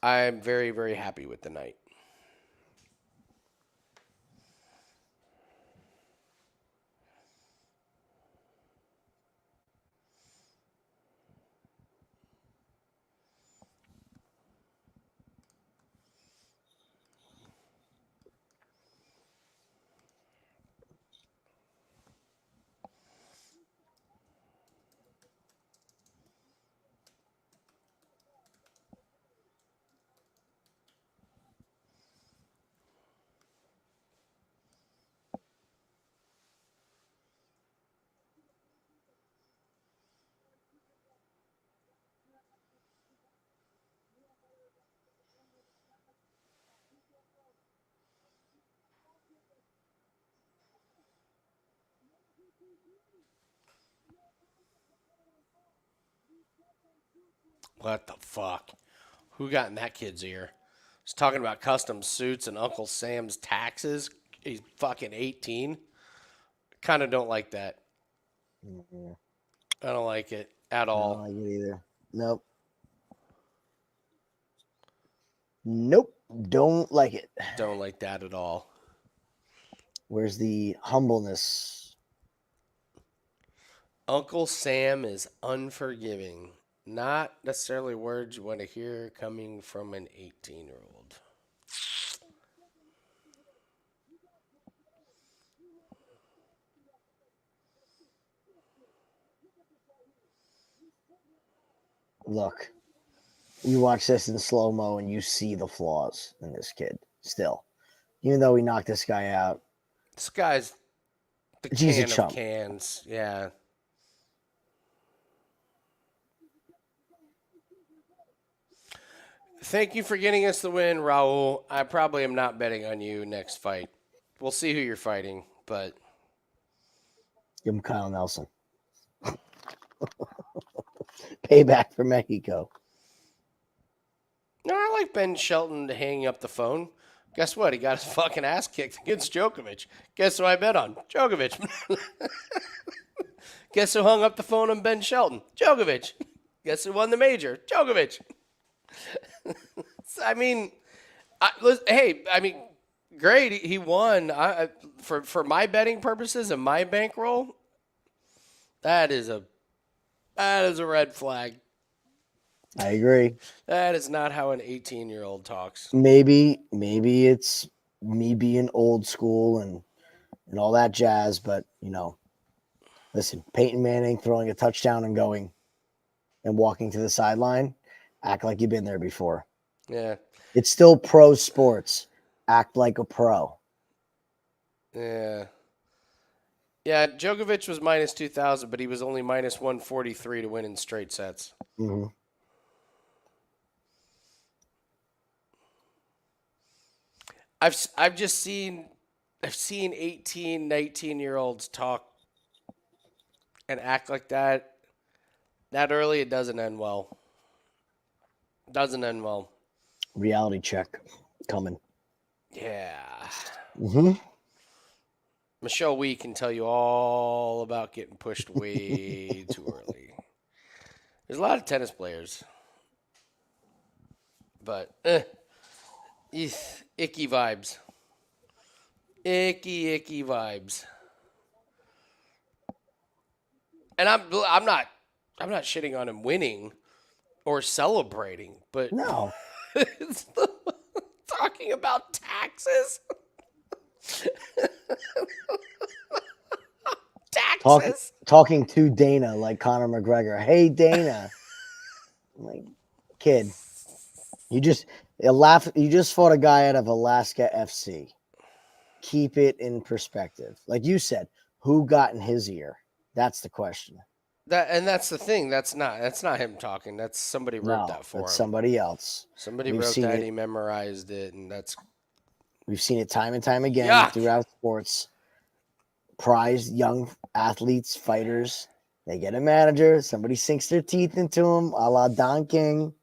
I'm very, very happy with the night. What the fuck? Who got in that kid's ear? He's talking about custom suits and Uncle Sam's taxes. He's fucking 18. Kind of don't like that. I don't like it at all. I don't like it either. Nope. Nope. Don't like it. Don't like that at all. Where's the humbleness? Uncle Sam is unforgiving. Not necessarily words you want to hear coming from an 18-year-old. Look, you watch this in slow-mo and you see the flaws in this kid still. Even though we knocked this guy out. This guy's the He's a can chump. of cans. Yeah. Thank you for getting us the win, Raul. I probably am not betting on you next fight. We'll see who you're fighting, but Give him Kyle Nelson. Payback for Mexico. no, I like Ben Shelton hanging up the phone. Guess what? He got his fucking ass kicked against Djokovic. Guess who I bet on? Djokovic. Guess who hung up the phone on Ben Shelton? Djokovic. Guess who won the major? Djokovic. I mean, great. He won. For my betting purposes and my bankroll, that is a That is a red flag. I agree. That is not how an 18-year-old talks. Maybe it's me being old school and all that jazz, but listen, Peyton Manning throwing a touchdown and going and walking to the sideline, act like you've been there before. Yeah. It's still pro sports. Act like a pro. Yeah. Yeah, Djokovic was minus 2,000, but he was only minus 143 to win in straight sets. Mm-hmm. I've seen 18, 19-year-olds talk and act like that. That early, it doesn't end well. Doesn't end well. Reality check coming. Yeah. Mm-hmm. Michelle Wee can tell you all about getting pushed way too early. There's a lot of tennis players. But, icky vibes. Icky vibes. And I'm not shitting on him winning or celebrating, but No. it's talking about taxes. Taxes. Talking to Dana like Conor McGregor. Hey, Dana. I'm like, kid, you just fought a guy out of Alaska FC. Keep it in perspective. Like you said, who got in his ear? That's the question. That's the thing. That's not him talking. That's somebody wrote that for him. Somebody else. Somebody wrote that. He memorized it, and we've seen it time and time again throughout sports. Prized young athletes, fighters, they get a manager. Somebody sinks their teeth into them, a la Don King.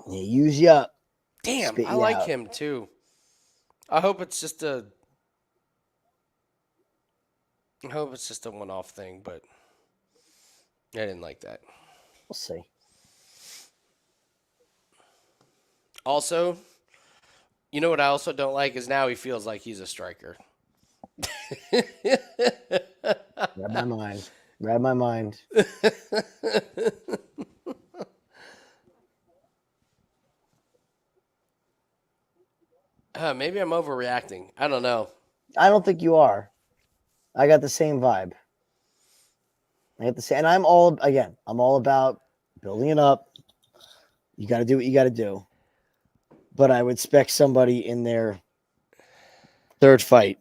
They use you up. Damn, I like him too. I hope it's just a one-off thing, but I didn't like that. We'll see. Also, you know what I also don't like is now he feels like he's a striker. Grab my mind. Maybe I'm overreacting. I don't know. I don't think you are. I got the same vibe. And I'm all about building it up. You got to do what you got to do. But I would expect somebody in their third fight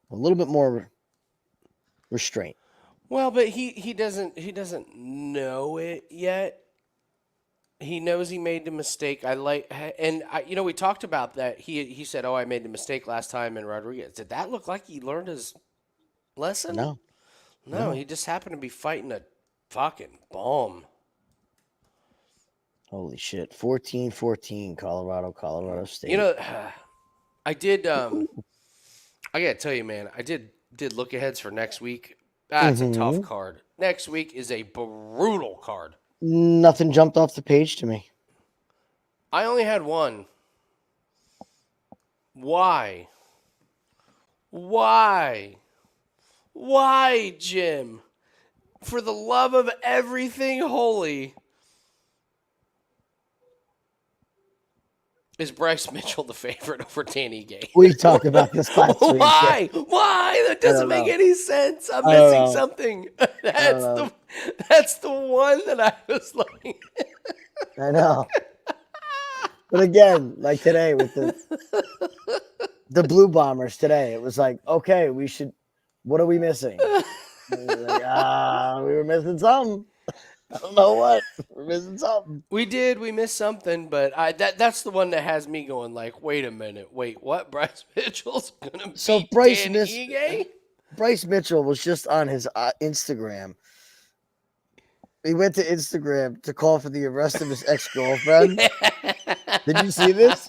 a little bit more restraint. Well, but he doesn't know it yet. He knows he made the mistake. We talked about that. He said, "Oh, I made the mistake last time in Rodriguez." Did that look like he learned his lesson? No, he just happened to be fighting a fucking bomb. Holy shit. 14-14, Colorado State. You know, I did I gotta tell you, man, I did look aheads for next week. That's a tough card. Next week is a brutal card. Nothing jumped off the page to me. I only had one. Why? Why, Jim? For the love of everything holy, is Bryce Mitchell the favorite over Danny Gay? We talked about this last week. Why? Why? That doesn't make any sense. I'm missing something. That's the one that I was like. I know. But again, like today with the Blue Bombers today, it was like, okay, what are we missing? Like, we were missing something. I don't know what. We're missing something. We missed something, but that's the one that has me going like, wait a minute, wait, what? Bryce Mitchell's gonna beat Danny Gay? Bryce Mitchell was just on his Instagram. He went to Instagram to call for the arrest of his ex-girlfriend. Did you see this?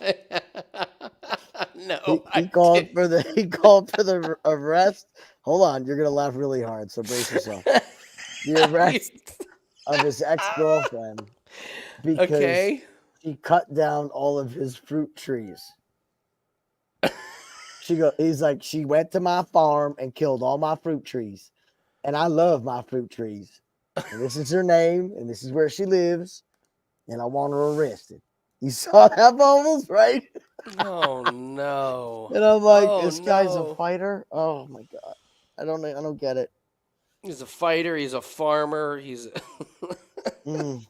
No. He called for the arrest. Hold on, you're gonna laugh really hard, so brace yourself. The arrest of his ex-girlfriend because she cut down all of his fruit trees. He's like, she went to my farm and killed all my fruit trees. And I love my fruit trees. And this is her name, and this is where she lives. And I want her arrested. You saw that, Bubbles, right? Oh no. And I'm like, Oh, this guy's a no. fighter? Oh my god. I don't get it. He's a fighter. He's a farmer. He's. I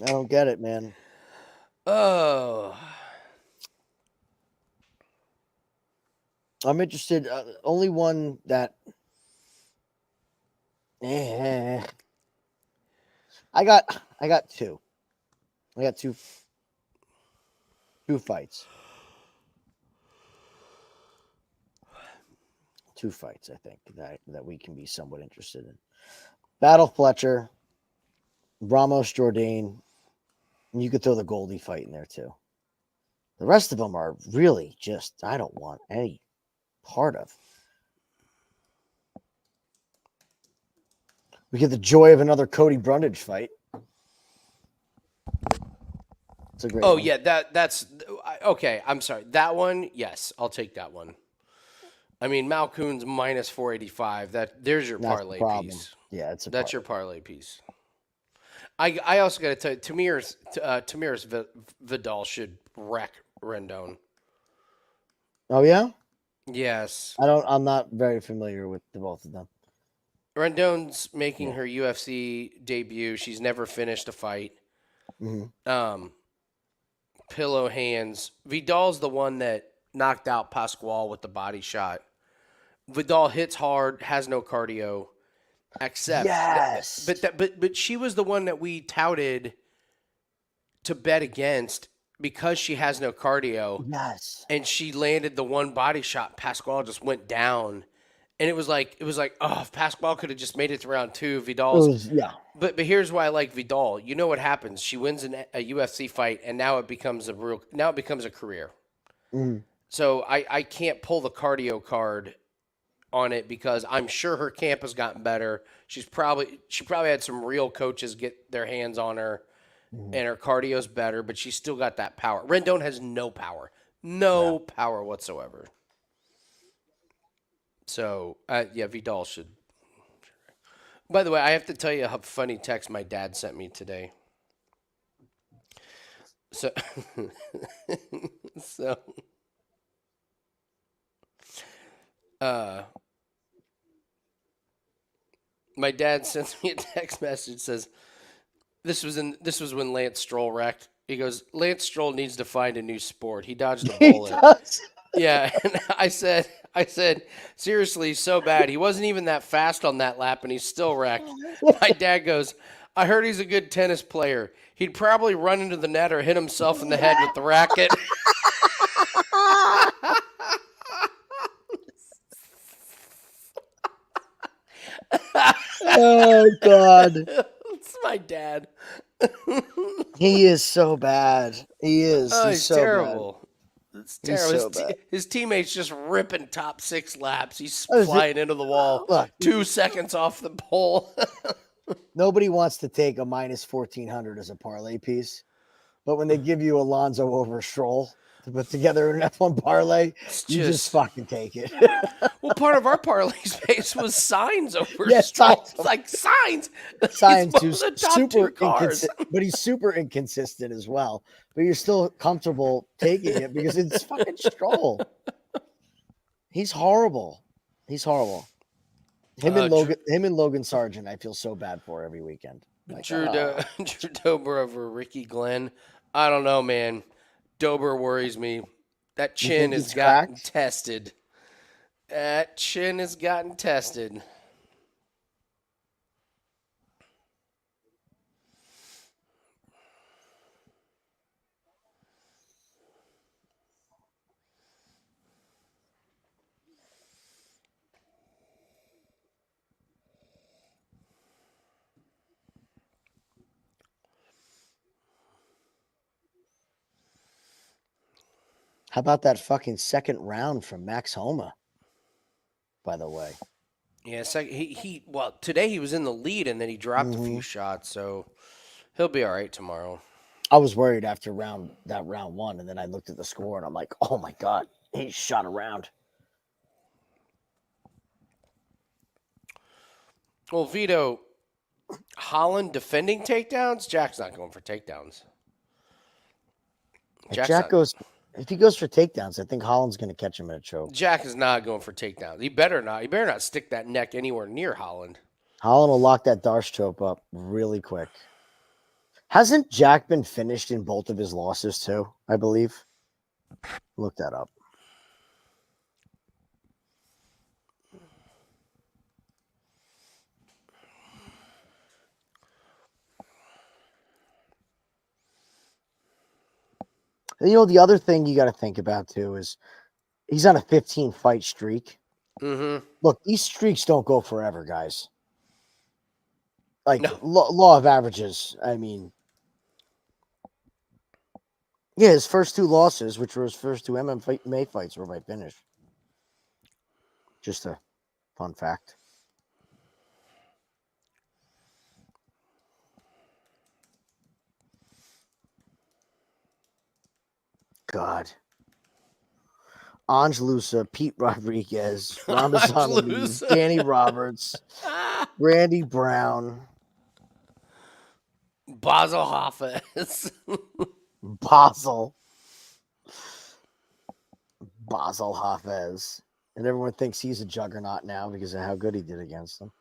don't get it, man. Oh. I'm interested. Only one that. I got two. I got two fights. Two fights, I think, that we can be somewhat interested in. Battle Fletcher, Ramos Jourdain, and you could throw the Goldie fight in there too. The rest of them are really just I don't want any part of. We get the joy of another Cody Brundage fight. It's a great Oh one. yeah, that's okay. I'm sorry. That one, yes, I'll take that one. I mean, Malkoon's minus 485. There's your That's the parlay problem. piece. Yeah, it's a That's your parlay piece. I also got to tell you, Tamir's Vidal should wreck Rendon. Oh yeah? Yes, I'm not very familiar with the both of them. Rendon's making her UFC debut. She's never finished a fight. Mm-hmm. Pillow hands. Vidal's the one that knocked out Pascual with the body shot. Vidal hits hard, has no cardio. Except, Yes. but she was the one that we touted to bet against because she has no cardio. Yes. And she landed the one body shot. Pascual just went down, and it was like, oh, if Pascual could have just made it to round two, Vidal's. But here's why I like Vidal. You know what happens? She wins a UFC fight, and now it becomes a career. Mm. So I can't pull the cardio card on it because I'm sure her camp has gotten better. She probably had some real coaches get their hands on her, and her cardio's better, but she's still got that power. Rendon has no power. No power whatsoever. So, Vidal should. By the way, I have to tell you a funny text my dad sent me today. So, my dad sends me a text message, says, this was when Lance Stroll wrecked. He goes, Lance Stroll needs to find a new sport. He dodged a bullet. Yeah, and I said, seriously, so bad. He wasn't even that fast on that lap, and he's still wrecked. My dad goes, I heard he's a good tennis player. He'd probably run into the net or hit himself in the head with the racket. Oh God. It's my dad. He is so bad. He is. Oh, he's so terrible. It's terrible. He's so bad. His teammates just ripping top 6 laps. He's Oh, flying into the wall. Look, 2 seconds off the pole. nobody wants to take a minus 1400 as a parlay piece, but when they give you Alonso over Stroll to put together an F1 parlay, you just fucking take it. Well, part of our parlay space was signs over Yes, Stroll. signs. It's like signs. Signs He's who's one of the top super 2 cars. inconsistent, but he's super inconsistent as well. But you're still comfortable taking it because it's fucking Stroll. He's horrible. He's horrible. Him and Logan Sargent, I feel so bad for every weekend. Like, Drew Dober over Ricky Glenn. I don't know, man. Dober worries me. That chin has gotten tested. That chin has gotten tested. How about that fucking second round from Max Homa, by the way? Yeah, today he was in the lead and then he dropped a few shots, so he'll be all right tomorrow. I was worried after round 1, and then I looked at the score and I'm like, oh my God, he shot around. Well, Vito, Holland defending takedowns. Jack's not going for takedowns. If Jack's Jack not- goes, if he goes for takedowns, I think Holland's going to catch him in a choke. Jack is not going for takedowns. He better not. He better not stick that neck anywhere near Holland. Holland will lock that Darce choke up really quick. Hasn't Jack been finished in both of his losses too? I believe. Look that up. And, the other thing you got to think about too is he's on a 15 fight streak. Mm-hmm. Look, these streaks don't go forever, guys. Like No. law of averages. I mean, yeah, his first two losses, which were his first two MMA fights, were by finish. Just a fun fact. God. Angelusa, Pete Rodriguez, Ramazan, Danny Roberts, Randy Brown, Basel Hafez. Basel Hafez. And everyone thinks he's a juggernaut now because of how good he did against them.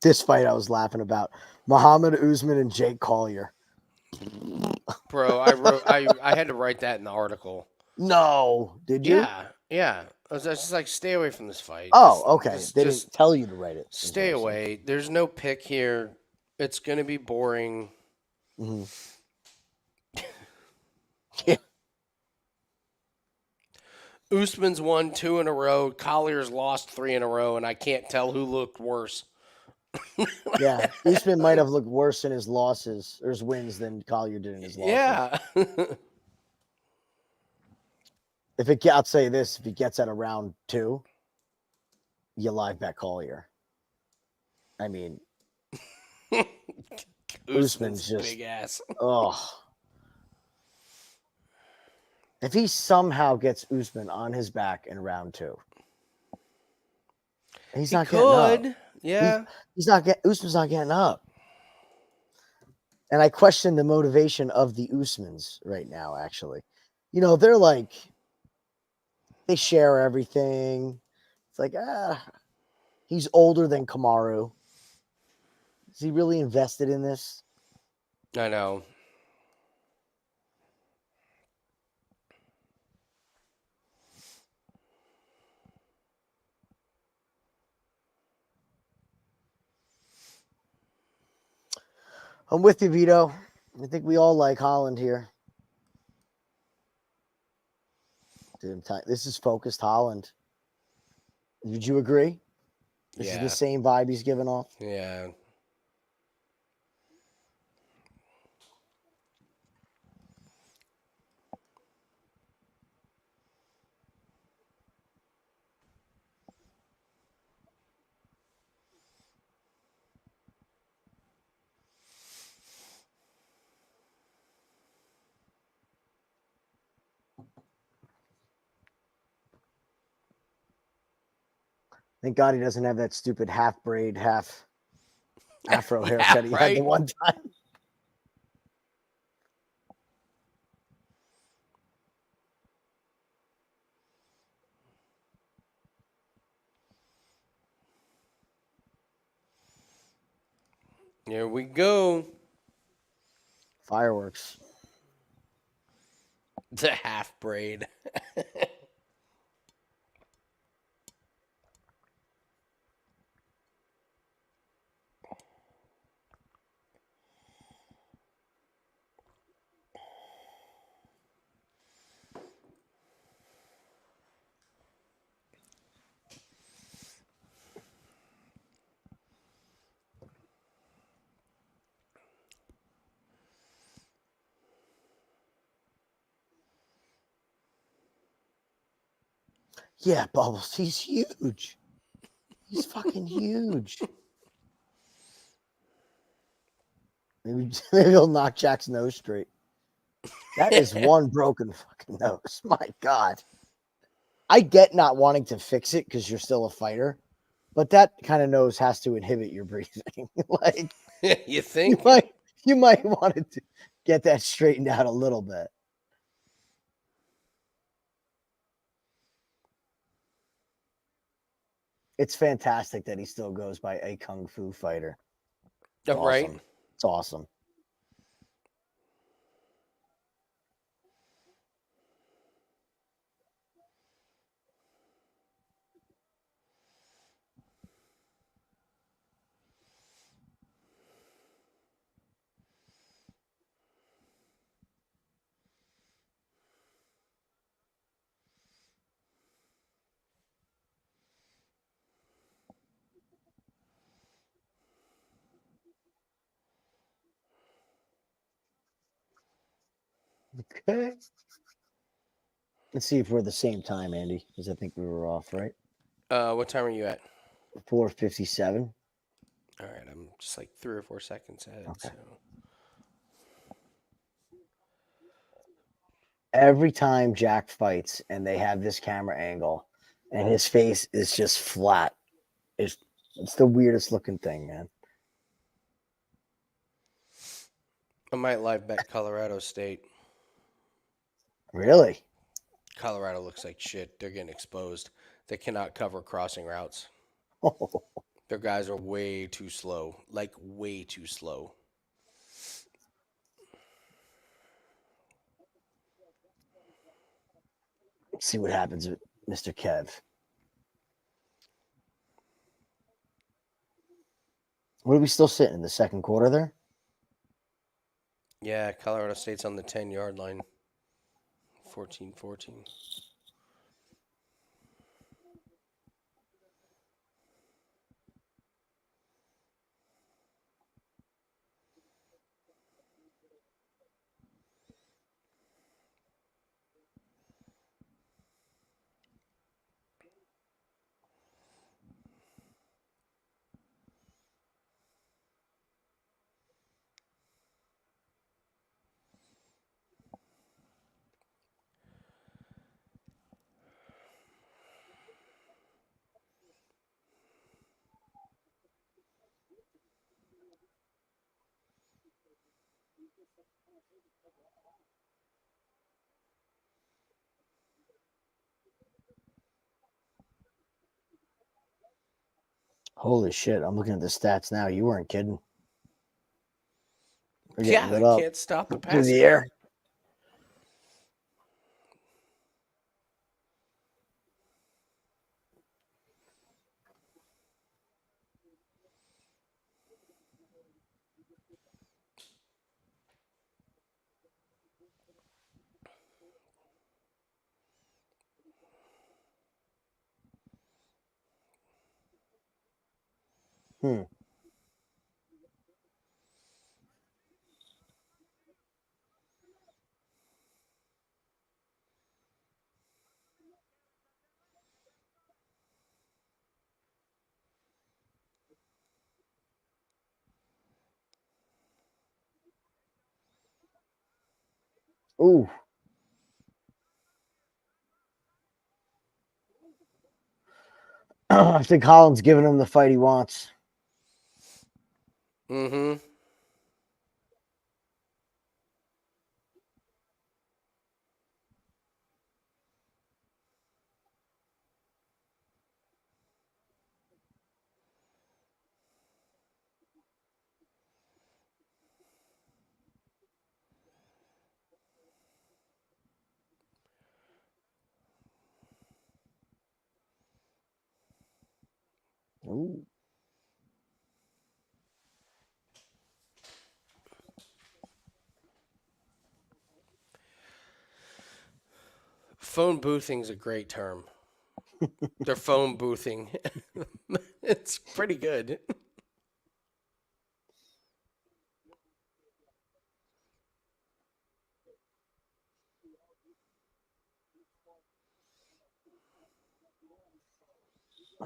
This fight I was laughing about. Muhammad Usman and Jake Collier. Bro, I had to write that in the article. No. Did you? Yeah. I was just like, stay away from this fight. Oh, okay. They Just didn't tell you to write it. stay away. There's no pick here. It's going to be boring. Mm-hmm. Yeah. Usman's won 2 in a row. Collier's lost 3 in a row, and I can't tell who looked worse. Yeah. Usman might have looked worse in his losses or his wins than Collier did in his losses. Yeah. I'll say this, if he gets at a round 2, you live bet Collier. I mean, Usman's just big ass. Oh. If he somehow gets Usman on his back in round 2, he's not getting up. Yeah. Usman's not getting up. And I question the motivation of the Usmans right now, actually. They're like, they share everything. It's like, he's older than Kamaru. Is he really invested in this? I know. I'm with you, Vito. I think we all like Holland here. This is focused Holland. Would you agree? This is the same vibe he's giving off. Yeah. Thank God he doesn't have that stupid half braid, half afro haircut he had the one time. Here we go. Fireworks. The half braid. Yeah, Bubbles. He's huge. He's fucking huge. Maybe he'll knock Jack's nose straight. That is one broken fucking nose. My God. I get not wanting to fix it because you're still a fighter, but that kind of nose has to inhibit your breathing. Like You you think? might want to get that straightened out a little bit. It's fantastic that he still goes by a kung fu fighter. It's Right. awesome. It's awesome. Okay. Let's see if we're the same time, Andy, because I think we were off, right? What time are you at? 4:57. All right, I'm just like 3 or 4 seconds ahead. Okay. So. Every time Jack fights and they have this camera angle and his face is just flat, it's the weirdest looking thing, man. I might live bet Colorado State. Really? Colorado looks like shit. They're getting exposed. They cannot cover crossing routes. Their guys are way too slow. Like, way too slow. Let's see what happens with Mr. Kev. What are we still sitting in the second quarter there? Yeah, Colorado State's on the 10-yard line. 14-14. Holy shit, I'm looking at the stats now. You weren't kidding. We're Yeah, getting they lit up can't stop the through pass. the air. Hmm. Ooh. I think Holland's giving him the fight he wants. Mm-hmm. Ooh. Phone boothing's a great term. They're phone boothing. It's pretty good.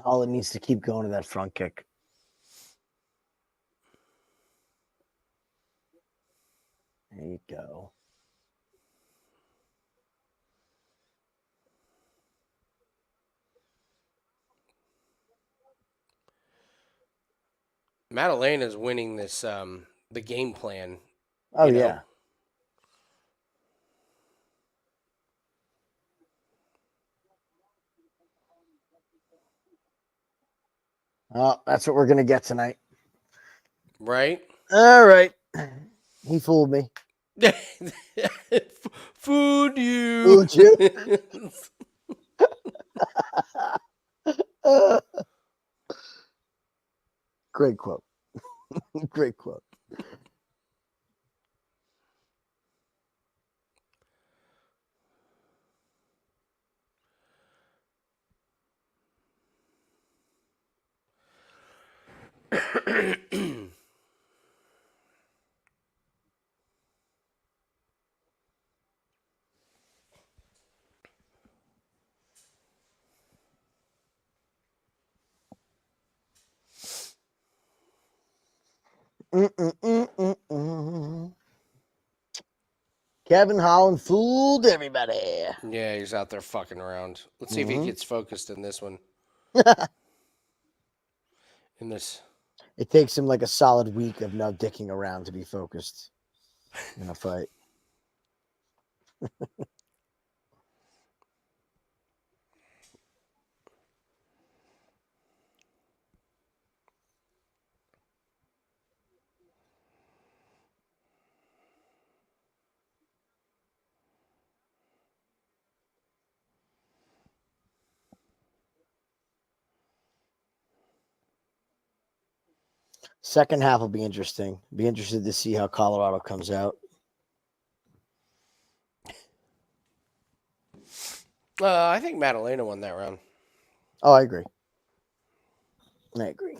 Holland needs to keep going to that front kick. There you go. Maddalena's winning this the game plan. Oh you know? yeah. Oh, that's what we're gonna get tonight. Right? All right. He fooled me. Food you. Fooled you. Great quote. Great quote. Mm-mm-mm-mm-mm. Kevin Holland fooled everybody. Yeah, he's out there fucking around. Let's see if he gets focused in this one. In this. It takes him like a solid week of no dicking around to be focused in a fight. Second half will be interesting. Be interested to see how Colorado comes out. I think Maddalena won that round. Oh, I agree. I agree.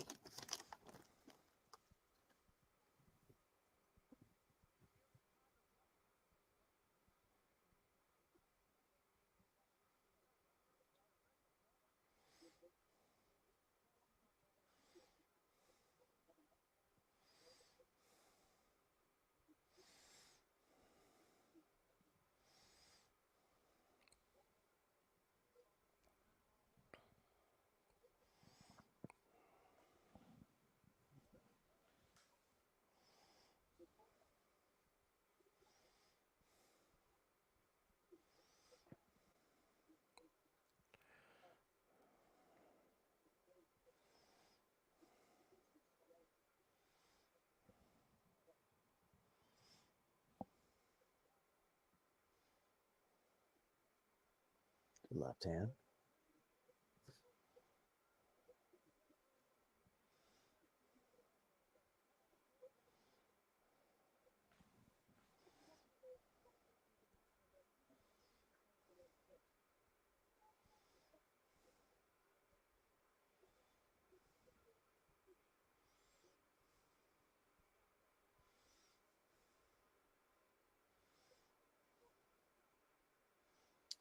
Left hand.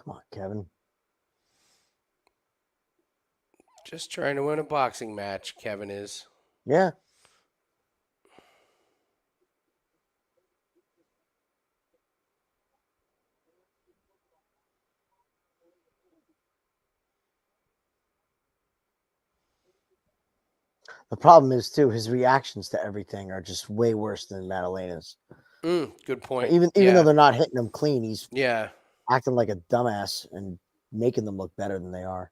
Come on, Kevin. Just trying to win a boxing match, Kevin is. Yeah. The problem is too, his reactions to everything are just way worse than Maddalena's. Good point. Even though they're not hitting him clean, he's acting like a dumbass and making them look better than they are.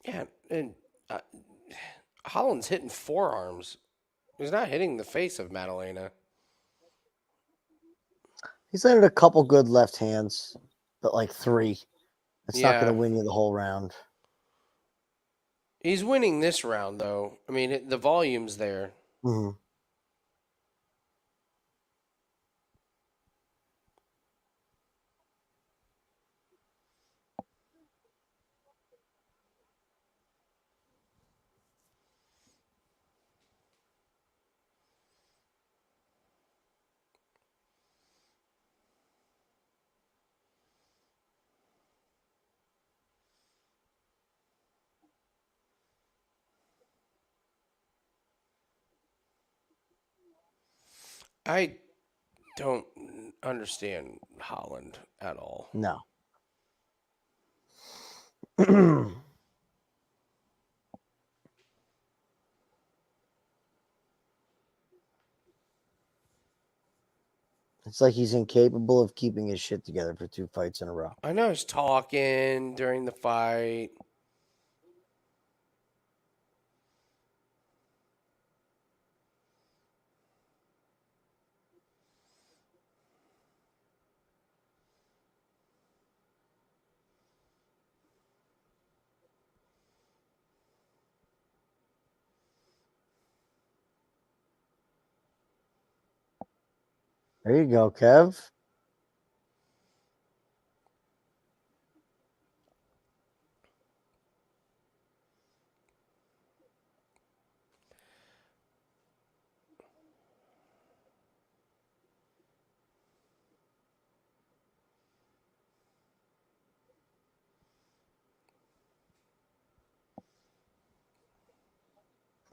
Yeah, and Holland's hitting forearms. He's not hitting the face of Maddalena. He's landed a couple good left hands, but like 3. It's not going Yeah. to win you the whole round. He's winning this round, though. I mean, the volume's there. Hmm. I don't understand Holland at all. No. It's like he's incapable of keeping his shit together for 2 fights in a row. I know he's talking during the fight. There you go, Kev.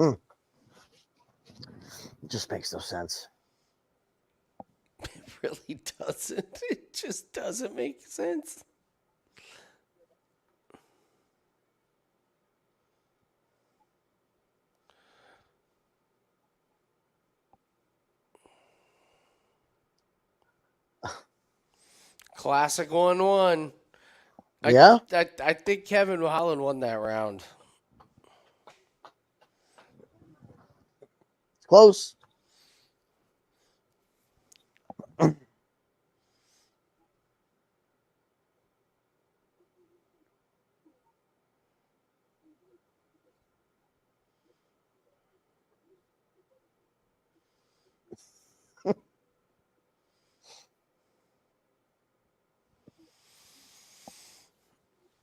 It just makes no sense. It really doesn't. It just doesn't make sense. Classic 1-1. Yeah? I think Kevin Holland won that round. Close.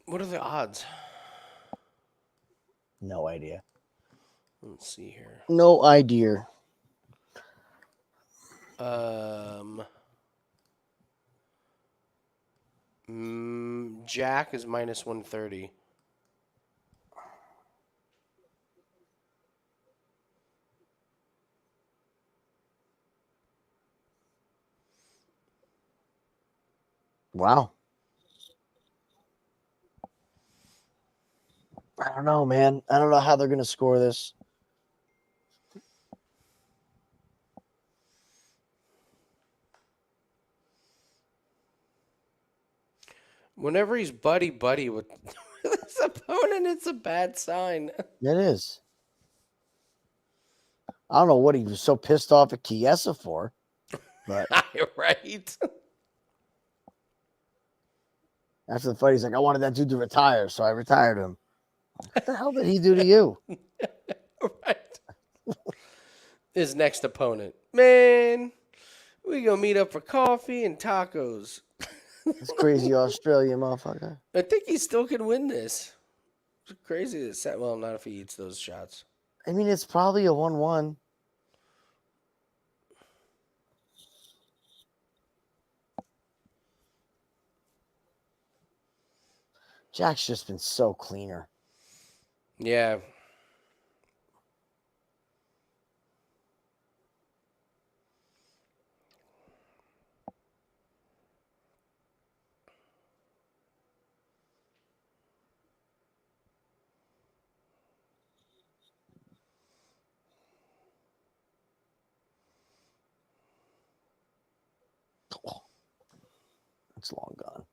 What are the odds? No idea. Let's see here. No idea. Jack is minus 130. Wow. I don't know, man. I don't know how they're going to score this. Whenever he's buddy with his opponent, it's a bad sign. It is. I don't know what he was so pissed off at Chiesa for, but Right? after the fight, he's like, I wanted that dude to retire, so I retired him. What the hell did he do to you? Right. His next opponent. Man, we gonna meet up for coffee and tacos. This crazy Australian motherfucker. I think he still can win this. It's crazy that set. Well, not if he eats those shots. I mean, it's probably a 1-1. Jack's just been so cleaner. Yeah. It's long gone.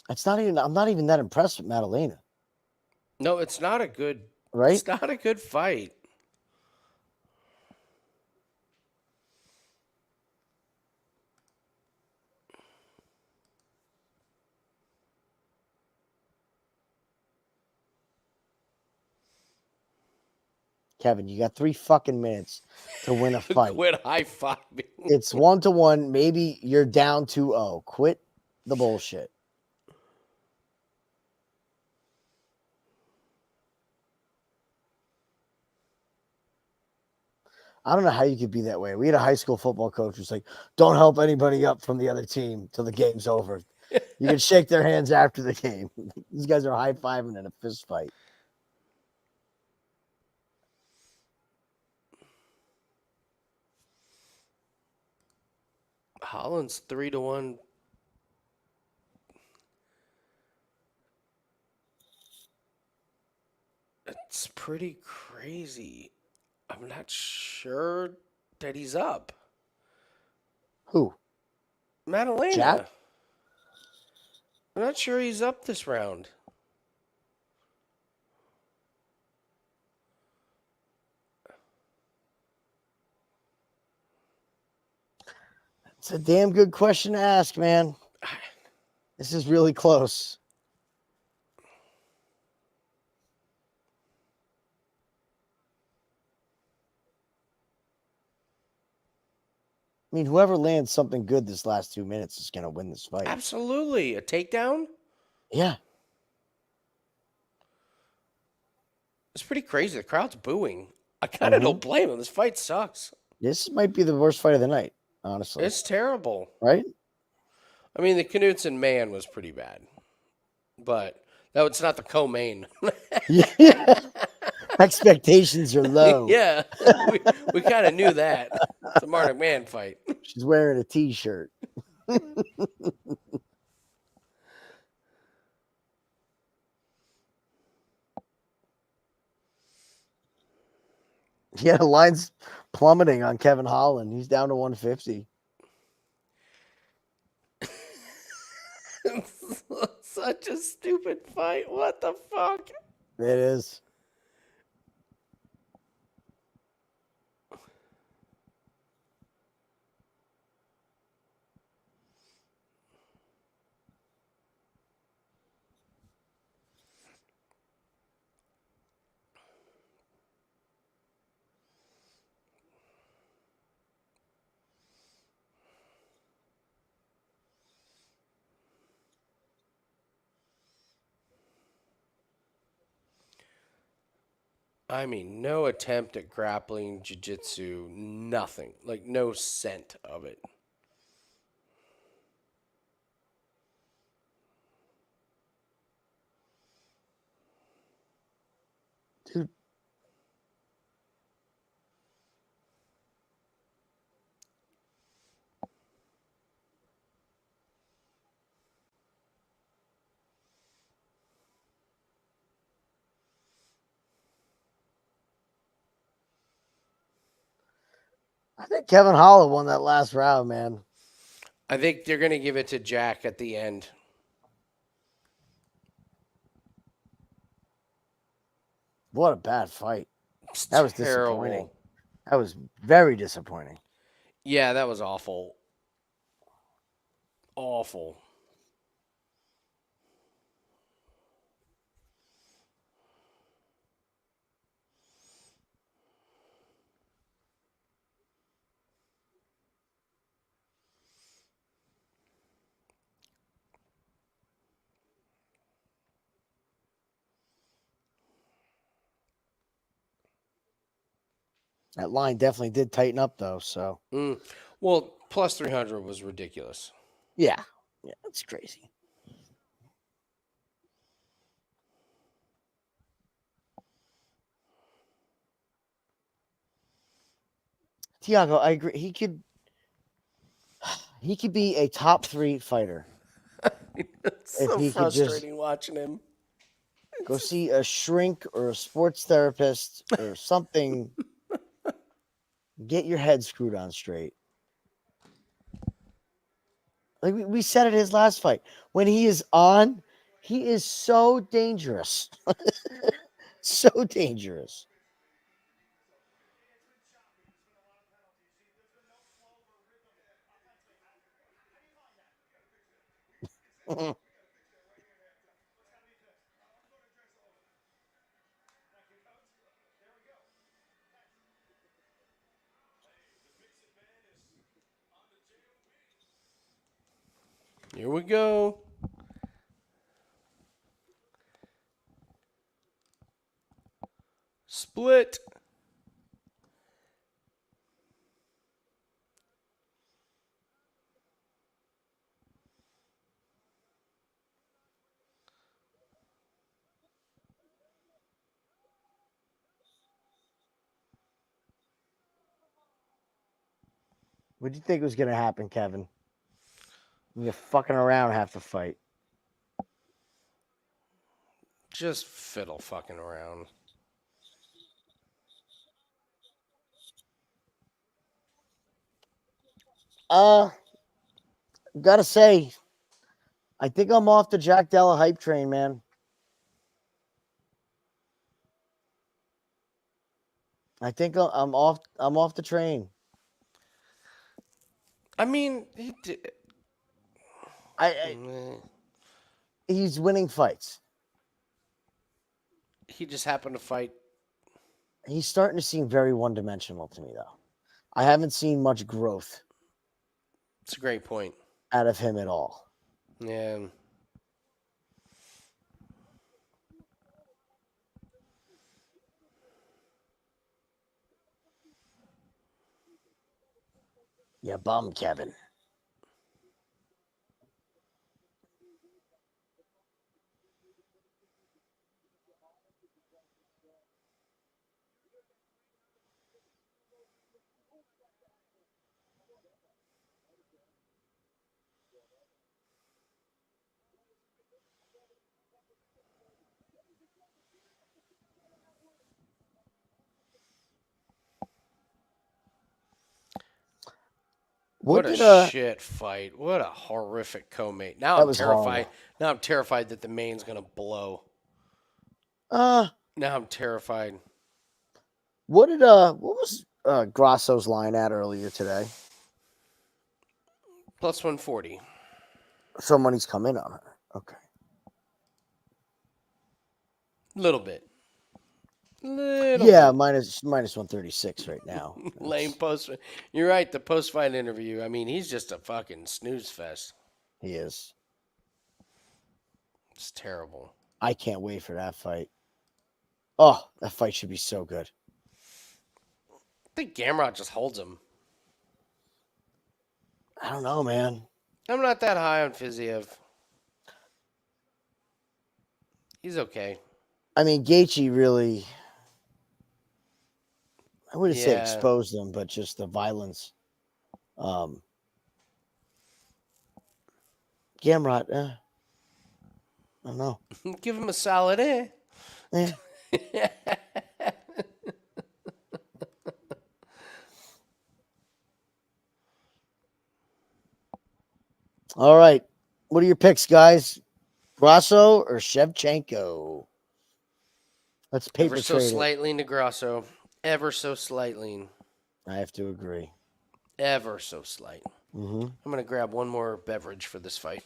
It's not even. I'm not even that impressed with Maddalena. No, it's not a good. Right? It's not a good fight. Kevin, you got 3 fucking minutes to win a fight. Quit high-fiving. It's 1-1. Maybe you're down 2-0. Quit the bullshit. I don't know how you could be that way. We had a high school football coach who's like, don't help anybody up from the other team till the game's over. You can shake their hands after the game. These guys are high-fiving in a fist fight. Holland's 3-1. It's pretty crazy. I'm not sure that he's up. Who? Maddalena. Jack? I'm not sure he's up this round. It's a damn good question to ask, man. This is really close. I mean, whoever lands something good this last 2 minutes is going to win this fight. Absolutely. A takedown? Yeah. It's pretty crazy. The crowd's booing. I kind of don't blame him. This fight sucks. This might be the worst fight of the night, honestly. It's terrible. Right? I mean, the Knudsen man was pretty bad. But no, it's not the co-main. Yeah. Expectations are low. Yeah. We kind of knew that. It's a Martin McMahon fight. She's wearing a t-shirt. Yeah, the line's plummeting on Kevin Holland. He's down to 150. Such a stupid fight. What the fuck? It is. I mean, no attempt at grappling, jiu-jitsu, nothing. Like, no scent of it. Dude. I think Kevin Holland won that last round, man. I think they're going to give it to Jack at the end. What a bad fight. It's That was terrible. disappointing. That was very disappointing. Yeah, that was awful. Awful. That line definitely did tighten up, though. So, Well, plus 300 was ridiculous. yeah. Yeah, that's crazy. Giagos, I agree. He could be a top 3 fighter. It's If so he could just frustrating watching him. go see a shrink or a sports therapist or something. Get your head screwed on straight. Like we said at his last fight, when he is on, he is so dangerous. So dangerous. Here we go. Split. What do you think was going to happen, Kevin? You're fucking around half the fight. Just fiddle fucking around. Gotta say, I think I'm off the Jack Della hype train, man. I think I'm off. I'm off the train. I mean, he did. He's winning fights. He just happened to fight. He's starting to seem very one-dimensional to me, though. I haven't seen much growth. It's a great point. Out of him at all. Yeah. You bum, Kevin. What a shit fight. What a horrific co-mate. Now I'm terrified. Horrible. Now I'm terrified that the main's going to blow. Now I'm terrified. What was Grasso's line at earlier today? Plus 140. So money's come in on her. Okay. Little bit. Yeah, minus 136 right now. Lame post. You're right. The post-fight interview. I mean, he's just a fucking snooze fest. He is. It's terrible. I can't wait for that fight. Oh, that fight should be so good. I think Gamrot just holds him. I don't know, man. I'm not that high on Fiziev. He's okay. I mean, Gaethje really, I wouldn't say Yeah. exposed them, but just the violence. Gamrot, I don't know. Give him a solid eh. Eh. All right. What are your picks, guys? Grasso or Shevchenko? Let's paper Ever so trade it. slightly to Grasso. Ever so slightly. I have to agree. Ever so slight. Mm-hmm. I'm going to grab one more beverage for this fight.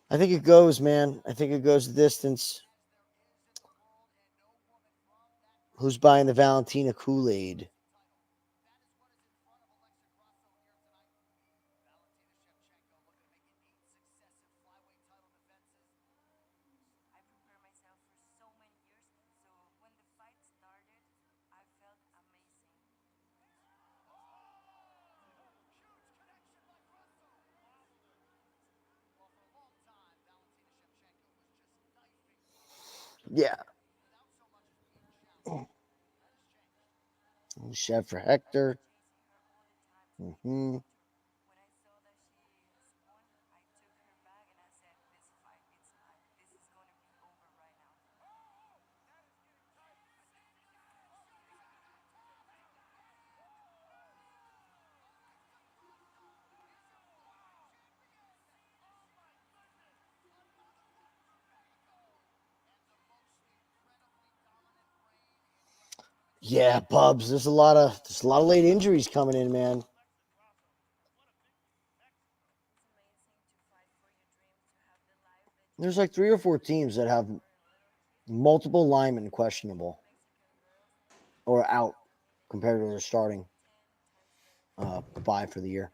I think it goes, man. I think it goes the distance. Who's buying the Valentina Kool-Aid? Yeah. Chef for Hector. Mm-hmm. Yeah, Bubs. There's a lot of late injuries coming in, man. There's like 3 or 4 teams that have multiple linemen questionable or out compared to their starting 5 for the year.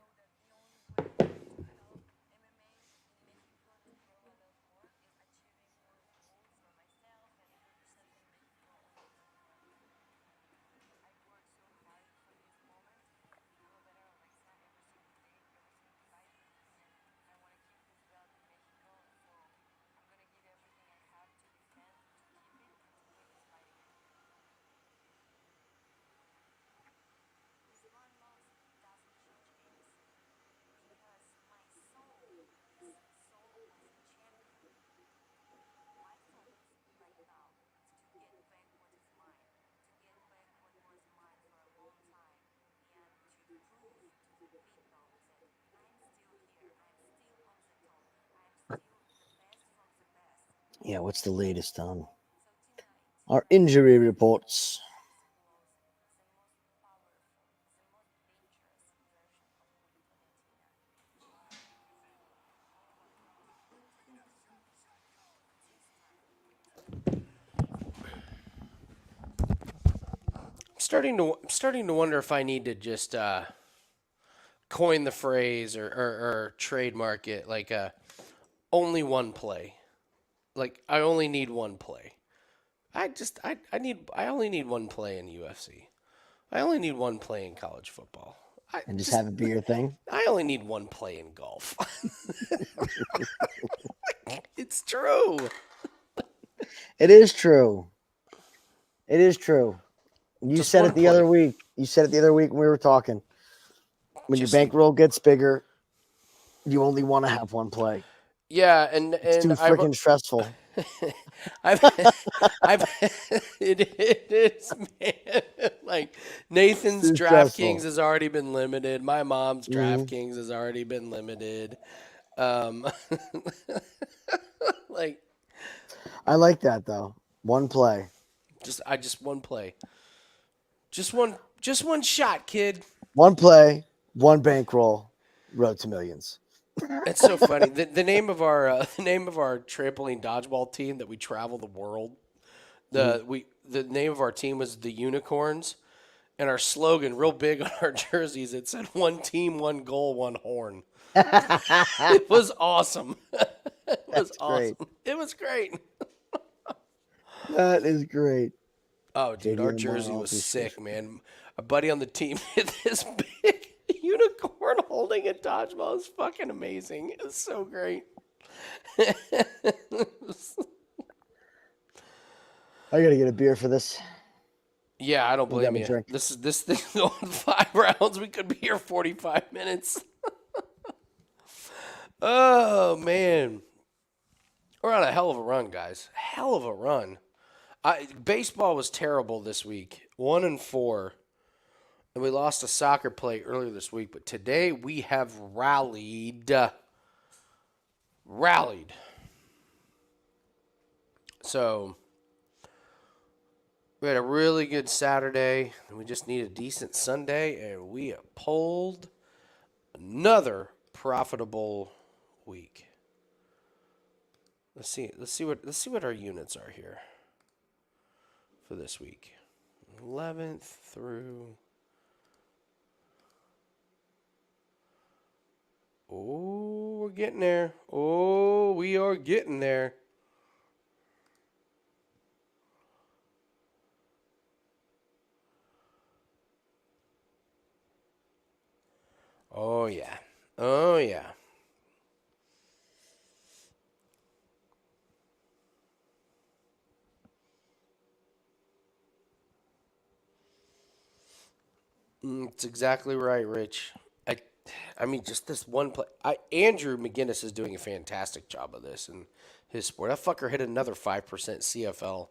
Yeah, what's the latest on our injury reports? I'm starting to wonder if I need to just coin the phrase or trademark it like only one play. Like I only need one play. I only need one play in UFC. I only need one play in college football. And just have it be your thing? I only need one play in golf. It's true. It is true. It is true. You Just said one it the other play. week. You said it the other week when we were talking. When Just- your bankroll gets bigger, you only want to have one play. Yeah, and It's too freaking stressful. I've it is, man. Like Nathan's Too stressful. DraftKings has already been limited. My mom's Mhm. DraftKings has already been limited. Like I like that though. One play. just one play. Just one shot, kid. One play, one bankroll, road to millions. It's so funny. The name of our the name of our trampoline dodgeball team that we travel the world. The name of our team was the Unicorns, and our slogan, real big on our jerseys, it said "One team, one goal, one horn." It was awesome. It was That's awesome. great. It was great. That is great. Oh, dude, our JD jersey Lamar was Office sick, man. A buddy on the team hit this big unicorn holding a dodgeball. It was fucking amazing. It was so great. I gotta get a beer for this. Yeah, I don't We'll grab blame a you. drink. This thing going 5 rounds. We could be here 45 minutes. Oh man, we're on a hell of a run, guys. Hell of a run. Baseball was terrible this week. 1-4, and we lost a soccer play earlier this week. But today we have rallied. So we had a really good Saturday, and we just need a decent Sunday, and we have pulled another profitable week. Let's see what our units are here for this week. 11th through. Oh, we're getting there. Oh, we are getting there. Oh yeah. Oh yeah. It's exactly right, Rich. I mean, just this one play. Andrew McGinnis is doing a fantastic job of this in his sport. That fucker hit another 5% CFL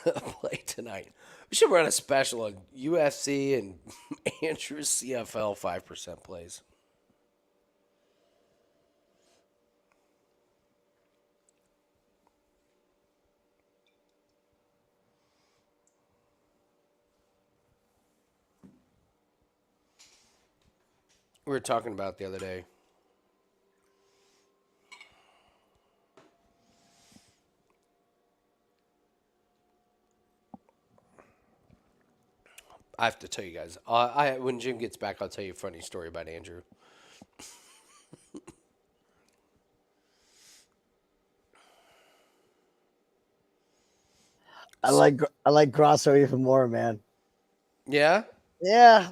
play tonight. We should run a special on UFC and Andrew's CFL 5% plays. We were talking about it the other day. I have to tell you guys. When Jim gets back, I'll tell you a funny story about Andrew. I like Grasso even more, man. Yeah, Yeah,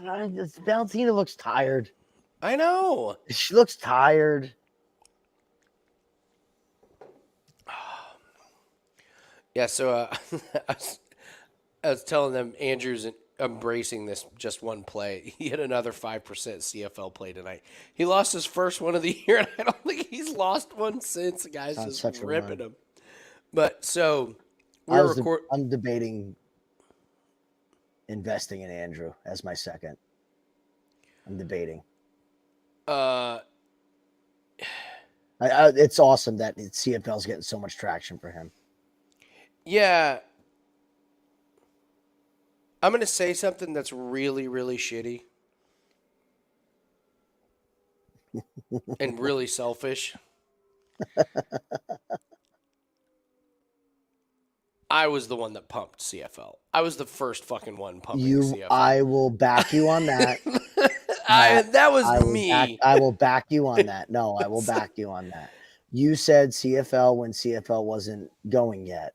Valentina looks tired. I know. She looks tired. Yeah, so I was telling them Andrew's embracing this just one play. He had another 5% CFL play tonight. He lost his first one of the year, and I don't think he's lost one since. The guy's On just such a ripping run. him. But so we're I'm debating investing in Andrew as my second. I'm debating. It's awesome that CFL's getting so much traction for him. Yeah. I'm going to say something that's really, really shitty and really selfish. I was the one that pumped CFL. I was the first fucking one pumping CFL. I will back you on that. That was me. I will back you on that. No, I will back you on that. You said CFL when CFL wasn't going yet.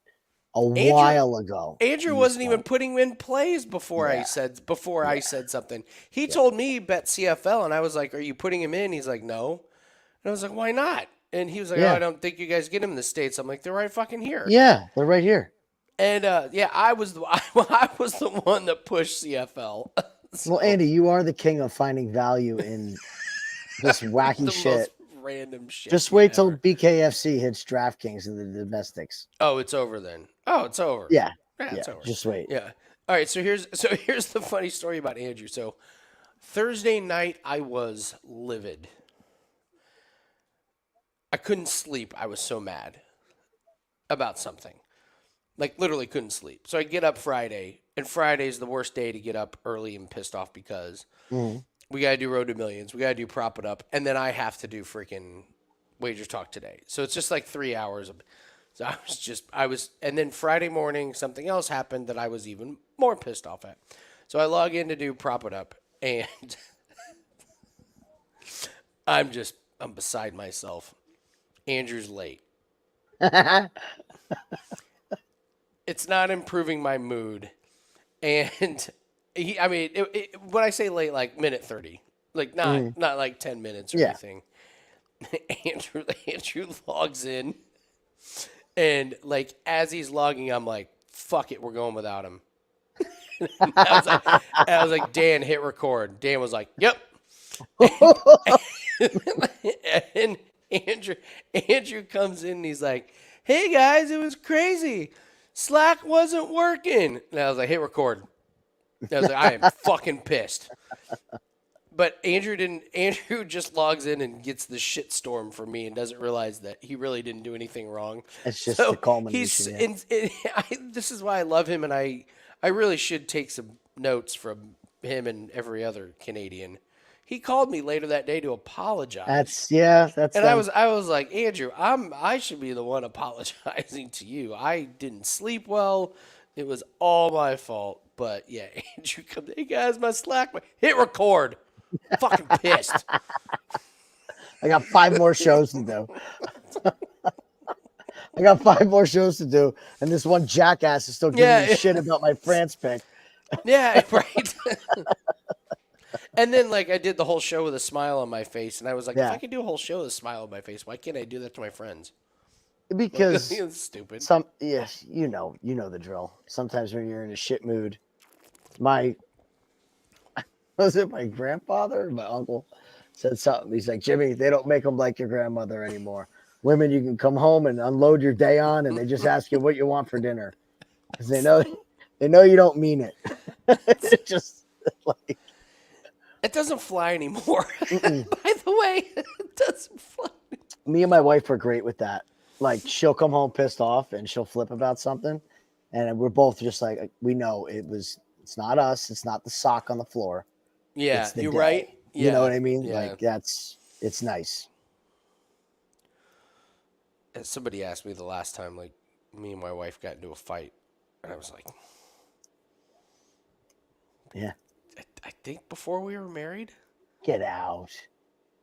While ago. Andrew wasn't even putting in plays before I said something. He told me bet CFL, and I was like, "Are you putting him in?" He's like, "No," and I was like, "Why not?" And he was like, "Oh, I don't think you guys get him in the States." I'm like, "They're right fucking here." Yeah, they're right here. And I was the one that pushed CFL. So, well, Andy, you are the king of finding value in this wacky shit. Most random shit. Just wait till BKFC hits DraftKings in the domestics. Oh, it's over then. Oh, it's over. Yeah, it's over. Just wait. Yeah. All right. So here's the funny story about Andrew. So Thursday night I was livid. I couldn't sleep. I was so mad about something. Like literally couldn't sleep. So I get up Friday, and Friday's the worst day to get up early and pissed off because we got to do Road to Millions. We got to do Prop It Up. And then I have to do freaking Wager Talk today. So it's just like 3 hours. So and then Friday morning, something else happened that I was even more pissed off at. So I log in to do Prop It Up, and I'm beside myself. Andrew's late. It's not improving my mood. And when I say late, like minute 30, like not like 10 minutes or anything. Andrew logs in, and like as he's logging, I'm like, "Fuck it, we're going without him." I was like, "Dan, hit record." Dan was like, "Yep." And Andrew comes in and he's like, "Hey guys, it was crazy. Slack wasn't working." And I was like, "Hit record." I was like, "I am fucking pissed." But Andrew just logs in and gets the shitstorm from me and doesn't realize that he really didn't do anything wrong. It's just the culmination. This is why I love him, and I really should take some notes from him and every other Canadian. He called me later that day to apologize. And I was like, "Andrew, I should be the one apologizing to you. I didn't sleep well. It was all my fault." But yeah, Andrew comes, "Hey guys, my Slack, hit record." Fucking pissed. I got 5 more shows to do. And this one jackass is still giving me shit about my France pick. Yeah, right. And then, like, I did the whole show with a smile on my face, and I was like, if I can do a whole show with a smile on my face, why can't I do that to my friends? Because it's stupid. You know the drill. Sometimes when you're in a shit mood, was it my grandfather or my uncle said something? He's like, "Jimmy, they don't make them like your grandmother anymore. Women, you can come home and unload your day on, and they just ask you what you want for dinner because they know you don't mean it." It's just like it doesn't fly anymore. By the way, it doesn't fly. Me and my wife are great with that. Like, she'll come home pissed off and she'll flip about something, and we're both just like, we know it's not us. It's not the sock on the floor. Yeah, you're day. right. Yeah. You know what I mean? Yeah. Like, it's nice. Somebody asked me the last time, like, me and my wife got into a fight, and I was like, "Yeah, I think before we were married. Get out.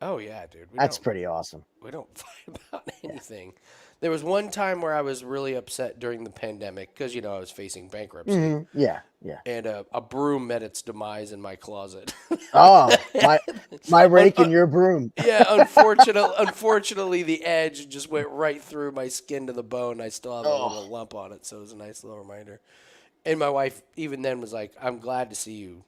Oh yeah, dude. That's pretty awesome. We don't fight about anything. There was one time where I was really upset during the pandemic because I was facing bankruptcy, Yeah. and a broom met its demise in my closet. Oh, my rake and your broom. Yeah, unfortunately, the edge just went right through my skin to the bone. I still have a little lump on it, so it was a nice little reminder. And my wife, even then, was like, "I'm glad to see you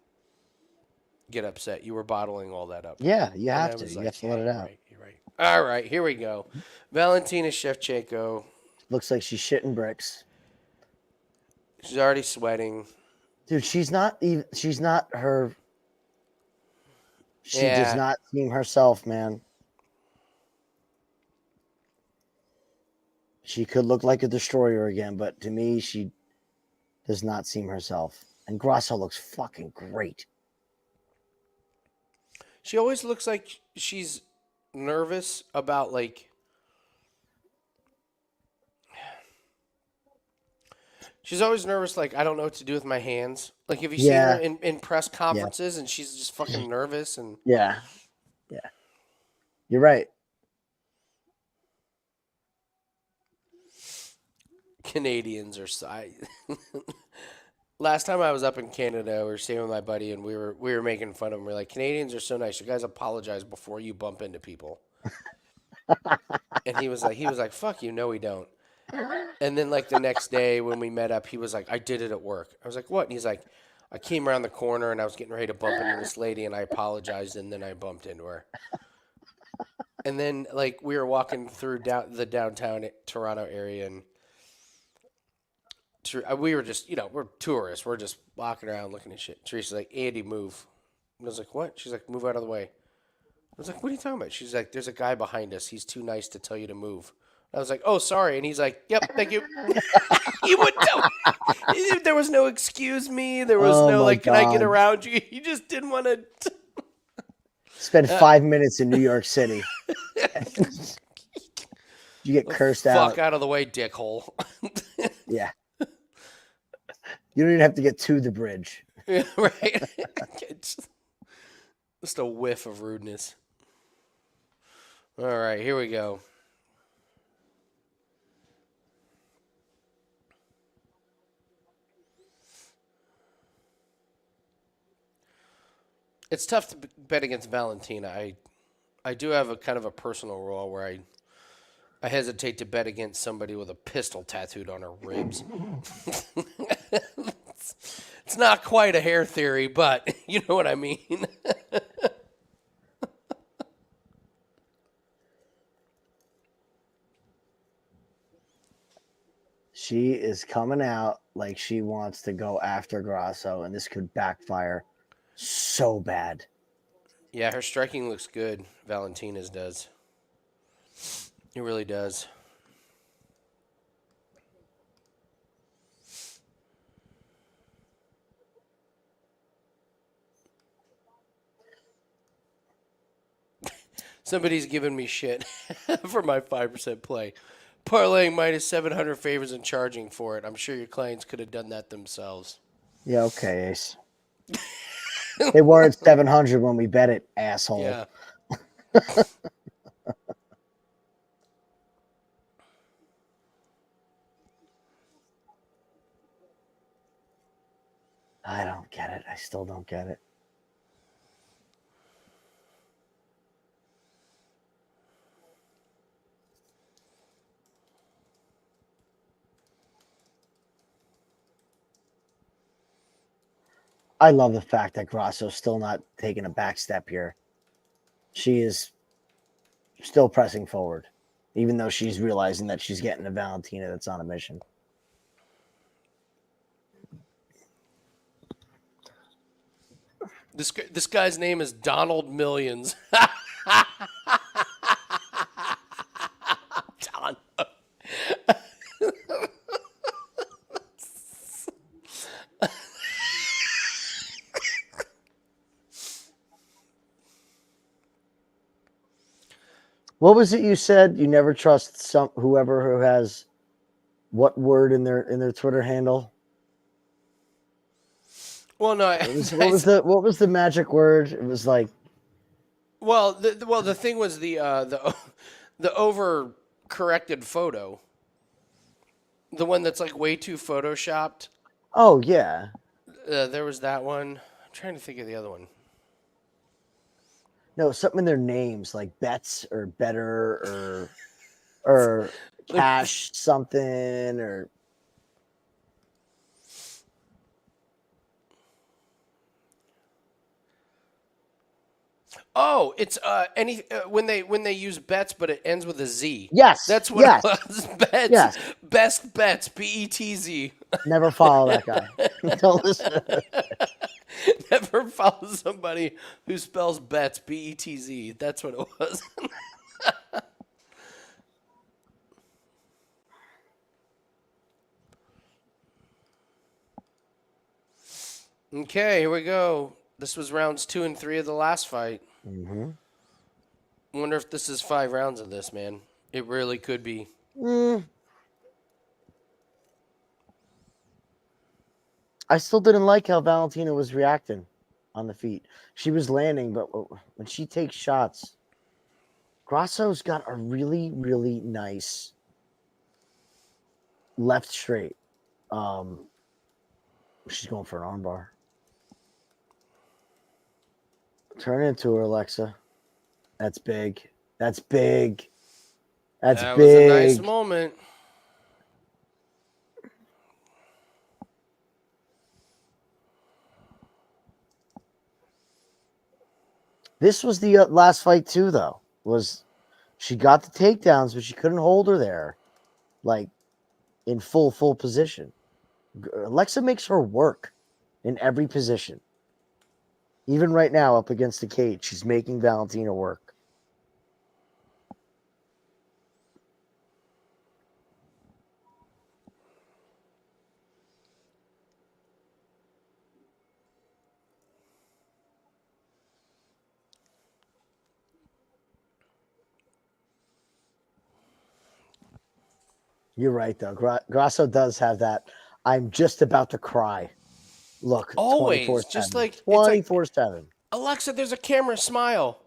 get upset. You were bottling all that up." Yeah, you And have I to. was You like, have to let it "Yeah, out. You're right. All right, here we go. Valentina Shevchenko. Looks like she's shitting bricks. She's already sweating. Dude, she's not even. She's not her. She does not seem herself, man. She could look like a destroyer again, but to me, she does not seem herself. And Grasso looks fucking great. She always looks like she's nervous about she's always nervous, like, I don't know what to do with my hands. Like, if you see her in press conferences and she's just fucking nervous and... Yeah. You're right. Canadians are... Last time I was up in Canada, we were staying with my buddy, and we were making fun of him. We're like, Canadians are so nice. You guys apologize before you bump into people. And he was like, fuck you. No, we don't. And then the next day when we met up, he was like, I did it at work. I was like, what? And he's like, I came around the corner and I was getting ready to bump into this lady and I apologized and then I bumped into her. And then we were walking through the downtown Toronto area and we were just, we're tourists. We're just walking around looking at shit. Teresa's like, Andy, move. And I was like, what? She's like, move out of the way. I was like, what are you talking about? She's like, there's a guy behind us. He's too nice to tell you to move. I was like, oh, sorry. And he's like, yep, thank you. He wouldn't tell me. There was no excuse me. There was no, can I get around you? He just didn't want to. Spend 5 minutes in New York City. You get cursed out. Fuck out of the way, dickhole. Yeah. You don't even have to get to the bridge. Yeah, right. Just a whiff of rudeness. All right, here we go. It's tough to bet against Valentina. I do have a kind of a personal rule where I hesitate to bet against somebody with a pistol tattooed on her ribs. It's not quite a hair theory, but you know what I mean. She is coming out like she wants to go after Grasso, and this could backfire so bad. Yeah, her striking looks good. Valentina's does. It really does. Somebody's giving me shit for my 5% play. Parlaying minus 700 favors and charging for it. I'm sure your clients could have done that themselves. Yeah, okay, Ace. They weren't 700 when we bet it, asshole. Yeah. I don't get it. I still don't get it. I love the fact that Grasso's still not taking a back step here. She is still pressing forward, even though she's realizing that she's getting a Valentina that's on a mission. This guy's name is Donald Millions. Don. What was it you said? You never trust whoever who has what word in their Twitter handle? Well, no. What was the magic word? It was like, the thing was the over corrected photo, the one that's like way too photoshopped. oh yeah. There was that one. I'm trying to think of the other one. No, something in their names like Bets or Better or Cash something or Oh, it's when they use bets, but it ends with a Z. yes. That's what yes. it was. Bets. Yes. Best bets. BETZ. Never follow that guy. Don't listen. Never follow somebody who spells bets BETZ. That's what it was. Okay, here we go. This was rounds 2 and 3 of the last fight. Mm-hmm. Wonder if this is 5 rounds of this, man. It really could be. I still didn't like how Valentina was reacting on the feet. She was landing, but when she takes shots, Grasso's got a really, really nice left straight. She's going for an armbar. Turn into her, Alexa. That's big. That's big. That's that big. was a nice moment. This was the last fight too, though. Was she got the takedowns, but she couldn't hold her there, like in full position. Alexa makes her work in every position. Even right now, up against the cage, she's making Valentina work. You're right, though. Grasso does have that. I'm just about to cry. Look, Always, 24/7. just like 24/7. Alexa, there's a camera. Smile.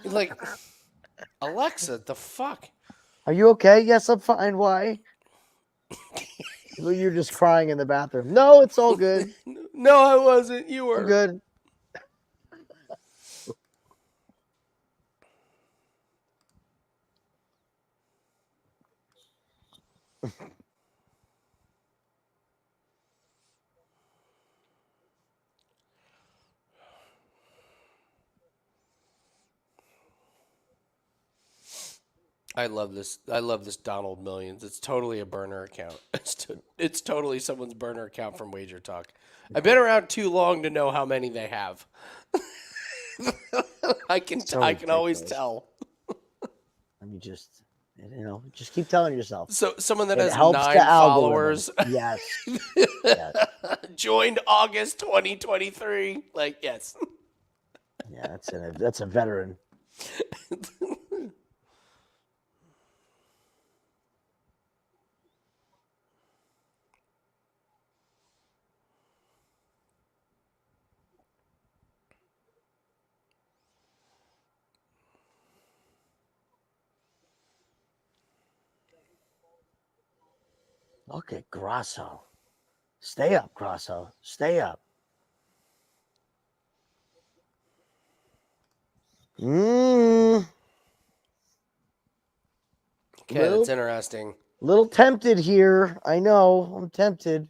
Like, Alexa, the fuck? Are you okay? Yes, I'm fine. Why? Well, you're just crying in the bathroom. No, it's all good. No, I wasn't. You were. I'm good. I love this. I love this Donald Millions. It's totally a burner account. It's totally someone's burner account from Wager Talk. I've been around too long to know how many they have. I can always tell. Let me just keep telling yourself. So someone that It has helps 9 the followers algorithm. Yes. Yes. joined August 2023. Like, yes. Yeah, that's a veteran. Look at Grasso. Stay up, Grasso. Stay up. Okay, that's interesting. Little tempted here. I know. I'm tempted.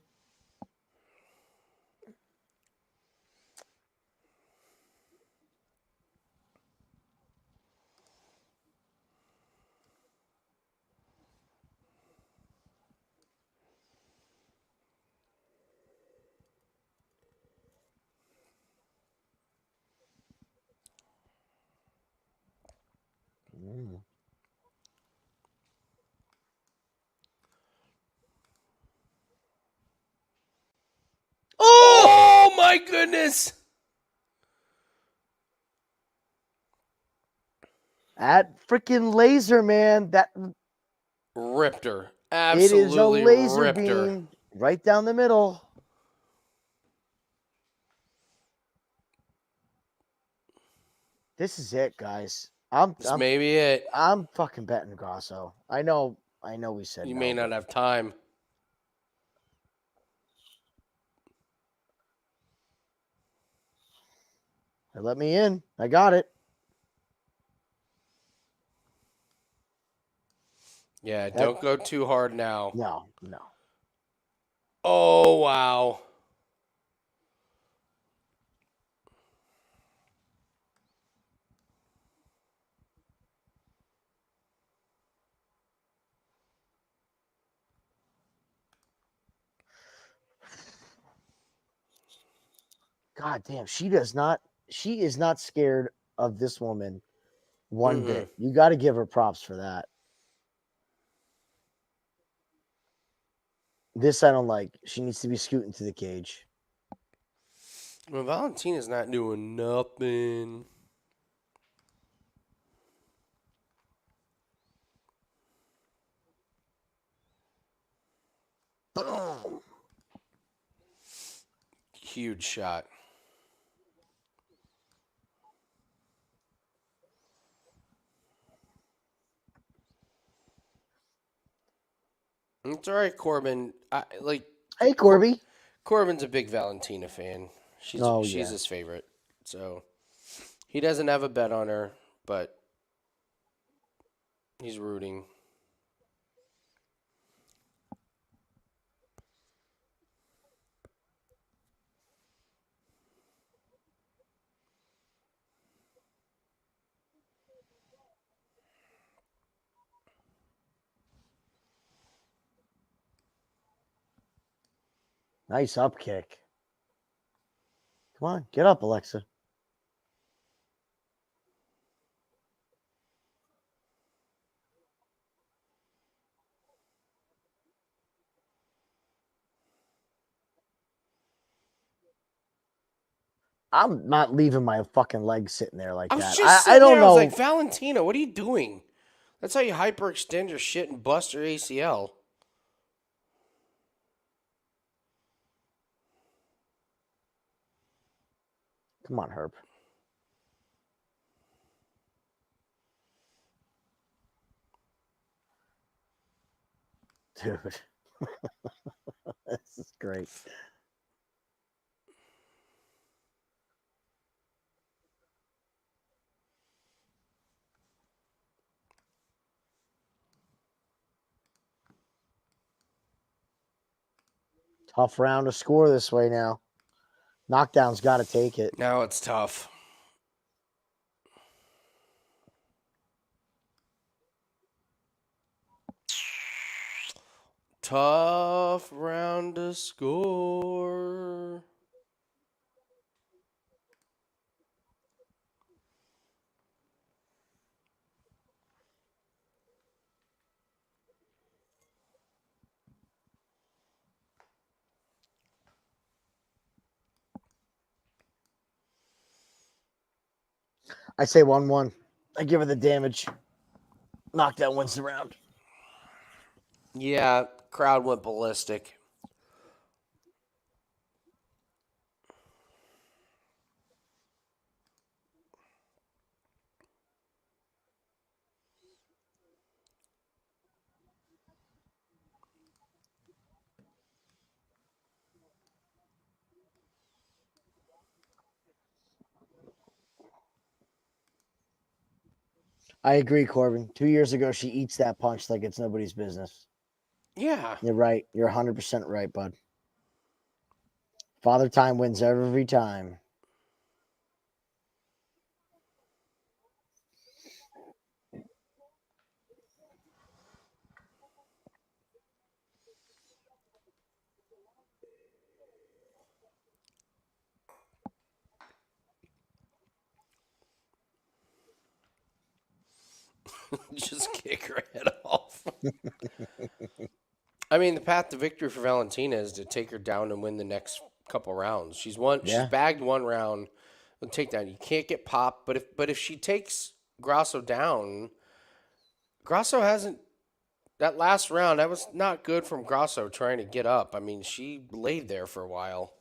Oh my goodness! That freaking laser, man. That Ripped her. it is a Absolutely laser ripped her. beam right down the middle. This is it, guys. This may be it. I'm fucking betting Grasso. I know we said You no, may not but have time. they let me in. I got it. Yeah, don't go too hard now. No. Oh, wow. God damn, she is not scared of this woman one bit. You got to give her props for that. This I don't like. She needs to be scooting to the cage. Well, Valentina's not doing nothing. Boom. Huge shot. It's all right, Corbin. Hey, Corby. Corbin's a big Valentina fan. She's his favorite. So he doesn't have a bet on her, but he's rooting. Nice up kick. Come on, get up, Alexa. I'm not leaving my fucking legs sitting there like I was that. just I don't there, know. I was like, Valentina, what are you doing? That's how you hyperextend your shit and bust your ACL. Come on, Herb. Dude. This is great. Tough round to score this way now. Knockdown's got to take it. Now it's tough. Tough round to score. I say 1-1. I give her the damage. Knockdown wins the round. Yeah, crowd went ballistic. I agree, Corbin. 2 years ago, she eats that punch like it's nobody's business. Yeah. You're right. You're 100% right, bud. Father Time wins every time. Just kick her head off. I mean, the path to victory for Valentina is to take her down and win the next couple rounds. She's bagged one round with takedown. You can't get popped, but if she takes Grasso down, Grasso hasn't that last round, that was not good from Grasso trying to get up. I mean, she laid there for a while.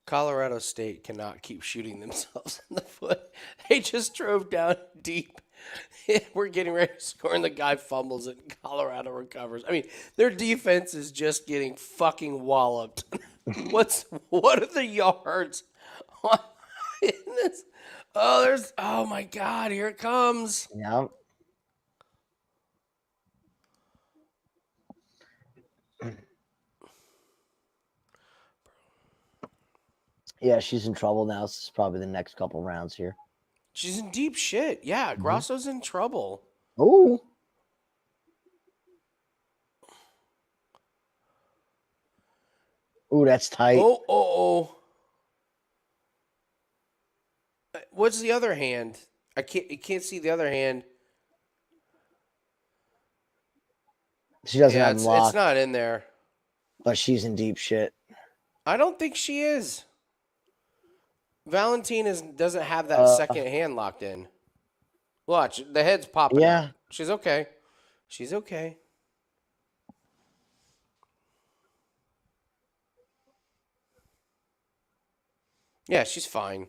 Colorado State cannot keep shooting themselves in the foot. They just drove down deep. We're getting ready to score, and the guy fumbles it, and Colorado recovers. I mean, their defense is just getting fucking walloped. What are the yards? In this? Oh my God, here it comes. Yeah. Yeah, she's in trouble now. This is probably the next couple rounds here. She's in deep shit. Yeah, Grasso's in trouble. Oh. Ooh, that's tight. Oh. What's the other hand? I can't see the other hand. She doesn't Yeah, have him locked, it's not in there. but she's in deep shit. I don't think she is. Valentina doesn't have that second hand locked in. Watch, the head's popping out. She's okay. She's okay. Yeah, she's fine.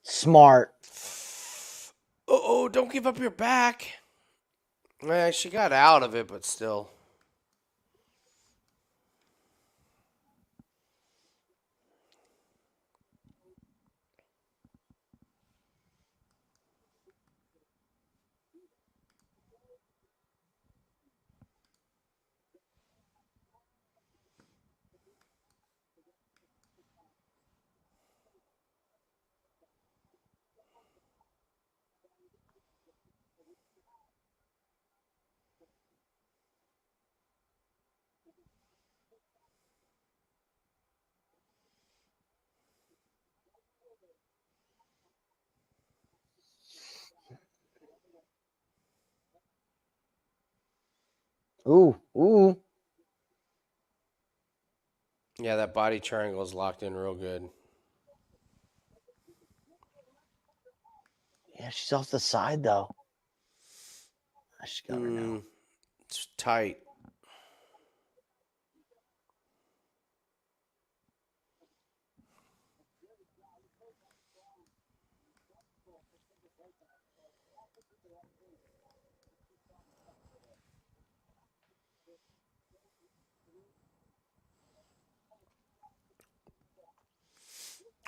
Smart. Oh, don't give up your back. She got out of it, but still. Ooh. Yeah, that body triangle is locked in real good. Yeah, she's off the side though. She's got her now. It's tight.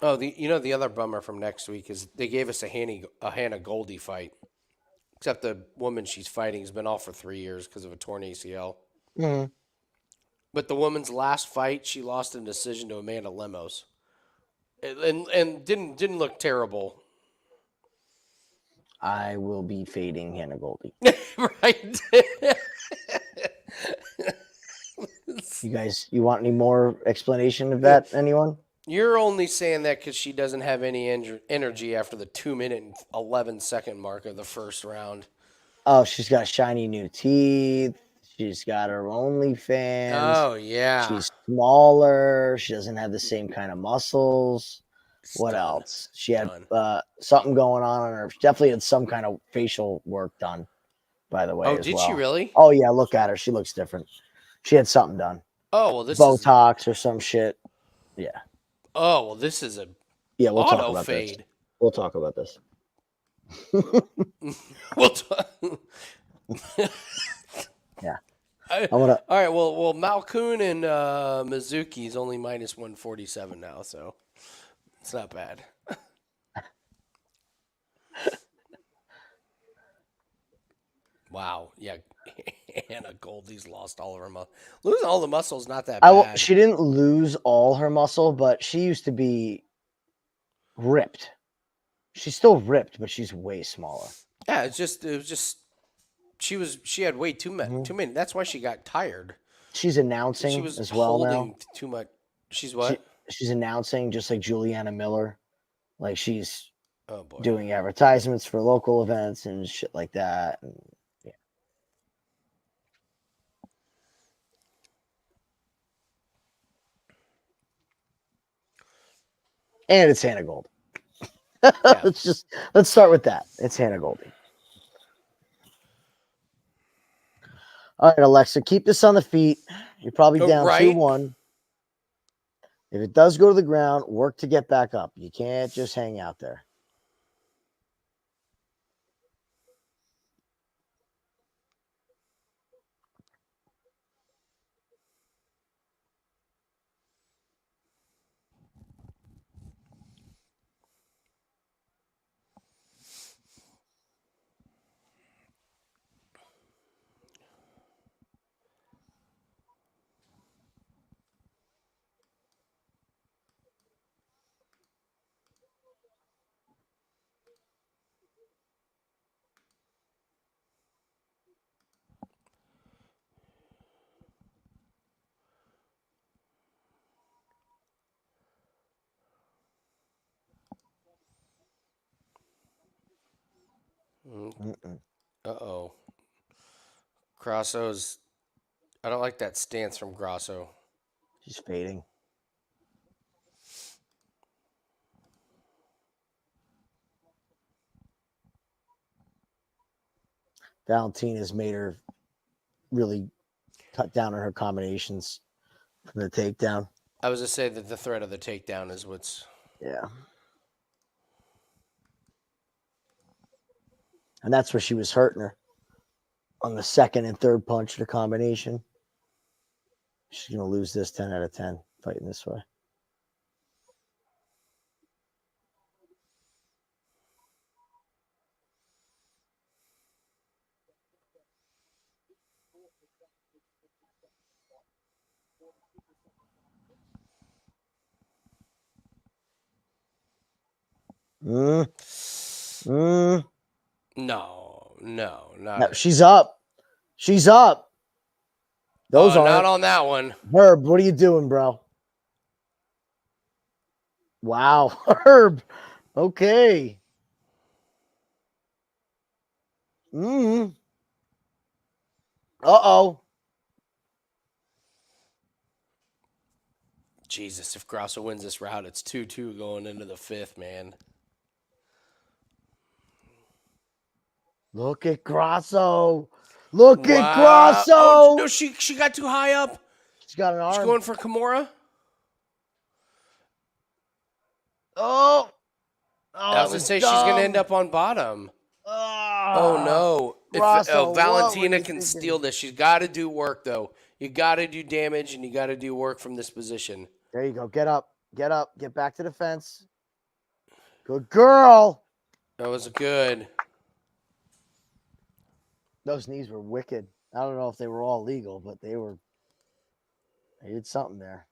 Oh, the other bummer from next week is they gave us a Hannah Goldie fight. Except the woman she's fighting has been off for 3 years because of a torn ACL. Mm-hmm. But the woman's last fight, she lost in decision to Amanda Lemos, and didn't look terrible. I will be fading Hannah Goldie. Right. You want any more explanation of that? Anyone? You're only saying that because she doesn't have any energy after the 2-minute and 11-second mark of the first round. Oh, she's got shiny new teeth. She's got her OnlyFans. Oh, yeah. She's smaller. She doesn't have the same kind of muscles. What else? She had something going on her. She definitely had some kind of facial work done, by the way. Oh, did she really? Oh, yeah. Look at her. She looks different. She had something done. Oh, well, this Botox or some shit. Yeah. Oh, well, this is a we'll talk auto about fade. this. We'll talk about this. We'll talk. Yeah. All right. Well, Malkoon and Mizuki is only minus 147 now, so it's not bad. Wow. Yeah. Hannah Goldie's lost all of her muscle. Losing all the muscles not that bad. She didn't lose all her muscle, but she used to be ripped. She's still ripped, but she's way smaller. Yeah, it was just she had way too many. That's why she got tired. She's announcing she was as well holding now. Too much. She's what? She's announcing just like Juliana Miller. Like she's boy. doing advertisements for local events and shit like that. And, yeah. And it's Hannah Gold. Yeah. let's start with that. It's Hannah Goldie. All right, Alexa, keep this on the feet. You're probably down Right. 2-1. If it does go to the ground, work to get back up. You can't just hang out there. Mm-mm. Uh-oh. Grasso's. I don't like that stance from Grasso. She's fading. Valentina's made her really cut down on her combinations from the takedown. I was to say that the threat of the takedown is what's. Yeah. And that's where she was hurting her on the second and third punch of the combination. She's going to lose this 10 out of 10 fighting this way. No, not. No, she's up. She's up. Those not aren't. on that one. Herb, what are you doing, bro? Wow, Herb. Okay. Uh-oh. Jesus, if Grasso wins this round, it's 2-2 going into the fifth, man. Look at Grasso. Look at Wow. Grasso. Oh, no, she got too high up. She's got an arm. She's going for Kimura. Oh. I was going to say she's going to end up on bottom. Oh, no. Grasso, If Valentina can steal this, she's got to do work, though. You got to do damage, and you got to do work from this position. There you go. Get up. Get up. Get back to the fence. Good girl. That was good. Those knees were wicked. I don't know if they were all legal, but they did something there.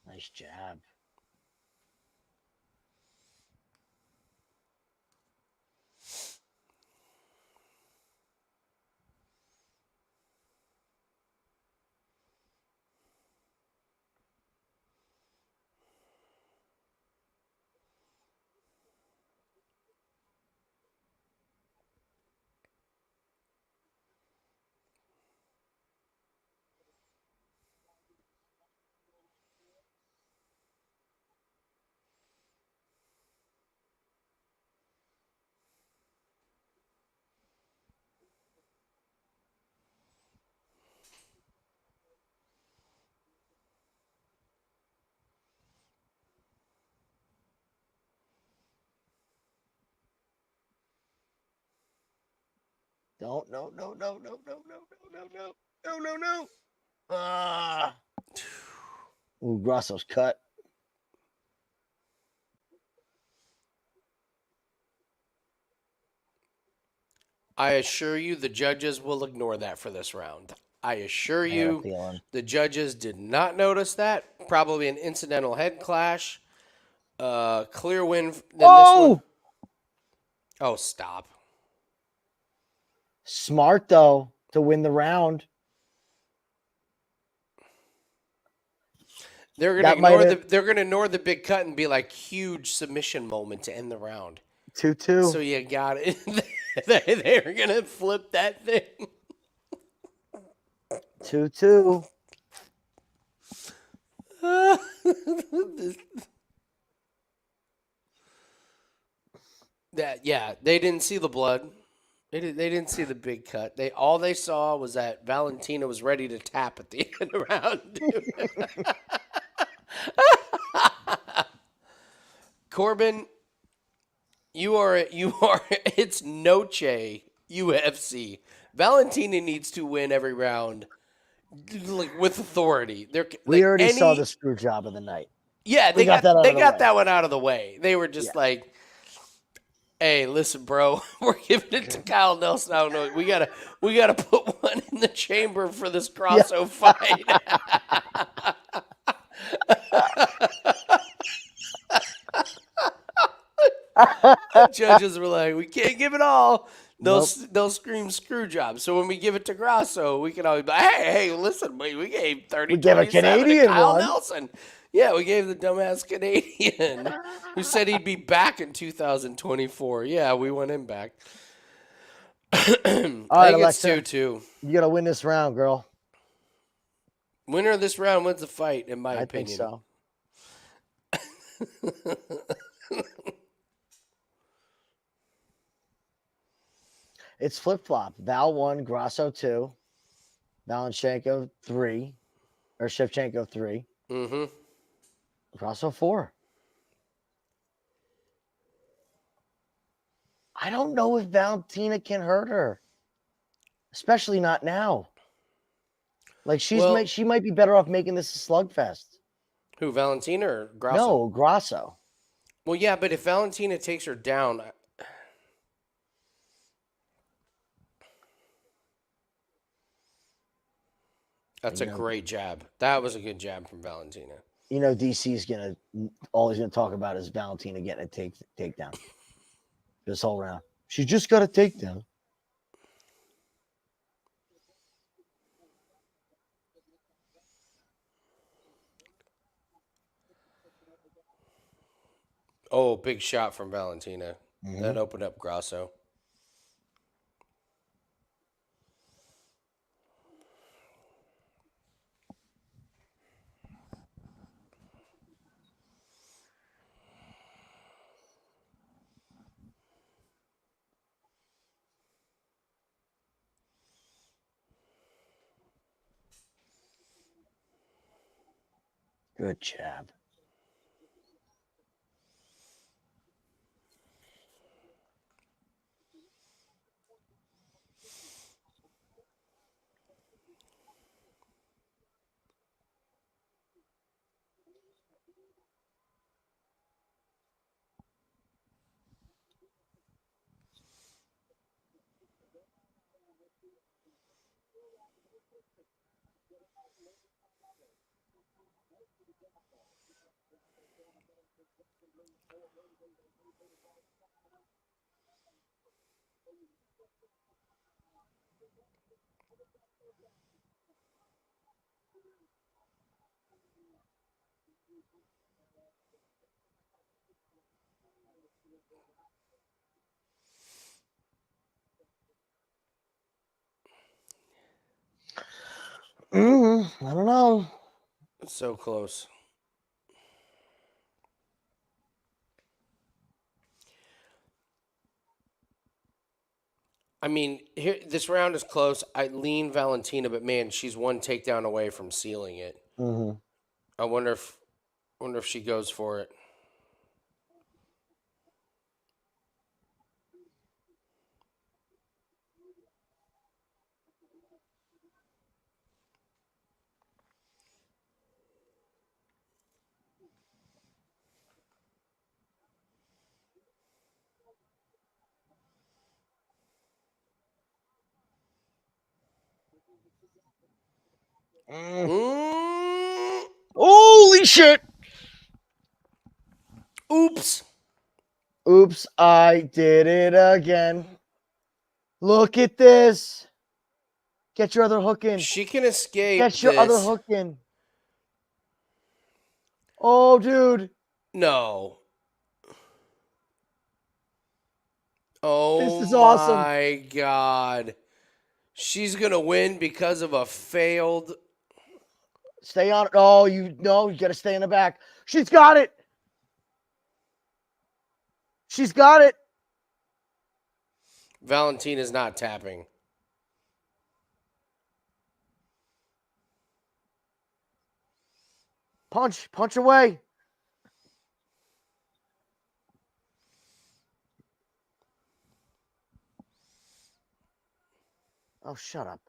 Nice jab. No. Ooh, Grasso's cut. I assure you the judges will ignore that for this round. I assure you the judges did not notice that. Probably an incidental head clash. Clear win than this one. Oh, stop. Smart, though, to win the round. They're gonna That might ignore have- they're gonna ignore the big cut and be like huge submission moment to end the round. 2-2. So you got it. They're gonna flip that thing. 2-2. They didn't see the blood. They didn't see the big cut. All they saw was that Valentina was ready to tap at the end of the round. Dude. Corbin, you are it's Noche UFC. Valentina needs to win every round like with authority. We already saw the screw job of the night. Yeah, they got that one out of the way. They were just like, hey, listen, bro, we're giving it to Kyle Nelson. I don't know. We gotta put one in the chamber for this Grasso fight. Judges were like, we can't give it all. They'll scream screw job. So when we give it to Grasso, we can always be like, hey, listen, we gave 30. We gave a Canadian to Kyle one. Nelson. Yeah, we gave the dumbass Canadian who said he'd be back in 2024. Yeah, we want him back. All right, I think Alexa, it's 2-2. You got to win this round, girl. Winner of this round wins the fight, in my I opinion. think so. It's flip-flop. Val 1, Grasso 2, Shevchenko 3. Mm-hmm. Grasso 4. I don't know if Valentina can hurt her, especially not now. Like she might be better off making this a slugfest. Who, Valentina or Grasso? No, Grasso. Well, yeah, but if Valentina takes her down, that's a great jab. That was a good jab from Valentina. You know, DC's all he's gonna talk about is Valentina getting a takedown. This whole round. She just got a takedown. Oh, big shot from Valentina. Mm-hmm. That opened up Grasso. Good jab. I don't know. It's so close. I mean, this round is close. I lean Valentina, but man, she's one takedown away from sealing it. Mm-hmm. I wonder if she goes for it. Holy shit! Oops. Oops, I did it again. Look at this. Get your other hook in. She can escape. Get your other hook in. Oh, dude. No. Oh This is awesome. my God. She's going to win because of a failed. Stay on it. Oh, you got to stay in the back. She's got it. She's got it. Valentina's not tapping. Punch away. Oh, shut up.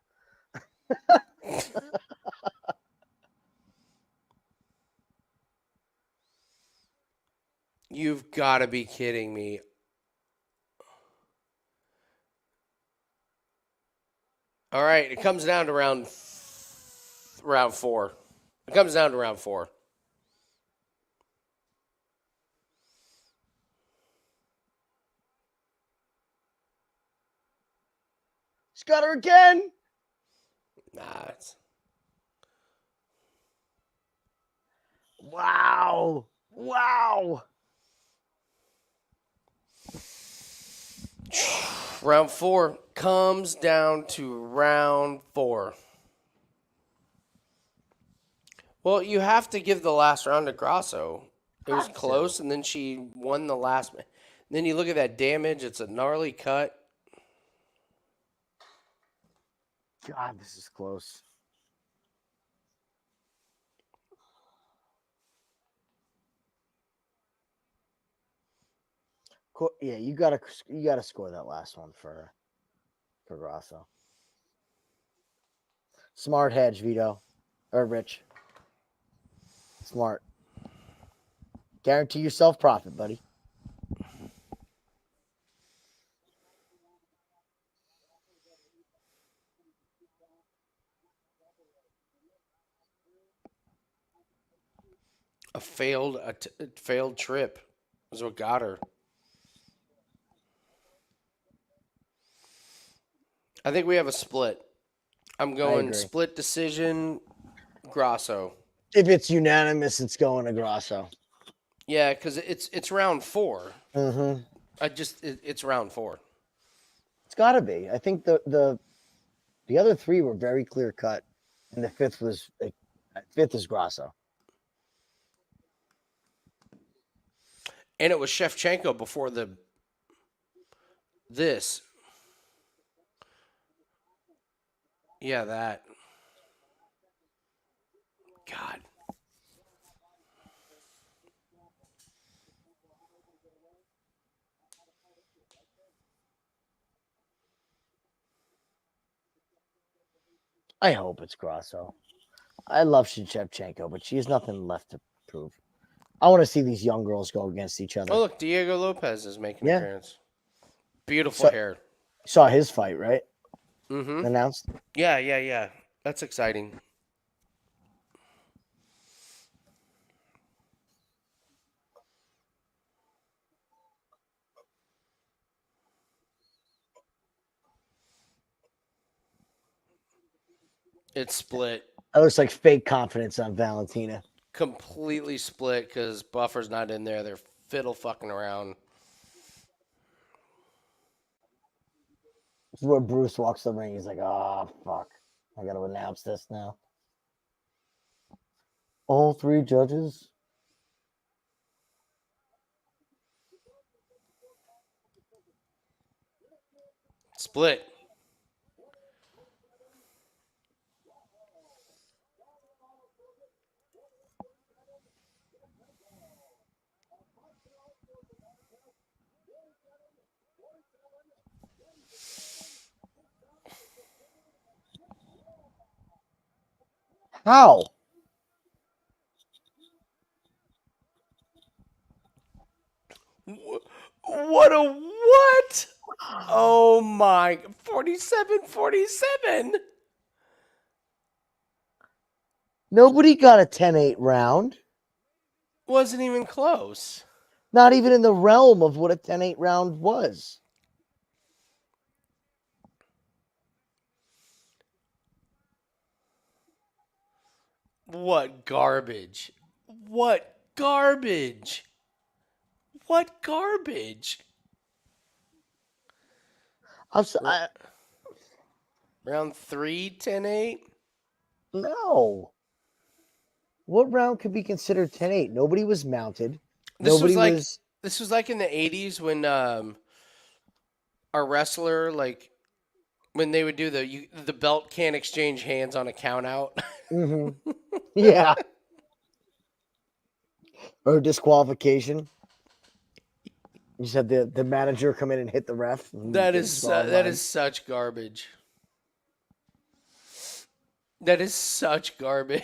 You've got to be kidding me. All right, it comes down to round 4. It comes down to round 4. She's got her again. Nah, it's... Wow. Round 4 comes down to round 4. Well, you have to give the last round to Grasso. It was close, and then she won the last. Then you look at that damage. It's a gnarly cut. God, this is close. Yeah, you gotta score that last one for Grasso. Smart hedge, Vito or Rich. Smart. Guarantee yourself profit, buddy. A failed trip is what got her. I think we have a split. I'm going agree. split decision, Grasso. If it's unanimous, it's going to Grasso. Yeah, because it's round 4. Mm-hmm. It's round 4. It's got to be. I think the other 3 were very clear cut, and the fifth is Grasso. And it was Shevchenko before this. Yeah, that. God. I hope it's Grasso. I love Shevchenko, but she has nothing left to prove. I want to see these young girls go against each other. Oh, look, Diego Lopez is making an appearance. Beautiful hair. Saw his fight, right? Mm-hmm. Announced? Yeah. That's exciting. It's split. That looks like fake confidence on Valentina. Completely split because Buffer's not in there. They're fiddle fucking around. This is where Bruce walks the ring. He's like, oh, fuck. I got to announce this now. All 3 judges? Split. How? What a what? Oh my. 47-47. Nobody got a 10-8 round. Wasn't even close. Not even in the realm of what a 10-8 round was. What garbage. What garbage. What garbage? Round 3, 10-8? No. What round could be considered 10-8? Nobody was mounted. This Nobody This was like in the 80s when our wrestler, like, when they would do the belt can't exchange hands on a count out. Mm-hmm. Yeah. Or disqualification. You said the manager come in and hit the ref. That is such garbage. That is such garbage.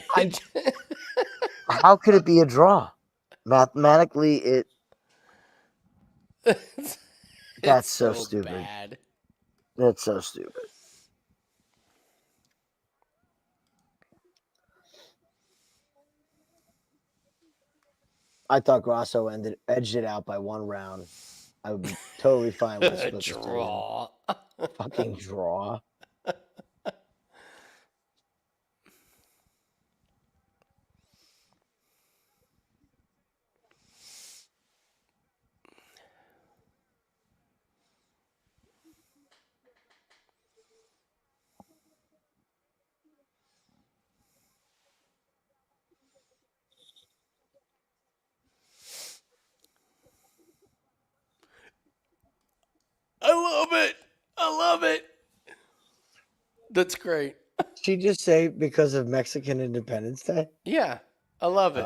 How could it be a draw? Mathematically, that's so stupid. Bad. That's so stupid. I thought Grasso edged it out by 1 round. I would be totally fine with a draw. Fucking draw. I love it. I love it. That's great. She just say because of Mexican Independence Day? Yeah, I love it.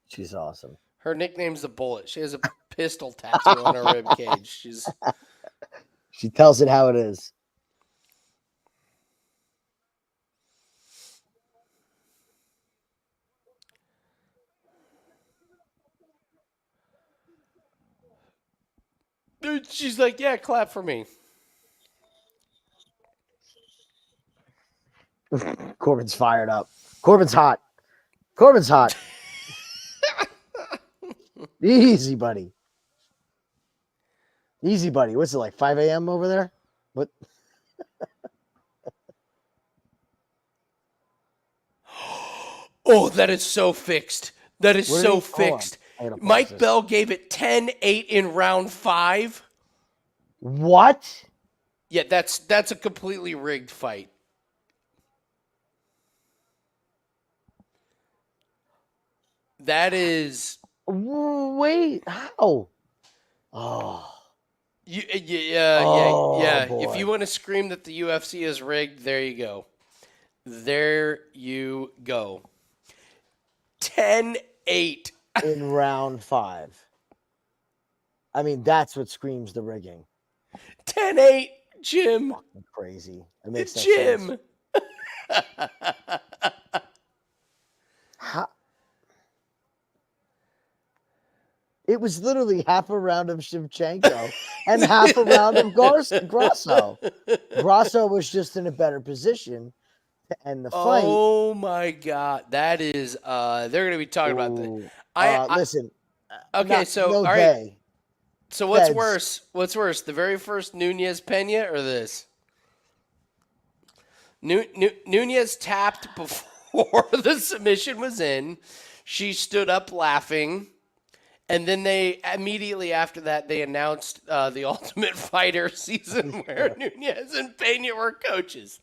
She's awesome. Her nickname's the Bullet. She has a pistol tattoo on her rib cage. She tells it how it is. Dude, she's like, yeah, clap for me. Corbin's fired up. Corbin's hot. Corbin's hot. Easy, buddy. Easy, buddy. What's it like, 5 a.m. over there? What? Oh, that is so fixed. That is so fixed. Mike Bell gave it 10-8 in round 5. What? Yeah, that's a completely rigged fight. That is. Wait, how? Oh. Yeah. Boy. If you want to scream that the UFC is rigged, there you go. There you go. 10-8 in round 5. I mean, that's what screams the rigging. 10-8, Jim. Fucking crazy. It makes no Jim. Sense. How? It was literally half a round of Shevchenko and half a round of Grasso. Grasso was just in a better position to end the fight. Oh my God, that is. They're going to be talking about that. Listen. Okay, so all right. Day. So what's worse? What's worse, the very first Nunez Pena or this? Nunez tapped before the submission was in. She stood up laughing. And then they immediately after that, they announced the Ultimate Fighter season where Nunez and Pena were coaches.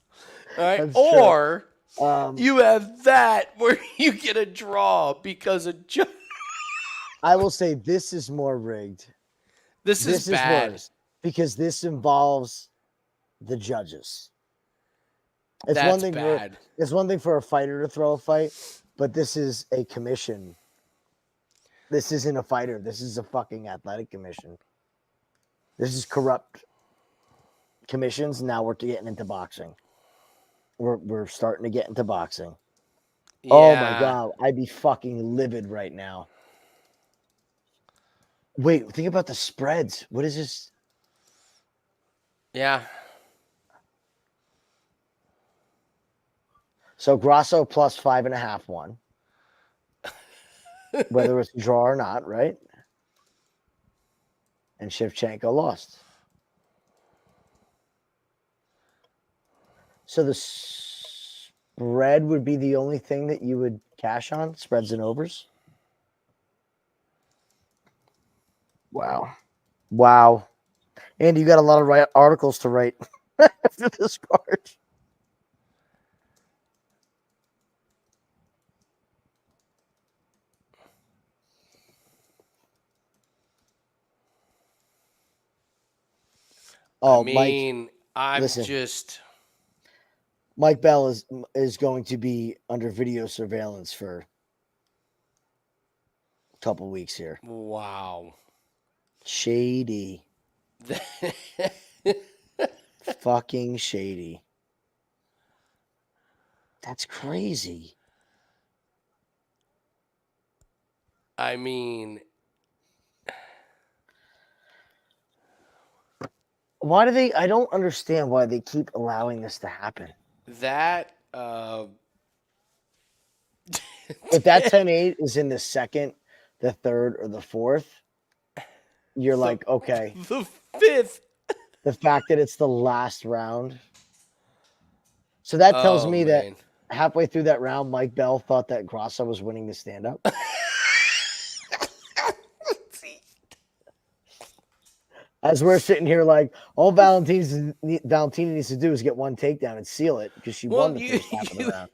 All right. That's or you have that where you get a draw because of I will say this is more rigged. This is bad. Worse because this involves the judges. It's one thing bad. It's one thing for a fighter to throw a fight, but this is a commission. This isn't a fighter. This is a fucking athletic commission. This is corrupt commissions. Now we're getting into boxing. We're starting to get into boxing. Yeah. Oh my God. I'd be fucking livid right now. Wait, think about the spreads. What is this? Yeah. So Grasso plus 5.5 won. Whether it's a draw or not, right? And Shevchenko lost. So the spread would be the only thing that you would cash on? Spreads and overs? Wow. Andy, you got a lot of articles to write after this card. Oh, I'm listen. just. Mike Bell is going to be under video surveillance for a couple weeks here. Wow. Shady. Fucking shady. That's crazy. I mean, why do they? I don't understand why they keep allowing this to happen. that. If that 10-8 is in the second, the third, or the fourth, you're like, okay. The fifth. The fact that it's the last round. So that tells me that halfway through that round, Mike Bell thought that Grasso was winning the stand-up. As we're sitting here like, all Valentina needs to do is get one takedown and seal it because she won the first half of the round.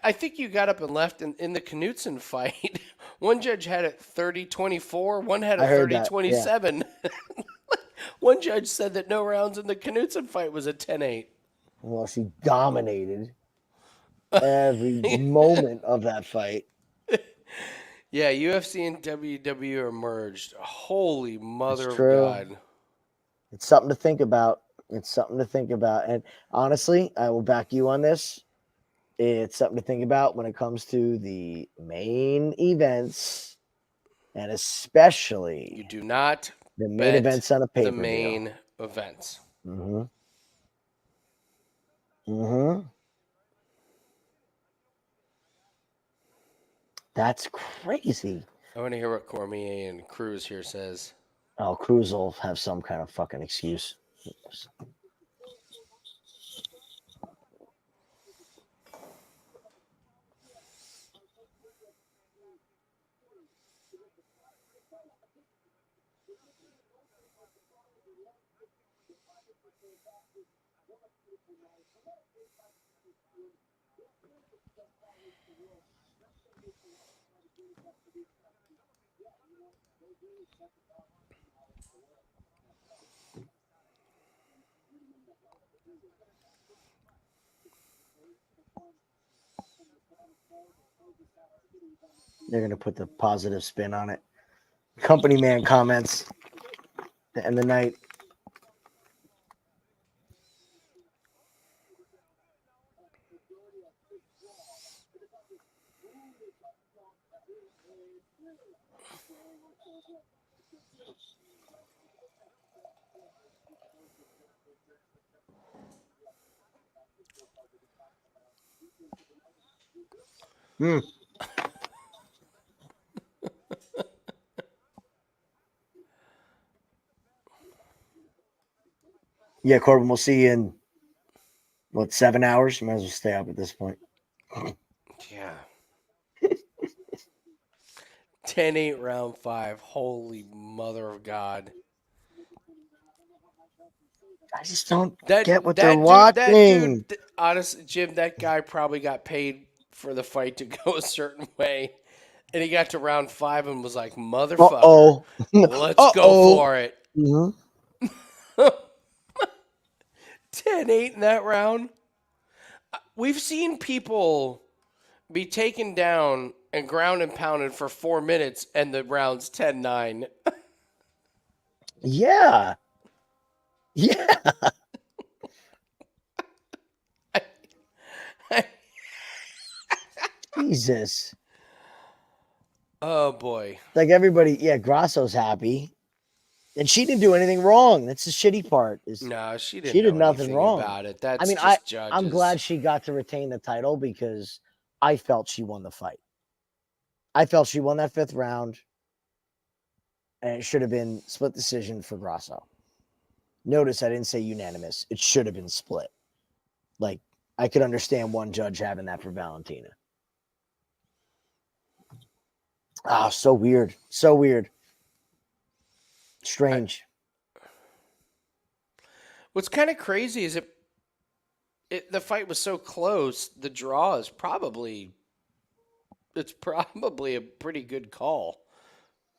I think you got up and left in the Knutson fight. One judge had it 30-24. One had it 30-27. Yeah. One judge said that no rounds in the Knutson fight was a 10-8. Well, she dominated every moment of that fight. Yeah, UFC and WWE are merged. Holy mother of God. It's something to think about. It's something to think about. And honestly, I will back you on this. It's something to think about when it comes to the main events, and especially you do not the main events on a pay-per-view. The main events. Mm-hmm. Mm-hmm. That's crazy. I want to hear what Cormier and Cruz here says. Oh, Cruz will have some kind of fucking excuse. They're going to put the positive spin on it. Company man comments to end the night. Yeah, Corbin, we'll see you in, 7 hours? You might as well stay up at this point. Yeah. 10-8 round 5. Holy mother of God. I just don't get what they're watching. That dude, honestly, Jim, that guy probably got paid for the fight to go a certain way. And he got to round 5 and was like, motherfucker, let's go for it. Mm-hmm. 10-8 in that round. We've seen people be taken down and ground and pounded for 4 minutes and the round's 10-9. Yeah. Yeah. Jesus. Oh, boy. Like everybody, Grasso's happy. And she didn't do anything wrong. That's the shitty part. No, she didn't. She did nothing wrong about it. That's just judges. I'm glad she got to retain the title because I felt she won the fight. I felt she won that 5th round, and it should have been split decision for Grasso. Notice I didn't say unanimous. It should have been split. Like, I could understand one judge having that for Valentina. Ah, so weird. So weird. Strange. What's kind of crazy is the fight was so close. The draw is probably a pretty good call,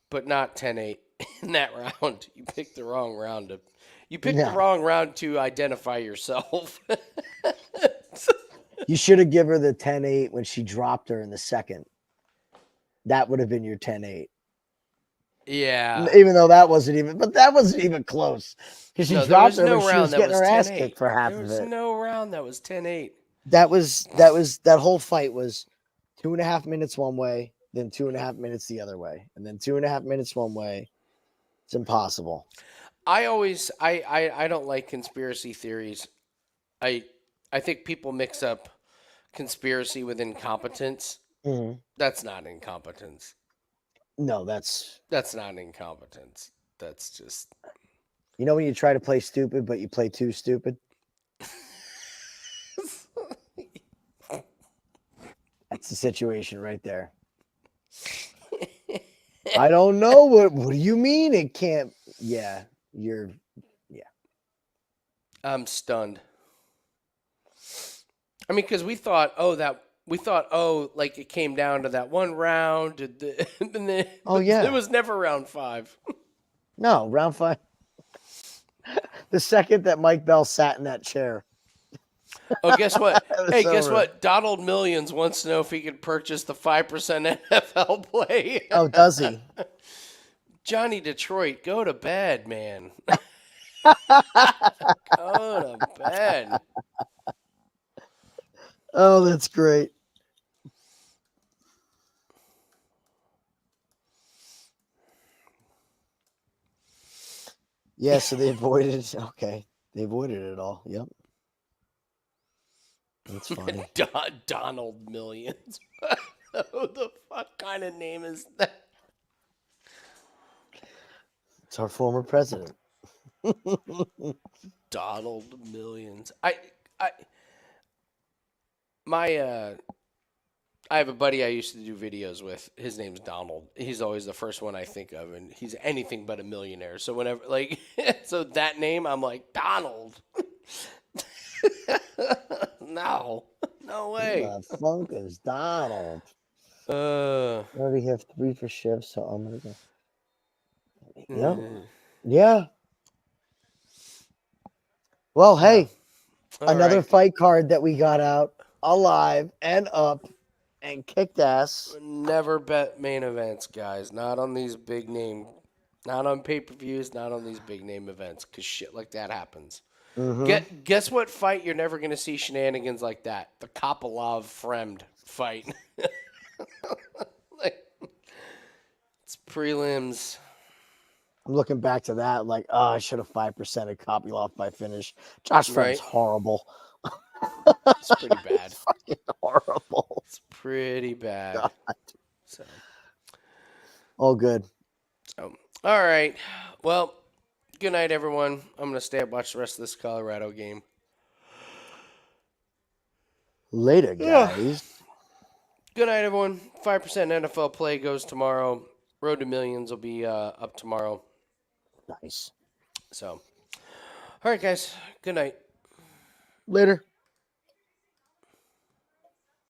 but not 10-8 in that round. You picked the wrong round the wrong round to identify yourself. You should have given her the 10-8 when she dropped her in the second. That would have been your 10-8. Yeah. Even though that wasn't even close. Because she dropped her when she was getting her ass 10-8. kicked for half There of was it. no round that was 10-8. That whole fight was 2.5 minutes one way, then 2.5 minutes the other way, and then 2.5 minutes one way. It's impossible. I don't like conspiracy theories. I think people mix up conspiracy with incompetence. Mhm. That's not incompetence. No, that's not incompetence. That's just when you try to play stupid, but you play too stupid. That's the situation right there. I don't know what do you mean it can't? Yeah, I'm stunned. I mean, because we thought, like it came down to that one round. It was never round 5. No, round 5. The second that Mike Bell sat in that chair. Oh, guess what? Hey, over. guess what? Donald Millions wants to know if he could purchase the 5% NFL play. Oh, does he? Johnny Detroit, go to bed, man. Go to bed. Oh, that's great. Yeah, so they avoided. Okay, they avoided it all. Yep, that's funny. Donald Millions. Who the fuck kind of name is that? It's our former president. Donald Millions. I have a buddy I used to do videos with. His name's Donald. He's always the first one I think of, and he's anything but a millionaire. So whenever, so that name, I'm like, Donald. No way. The funk is Donald. I already have 3 for Chev, so I'm gonna go. Yep. Yeah. Well, hey, another fight card that we got out alive and up and kicked ass. Never bet main events, guys. Not on these big name, not on pay-per-views, not on these big name events, because shit like that happens. Mm-hmm. Guess what fight you're never going to see shenanigans like that? The Kopylov Fremd fight. It's prelims. I'm looking back to that like, I should have 5% of Kopylov by finish. Josh Fremd's horrible. It's pretty bad. It's fucking horrible. It's pretty bad. God. So. All good. So, all right. Well, good night, everyone. I'm going to stay up, watch the rest of this Colorado game. Later, guys. Good night, everyone. 5% NFL play goes tomorrow. Road to Millions will be up tomorrow. Nice. So, all right, guys. Good night. Later.